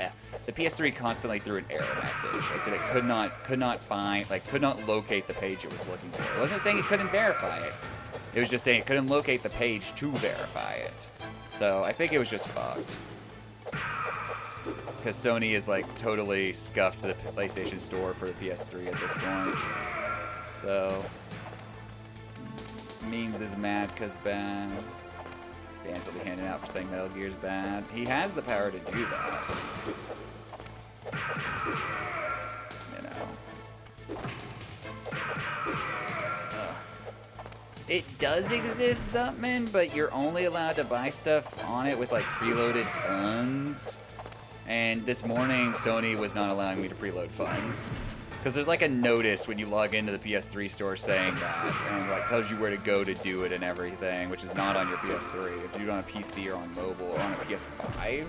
PS3 constantly threw an error message. I said it could not locate the page it was looking for. It wasn't saying it couldn't verify it. It was just saying it couldn't locate the page to verify it. So I think it was just fucked. Because Sony is like totally scuffed the PlayStation Store for the PS3 at this point. So memes is mad because bad. Fans will be handing out for saying Metal Gear's bad. He has the power to do that. You know. It does exist, Zuckman, but you're only allowed to buy stuff on it with like preloaded funds. And this morning, Sony was not allowing me to preload funds. Because there's like a notice when you log into the PS3 store saying that, and like tells you where to go to do it and everything, which is not on your PS3. If you do it on a PC or on mobile or on a PS5,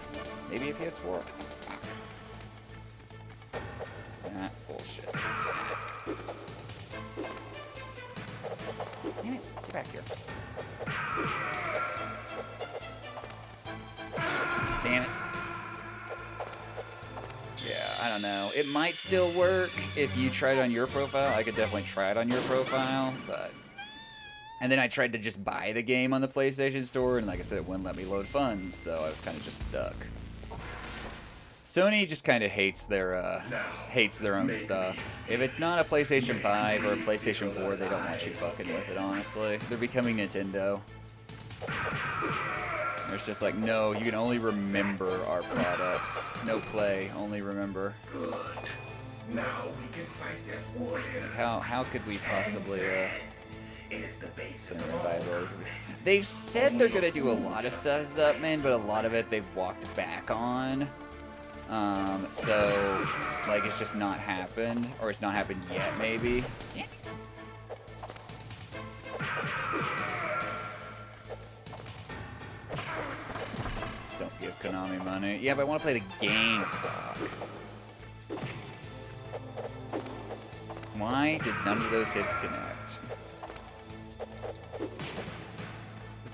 maybe a PS4. That bullshit. Damn it, get back here. Damn it. Yeah, I don't know. It might still work if you tried it on your profile. I could definitely try it on your profile, but... And then I tried to just buy the game on the PlayStation Store, and like I said, it wouldn't let me load funds, so I was kind of just stuck. Sony just kind of hates their own stuff. If it's not a PlayStation 5 or a PlayStation 4, they don't want you fucking with it, honestly. They're becoming Nintendo. It's just like, no, you can only remember our products. No play, only remember. Good. Now we can fight this warrior. How could we possibly They've said they're gonna do a lot of stuff, Zuckman, but a lot of it they've walked back on. So like it's just not happened, or it's not happened yet, maybe. Yeah. Don't give Konami money. Yeah, but I want to play the game stock. Why did none of those hits connect?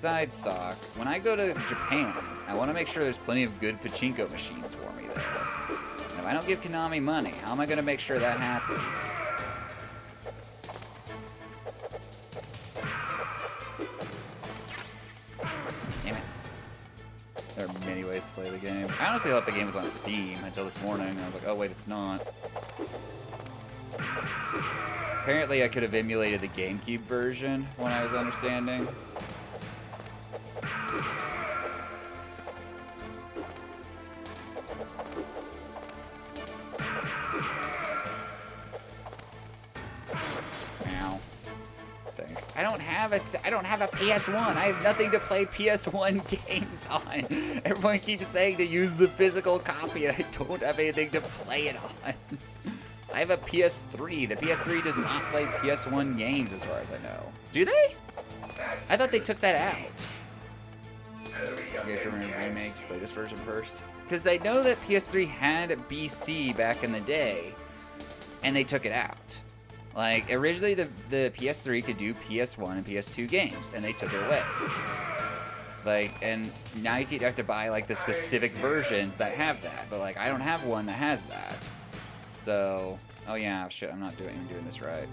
Besides, Sock, when I go to Japan, I want to make sure there's plenty of good pachinko machines for me there. And if I don't give Konami money, how am I going to make sure that happens? Damn it. There are many ways to play the game. I honestly thought the game was on Steam until this morning. I was like, oh wait, it's not. Apparently I could have emulated the GameCube version when I was understanding. Ow. I don't have a PS1. I have nothing to play PS1 games on. Everyone keeps saying to use the physical copy, and I don't have anything to play it on. I have a PS3. The PS3 does not play PS1 games as far as I know. Do they? I thought they took that out. You guys remember Remake? Play this version first? Because they know that PS3 had BC back in the day, and they took it out. Like, originally the PS3 could do PS1 and PS2 games, and they took it away. Like, and now you have to buy, like, the specific versions that have that. But, like, I don't have one that has that. So, oh yeah, shit, I'm doing this right.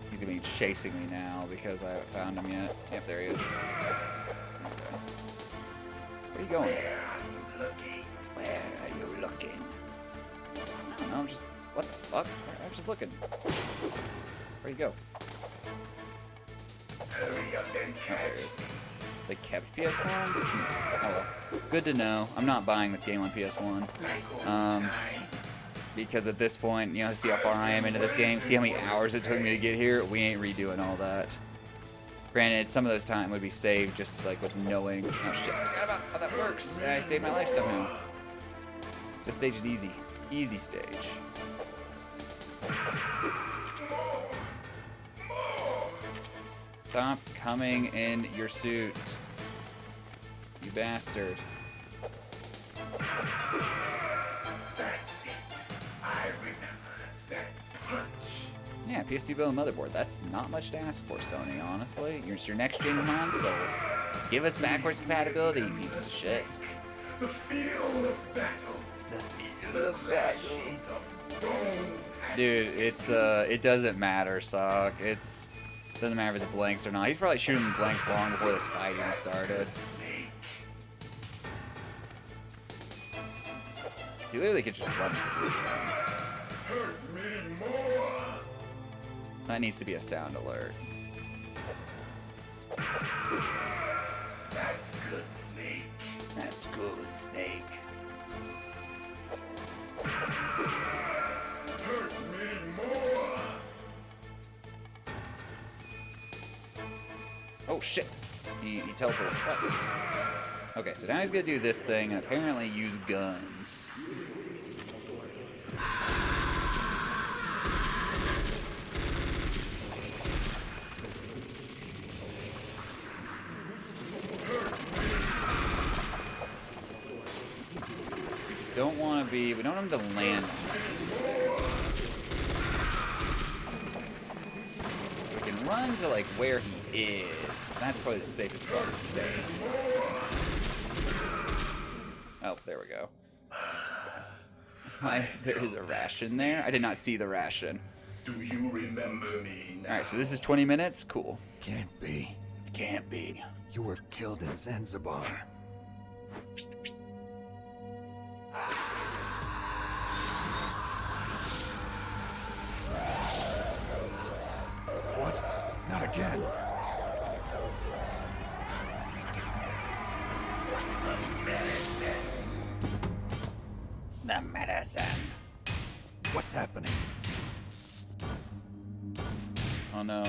He's gonna be chasing me now because I haven't found him yet. Yep, there he is. Okay. Where are you going? Where are you looking? I don't know, I'm just, what the fuck? I'm just looking. Where'd you go? Hurry up and catch. They kept PS1? Oh well. Good to know. I'm not buying this game on PS1. Because at this point, you know, see how far I am into this game, see how many hours it took me to get here, we ain't redoing all that. Granted, some of those time would be saved just like with knowing, oh shit, I forgot about how that works. And I saved my life somehow. This stage is easy. Easy stage. Stop coming in your suit. You bastard. That's it. I remember that punch. Yeah, PS2 build motherboard. That's not much to ask for, Sony, honestly. It's your next-gen console. Give us backwards compatibility, you pieces of shit. The field of battle. The field of battle. Dude, it doesn't matter, Sock. Doesn't matter if it's blanks or not. He's probably shooting the blanks long before this fight even started. He literally could just run through them. Hurt me more. That needs to be a sound alert. That's good, Snake. That's good, Snake. Hurt me more. Oh shit! He teleported twice. Okay, so now he's gonna do this thing and apparently use guns. Just don't want to be. We don't want him to land on us. Is the thing. We can run to like where he is. That's probably the safest spot to stay. Oh, there we go. There is a ration there. I did not see the ration. Do you remember me now? All right, so this is 20 minutes. Cool. Can't be. Can't be. You were killed in Zanzibar. What? Not again. The medicine. What's happening? Oh no.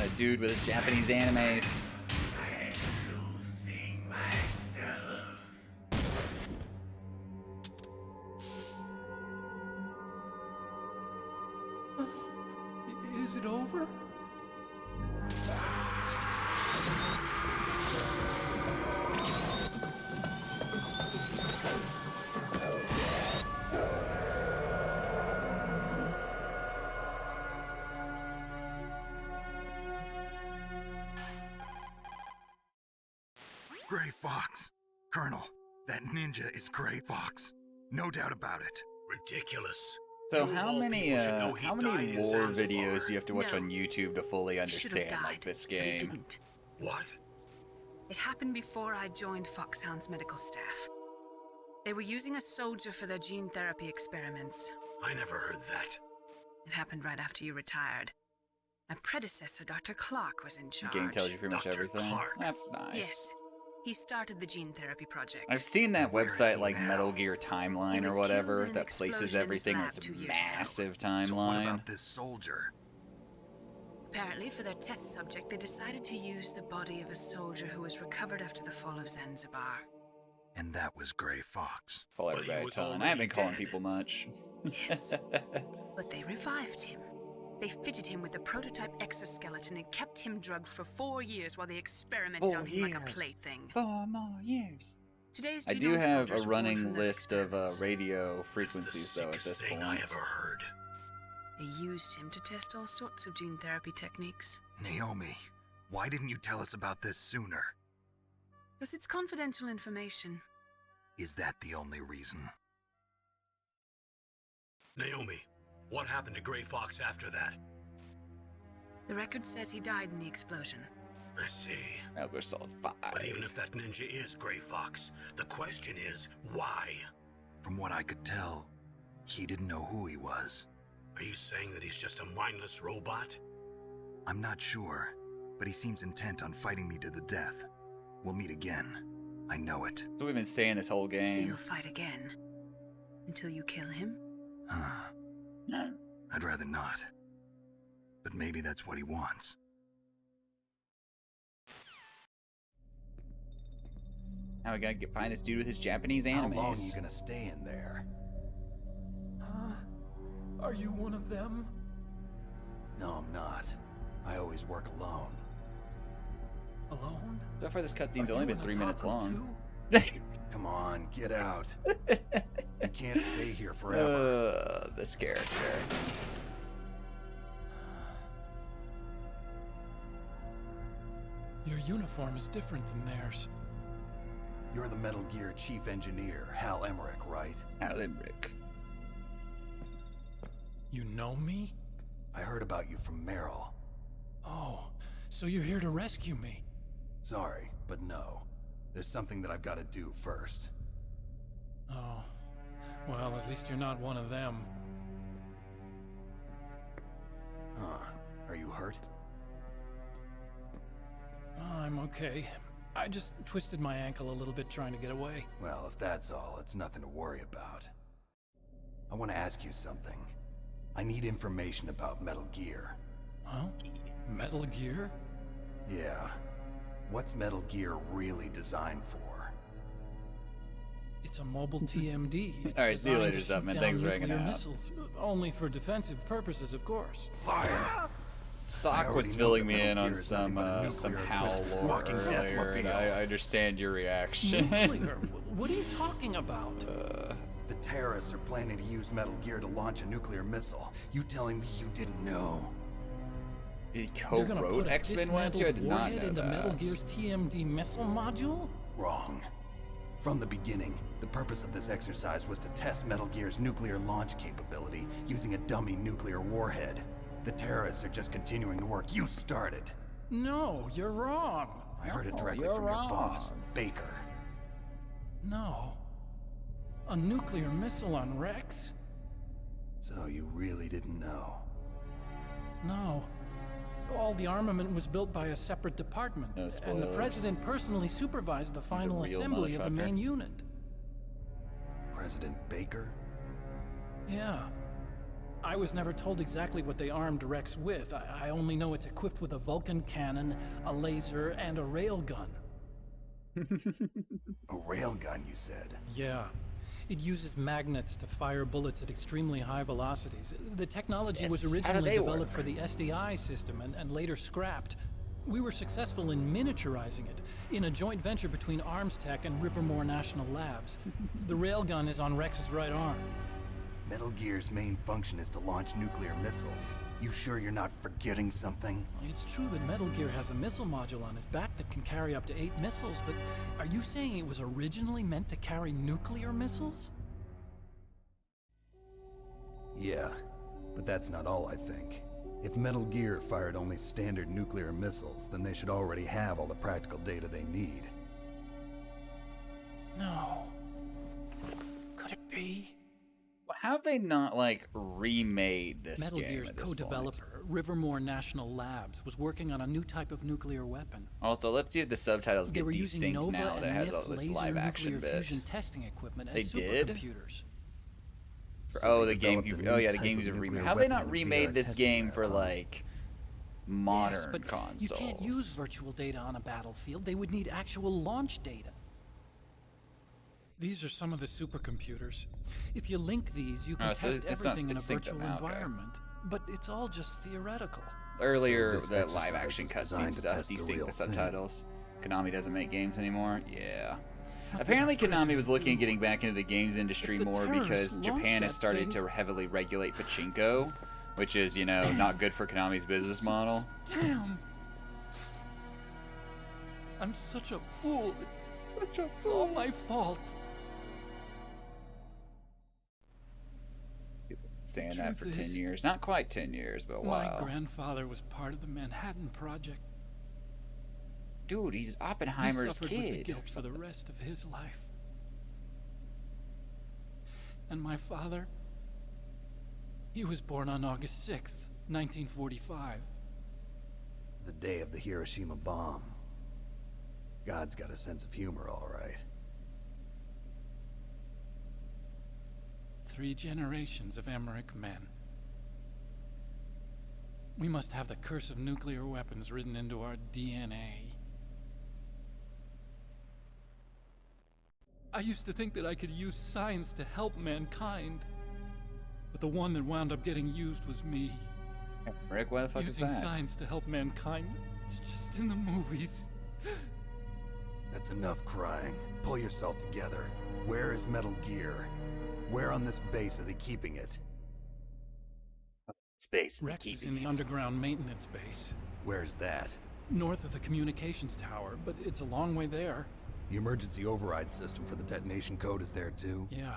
A dude with his Japanese animes. I'm losing myself. Is it over? Gray Fox. Colonel, that ninja is Gray Fox. No doubt about it. Ridiculous. So how many lore videos do you have to watch No. on YouTube to fully He should have understand like died, this but he game? didn't. What? It happened before I joined Foxhound's medical staff. They were using a soldier for their gene therapy experiments. I never heard that. It happened right after you retired. My predecessor, Dr. Clark, was in The charge. game tells you pretty much Dr. everything. Clark. That's nice. Yes. He started the gene therapy project. I've seen that Where is website he like now? Metal Gear He Timeline was or whatever killed in an that places explosion in his everything in lab its 2 years ago. massive So what timeline. about this soldier? Apparently, for their test subject, they decided to use the body of a soldier who was recovered after the fall of Zanzibar. And that was Gray Fox. Call But he everybody a was ton. I haven't already been calling dead. people much. Yes. But they revived him. They fitted him with a prototype exoskeleton and kept him drugged for 4 years while they experimented 4 on him like a years. plaything. 4 more years. Today's I do genome have soldiers a were born running from those list of experiments. radio That's the frequencies though at sickest this thing point. I ever heard. They used him to test all sorts of gene therapy techniques. Naomi, why didn't you tell us about this sooner? Because it's confidential information. Is that the only reason? Naomi, what happened to Gray Fox after that? The record says he died in the explosion. I see. Metal Gear Solid 5. But even if that ninja is Gray Fox, the question is, why? From what I could tell, he didn't know who he was. Are you saying that he's just a mindless robot? I'm not sure, but he seems intent on fighting me to the death. We'll meet again. I know it. So we've been saying this whole So game. you'll fight again. Until you kill him? I'd rather not. But maybe that's what he wants. Now we gotta find this dude with his Japanese animes. How long are you gonna stay in there? Are you one of them? No, I'm not. I always work alone. Alone? So far this cutscene's Are only you been an 3 minutes otaku long. Come on, get out. You can't stay here forever. This character. Your uniform is different than theirs. You're the Metal Gear Chief Engineer, Hal Emmerich, right? Hal Emmerich. You know me? I heard about you from Meryl. Oh, so you're here to rescue me? Sorry, but no. There's something that I've got to do first. Oh, well, at least you're not one of them. Huh. Are you hurt? I'm okay. I just twisted my ankle a little bit trying to get away. Well, if that's all, it's nothing to worry about. I want to ask you something. I need information about Metal Gear. Huh? Metal Gear? Yeah. What's Metal Gear really designed for? It's a mobile TMD. It's All right, see you designed later, to shoot Zuckman. down Thanks for hanging nuclear out. missiles, only for defensive purposes, of course. Fire! Sock was filling me in on some Hal lore walking death earlier, and mobile. I understand your reaction. Nuclear? What are you talking about? The terrorists are planning to use Metal Gear to launch a nuclear missile. You telling me you didn't know? He They're gonna co-wrote put a X-Men 1 and 2? I dismantled did not warhead know into Metal that. Gear's TMD missile module? Wrong. From the beginning, the purpose of this exercise was to test Metal Gear's nuclear launch capability using a dummy nuclear warhead. The terrorists are just continuing the work you started. No, you're wrong. I heard it No, directly you're from wrong. your boss, Baker. No. A nuclear missile on Rex? So you really didn't know? No. All the armament was built by a separate department, No and the spoilers. president personally supervised the final real assembly of the motherfucker. main unit. President Baker? Yeah. I was never told exactly what they armed Rex with. I only know it's equipped with a Vulcan cannon, a laser, and a railgun. A railgun, you said? Yeah. It uses magnets to fire bullets at extremely high velocities. The technology was How do originally they developed work? for the SDI system and later scrapped. We were successful in miniaturizing it in a joint venture between ArmsTech and Rivermore National Labs. The railgun is on Rex's right arm. Metal Gear's main function is to launch nuclear missiles. You sure you're not forgetting something? It's true that Metal Gear has a missile module on his back that can carry up to 8 missiles, but are you saying it was originally meant to carry nuclear missiles? Yeah, but that's not all I think. If Metal Gear fired only standard nuclear missiles, then they should already have all the practical data they need. No. Could it be? How have they not, like, remade this Metal game Gear's at this co-developer, Rivermore National Labs, was working on a new type of nuclear weapon. Also, let's see if the subtitles They get were using desynced Nova now that and has NIF all this laser live action nuclear bit. fusion testing equipment and They did? supercomputers. Oh, the GameCube. Oh yeah, the GameCube remade. How have they not remade VR this testing game there, for huh? like modern Yes, but consoles? you can't use virtual data on a battlefield. They would need actual launch data. These are some of the supercomputers. If you link these, you can Oh, so test it's not- everything in a it's synced up virtual now, okay. environment. But it's all just theoretical. Earlier, So this that exercise live action was cutscene designed to stuff, test the desync real the thing. subtitles. Konami doesn't make games anymore. Yeah. What Apparently, did the Konami was president looking at do? getting back into the games industry If the more terrorists because launched Japan has that started thing- to heavily regulate pachinko, which is, you know, not good for Konami's business model. Damn. I'm such a fool. Such a It's all my fault. Saying that for Truth 10 is, years. Not quite 10 years, but a My while. grandfather was part of the Manhattan Project. Dude, he's He Oppenheimer's suffered with the kid. guilt for the rest of his life. And my father, he was born on August 6th, 1945. The day of the Hiroshima bomb. God's got a sense of humor, all right. 3 generations of Emmerich men. We must have the curse of nuclear weapons written into our DNA. I used to think that I could use science to help mankind, but the one that wound up getting used was me. Rick, what the fuck Using is that? science to help mankind, it's just in the movies. That's enough crying. Pull yourself together. Where is Metal Gear? Where on this base are they keeping it? Space. Rex is in the underground maintenance base, Where's that? north of the communications tower, but it's a long way there. The emergency override system for the detonation code is there too? Yeah,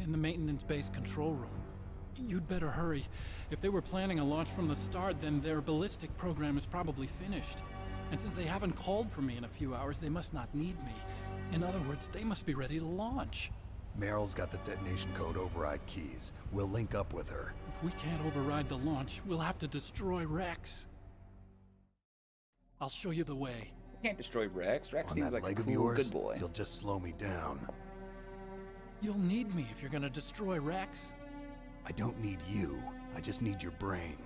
in the maintenance base control room. You'd better hurry. If they were planning a launch from the start, then their ballistic program is probably finished. And since they haven't called for me in a few hours, they must not need me. In other words, they must be ready to launch. Meryl's got the detonation code override keys. We'll link up with her. If we can't override the launch, we'll have to destroy Rex. I'll show you the way. Can't destroy Rex. Rex On seems that like a leg of cool, yours, good boy. you'll just slow me down. You'll need me if you're gonna destroy Rex. I don't need you. I just need your brain.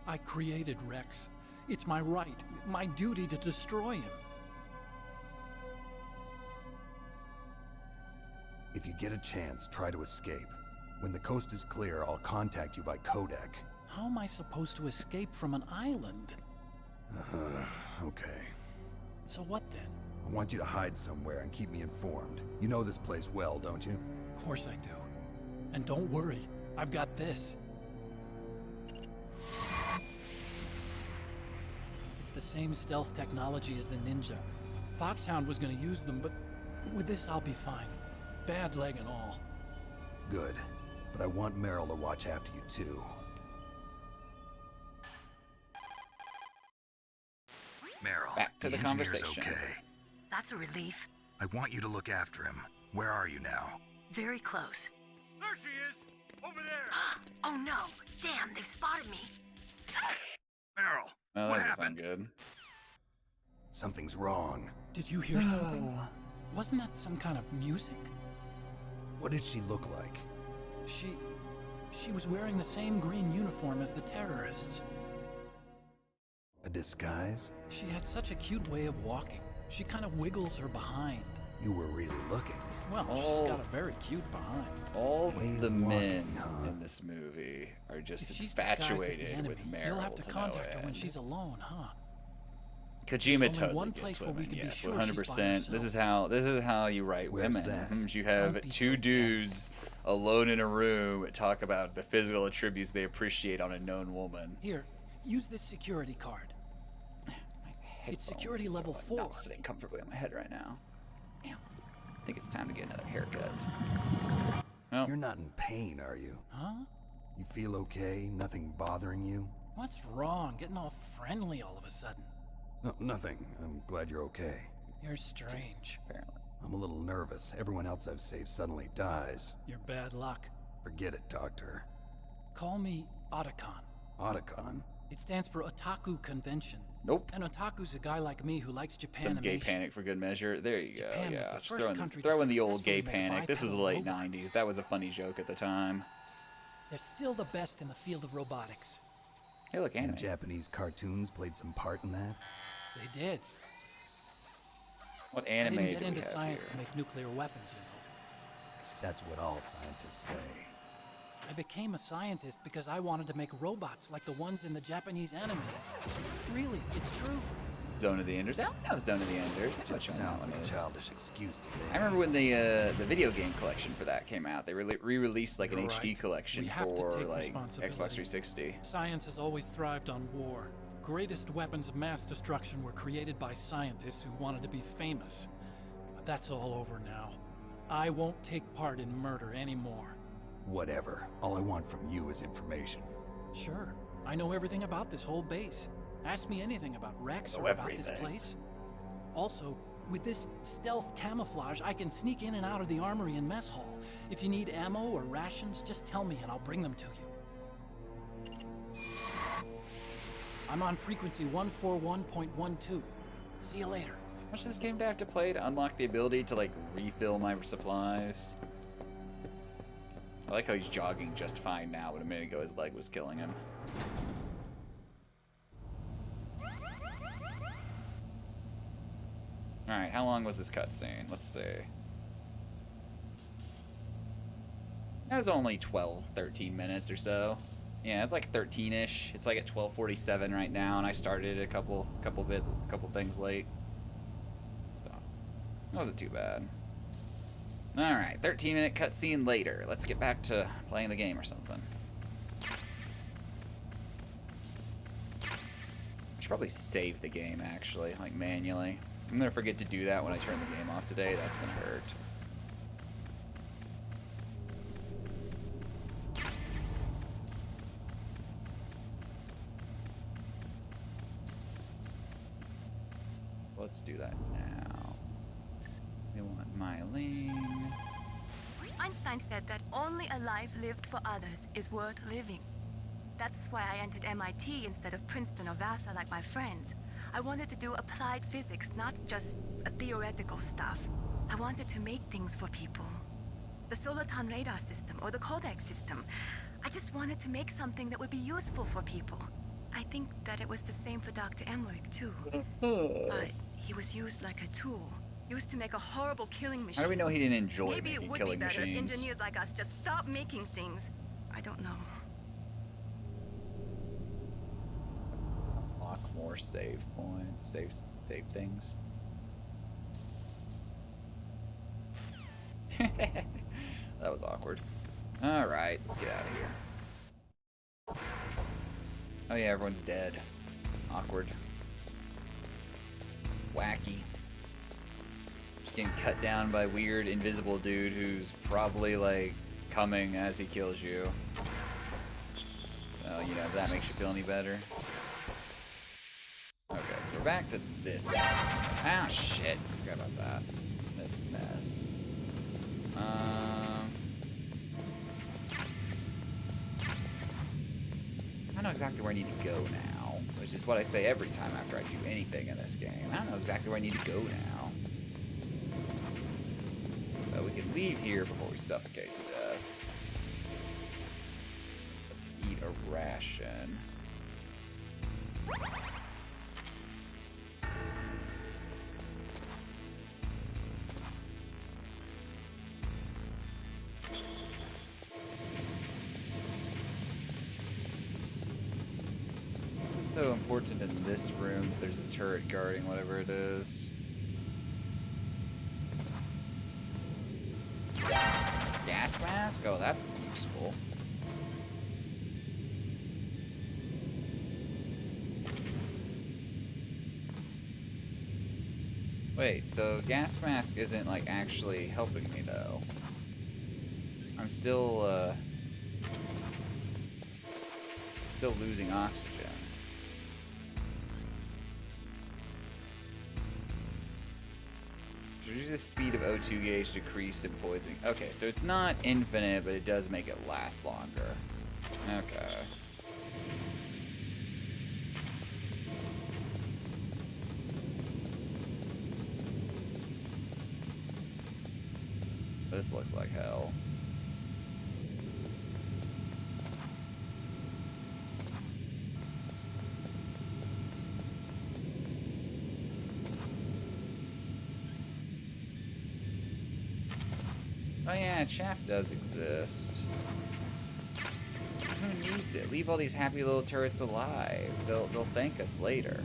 I created Rex. It's my right, my duty to destroy him. If you get a chance, try to escape. When the coast is clear, I'll contact you by codec. How am I supposed to escape from an island? Okay. So what then? I want you to hide somewhere and keep me informed. You know this place well, don't you? Of course I do. And don't worry, I've got this. It's the same stealth technology as the Ninja. Foxhound was gonna use them, but with this I'll be fine. Bad leg and all. Good. But I want Meryl to watch after you too. Meryl, Back to the engineer's conversation. Okay. That's a relief. I want you to look after him. Where are you now? Very close. There she is! Over there! Oh no! Damn, they've spotted me. Meryl, Oh, what that doesn't sound happened? good. Something's wrong. Did you hear something? Wasn't that some kind of music? What did she look like? She was wearing the same green uniform as the terrorists. A disguise? She had such a cute way of walking. She kind of wiggles her behind. You were really looking. Well, she's got a very cute behind. All Way the of men walking, huh? in this movie are just If she's disguised as the infatuated enemy, with Meryl. you'll have to no contact her when end. she's alone, huh? Kojima There's only totally one gets place where we women. can be Yes, sure she's by 100%. This herself. is how you write Where's women. that? You have Don't be two so dudes alone in a room talk about the physical attributes they appreciate on a known woman. Here, use this security card. It's security level 4. Not sitting comfortably on my head right now. Damn. I think it's time to get another haircut. Well, You're not in pain, are you? Huh? You feel okay? Nothing bothering you? What's wrong? Getting all friendly all of a sudden. No, nothing. I'm glad you're okay. You're strange. Apparently. I'm a little nervous. Everyone else I've saved suddenly dies. You're bad luck. Forget it, Doctor. Call me Otacon. Otacon? It stands for Otaku Convention. Nope. An otaku's a guy like me who likes Japan. Some gay panic for good measure. There you go. Japan was Yeah, the just first country to throw in the old successfully gay make panic. This was the bipedal late robots. 90s. That was a funny joke at the time. They're still the best in the field of robotics. Hey, look, anime. And Japanese cartoons played some part in that? They did. What anime I didn't get do we into have science here? to make nuclear weapons, you know. That's what all scientists say. I became a scientist because I wanted to make robots like the ones in the Japanese animes. Really, it's true. Zone of the Enders. I don't know Zone of the Enders. Just sounds like a childish excuse to me. I remember when the video game collection for that came out. They re-released like an You're HD right. collection We have to for take like responsibility. Xbox 360. Science has always thrived on war. Greatest weapons of mass destruction were created by scientists who wanted to be famous. But that's all over now. I won't take part in murder anymore. Whatever. All I want from you is information. Sure. I know everything about this whole base. Ask me anything about Rex or about this place. Also, with this stealth camouflage, I can sneak in and out of the armory and mess hall. If you need ammo or rations, just tell me and I'll bring them to you. I'm on frequency 141.12. See you later. How much does this game have to play to unlock the ability to like refill my supplies? I like how he's jogging just fine now, but a minute ago his leg was killing him. Alright, how long was this cutscene? Let's see. That was only 12, 13 minutes or so. Yeah, it's like 13-ish. It's like at 12:47 right now, and I started a couple things late. Stop. It wasn't too bad. Alright, 13-minute cutscene later. Let's get back to playing the game or something. I should probably save the game, actually, like manually. I'm gonna forget to do that when I turn the game off today. That's gonna hurt. Let's do that now. We want Mylene. Einstein said that only a life lived for others is worth living. That's why I entered MIT instead of Princeton or Vassar like my friends. I wanted to do applied physics, not just theoretical stuff. I wanted to make things for people. The Soliton radar system or the Codex system. I just wanted to make something that would be useful for people. I think that it was the same for Dr. Emmerich too. But he was used like a tool. Used to make a horrible killing machine. How do we know he didn't enjoy Maybe it making would be killing better machines? if engineers like us just stop making things. I don't know. Unlock more save points, save things. That was awkward. All right, let's get out of here. Oh yeah, everyone's dead. Awkward. Wacky. Just getting cut down by weird invisible dude who's probably like coming as he kills you. So, you know, if that makes you feel any better. Okay, so we're back to this guy. Ah, shit. Forgot about that. This mess. I don't know exactly where I need to go now, which is what I say every time after I do anything in this game. I don't know exactly where I need to go now. But we can leave here before we suffocate to death. Let's eat a ration. So important in this room. There's a turret guarding whatever it is. gas mask? Oh, that's useful. Wait, so gas mask isn't like actually helping me though. I'm still losing oxygen. Reduce the speed of O2 gauge, decrease in poisoning. Okay, so it's not infinite, but it does make it last longer. Okay. This looks like hell. Oh yeah, chaff does exist. Who needs it? Leave all these happy little turrets alive. They'll thank us later.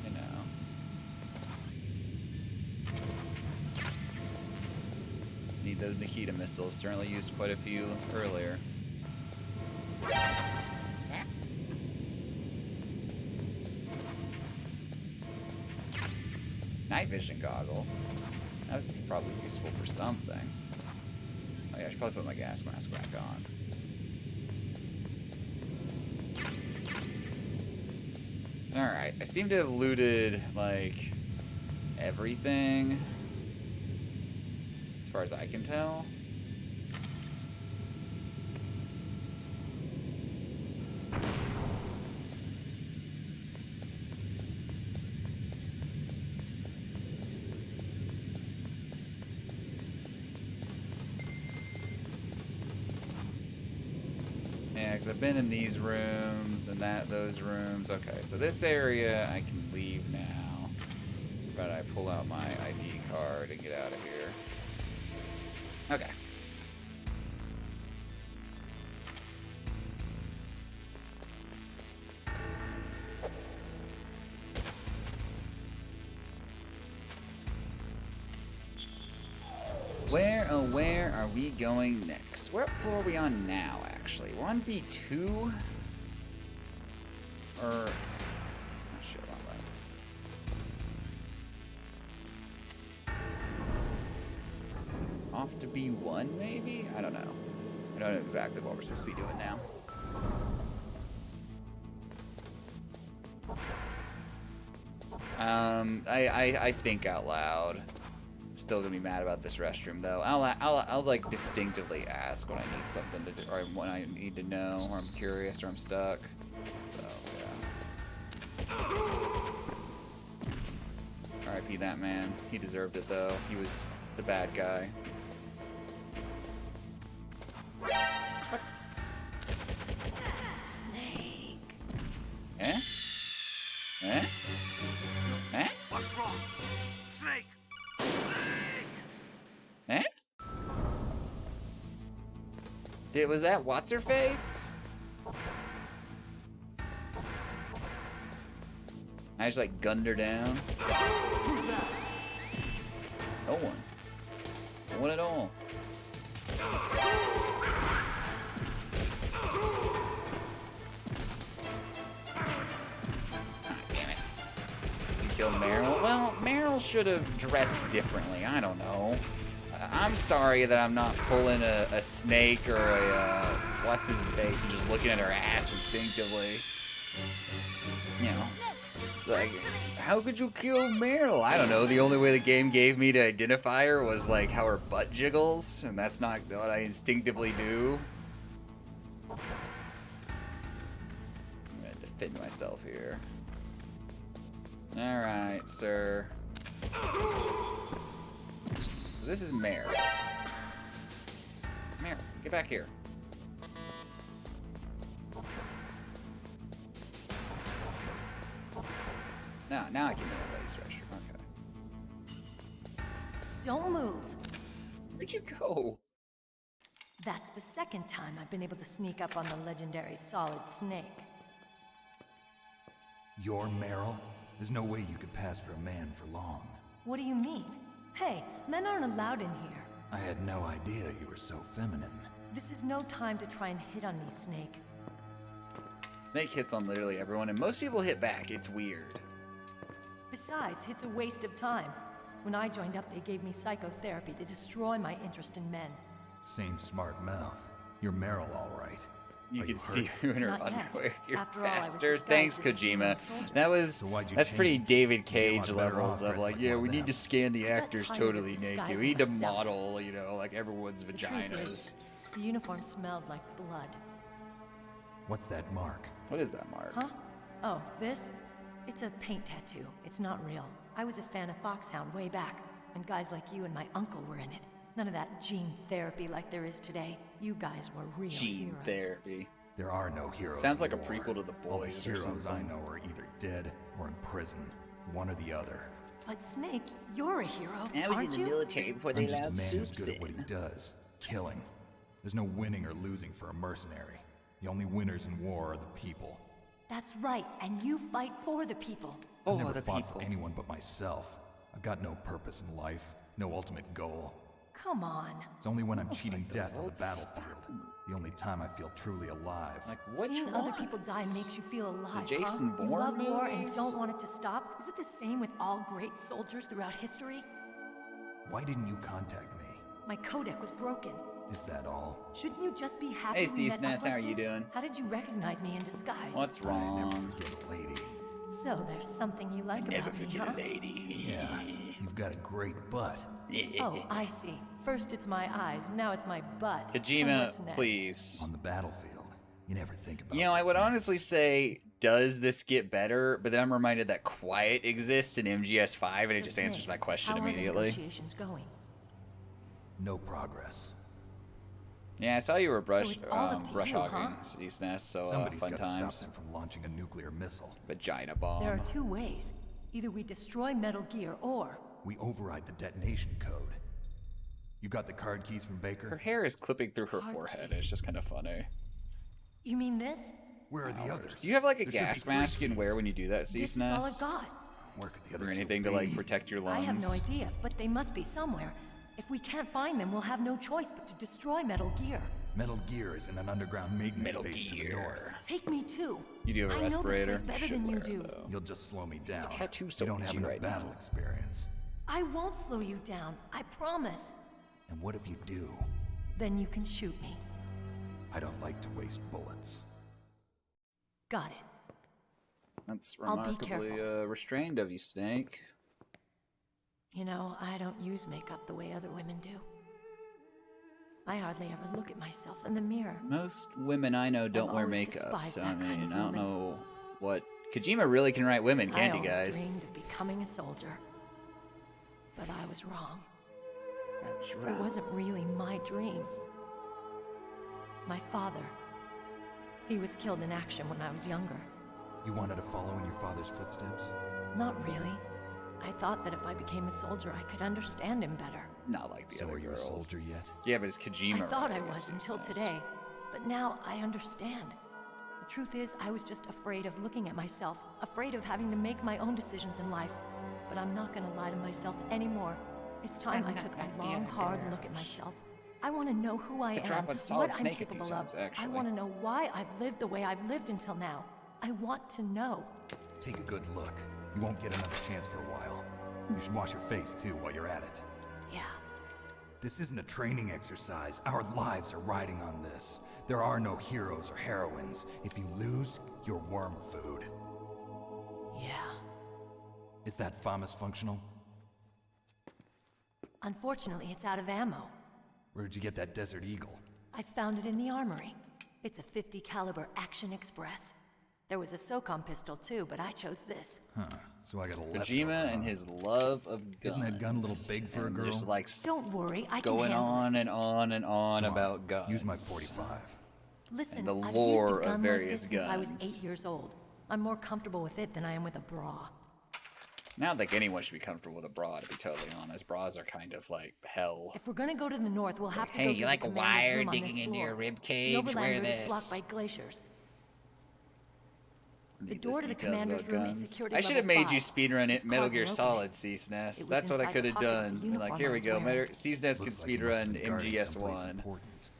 You know. Need those Nikita missiles. Certainly used quite a few earlier. Night vision goggle. That would be probably useful for something. Oh yeah, I should probably put my gas mask back on. Alright, I seem to have looted, like, everything. As far as I can tell. I've been in these rooms and those rooms. Okay, so this area I can leave now. But I pull out my ID card and get out of here. Okay. Where are we going next? What floor are we on now, actually? We're on B2? Or... oh, shit, wrong button. Off to B1, maybe? I don't know. I don't know exactly what we're supposed to be doing now. I think out loud. Still gonna be mad about this restroom though. I'll like distinctively ask when I need something to do, or when I need to know, or I'm curious, or I'm stuck. So yeah. R.I.P. that man. He deserved it though. He was the bad guy. Snake. Eh? Eh? Eh? What's wrong? Snake! Eh? Was that what's her face? I just like gunned her down. It's no one. No one at all. Kill Meryl? Well, Meryl should have dressed differently. I don't know. I'm sorry that I'm not pulling a snake or a, what's his face, and just looking at her ass instinctively. You know. It's like, how could you kill Meryl? I don't know. The only way the game gave me to identify her was, like, how her butt jiggles, and that's not what I instinctively do. I'm gonna defend myself here. Alright, sir. So this is Meryl. Meryl, get back here. Now I can go to the ladies' restroom. Okay. Don't move. Where'd you go? That's the second time I've been able to sneak up on the legendary Solid Snake. You're Meryl? There's no way you could pass for a man for long. What do you mean? Hey, men aren't allowed in here. I had no idea you were so feminine. This is no time to try and hit on me, Snake. Snake hits on literally everyone, and most people hit back. It's weird. Besides, it's a waste of time. When I joined up, they gave me psychotherapy to destroy my interest in men. Same smart mouth. You're Meryl, all right. You Are can see hurt? her in her Not yet. underwear. You After all, I was bastard. disguised Thanks, as a Kojima. soldier. That was So why'd you that's pretty change? David You'd be a lot Cage better levels off of dressed like, like yeah, one of we need them. to scan the I got actors tired of totally naked. disguising We need to myself. model, you know, like everyone's The truth vaginas. is, the uniform smelled like blood. What's that mark? What is that mark? Huh? Oh, this? It's a paint tattoo. It's not real. I was a fan of Foxhound way back, and guys like you and my uncle were in it. None of that gene therapy like there is today. You guys were real Gene heroes. therapy. There are no heroes. Sounds in like a war. prequel to The All the Boys or heroes I something. know are either dead or in prison. One or the other. But Snake, you're a hero, I was in aren't the you? military before I'm they just a allowed man who's soups good at what he in. does. Killing. There's no winning or losing for a mercenary. The only winners in war are the people. That's right, and you fight for the people. I've never fought for anyone but myself. I've got no purpose in life, no ultimate goal. Come on. It's only when I'm cheating like those death on the old battlefield. The only time I feel truly alive. Like, what Seeing other people die makes you feel alive, Jason huh? You Bourne love war and movies? don't want it to stop? Is it the same with all great soldiers throughout history? Why didn't you contact me? My codec was broken. Is that all? Shouldn't you just be happy Hey, we Steve met up Sness, how like are you this? doing? How did you recognize me in disguise? What's I never wrong? forget a lady. So there's something you like Never about me, forget huh? a lady. Yeah, you've got a great butt. Oh, I see. First it's my eyes, now it's my butt. And Kojima, what's next? please. On the battlefield, you never think about You know, I what's would next. honestly say, does this get better? But then I'm reminded that Quiet exists in MGS5, and it So just answers Snake, my question how are the immediately. negotiations going? No progress. Yeah, I saw you were brush it's all up to brush you, hogging, huh? Steve Sness, so Somebody's fun got to stop times. them from launching a nuclear missile. Vagina bomb. There are two ways. Either we destroy Metal Gear or... We override the detonation code. You got the card keys from Her Baker? hair is clipping through her Card forehead. keys. It's just kind of funny. You mean this? Where are the others? Do you have like a There should gas be three mask you can keys. wear when you do that, Steve This is all I've Sness? got. Where could the other Or two anything to like be? protect your lungs? I have no idea, but they must be somewhere. If we can't find them, we'll have no choice but to destroy Metal Gear. Metal Gear is in an underground maintenance Metal base to the Gear. north. Take me too. You do have a I know respirator? this place better Should than you wear it, do. though. You'll just slow me down. tattoo so you don't have itchy enough right now. battle experience. I won't slow you down. I promise. And what if you do? Then you can shoot me. I don't like to waste bullets. Got it. That's I'll be remarkably careful. restrained of you, Snake. You know, I don't use makeup the way other women do. I hardly ever look at myself in the mirror. Most women I know don't wear always makeup, despised so I that kind mean, of I don't woman. know what... Kojima really can write women, can't I he, always guys? dreamed of becoming a soldier. But I was wrong. That's It right. wasn't really my dream. My father. He was killed in action when I was younger. You wanted to follow in your father's footsteps? Not really. I thought that if I became a soldier, I could understand him better. Not like the So other are you girls. a soldier yet? Yeah, but it's Kojima. I thought I writing, was Steve until Sness. today, but now I understand. The truth is, I was just afraid of looking at myself, afraid of having to make my own decisions in life. But I'm not gonna lie to myself anymore. It's time I took a long, hard look at myself. I want to know who I Could drop am, on Solid what I'm Snake a few capable times, of. actually. I want to know why I've lived the way I've lived until now. I want to know. Take a good look. You won't get another chance for a while. You should wash your face too while you're at it. Yeah. This isn't a training exercise. Our lives are riding on this. There are no heroes or heroines. If you lose, you're worm food. Yeah. Is that FAMAS functional? Unfortunately, it's out of ammo. Where'd you get that Desert Eagle? I found it in the armory. It's a .50 caliber Action Express. There was a SOCOM pistol too, but I chose this. Huh. So I got a leftover, Kojima and huh? his love of guns. Isn't that gun a little big for a and girl? Just like Don't worry, I can going handle on and on and on Come on, about guns. Use my 45. Listen, the I've lore used of a gun like various this since I was guns. 8 years old. I'm more comfortable with it than I am with a bra. I don't think anyone should be comfortable with a bra, to be totally honest. Bras are kind of like hell. If we're gonna go to the north, we'll have to Hey, go you through like the a commander's wire room on digging this into your floor. rib The cage? overland Wear route is this. blocked by glaciers. The door to the Details commander's about room is guns. secured I at should have level made you 5. speedrun This it Metal card Gear will open Solid it. CSNES. It was That's what I inside could the have pocket of done. the Be like, uniform here I we was go. wearing. CSNES could Looks like he must have speedrun been guarding someplace MGS1. important.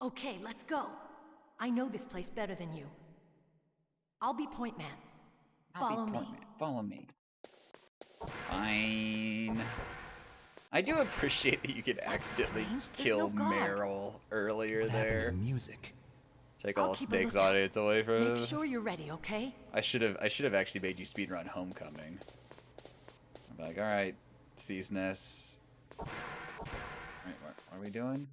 Okay, let's go. I know this place better than you. I'll be point man. Follow me. Follow me. Fine. I do appreciate that you could accidentally kill Meryl earlier there. Music. Take I'll all keep a Snake's lookout. audience away from him. Make sure you're ready, okay? I should have actually made you speedrun Homecoming. I'm like, all right, CSNES. Wait, what are we doing?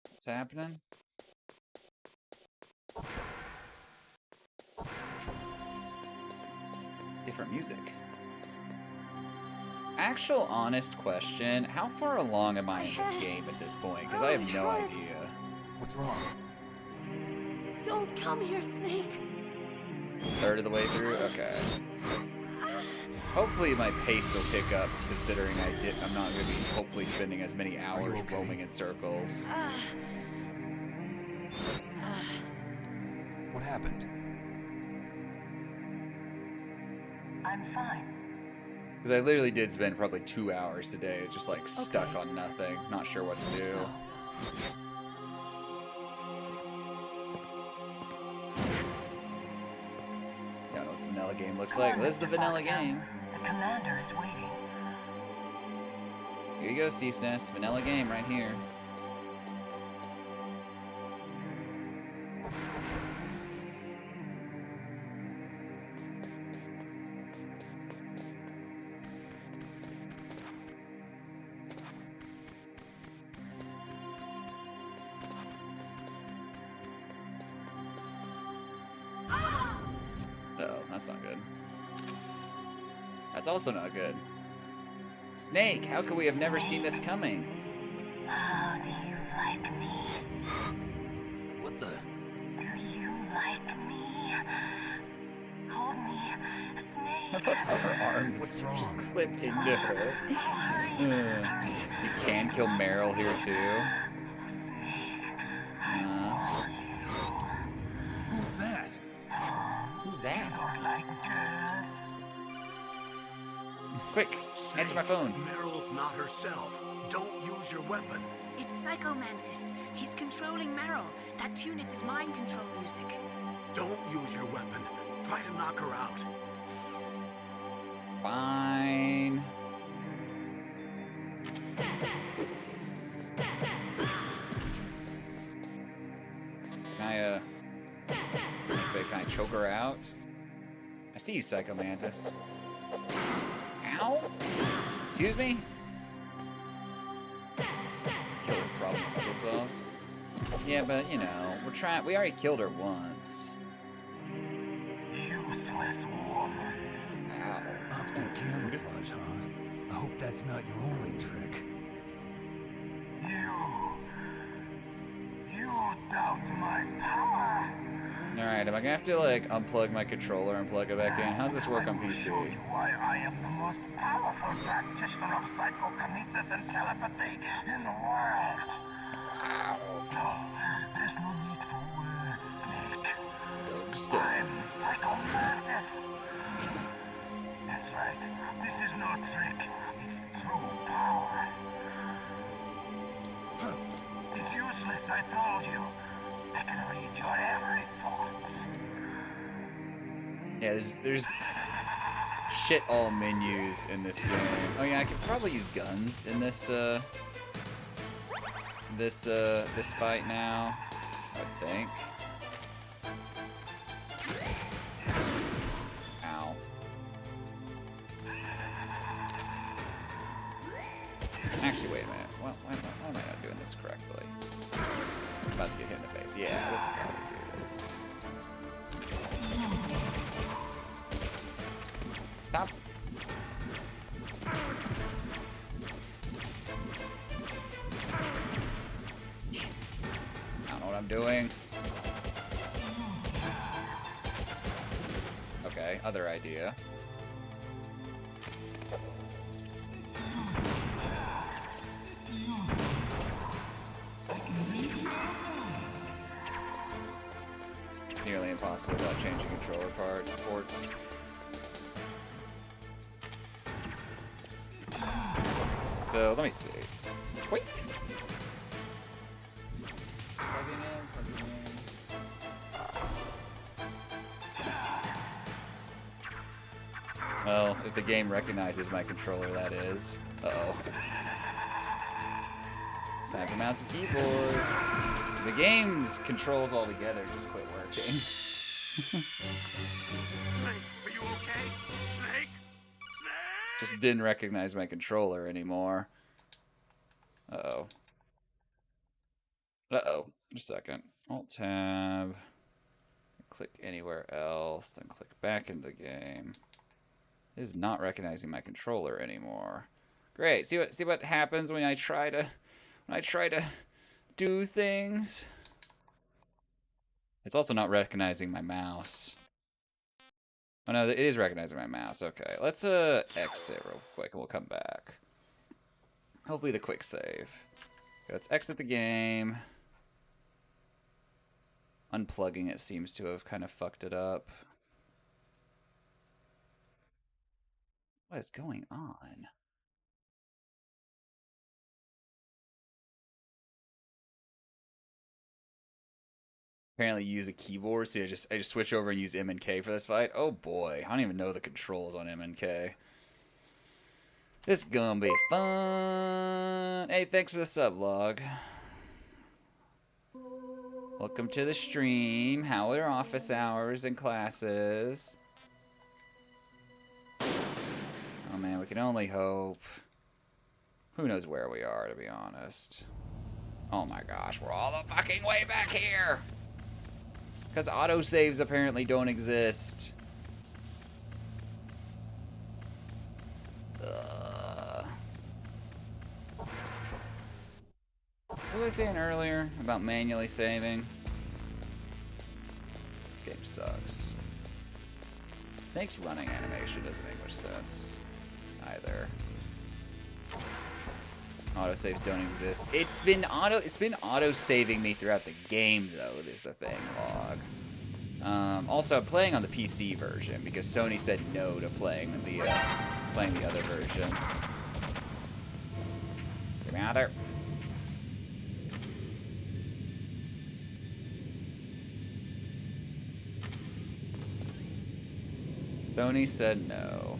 What's happening? Different music. Actual honest question, how far along am I in this game at this point? Because I have no idea. What's wrong? Don't come here, Snake. Third of the way through? Okay. Hopefully my pace will pick up, considering I'm not going to be hopefully spending as many hours roaming in circles. What happened? I'm fine. Because I literally did spend probably 2 hours today just like stuck on nothing, not sure what to do. I don't know what the vanilla game looks like. This is the vanilla game. The commander is waiting. Here you go, CSNES. Vanilla game right here. That's not good. That's also not good. Snake, how could we have never seen this coming? How do you like me? What the? Do you like me? Hold me, Snake. I love how her arms just clip into her. You can kill Meryl here too. Who's that? Who's that? You don't like girls? Quick, answer my phone. Meryl's not herself. Don't use your weapon. It's Psycho Mantis. He's controlling Meryl. That tune is his mind control music. Don't use your weapon. Try to knock her out. Fine. Can I choke her out? I see you, Psycho Mantis. Ow! Excuse me? Kill her problem so soft. Yeah, but you know, we already killed her once. Useless woman. Ow. Optic camouflage, huh? I hope that's not your only trick. You doubt my power. Alright, am I gonna have to like unplug my controller and plug it back in? How does this work on PC? Why I am the most powerful practitioner of psychokinesis and telepathy in the world. No, there's no need for words, Snake. I'm Psycho Mantis. That's right. This is no trick. It's true power. It's useless, I told you. I can read your every thought. Yeah, there's shit all menus in this game. Oh yeah, I could probably use guns in this this fight now, I think. Ow. Actually, wait a minute. Why am I not doing this correctly? I'm about to get hit in the face. Yeah, this is how we do this. Stop. I don't know what I'm doing. Okay, other idea. nearly impossible without changing controller ports. So let me see. Wait. Plugging in. Well, if the game recognizes my controller, that is. Uh-oh. Time for mouse and keyboard. The game's controls altogether just quit working. Snake, are you okay? Snake? Just didn't recognize my controller anymore. Uh-oh. Uh-oh. Just a second. Alt-tab. Click anywhere else, then click back into the game. It is not recognizing my controller anymore. Great. See what happens when I try to do things? It's also not recognizing my mouse. Oh no, it is recognizing my mouse. Okay, let's exit real quick and we'll come back. Hopefully the quick save. Okay, let's exit the game. Unplugging it seems to have kind of fucked it up. What is going on? Apparently use a keyboard, so I just switch over and use M and K for this fight. Oh boy, I don't even know the controls on M and K. This is gonna be fun. Hey, thanks for the sub log. Welcome to the stream. How are office hours and classes? Oh man, we can only hope. Who knows where we are, to be honest. Oh my gosh, we're all the fucking way back here! Because autosaves apparently don't exist. What was I saying earlier about manually saving? This game sucks. Snake's running animation doesn't make much sense either. Autosaves don't exist. It's been auto-saving me throughout the game though, is the thing, log. Also, I'm playing on the PC version because Sony said no to playing the other version. Get me out of there. Sony said no.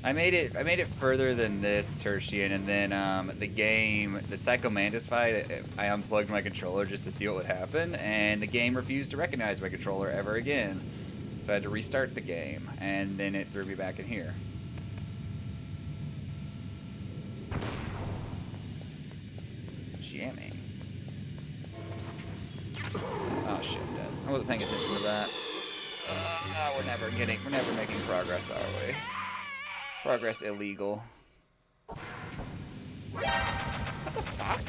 I made it further than this, Tertian, and then the Psycho Mantis fight, I unplugged my controller just to see what would happen, and the game refused to recognize my controller ever again. So I had to restart the game, and then it threw me back in here. Jamming. Oh shit, dead. I wasn't paying attention to that. We're never making progress, are we? Progress illegal. What the fuck?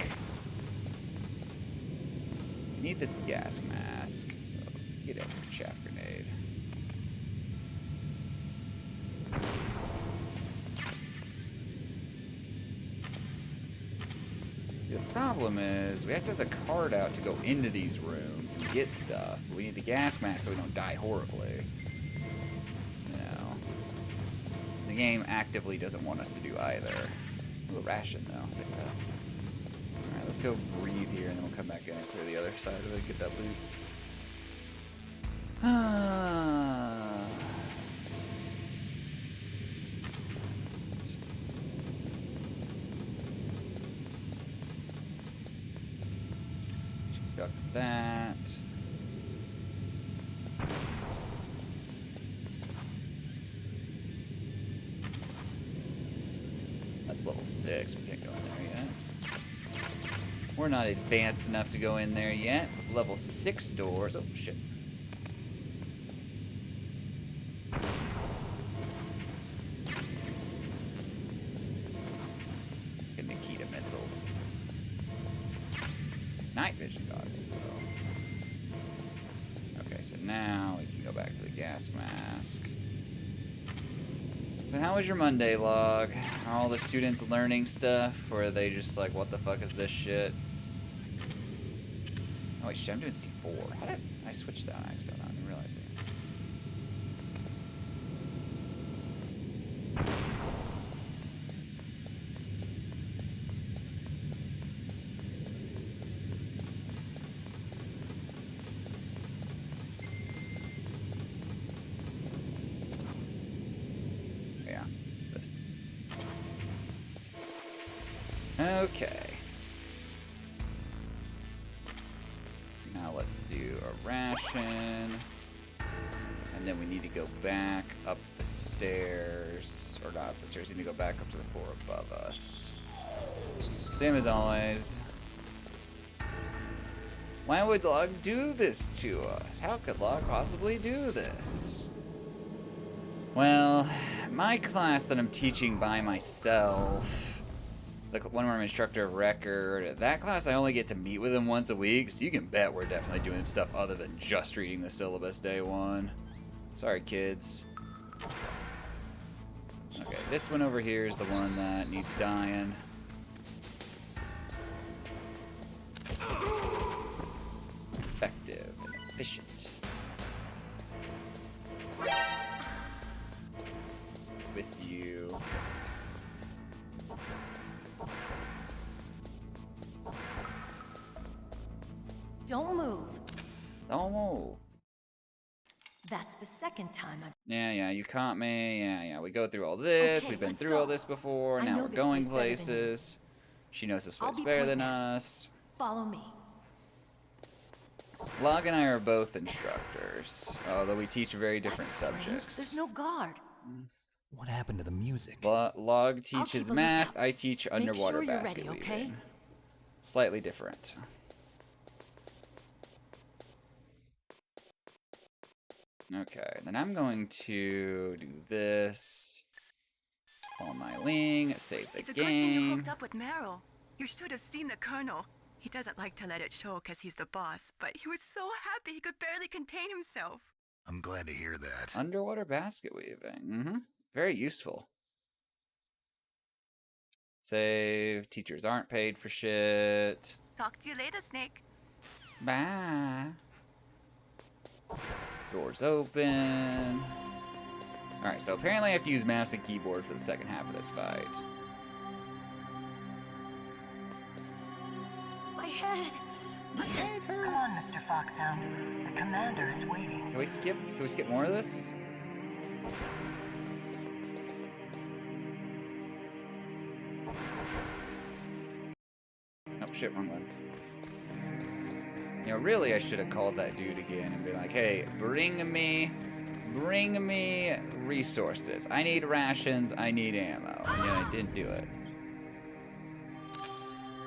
You need this gas mask, so get out your chaff grenade. The problem is, we have to have the card out to go into these rooms and get stuff. We need the gas mask so we don't die horribly. You know. The game actively doesn't want us to do either. Ooh, a ration though. I'll take that. Alright, let's go breathe here and then we'll come back in and clear the other side of it and get that loot. Got that. That's level 6. We can't go in there yet. We're not advanced enough to go in there yet. With level 6 doors. Oh, shit. Get Nikita missiles. Night vision goggles, though. now we can go back to the gas mask. So how was your Monday, Log? Are all the students learning stuff, or are they just like, what the fuck is this shit? Oh wait, shit, I'm doing C4. How did I switch that? I just don't know. I didn't realize it. Yeah, this. Okay. Now let's do a ration. And then we need to go back up the stairs. Or not up the stairs, we need to go back up to the floor above us. Same as always. Why would Log do this to us? How could Log possibly do this? Well, my class that I'm teaching by myself, the one where I'm instructor of record, that class I only get to meet with him once a week, so you can bet we're definitely doing stuff other than just reading the syllabus day one. Sorry, kids. Okay, this one over here is the one that needs dying. Effective and efficient. With you. Don't move. Don't move. That's the second time I've... Yeah, you caught me. Yeah, we go through all this. Okay, We've been let's through go. all this before. I Now know we're this going place better than you. places. She knows this I'll place be better than pointing. us. Follow me. Log and I are both instructors, although we teach very different subjects. There's no guard. What happened to the music? Log teaches keep a math, lookout. I teach Make underwater sure you're basket ready, weaving. okay? Slightly different. Okay, then I'm going to do this. Call my wing, save the It's a good thing you game. hooked up with Meryl. You should have seen the Colonel. He doesn't like to let it show because he's the boss, but he was so happy he could barely contain himself. I'm glad to hear that. Underwater basket weaving. Very useful. Save. Teachers aren't paid for shit. Talk to you later, Snake. Bye. Doors open. Alright, so apparently I have to use mouse and keyboard for the second half of this fight. My head. My head hurts. Come on, Mr. Foxhound. The commander is waiting. Can we skip? Can we skip more of this? Oh shit, wrong one. You know, really, I should have called that dude again and be like, "Hey, bring me resources. I need rations. I need ammo." And yet I didn't do it.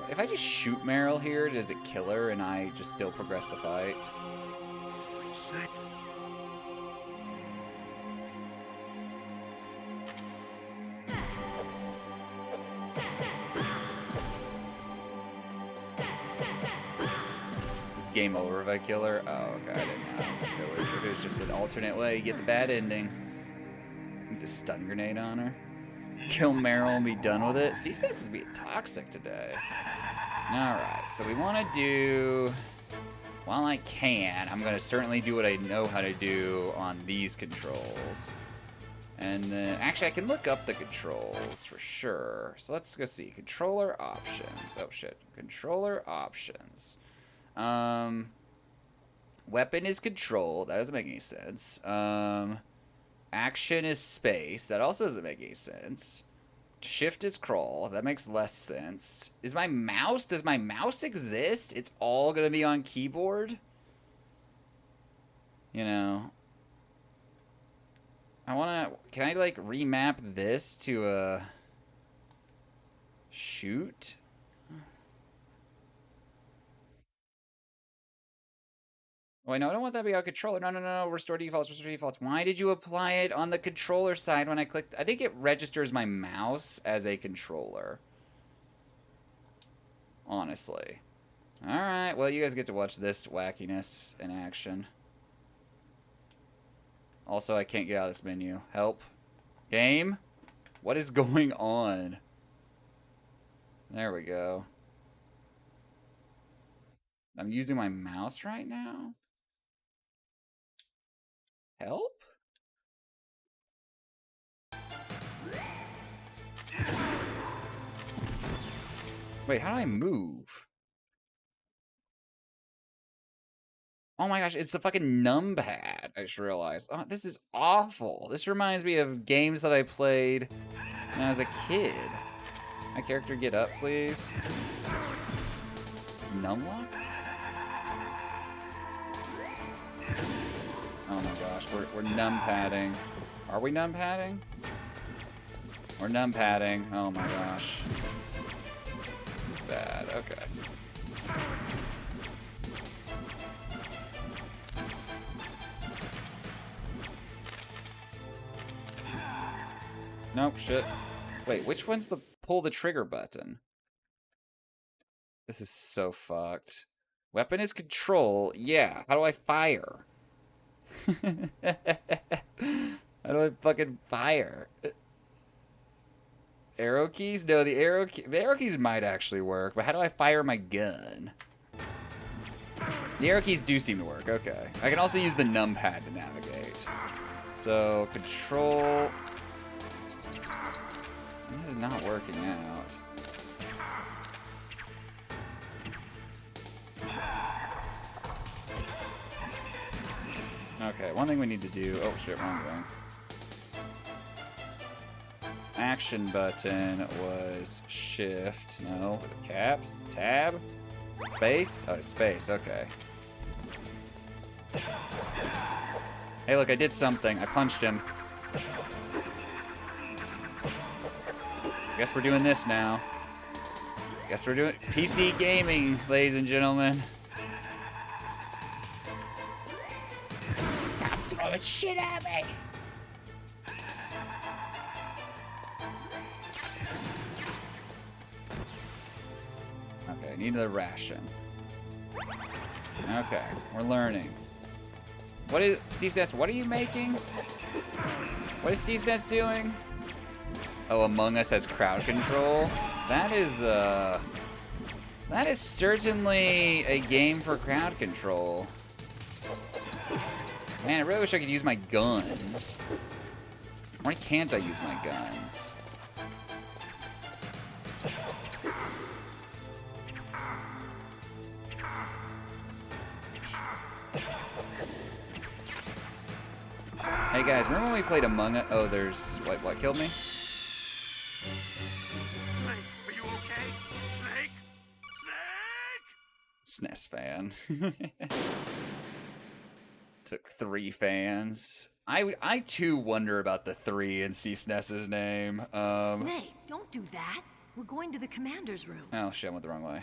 If I just shoot Meryl here, does it kill her and I just still progress the fight? Snake. It's game over if I kill her? Oh, okay, I didn't know. It was just an alternate way. You get the bad ending. Use a stun grenade on her. Kill Meryl and be done with it. Steve says this is being toxic today. Alright, so we want to do... While I can, I'm going to certainly do what I know how to do on these controls. And then, actually, I can look up the controls for sure. So let's go see. Controller options. Oh, shit. Controller options. Weapon is control. That doesn't make any sense. Action is space. That also doesn't make any sense. Shift is crawl. That makes less sense. Is my mouse... Does my mouse exist? It's all going to be on keyboard? You know... I want to... Can I, like, remap this to a... Shoot? Oh, wait, no, I don't want that to be on controller. No. Restore defaults, restore defaults. Why did you apply it on the controller side when I clicked? I think it registers my mouse as a controller. Honestly. Alright, well, you guys get to watch this wackiness in action. Also, I can't get out of this menu. Help. Game? What is going on? There we go. I'm using my mouse right now? Help? Wait, how do I move? Oh my gosh, it's the fucking numpad. I just realized. Oh, this is awful. This reminds me of games that I played when I was a kid. My character get up, please. Is numlock? Oh my gosh, we're numpadding. Are we numpadding? We're numpadding. Oh my gosh. This is bad. Okay. Nope, shit. Wait, which one's the pull the trigger button? This is so fucked. Weapon is control. Yeah, how do I fire? How do I fucking fire? Arrow keys? No, the arrow keys might actually work, but how do I fire my gun? The arrow keys do seem to work, okay. I can also use the numpad to navigate. So, control... This is not working out. Okay, one thing we need to do... Oh, shit, wrong thing. Action button was shift. No, caps? Tab? Space? Oh, space, okay. Hey, look, I did something. I punched him. Guess we're doing this now. Guess we're doing PC gaming, ladies and gentlemen. Stop throwing shit at me! Okay, I need another ration. Okay, we're learning. What is CSNES? What are you making? What is CSNES doing? Oh, Among Us has crowd control. That is certainly a game for crowd control. Man, I really wish I could use my guns. Why can't I use my guns? Hey guys, remember when we played Among Us? Oh, there's what killed me? Snake, are you okay? Snake? SNES fan. Took 3 fans. I too wonder about the 3 in CSNES's name. Snake, don't do that. We're going to the commander's room. Oh shit, I went the wrong way.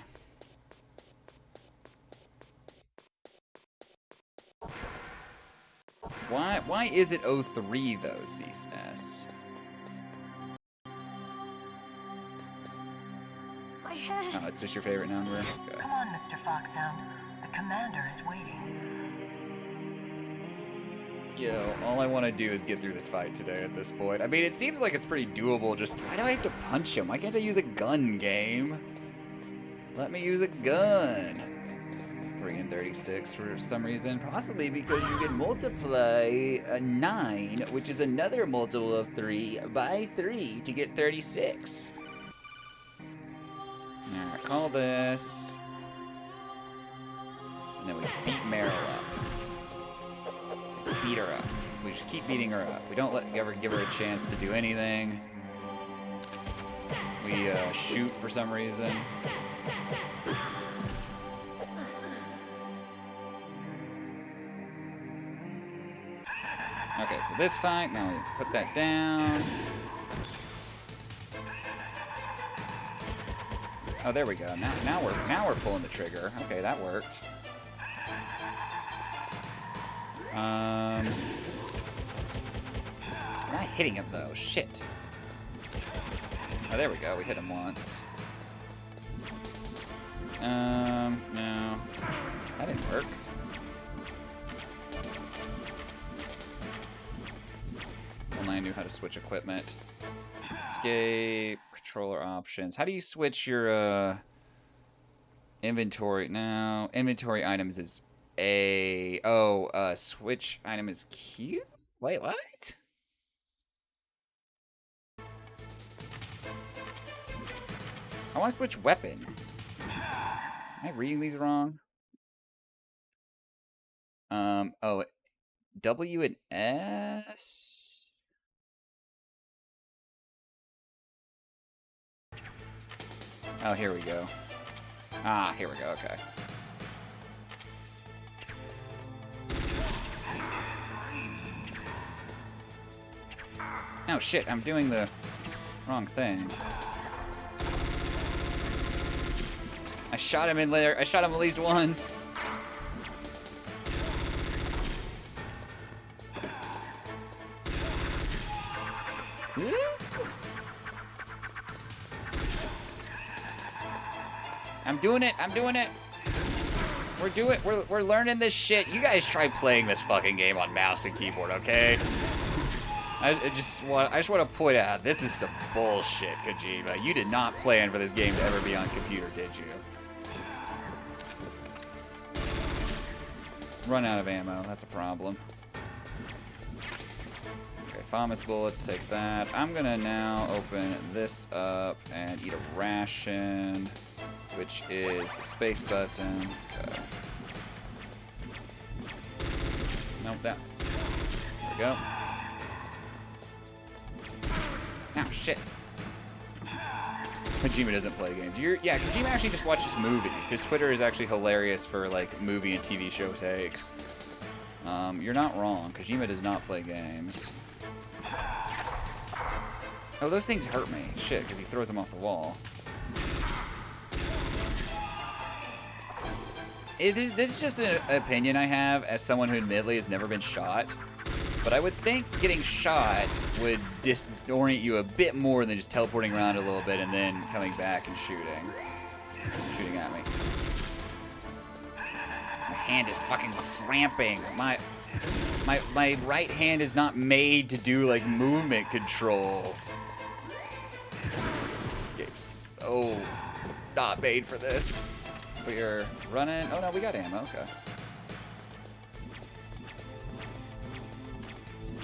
Why is it 03 though, CSNES? My head. Oh, it's just your favorite number? Okay. Come on, Mr. Foxhound. The commander is waiting. Yo, all I want to do is get through this fight today at this point. I mean, it seems like it's pretty doable, just... Why do I have to punch him? Why can't I use a gun, game? Let me use a gun. 3 and 36 for some reason. Possibly because you can multiply a 9, which is another multiple of 3, by 3 to get 36. Alright, call this. And then we beat Meryl up. Beat her up. We just keep beating her up. We don't ever give her a chance to do anything. We shoot for some reason. Okay, so this fight, now we put that down. Oh, there we go. Now we're pulling the trigger. Okay, that worked. We're not hitting him though. Shit. Oh, there we go. We hit him once. No. That didn't work. knew how to switch equipment. Escape, controller options. How do you switch your inventory? No, inventory items is A. Oh, switch item is Q? Wait, what? I want to switch weapon. Am I reading these wrong? Oh, W and S? Oh, here we go. Ah, here we go, okay. Oh shit, I'm doing the wrong thing. I shot him in there. I shot him at least once. I'm doing it. I'm doing it. We're learning this shit. You guys try playing this fucking game on mouse and keyboard, okay? I just want to point out, this is some bullshit, Kojima. You did not plan for this game to ever be on computer, did you? Run out of ammo. That's a problem. Okay, FAMAS bullets, take that. I'm gonna now open this up and eat a ration, which is the space button. Okay. Nope, that. There we go. Oh, shit. Kojima doesn't play games. Yeah, Kojima actually just watches movies. His Twitter is actually hilarious for, like, movie and TV show takes. You're not wrong. Kojima does not play games. Oh, those things hurt me. Shit, because he throws them off the wall. This is just an opinion I have as someone who admittedly has never been shot. But I would think getting shot would disorient you a bit more than just teleporting around a little bit and then coming back and shooting. Shooting at me. My hand is fucking cramping. My right hand is not made to do, like, movement control. Escapes. Oh, not made for this. We're running. Oh no, we got ammo. Okay.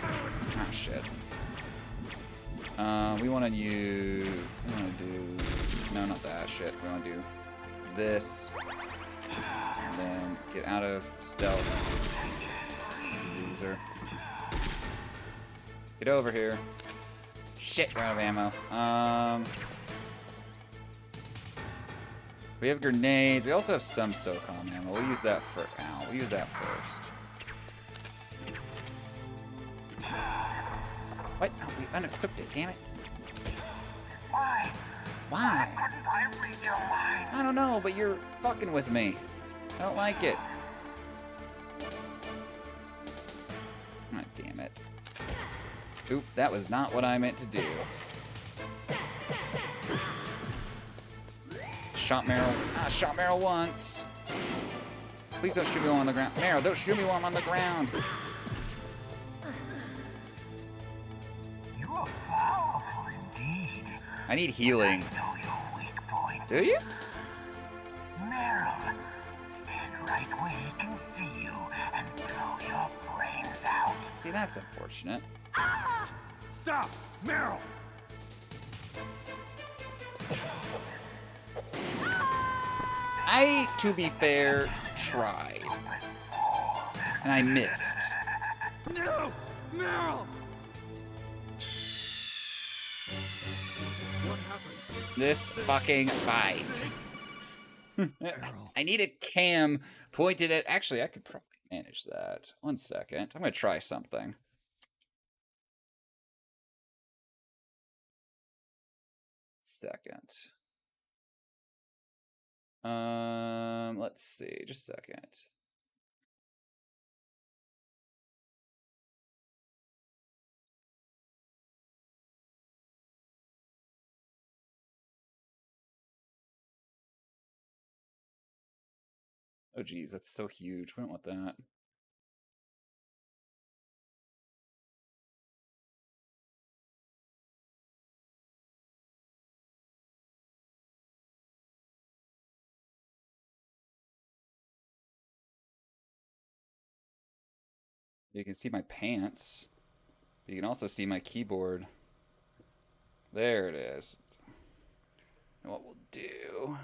Oh shit. We want to use. We want to do. No, not that shit. We want to do this, and then get out of stealth. Loser. Get over here. Shit, we're out of ammo. We have grenades. We also have some SOCOM ammo. We'll use that for. Ow. We'll use that first. What? Oh, we unequipped it. Damn it. Why? Why? Why couldn't I read your mind? I don't know, but you're fucking with me. I don't like it. Oh, damn it. Oop, that was not what I meant to do. Shot Meryl. Ah, shot Meryl once. Please don't shoot me while I'm on the ground. Meryl, don't shoot me while I'm on the ground. You are powerful indeed. I need healing. I know your weak points. Do you? Meryl, stand right where he can see you and blow your brains out. See, that's unfortunate. Ah! Stop! Meryl! I, to be fair, tried. And I missed. No! Meryl! What happened? This fucking fight. I need a cam pointed at... Actually, I could probably manage that. 1 second. I'm going to try something. Second. Let's see. Just a second. Oh, geez, that's so huge. We don't want that. You can see my pants. You can also see my keyboard. There it is. And what we'll do...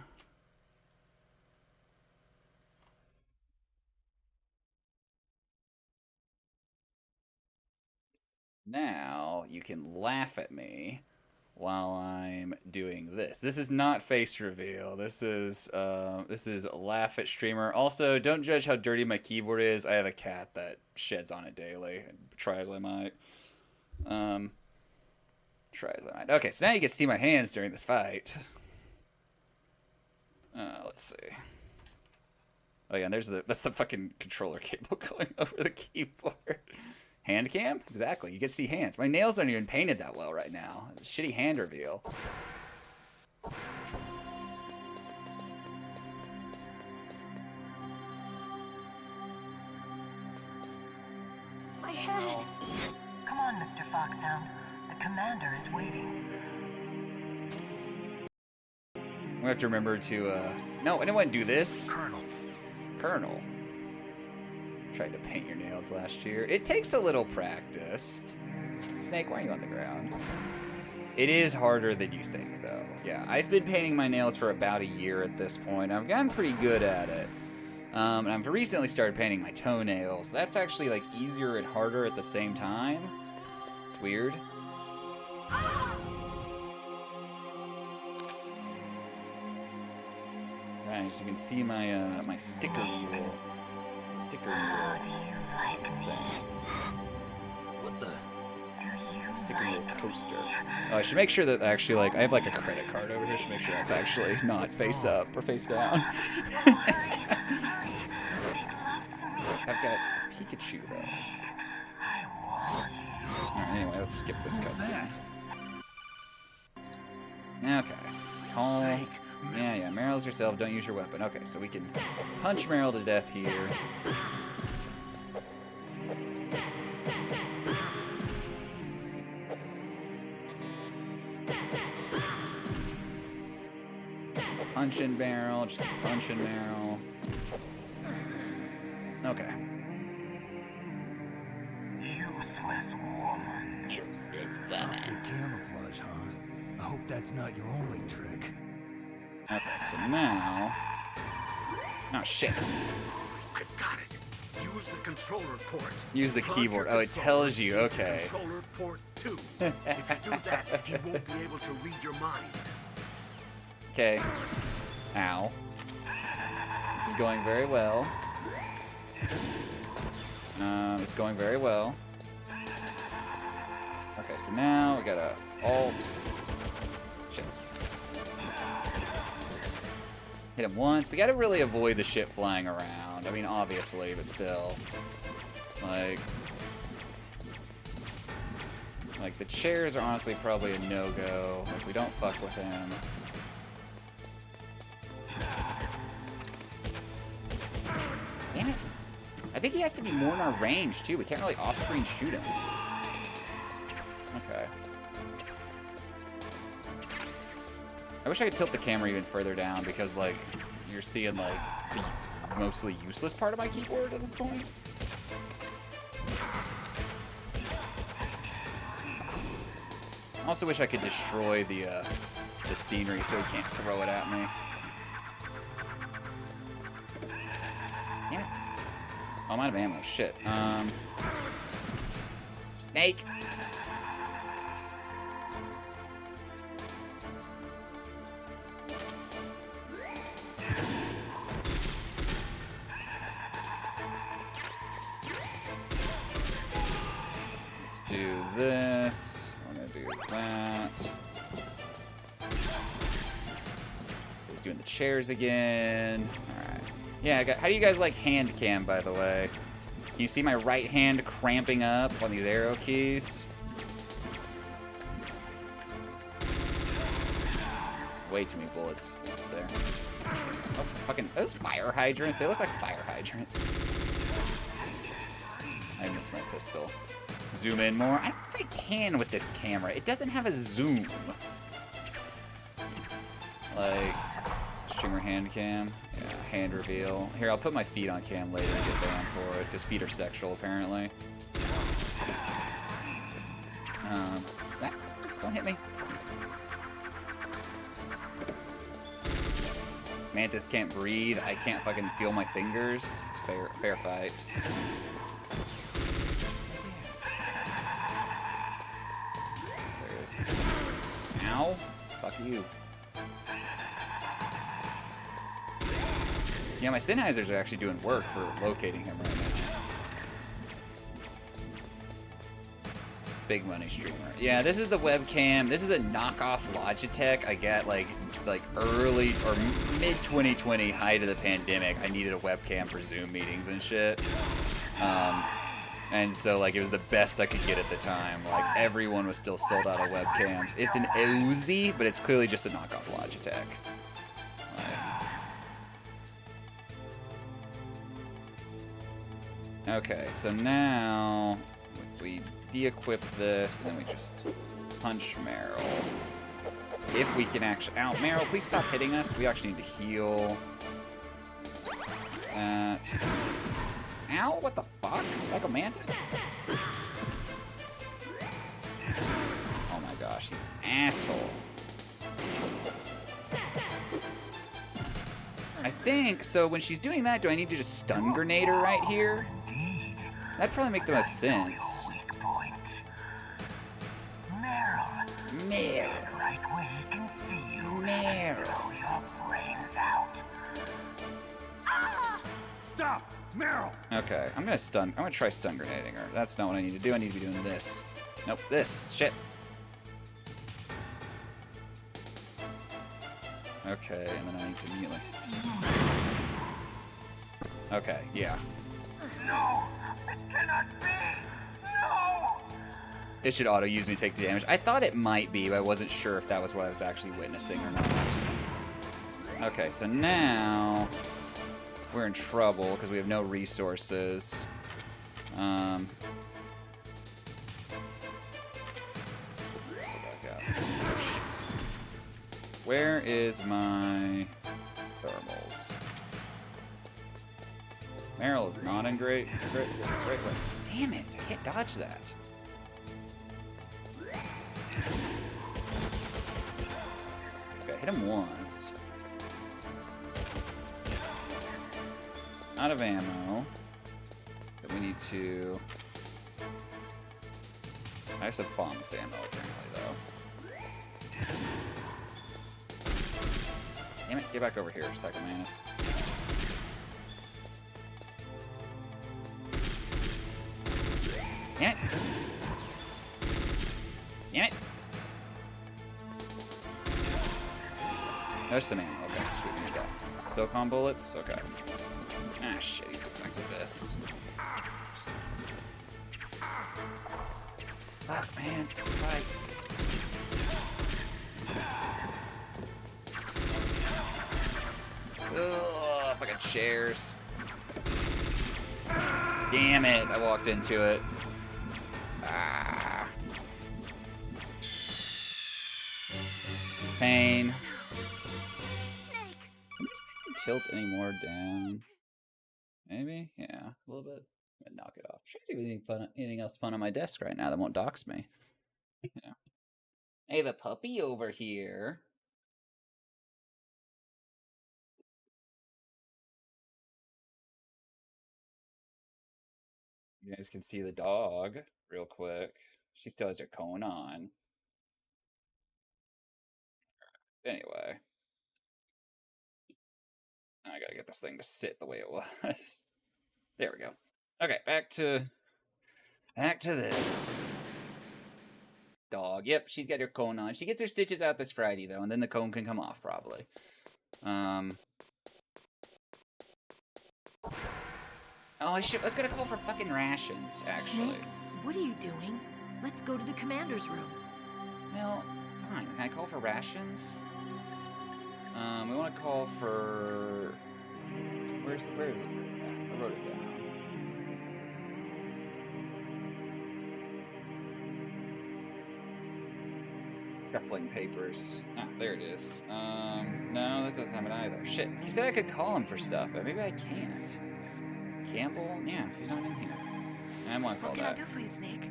Now you can laugh at me while I'm doing this. This is not face reveal. This is laugh at streamer. Also, don't judge how dirty my keyboard is. I have a cat that sheds on it daily. Try as I might. Try as I might. Okay, so now you can see my hands during this fight. Let's see. Oh yeah, and that's the fucking controller cable going over the keyboard. Hand cam? Exactly. You can see hands. My nails aren't even painted that well right now. It's a shitty hand reveal. My head! Come on, Mr. Foxhound. The commander is waiting. We have to remember to, No, I didn't want to do this. Colonel. Tried to paint your nails last year. It takes a little practice. Snake, why are you on the ground? It is harder than you think, though. Yeah, I've been painting my nails for about a year at this point. I've gotten pretty good at it. And I've recently started painting my toenails. That's actually, like, easier and harder at the same time. It's weird. Right, so you can see my, my sticker wheel. Sticker wheel. Do you like me? What the? Sticker wheel coaster. Oh, I should make sure that actually, like, I have like a credit card over here. I should make sure that's actually not face up or face down. I've got Pikachu though. Alright, anyway, let's skip this cutscene. Okay, it's called. Yeah, Meryl's yourself, don't use your weapon. Okay, so we can punch Meryl to death here. Punching Meryl, just punching Meryl. Okay. Useless woman. Useless woman. After camouflage, huh? I hope that's not your only trick. Okay, so now... Oh, shit. I've got it. Use the controller port. Use the keyboard. Oh, it tells you. Okay. Controller port 2. If you do that, he won't be able to read your mind. Okay. Ow. This is going very well. It's going very well. Okay, so now we gotta alt. Shit. Hit him once. We gotta really avoid the shit flying around. I mean, obviously, but still. Like the chairs are honestly probably a no-go. Like, we don't fuck with him. Damn it. I think he has to be more in our range, too. We can't really off-screen shoot him. Okay. I wish I could tilt the camera even further down because, like, you're seeing, like, the mostly useless part of my keyboard at this point. I also wish I could destroy the scenery so he can't throw it at me. Damn it. Oh, I'm out of ammo. Shit. Snake. Let's do this. I'm gonna do that. He's doing the chairs again. Alright. Yeah, how do you guys like hand cam, by the way? Can you see my right hand cramping up on these arrow keys? Way too many bullets just there. Oh, fucking, those fire hydrants, they look like fire hydrants. I missed my pistol. Zoom in more. I don't think I can with this camera. It doesn't have a zoom. Like, streamer hand cam. Yeah, hand reveal. Here, I'll put my feet on cam later and get banned for it, because feet are sexual, apparently. Mantis can't breathe. I can't fucking feel my fingers. It's fair fight. There he is. Ow. Fuck you. Yeah, my Sennheisers are actually doing work for locating him right now. Big money streamer. Yeah, this is the webcam. This is a knockoff Logitech I get like early or mid 2020, height of the pandemic. I needed a webcam for Zoom meetings and shit. And so like it was the best I could get at the time. Like everyone was still sold out of webcams. It's an Uzi, but it's clearly just a knockoff Logitech. Okay, so now we de-equip this, and then we just punch Meryl. If we can actually... Ow, Meryl, please stop hitting us. We actually need to heal. That. Ow, what the fuck? Psycho Mantis? Oh my gosh, he's an asshole. I think, so when she's doing that, do I need to just stun grenade her right here? That'd probably make the most sense. Meryl. Right where he can see you. Meryl. Blow your brains out. Stop! Meryl! Okay, I'm gonna try stun grenading her. That's not what I need to do. I need to be doing this. Nope, this. Shit. Okay, and then I need to immediately... Okay, yeah. No! It cannot be! No! It should auto-use me to take the damage. I thought it might be, but I wasn't sure if that was what I was actually witnessing or not. Okay, so now we're in trouble because we have no resources. Still back out. Oh, shit. Where is my thermals? Meryl is not in great. Damn it! I can't dodge that. Okay, hit him once. Out of ammo. But we need to... I just have bombs ammo apparently though. Damn it, get back over here, Psycho Mantis. Damn it! Damn it! There's some ammo. Okay, sweet, we got SOCOM bullets? Okay. Ah, shit, he's going back to this. Fuck, man, this fight. Ugh, fucking chairs. Damn it, I walked into it. Ah. Pain. Can this thing tilt any more down? Maybe? Yeah, a little bit. I'm gonna knock it off. I'm trying to see if anything else fun on my desk right now that won't dox me. Yeah. I have a puppy over here. You guys can see the dog real quick. She still has her cone on. Anyway. I gotta get this thing to sit the way it was. There we go. Okay, back to this. Dog. Yep, she's got her cone on. She gets her stitches out this Friday, though, and then the cone can come off, probably. Oh, I was gonna call for fucking rations, actually. Snake, what are you doing? Let's go to the commander's room. Well, fine. Can I call for rations? We want to call for... Where is it? I wrote it down. Shuffling papers. Ah, there it is. No, that doesn't have it either. Shit, he said I could call him for stuff, but maybe I can't. Campbell? Yeah, he's not in here. I want to call What can that. I do for you, Snake?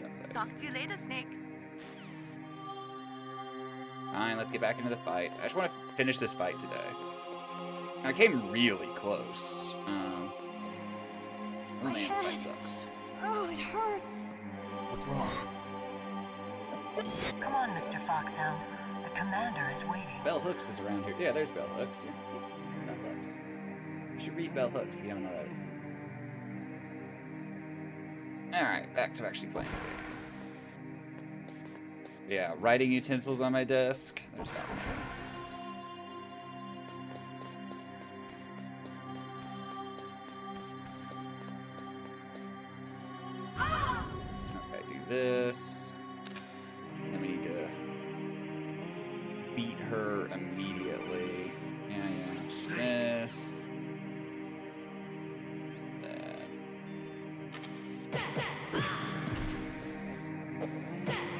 That's it. Talk to you later, Snake. Fine, let's get back into the fight. I just want to finish this fight today. I came really close. Oh man, this fight sucks. Oh, it hurts. What's wrong? Come on, Mr. Foxhound. The commander is waiting. Bell Hooks is around here. Yeah, there's Bell Hooks. Yeah. Bell Hooks. You should read Bell Hooks if you haven't already. Alright, back to actually playing the game. Yeah, writing utensils on my desk. There's that one. Okay, do this. Then we need to beat her immediately. Yeah. This. That.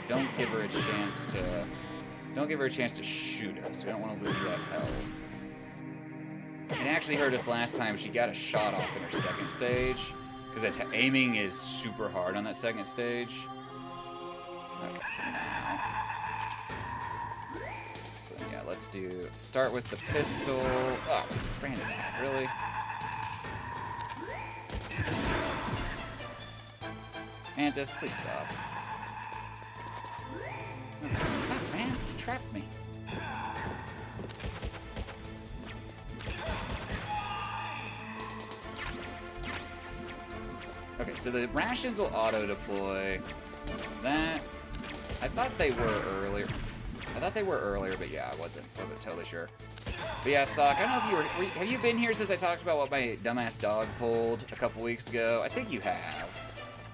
Don't give her a chance to. Don't give her a chance to shoot us. We don't want to lose that health. It actually hurt us last time. She got a shot off in her second stage. Because aiming is super hard on that second stage. Okay, so now. So yeah, let's start with the pistol. Oh, Brandon, really? Mantis, please stop. Oh, man, you trapped me. Okay, so the rations will auto-deploy. That, I thought they were earlier. But yeah, I wasn't totally sure. But yeah, Sock, I don't know if have you been here since I talked about what my dumbass dog pulled a couple weeks ago? I think you have.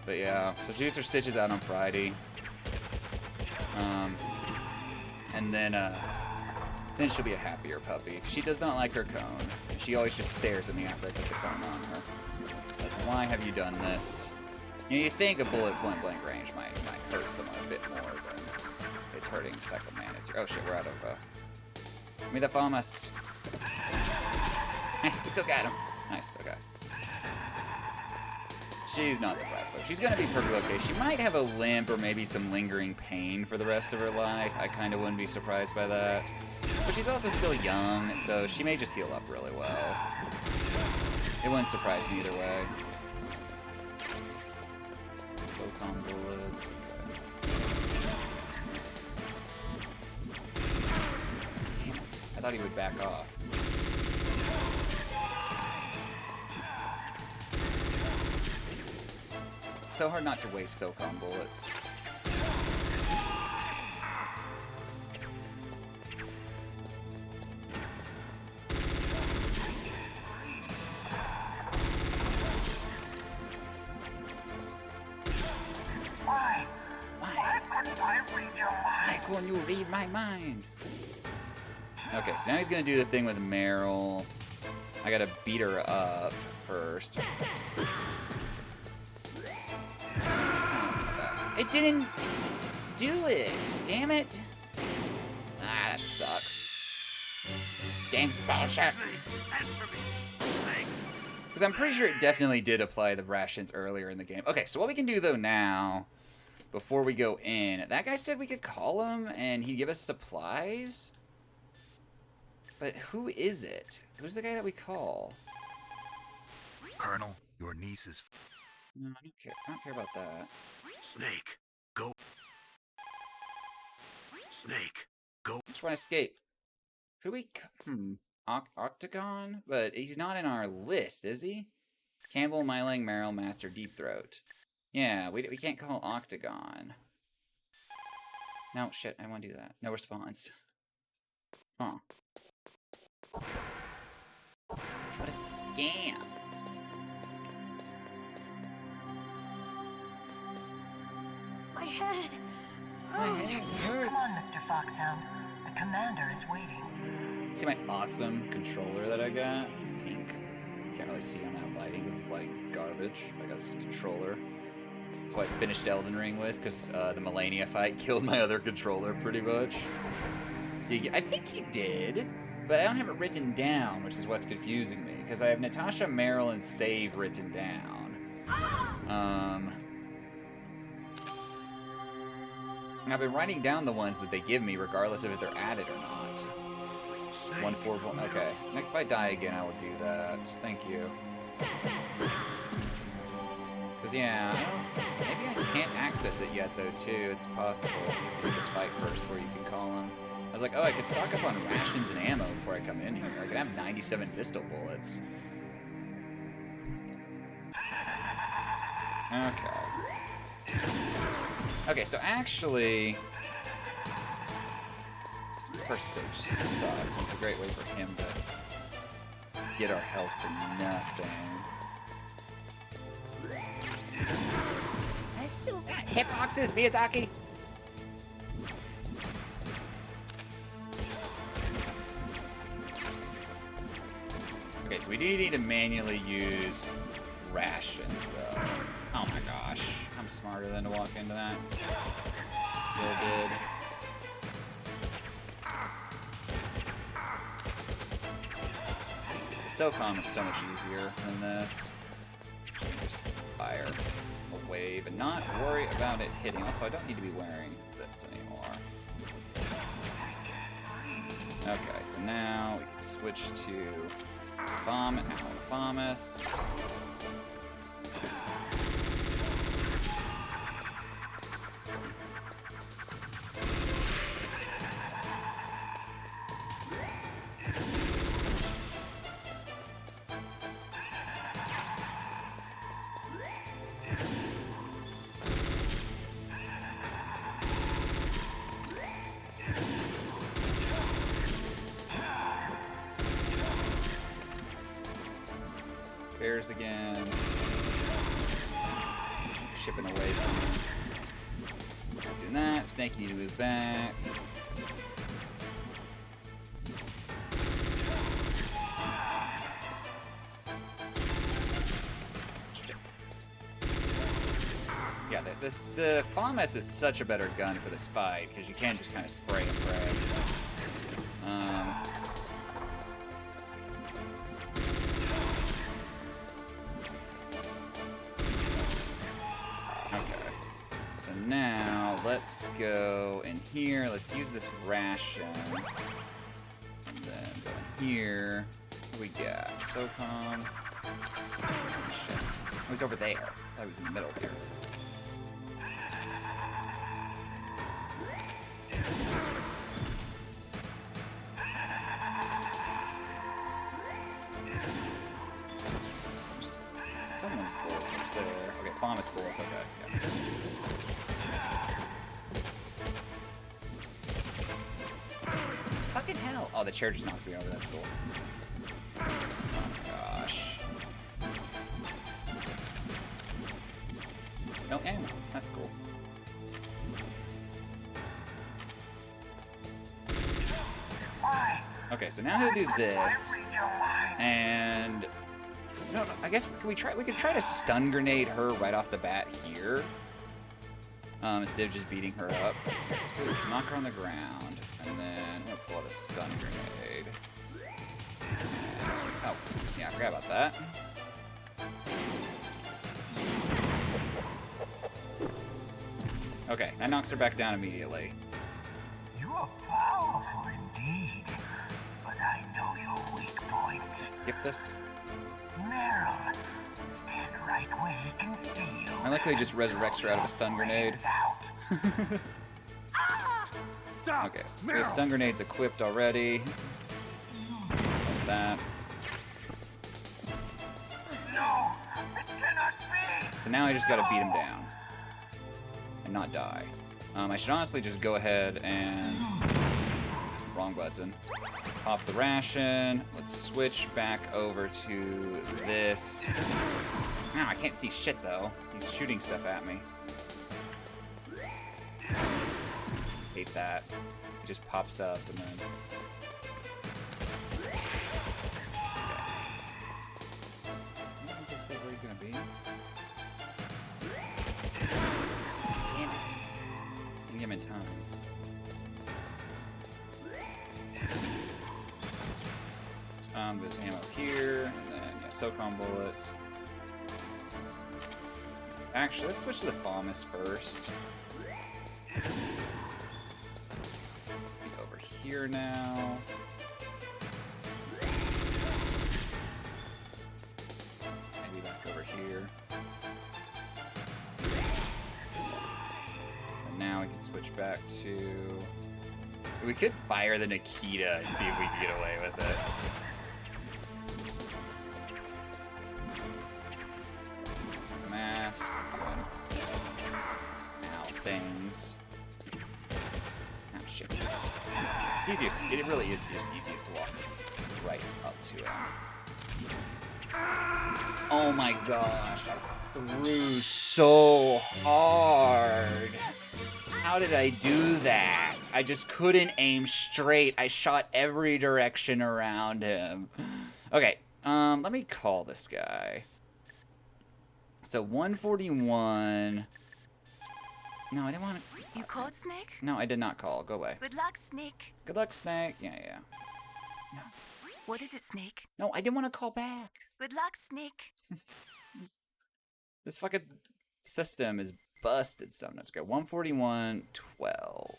But yeah, so she gets her stitches out on Friday. And then she'll be a happier puppy. She does not like her cone. She always just stares at me after I put the cone on her. Like, why have you done this? You know, you think a bullet point blank range might hurt someone a bit more than it's hurting Psycho Mantis. Oh shit, we're out of give me the FAMAS. We still got him. Nice, okay. She's not the best, but she's gonna be pretty okay. She might have a limp or maybe some lingering pain for the rest of her life. I kinda wouldn't be surprised by that. But she's also still young, so she may just heal up really well. It wouldn't surprise me either way. SOCOM bullets. Damn it. I thought he would back off. It's so hard not to waste SOCOM bullets. When you read my mind. Okay, so now he's gonna do the thing with Meryl. I gotta beat her up first. It didn't do it. Damn it. Ah, that sucks. Damn bullshit. Because I'm pretty sure it definitely did apply the rations earlier in the game. Okay, so what we can do though now, before we go in, that guy said we could call him and he'd give us supplies. But who is it? Who's the guy that we call? Colonel, your niece is... No, I don't care about that. Snake, go. Snake, go. I just want to escape. Who do we... Octagon? But he's not in our list, is he? Campbell, Myling, Meryl, Master, Deep Throat. Yeah, we can't call Octagon. No, shit, I want to do that. No response. Huh. What a scam. My head. My head hurts. Come on, Mr. Foxhound. The commander is waiting. See my awesome controller that I got? It's pink. Can't really see on that lighting because this lighting's garbage. I got this controller. That's what I finished Elden Ring with, because the Melania fight killed my other controller pretty much. I think he did, but I don't have it written down, which is what's confusing me, because I have Natasha, Meryl, and Save written down. I've been writing down the ones that they give me, regardless of if they're added or not. 1-4. Okay. Next, if I die again, I will do that. Thank you. Because, yeah, maybe I can't access it yet, though, too. It's possible. You have to do this fight first where you can call him. I was like, oh, I could stock up on rations and ammo before I come in here. I could have 97 pistol bullets. Okay. Okay, so actually... this first stage sucks, and it's a great way for him to get our health to nothing. I still got hitboxes, Miyazaki! Okay, so we do need to manually use rations, though. Oh my gosh. I'm smarter than to walk into that. Still did. SOCOM is so much easier than this. Just fire a wave and not worry about it hitting. Also, I don't need to be wearing this anymore. Okay, so now we can switch to Bomb Alphamus. Bears again. Just keep shipping away from him. Just doing that. Snake, you need to move back. Yeah, the FAMAS is such a better gun for this fight because you can't just kind of spray and pray. Now, let's go in here. Let's use this ration. And then go in here. What do we got? SOCOM. Oh, shit. Oh, he's over there. I thought he was in the middle there. Someone's bullets up there. Okay, FAMAS bullets, okay. Yeah. Fucking hell. Oh, the chair just knocks me over. That's cool. Oh my gosh. No ammo. That's cool. Okay, so now he'll do this. And... no, I guess we could try to stun grenade her right off the bat here. Instead of just beating her up. So knock her on the ground. And then I'm gonna pull out a stun grenade. Oh, yeah, I forgot about that. Okay, that knocks her back down immediately. You are powerful indeed, but I know your weak points. Skip this. Meryl, stand right where he can see you. I like how he just resurrects her out of a stun grenade. Stop! Okay, we have stun grenades equipped already. Like that. No, it cannot be. So now I just gotta beat him down. And not die. I should honestly just go ahead and... wrong button. Pop the ration. Let's switch back over to this. Now I can't see shit though. He's shooting stuff at me. Hate that. It just pops up and then... okay. I don't anticipate where he's gonna be. Damn it. Didn't get him in time. There's ammo here, and then, yeah, SOCOM bullets. Actually, let's switch to the FAMAS first. Be over here now. be back over here. And now we can switch back to... We could fire the Nikita and see if we can get away with it. Mask. Now things. Oh shit. It's easiest. It really is just easiest to walk right up to it. Oh my gosh. I threw so hard. How did I do that? I just couldn't aim straight. I shot every direction around him. Okay, let me call this guy. So 141. No, I didn't want to. You called, Snake? No, I did not call. Go away. Good luck, Snake. Good luck, Snake. Yeah. What is it, Snake? No, I didn't want to call back. Good luck, Snake. This fucking system is busted. So let's go 141.12.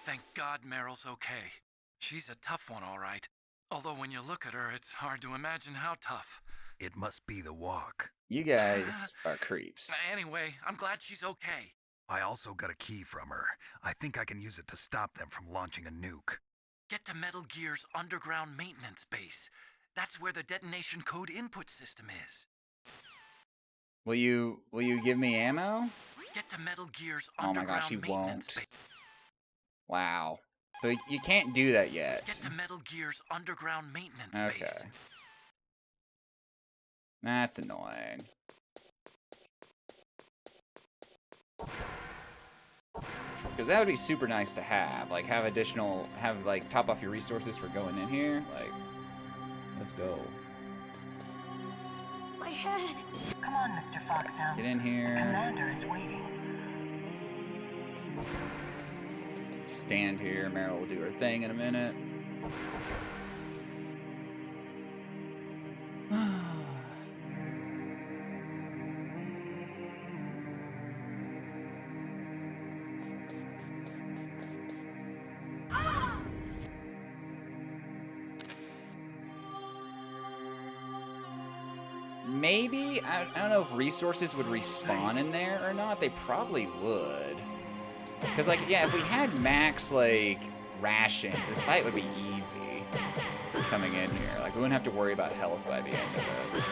Thank God Meryl's okay. She's a tough one, all right. Although when you look at her, it's hard to imagine how tough. It must be the walk. You guys are creeps. Anyway, I'm glad she's okay. I also got a key from her. I think I can use it to stop them from launching a nuke. Get to Metal Gear's underground maintenance base. That's where the detonation code input system is. Will you give me ammo? Get to Metal Gear's Oh my underground gosh, you maintenance won't. Wow. So you can't do that yet. Get to Metal Gear's underground maintenance Okay. base. That's annoying. Because that would be super nice to have. Like, have like, top off your resources for going in here. Like, let's go. My head! Come on, Mr. Foxhound. Get in here. The commander is waiting. Stand here. Meryl will do her thing in a minute. Maybe, I don't know if resources would respawn in there or not. They probably would. Because, like, yeah, if we had max, like, rations, this fight would be easy coming in here. Like, we wouldn't have to worry about health by the end of it.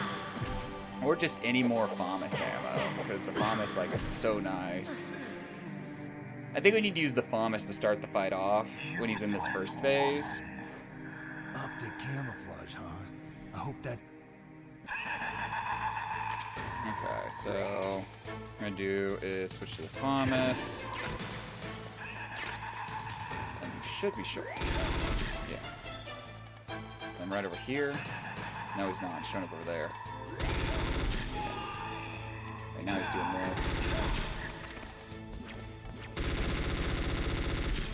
Or just any more FAMAS ammo, because the FAMAS, like, is so nice. I think we need to use the FAMAS to start the fight off when he's in this first phase. Optic camouflage, huh? I hope that... Okay, so what I'm gonna do is switch to the FAMAS. And you should be sure. Yeah. I'm right over here. No, he's not. He's showing up over there. Okay, now he's doing this.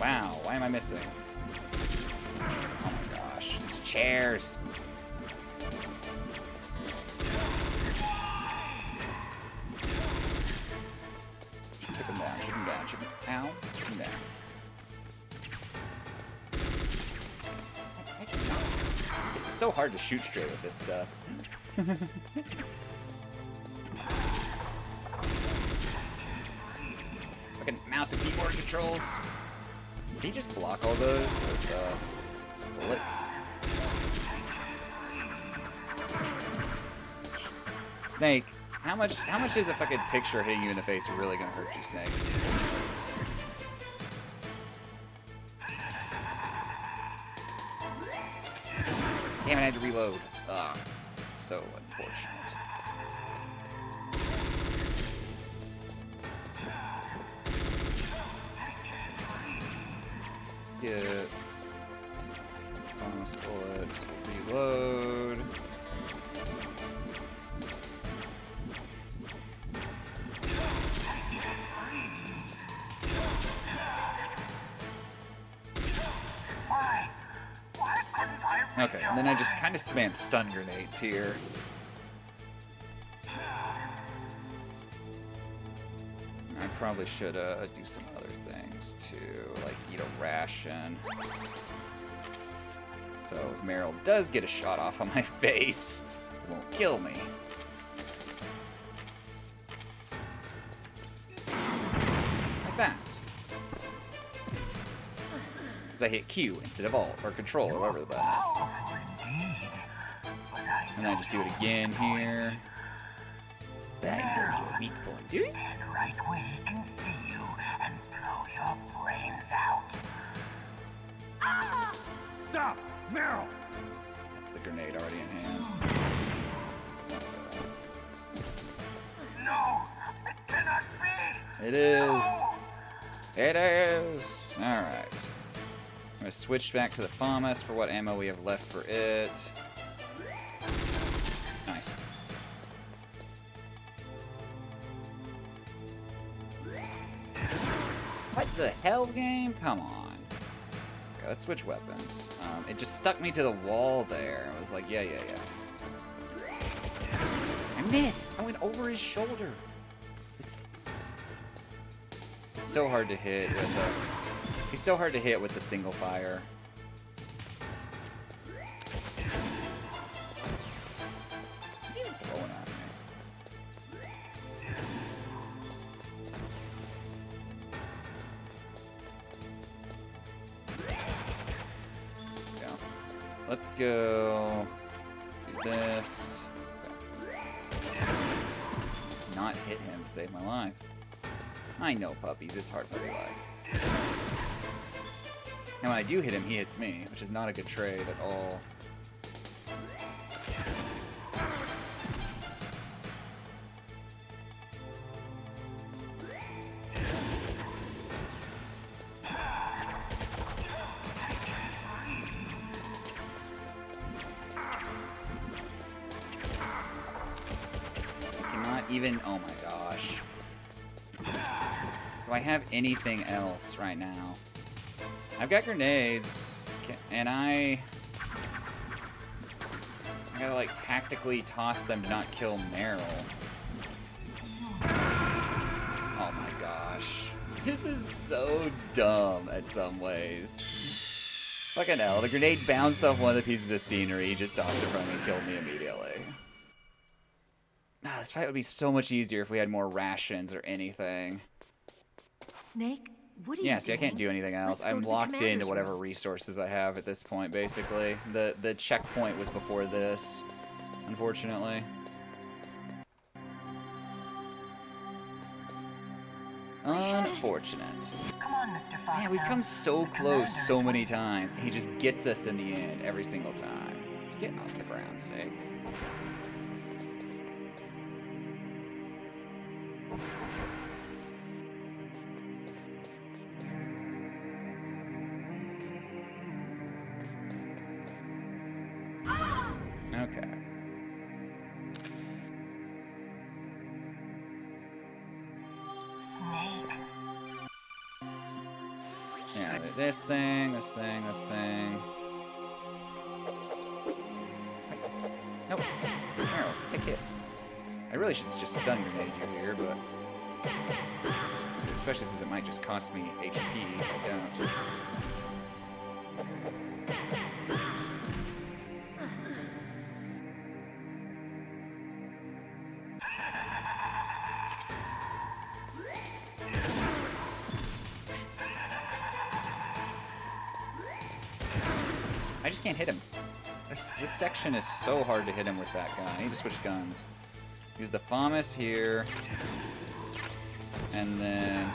Wow, why am I missing? Oh my gosh, these chairs. Chip him down, chip him down, chip him down. Chip him down. I cannot. It's so hard to shoot straight with this stuff. Fucking mouse and keyboard controls. Did he just block all those with bullets? Snake, how much is a fucking picture hitting you in the face really gonna hurt you, Snake? Damn it, I had to reload. Ugh, so unfortunate. Get bonus bullets, reload. Okay, and then I just kind of spam stun grenades here. I probably should do some other things too, like eat a ration. So if Meryl does get a shot off on my face, it won't kill me. Like that. Because I hit Q instead of Alt or Control or whatever the button is. And then I just do it again here. That is your weak point, dude. Stand right where he can see you and blow your brains out. Ah! Stop! Meryl! Is the grenade already in hand? No! It cannot be! It is. It is. Alright. I'm going to switch back to the FAMAS for what ammo we have left for it. Nice. What the hell, game? Come on. Okay, let's switch weapons. It just stuck me to the wall there. I was like, yeah. I missed! I went over his shoulder. It's so hard to hit with the... He's so hard to hit with the single fire. What are you blowing at me? Go. Let's go do this. Okay. Not hit him to save my life. I know puppies, it's hard puppy life. And when I do hit him, he hits me, which is not a good trade at all. I cannot even... Oh my gosh. Do I have anything else right now? I've got grenades, and I gotta like tactically toss them to not kill Meryl. Oh my gosh. This is so dumb at some ways. Fucking hell, the grenade bounced off one of the pieces of scenery, just tossed it from me and killed me immediately. This fight would be so much easier if we had more rations or anything. Snake? What are you Yeah, see, I doing? can't do anything else. Let's go I'm to the locked into commander's whatever room. resources I have at this point, basically. The checkpoint was before this, unfortunately. Unfortunate. Come on, Mr. Fox. Man, we've come so close so many times. He just gets us in the end every single time. Get off the ground, Snake. Okay. Snake. Yeah, this thing. Nope. Meryl, take hits. I really should just stun grenade you here, but... Especially since it might just cost me HP if I don't. I just can't hit him. This section is so hard to hit him with that gun. I need to switch guns. Use the FAMAS here. And then...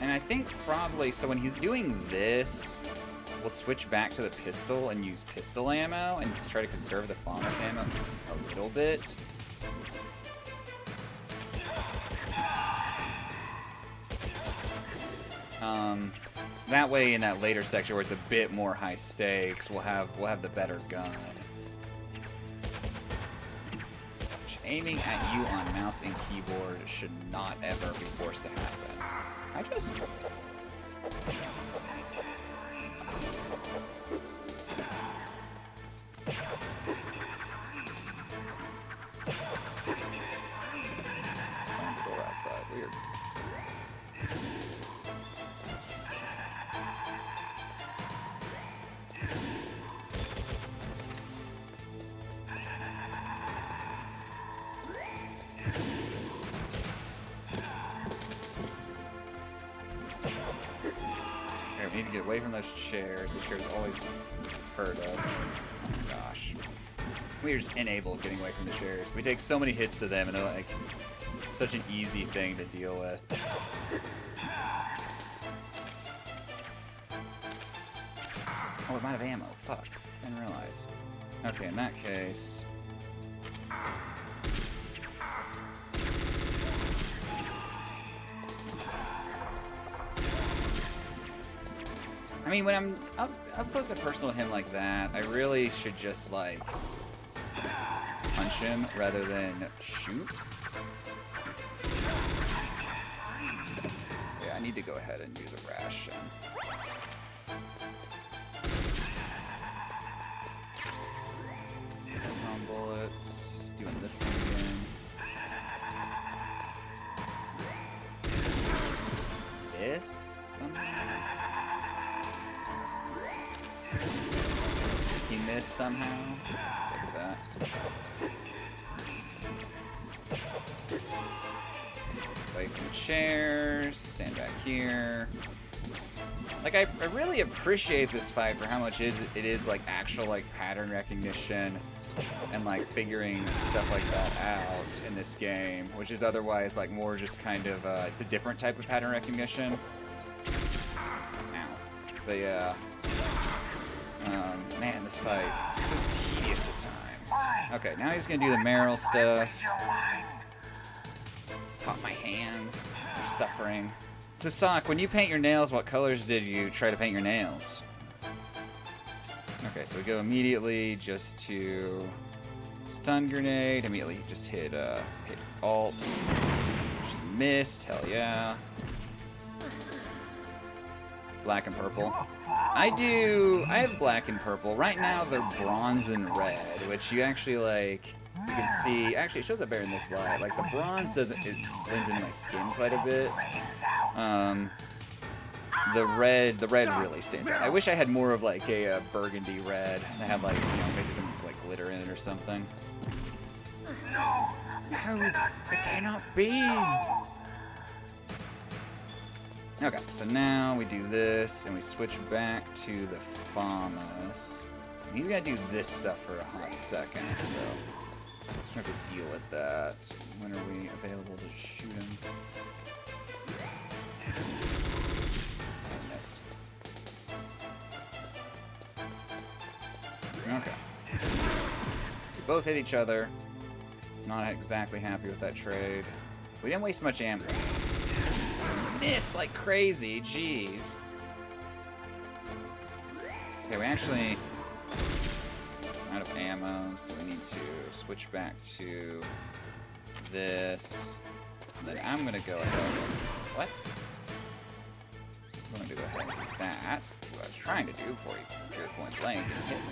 And I think probably, so when he's doing this, we'll switch back to the pistol and use pistol ammo and try to conserve the FAMAS ammo a little bit. That way, in that later section where it's a bit more high stakes, we'll have the better gun. Aiming at you on mouse and keyboard should not ever be forced to happen. I just... Slammed the door outside. Weird. we need to get away from those chairs. The chairs always hurt us. Oh my gosh. We're just unable of getting away from the chairs. We take so many hits to them, and they're like such an easy thing to deal with. Oh, we might have ammo. Fuck. Didn't realize. Okay, in that case... I mean, when I'm up close and personal with him like that, I really should just, like, punch him rather than shoot. Yeah, I need to go ahead and use a ration. On bullets. Just doing this thing again. This somehow. He missed somehow. Take that. Away from the chairs. Stand back here. Like, I really appreciate this fight for how much it is like actual like pattern recognition and like figuring stuff like that out in this game, which is otherwise like more just kind of it's a different type of pattern recognition. Ow. But yeah. Man, this fight is so tedious at times. Okay, now he's gonna do the Meryl stuff. Pop my hands. They're suffering. So, Sonic, when you paint your nails, what colors did you try to paint your nails? Okay, so we go immediately just to stun grenade. Immediately just hit Alt. She missed. Hell yeah. Black and purple. I have black and purple. Right now they're bronze and red, which you actually like, you can see, actually it shows up better in this light. Like the bronze it blends into my skin quite a bit. The red really stands out. I wish I had more of like a burgundy red that had like, you know, maybe some like glitter in it or something. No, it cannot be. Okay, so now we do this, and we switch back to the FAMAS. And he's gonna do this stuff for a hot second, so we have to deal with that. When are we available to shoot him? I missed. Okay. We both hit each other. Not exactly happy with that trade. We didn't waste much ammo. Miss like crazy, jeez. Okay, we actually out of ammo, so we need to switch back to this. And then I'm gonna go ahead. What? I'm gonna go ahead and do that. What I was trying to do before he appeared point blank and hit me.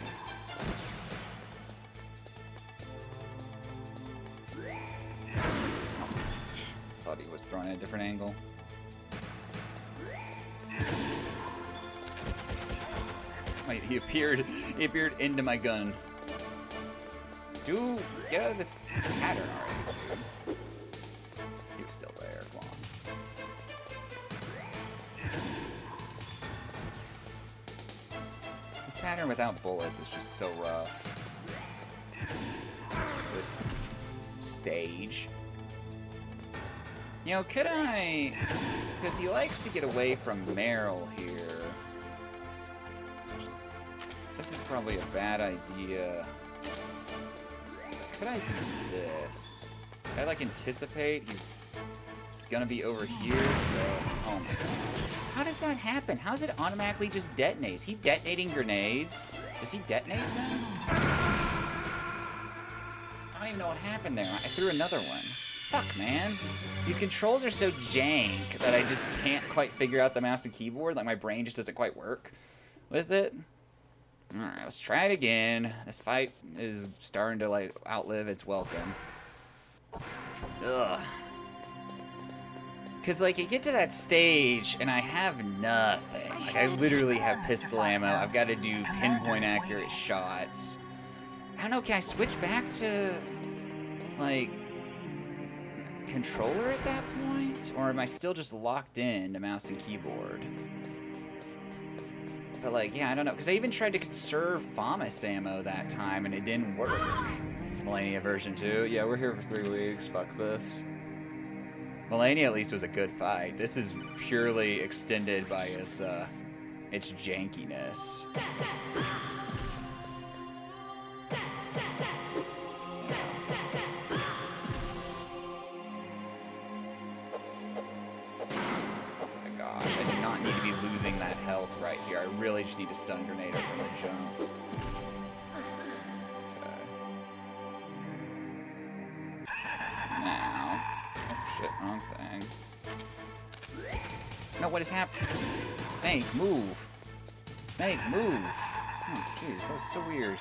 Thought he was thrown at a different angle. Wait, he appeared into my gun. Dude, get out of this pattern already, dude. He was still there, come on. This pattern without bullets is just so rough. This stage. You know, could I... Because he likes to get away from Meryl here. This is probably a bad idea. Could I do this? Could I, like, anticipate he's gonna be over here, so... Oh my god. How does that happen? How does it automatically just detonate? Is he detonating grenades? Does he detonate them? I don't even know what happened there. I threw another one. Fuck, man. These controls are so jank that I just can't quite figure out the mouse and keyboard. Like, my brain just doesn't quite work with it. Alright, let's try it again. This fight is starting to, like, outlive its welcome. Ugh. Because, like, you get to that stage, and I have nothing. Like, I literally have pistol ammo. I've got to do pinpoint accurate shots. I don't know, can I switch back to, like, controller at that point? Or am I still just locked in to mouse and keyboard? But, like, yeah, I don't know. Because I even tried to conserve FAMAS ammo that time, and it didn't work. Malenia version 2. Yeah, we're here for 3 weeks. Fuck this. Malenia at least was a good fight. This is purely extended by its jankiness. That health right here. I really just need to stun grenade her from the jump. Okay. So now... Oh shit, wrong thing. No, what is happening? Snake, move! Snake, move! Oh jeez, that was so weird.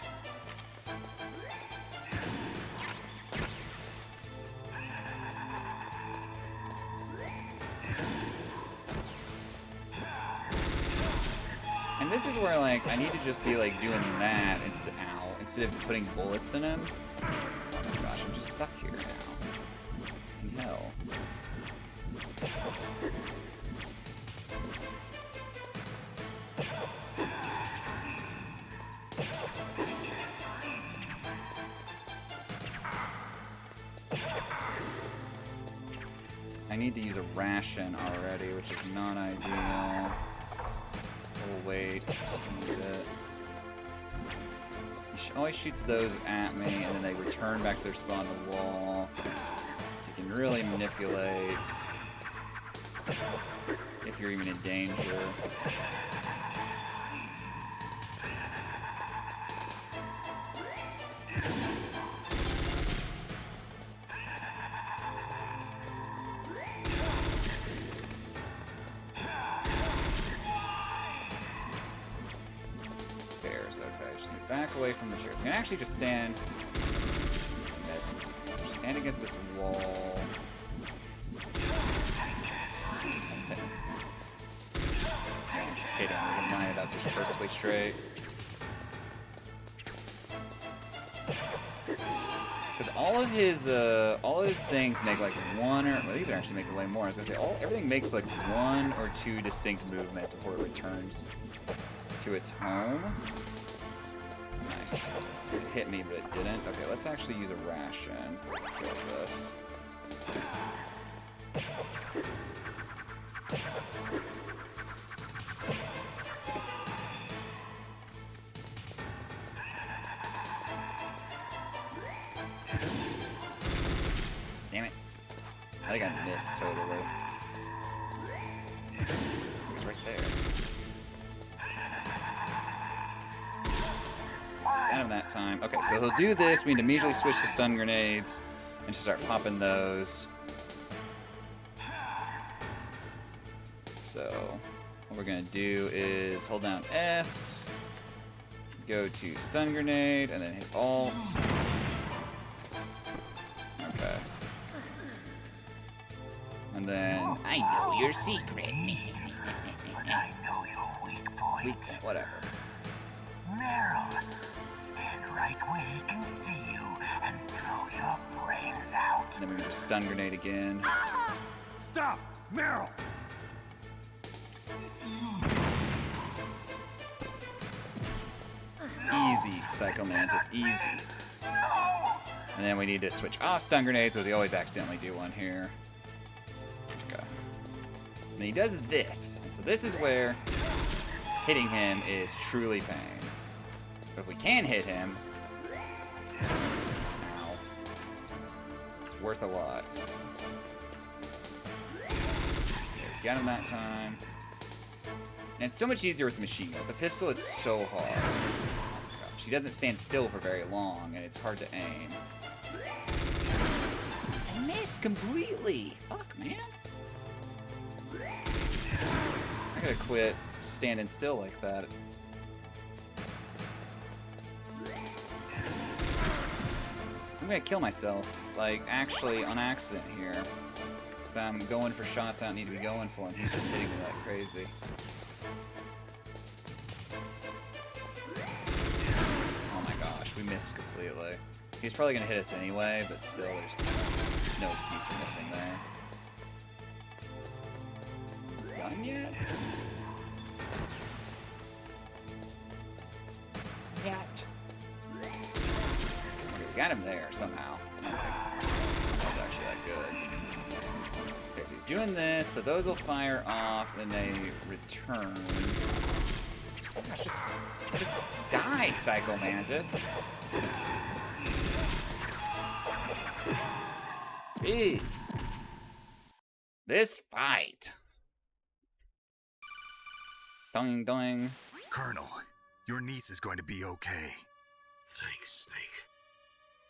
And this is where, like, I need to just be, like, doing that instead of putting bullets in him. Oh my gosh, I'm just stuck here now. Hell. I need to use a ration already, which is not ideal. Oh, wait, need it. He always shoots those at me, and then they return back to their spawn on the wall. So you can really manipulate if you're even in danger. Back away from the chair. You can actually just stand. Missed. Just stand against this wall. I'm just hitting. We can line it up just perfectly straight. Because all of his things make like one or well, these are actually making way more. I was gonna say everything makes like 1 or 2 distinct movements before it returns to its home. Nice. It hit me, but it didn't. Okay, let's actually use a ration. Kills this. Damn it. I think I missed totally. It's right there. Out of that time. Okay, so he'll do this. We need to immediately switch to stun grenades and just start popping those. So what we're gonna do is hold down S, go to stun grenade, and then hit Alt. Okay. And then I know your secret. But I know your weak point. Whatever. Meryl, stand right where he can see you and throw your brains out. And then we can just stun grenade again. Stop! Meryl! Easy, Psycho Mantis, easy. And then we need to switch off stun grenades, because we always accidentally do one here. Okay. And he does this. And so this is where hitting him is truly pain. But if we can hit him, ow, it's worth a lot. Okay, we got him that time. And it's so much easier with the machine gun. With the pistol, it's so hard. Gosh, he doesn't stand still for very long, and it's hard to aim. I missed completely. Fuck, man. I gotta quit standing still like that. I'm gonna kill myself, like, actually on accident here. Because I'm going for shots I don't need to be going for, and he's just hitting me like crazy. Oh my gosh, we missed completely. He's probably gonna hit us anyway, but still, there's no excuse for missing there. Done yet? got him there somehow. I don't think that was actually that good. Okay, so he's doing this, so those will fire off, and they return. Oh gosh, just die, Psycho Mantis. Jeez. This fight. Doing, doing. Colonel, your niece is going to be okay. Thanks, Snake.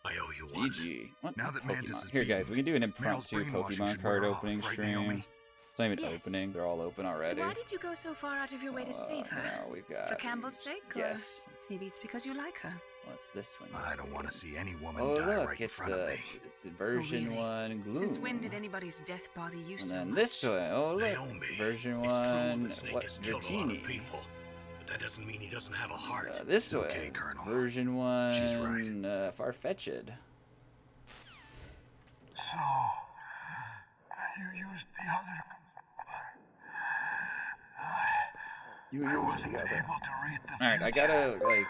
I owe you one. GG. What Now that Mantis Pokemon? is Here, beaten, guys, we can do an impromptu Mel's brainwashing Pokemon should card wear off, opening right, stream. Naomi? It's not even Yes. opening; they're all open already. Why did you go so far out of your way to save her? Now we've got For Campbell's sake? Or yes. maybe it's because you like her. What's this one? I don't want to see any woman Oh die look, right in it's front of me. it's a version really? 1 Gloom. Since when did anybody's death bother you And so then much? this one. Oh look, Naomi, it's version it's true 1. that Snake What has killed a lot of Virginie? people, but that doesn't mean he doesn't have a heart. This one. okay, Colonel. Version 1. She's right. Far-fetched. So, you used the other. You I used wasn't the able other. to read the Alright, I gotta, like...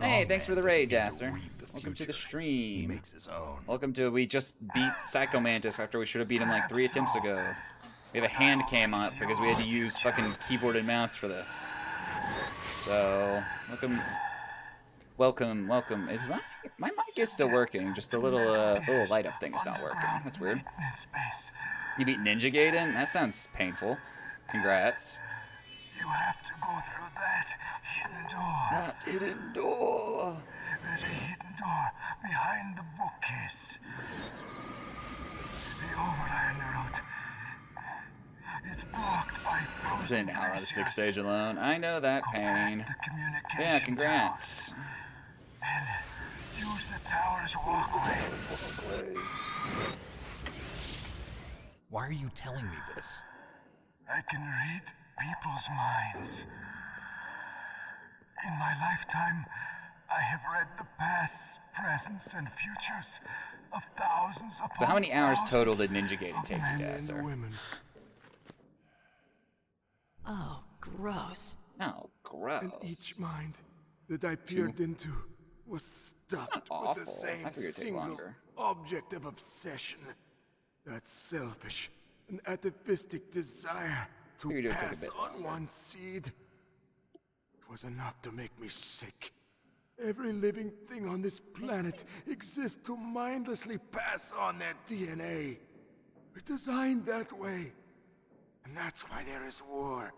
Hey, thanks for the raid, Dasser. Welcome to the stream. He makes his own. Welcome to... We just beat Psycho Mantis after we should have beat him like 3 attempts ago. We have a hand cam up because we had to use fucking keyboard and mouse for this. So, welcome. Is my mic is still working? Just the little light up thing is not working. That's weird. You beat Ninja Gaiden? That sounds painful. Congrats. You have to go through that hidden door. That hidden door. There's a hidden door behind the bookcase. The Overland route. It's blocked by frozen It's been an hour on the 6th glaciers. stage alone. I know that pain. Yeah, congrats. And use the tower's walkway. Why are you telling me this? I can read people's minds. In my lifetime, I have read the pasts, presents, and futures of thousands upon So how many hours thousands total did Ninja Gaiden of take you men guys, and sir? women. Oh, gross. Oh, gross. And each mind that I peered into was stuffed with awful. the same I figured it'd take single longer. object of obsession. That selfish and atavistic desire to Figured it would take a pass bit on longer. one seed. It was enough to make me sick. Every living thing on this planet exists to mindlessly pass on their DNA. We're designed that way. And that's why there is war.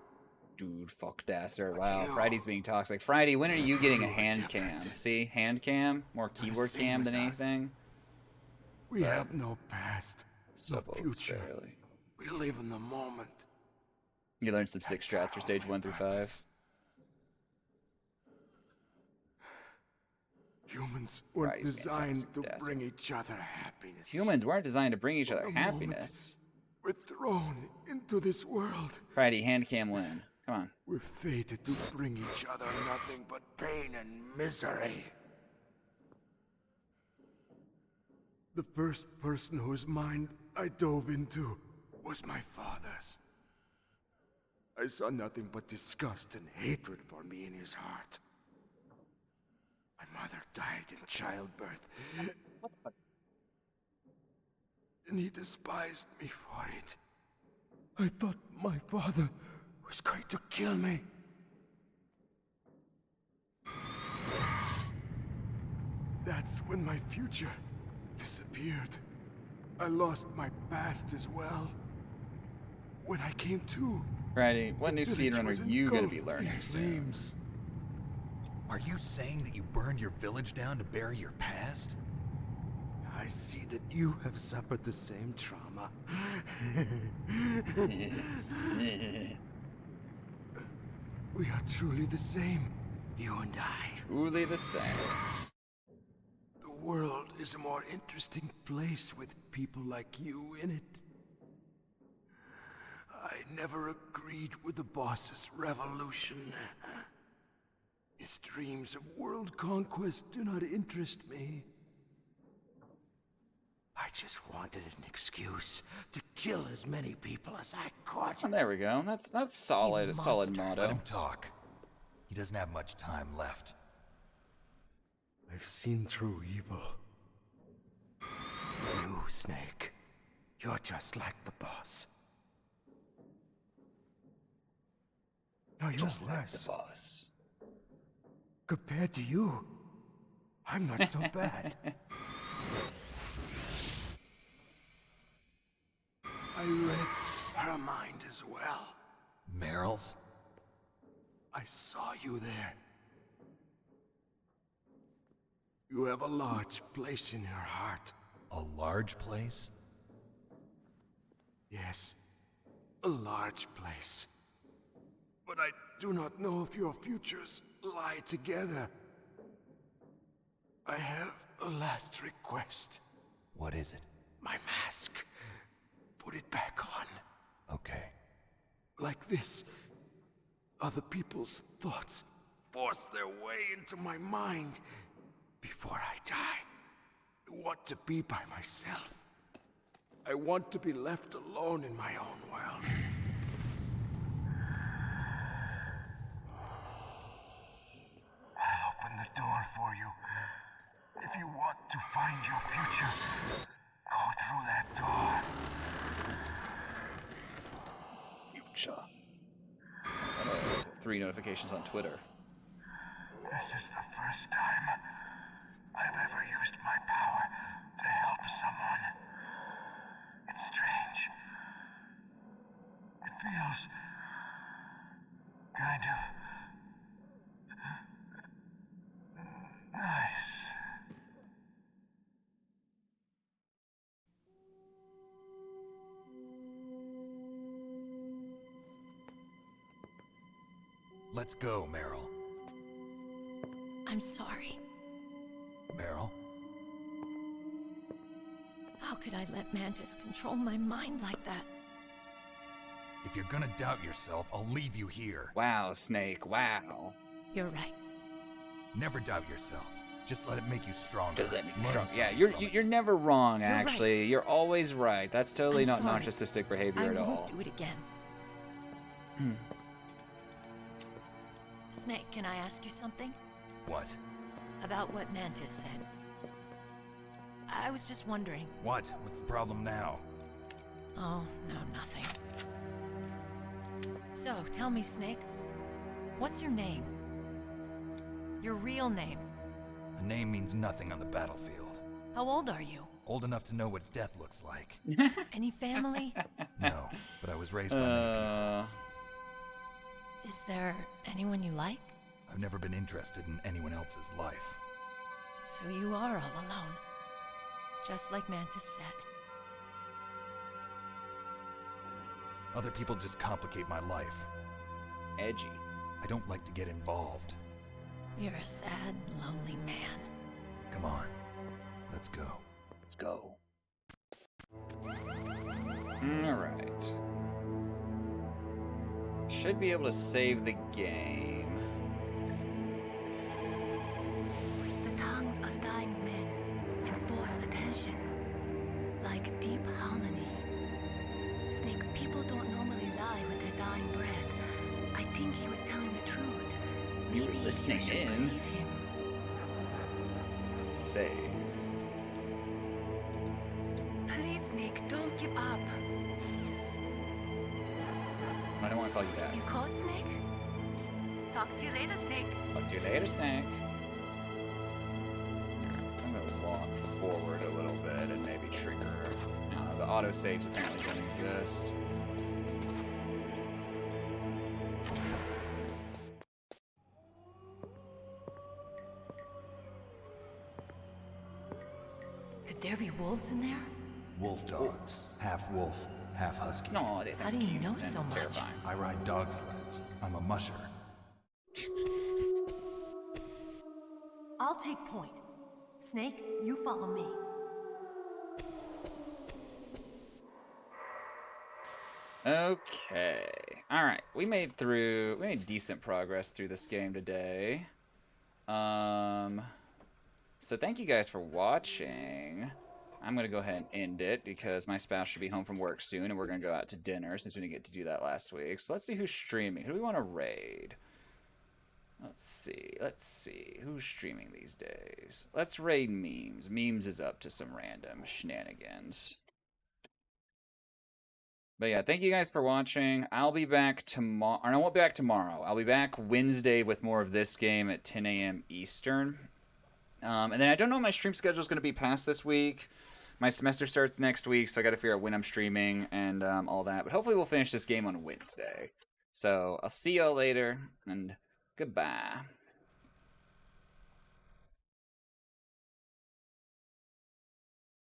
Dude, fuck Dasser. Wow, Friday's being toxic. Friday, when are you getting a hand cam? See, hand cam? More keyboard cam than anything? We have no past, no future. Barely. We live in the moment. You learned some 6 strats for stage 1 through 5. Humans weren't Friday's being designed toxic, to Dasser. bring each other happiness. Humans weren't designed to bring each other For a moment. happiness. We're thrown into this world. Friday, hand cam win. Come on. We're fated to bring each other nothing but pain and misery. The first person whose mind I dove into was my father's. I saw nothing but disgust and hatred for me in his heart. My mother died in childbirth. And he despised me for it. I thought my father was going to kill me. That's when my future disappeared. I lost my past as well. When I came to, Friday, what new the village speedrunner was are you gonna be engulfed learning in soon? flames. Are you saying that you burned your village down to bury your past? I see that you have suffered the same trauma. We are truly the same, you and I. Truly the same. The world is a more interesting place with people like you in it. I never agreed with the boss's revolution. His dreams of world conquest do not interest me. I just wanted an excuse to kill as many people as I could. Oh, there we go. That's solid. A solid Let motto. him talk. He doesn't have much time left. I've seen through evil You, Snake. You're just like the boss. No, you're Just like worse. the boss. Compared to you, I'm not so bad. I read her mind as well. Meryl's? I saw you there. You have a large place in her heart. A large place? Yes, a large place. But I do not know if your futures lie together. I have a last request. What is it? My mask. Put it back on. Okay. Like this, other people's thoughts force their way into my mind. Before I die, I want to be by myself. I want to be left alone in my own world. I'll open the door for you. If you want to find your future, go through that door. Future. 3 notifications on Twitter. This is the first time I've ever used my power to help someone. It's strange. It feels kind of nice. Let's go, Meryl. I'm sorry. Meryl? How could I let Mantis control my mind like that? If you're gonna doubt yourself, I'll leave you here. Wow, Snake, wow. You're right. Never doubt yourself. Just let it make you stronger. Just let me Learn strong. Yeah, something from you're never wrong, You're right. actually. You're always right. That's totally I'm not sorry. narcissistic behavior I at won't all. do it again. Snake, can I ask you something? What? About what Mantis said. I was just wondering. What? What's the problem now? Oh, no, nothing. So, tell me, Snake. What's your name? Your real name? A name means nothing on the battlefield. How old are you? Old enough to know what death looks like. Any family? No, but I was raised by many people. Is there anyone you like? I've never been interested in anyone else's life. So you are all alone. Just like Mantis said. Other people just complicate my life. Edgy. I don't like to get involved. You're a sad, lonely man. Come on, let's go. Let's go. Alright. Should be able to save the game. The tongues of dying men enforce attention, like deep harmony. Snake, people don't normally lie with their dying breath. I think he was telling the truth. You were Maybe listening you should in. believe him. Save. Please, Snake, don't give up. I don't want to call you that. You called Snake? Talk to you later, Snake. Talk to you later, Snake. I'm gonna walk forward a little bit and maybe trigger. I don't know, the autosaves apparently don't exist. Could there be wolves in there? Wolf dogs. Half wolf, half husky. No, it How do you know so much? terrifying. I ride dog sleds. I'm a musher. I'll take point. Snake, you follow me. Okay. Alright. We made decent progress through this game today. So thank you guys for watching. I'm going to go ahead and end it because my spouse should be home from work soon and we're going to go out to dinner since we didn't get to do that last week. So let's see who's streaming. Who do we want to raid? Let's see. Who's streaming these days? Let's raid Memes. Memes is up to some random shenanigans. But yeah, thank you guys for watching. I'll be back tomorrow. I won't be back tomorrow. I'll be back Wednesday with more of this game at 10 a.m. Eastern. And then I don't know what my stream schedule is going to be past this week. My semester starts next week, so I got to figure out when I'm streaming and all that. But hopefully we'll finish this game on Wednesday. So I'll see y'all later, and goodbye.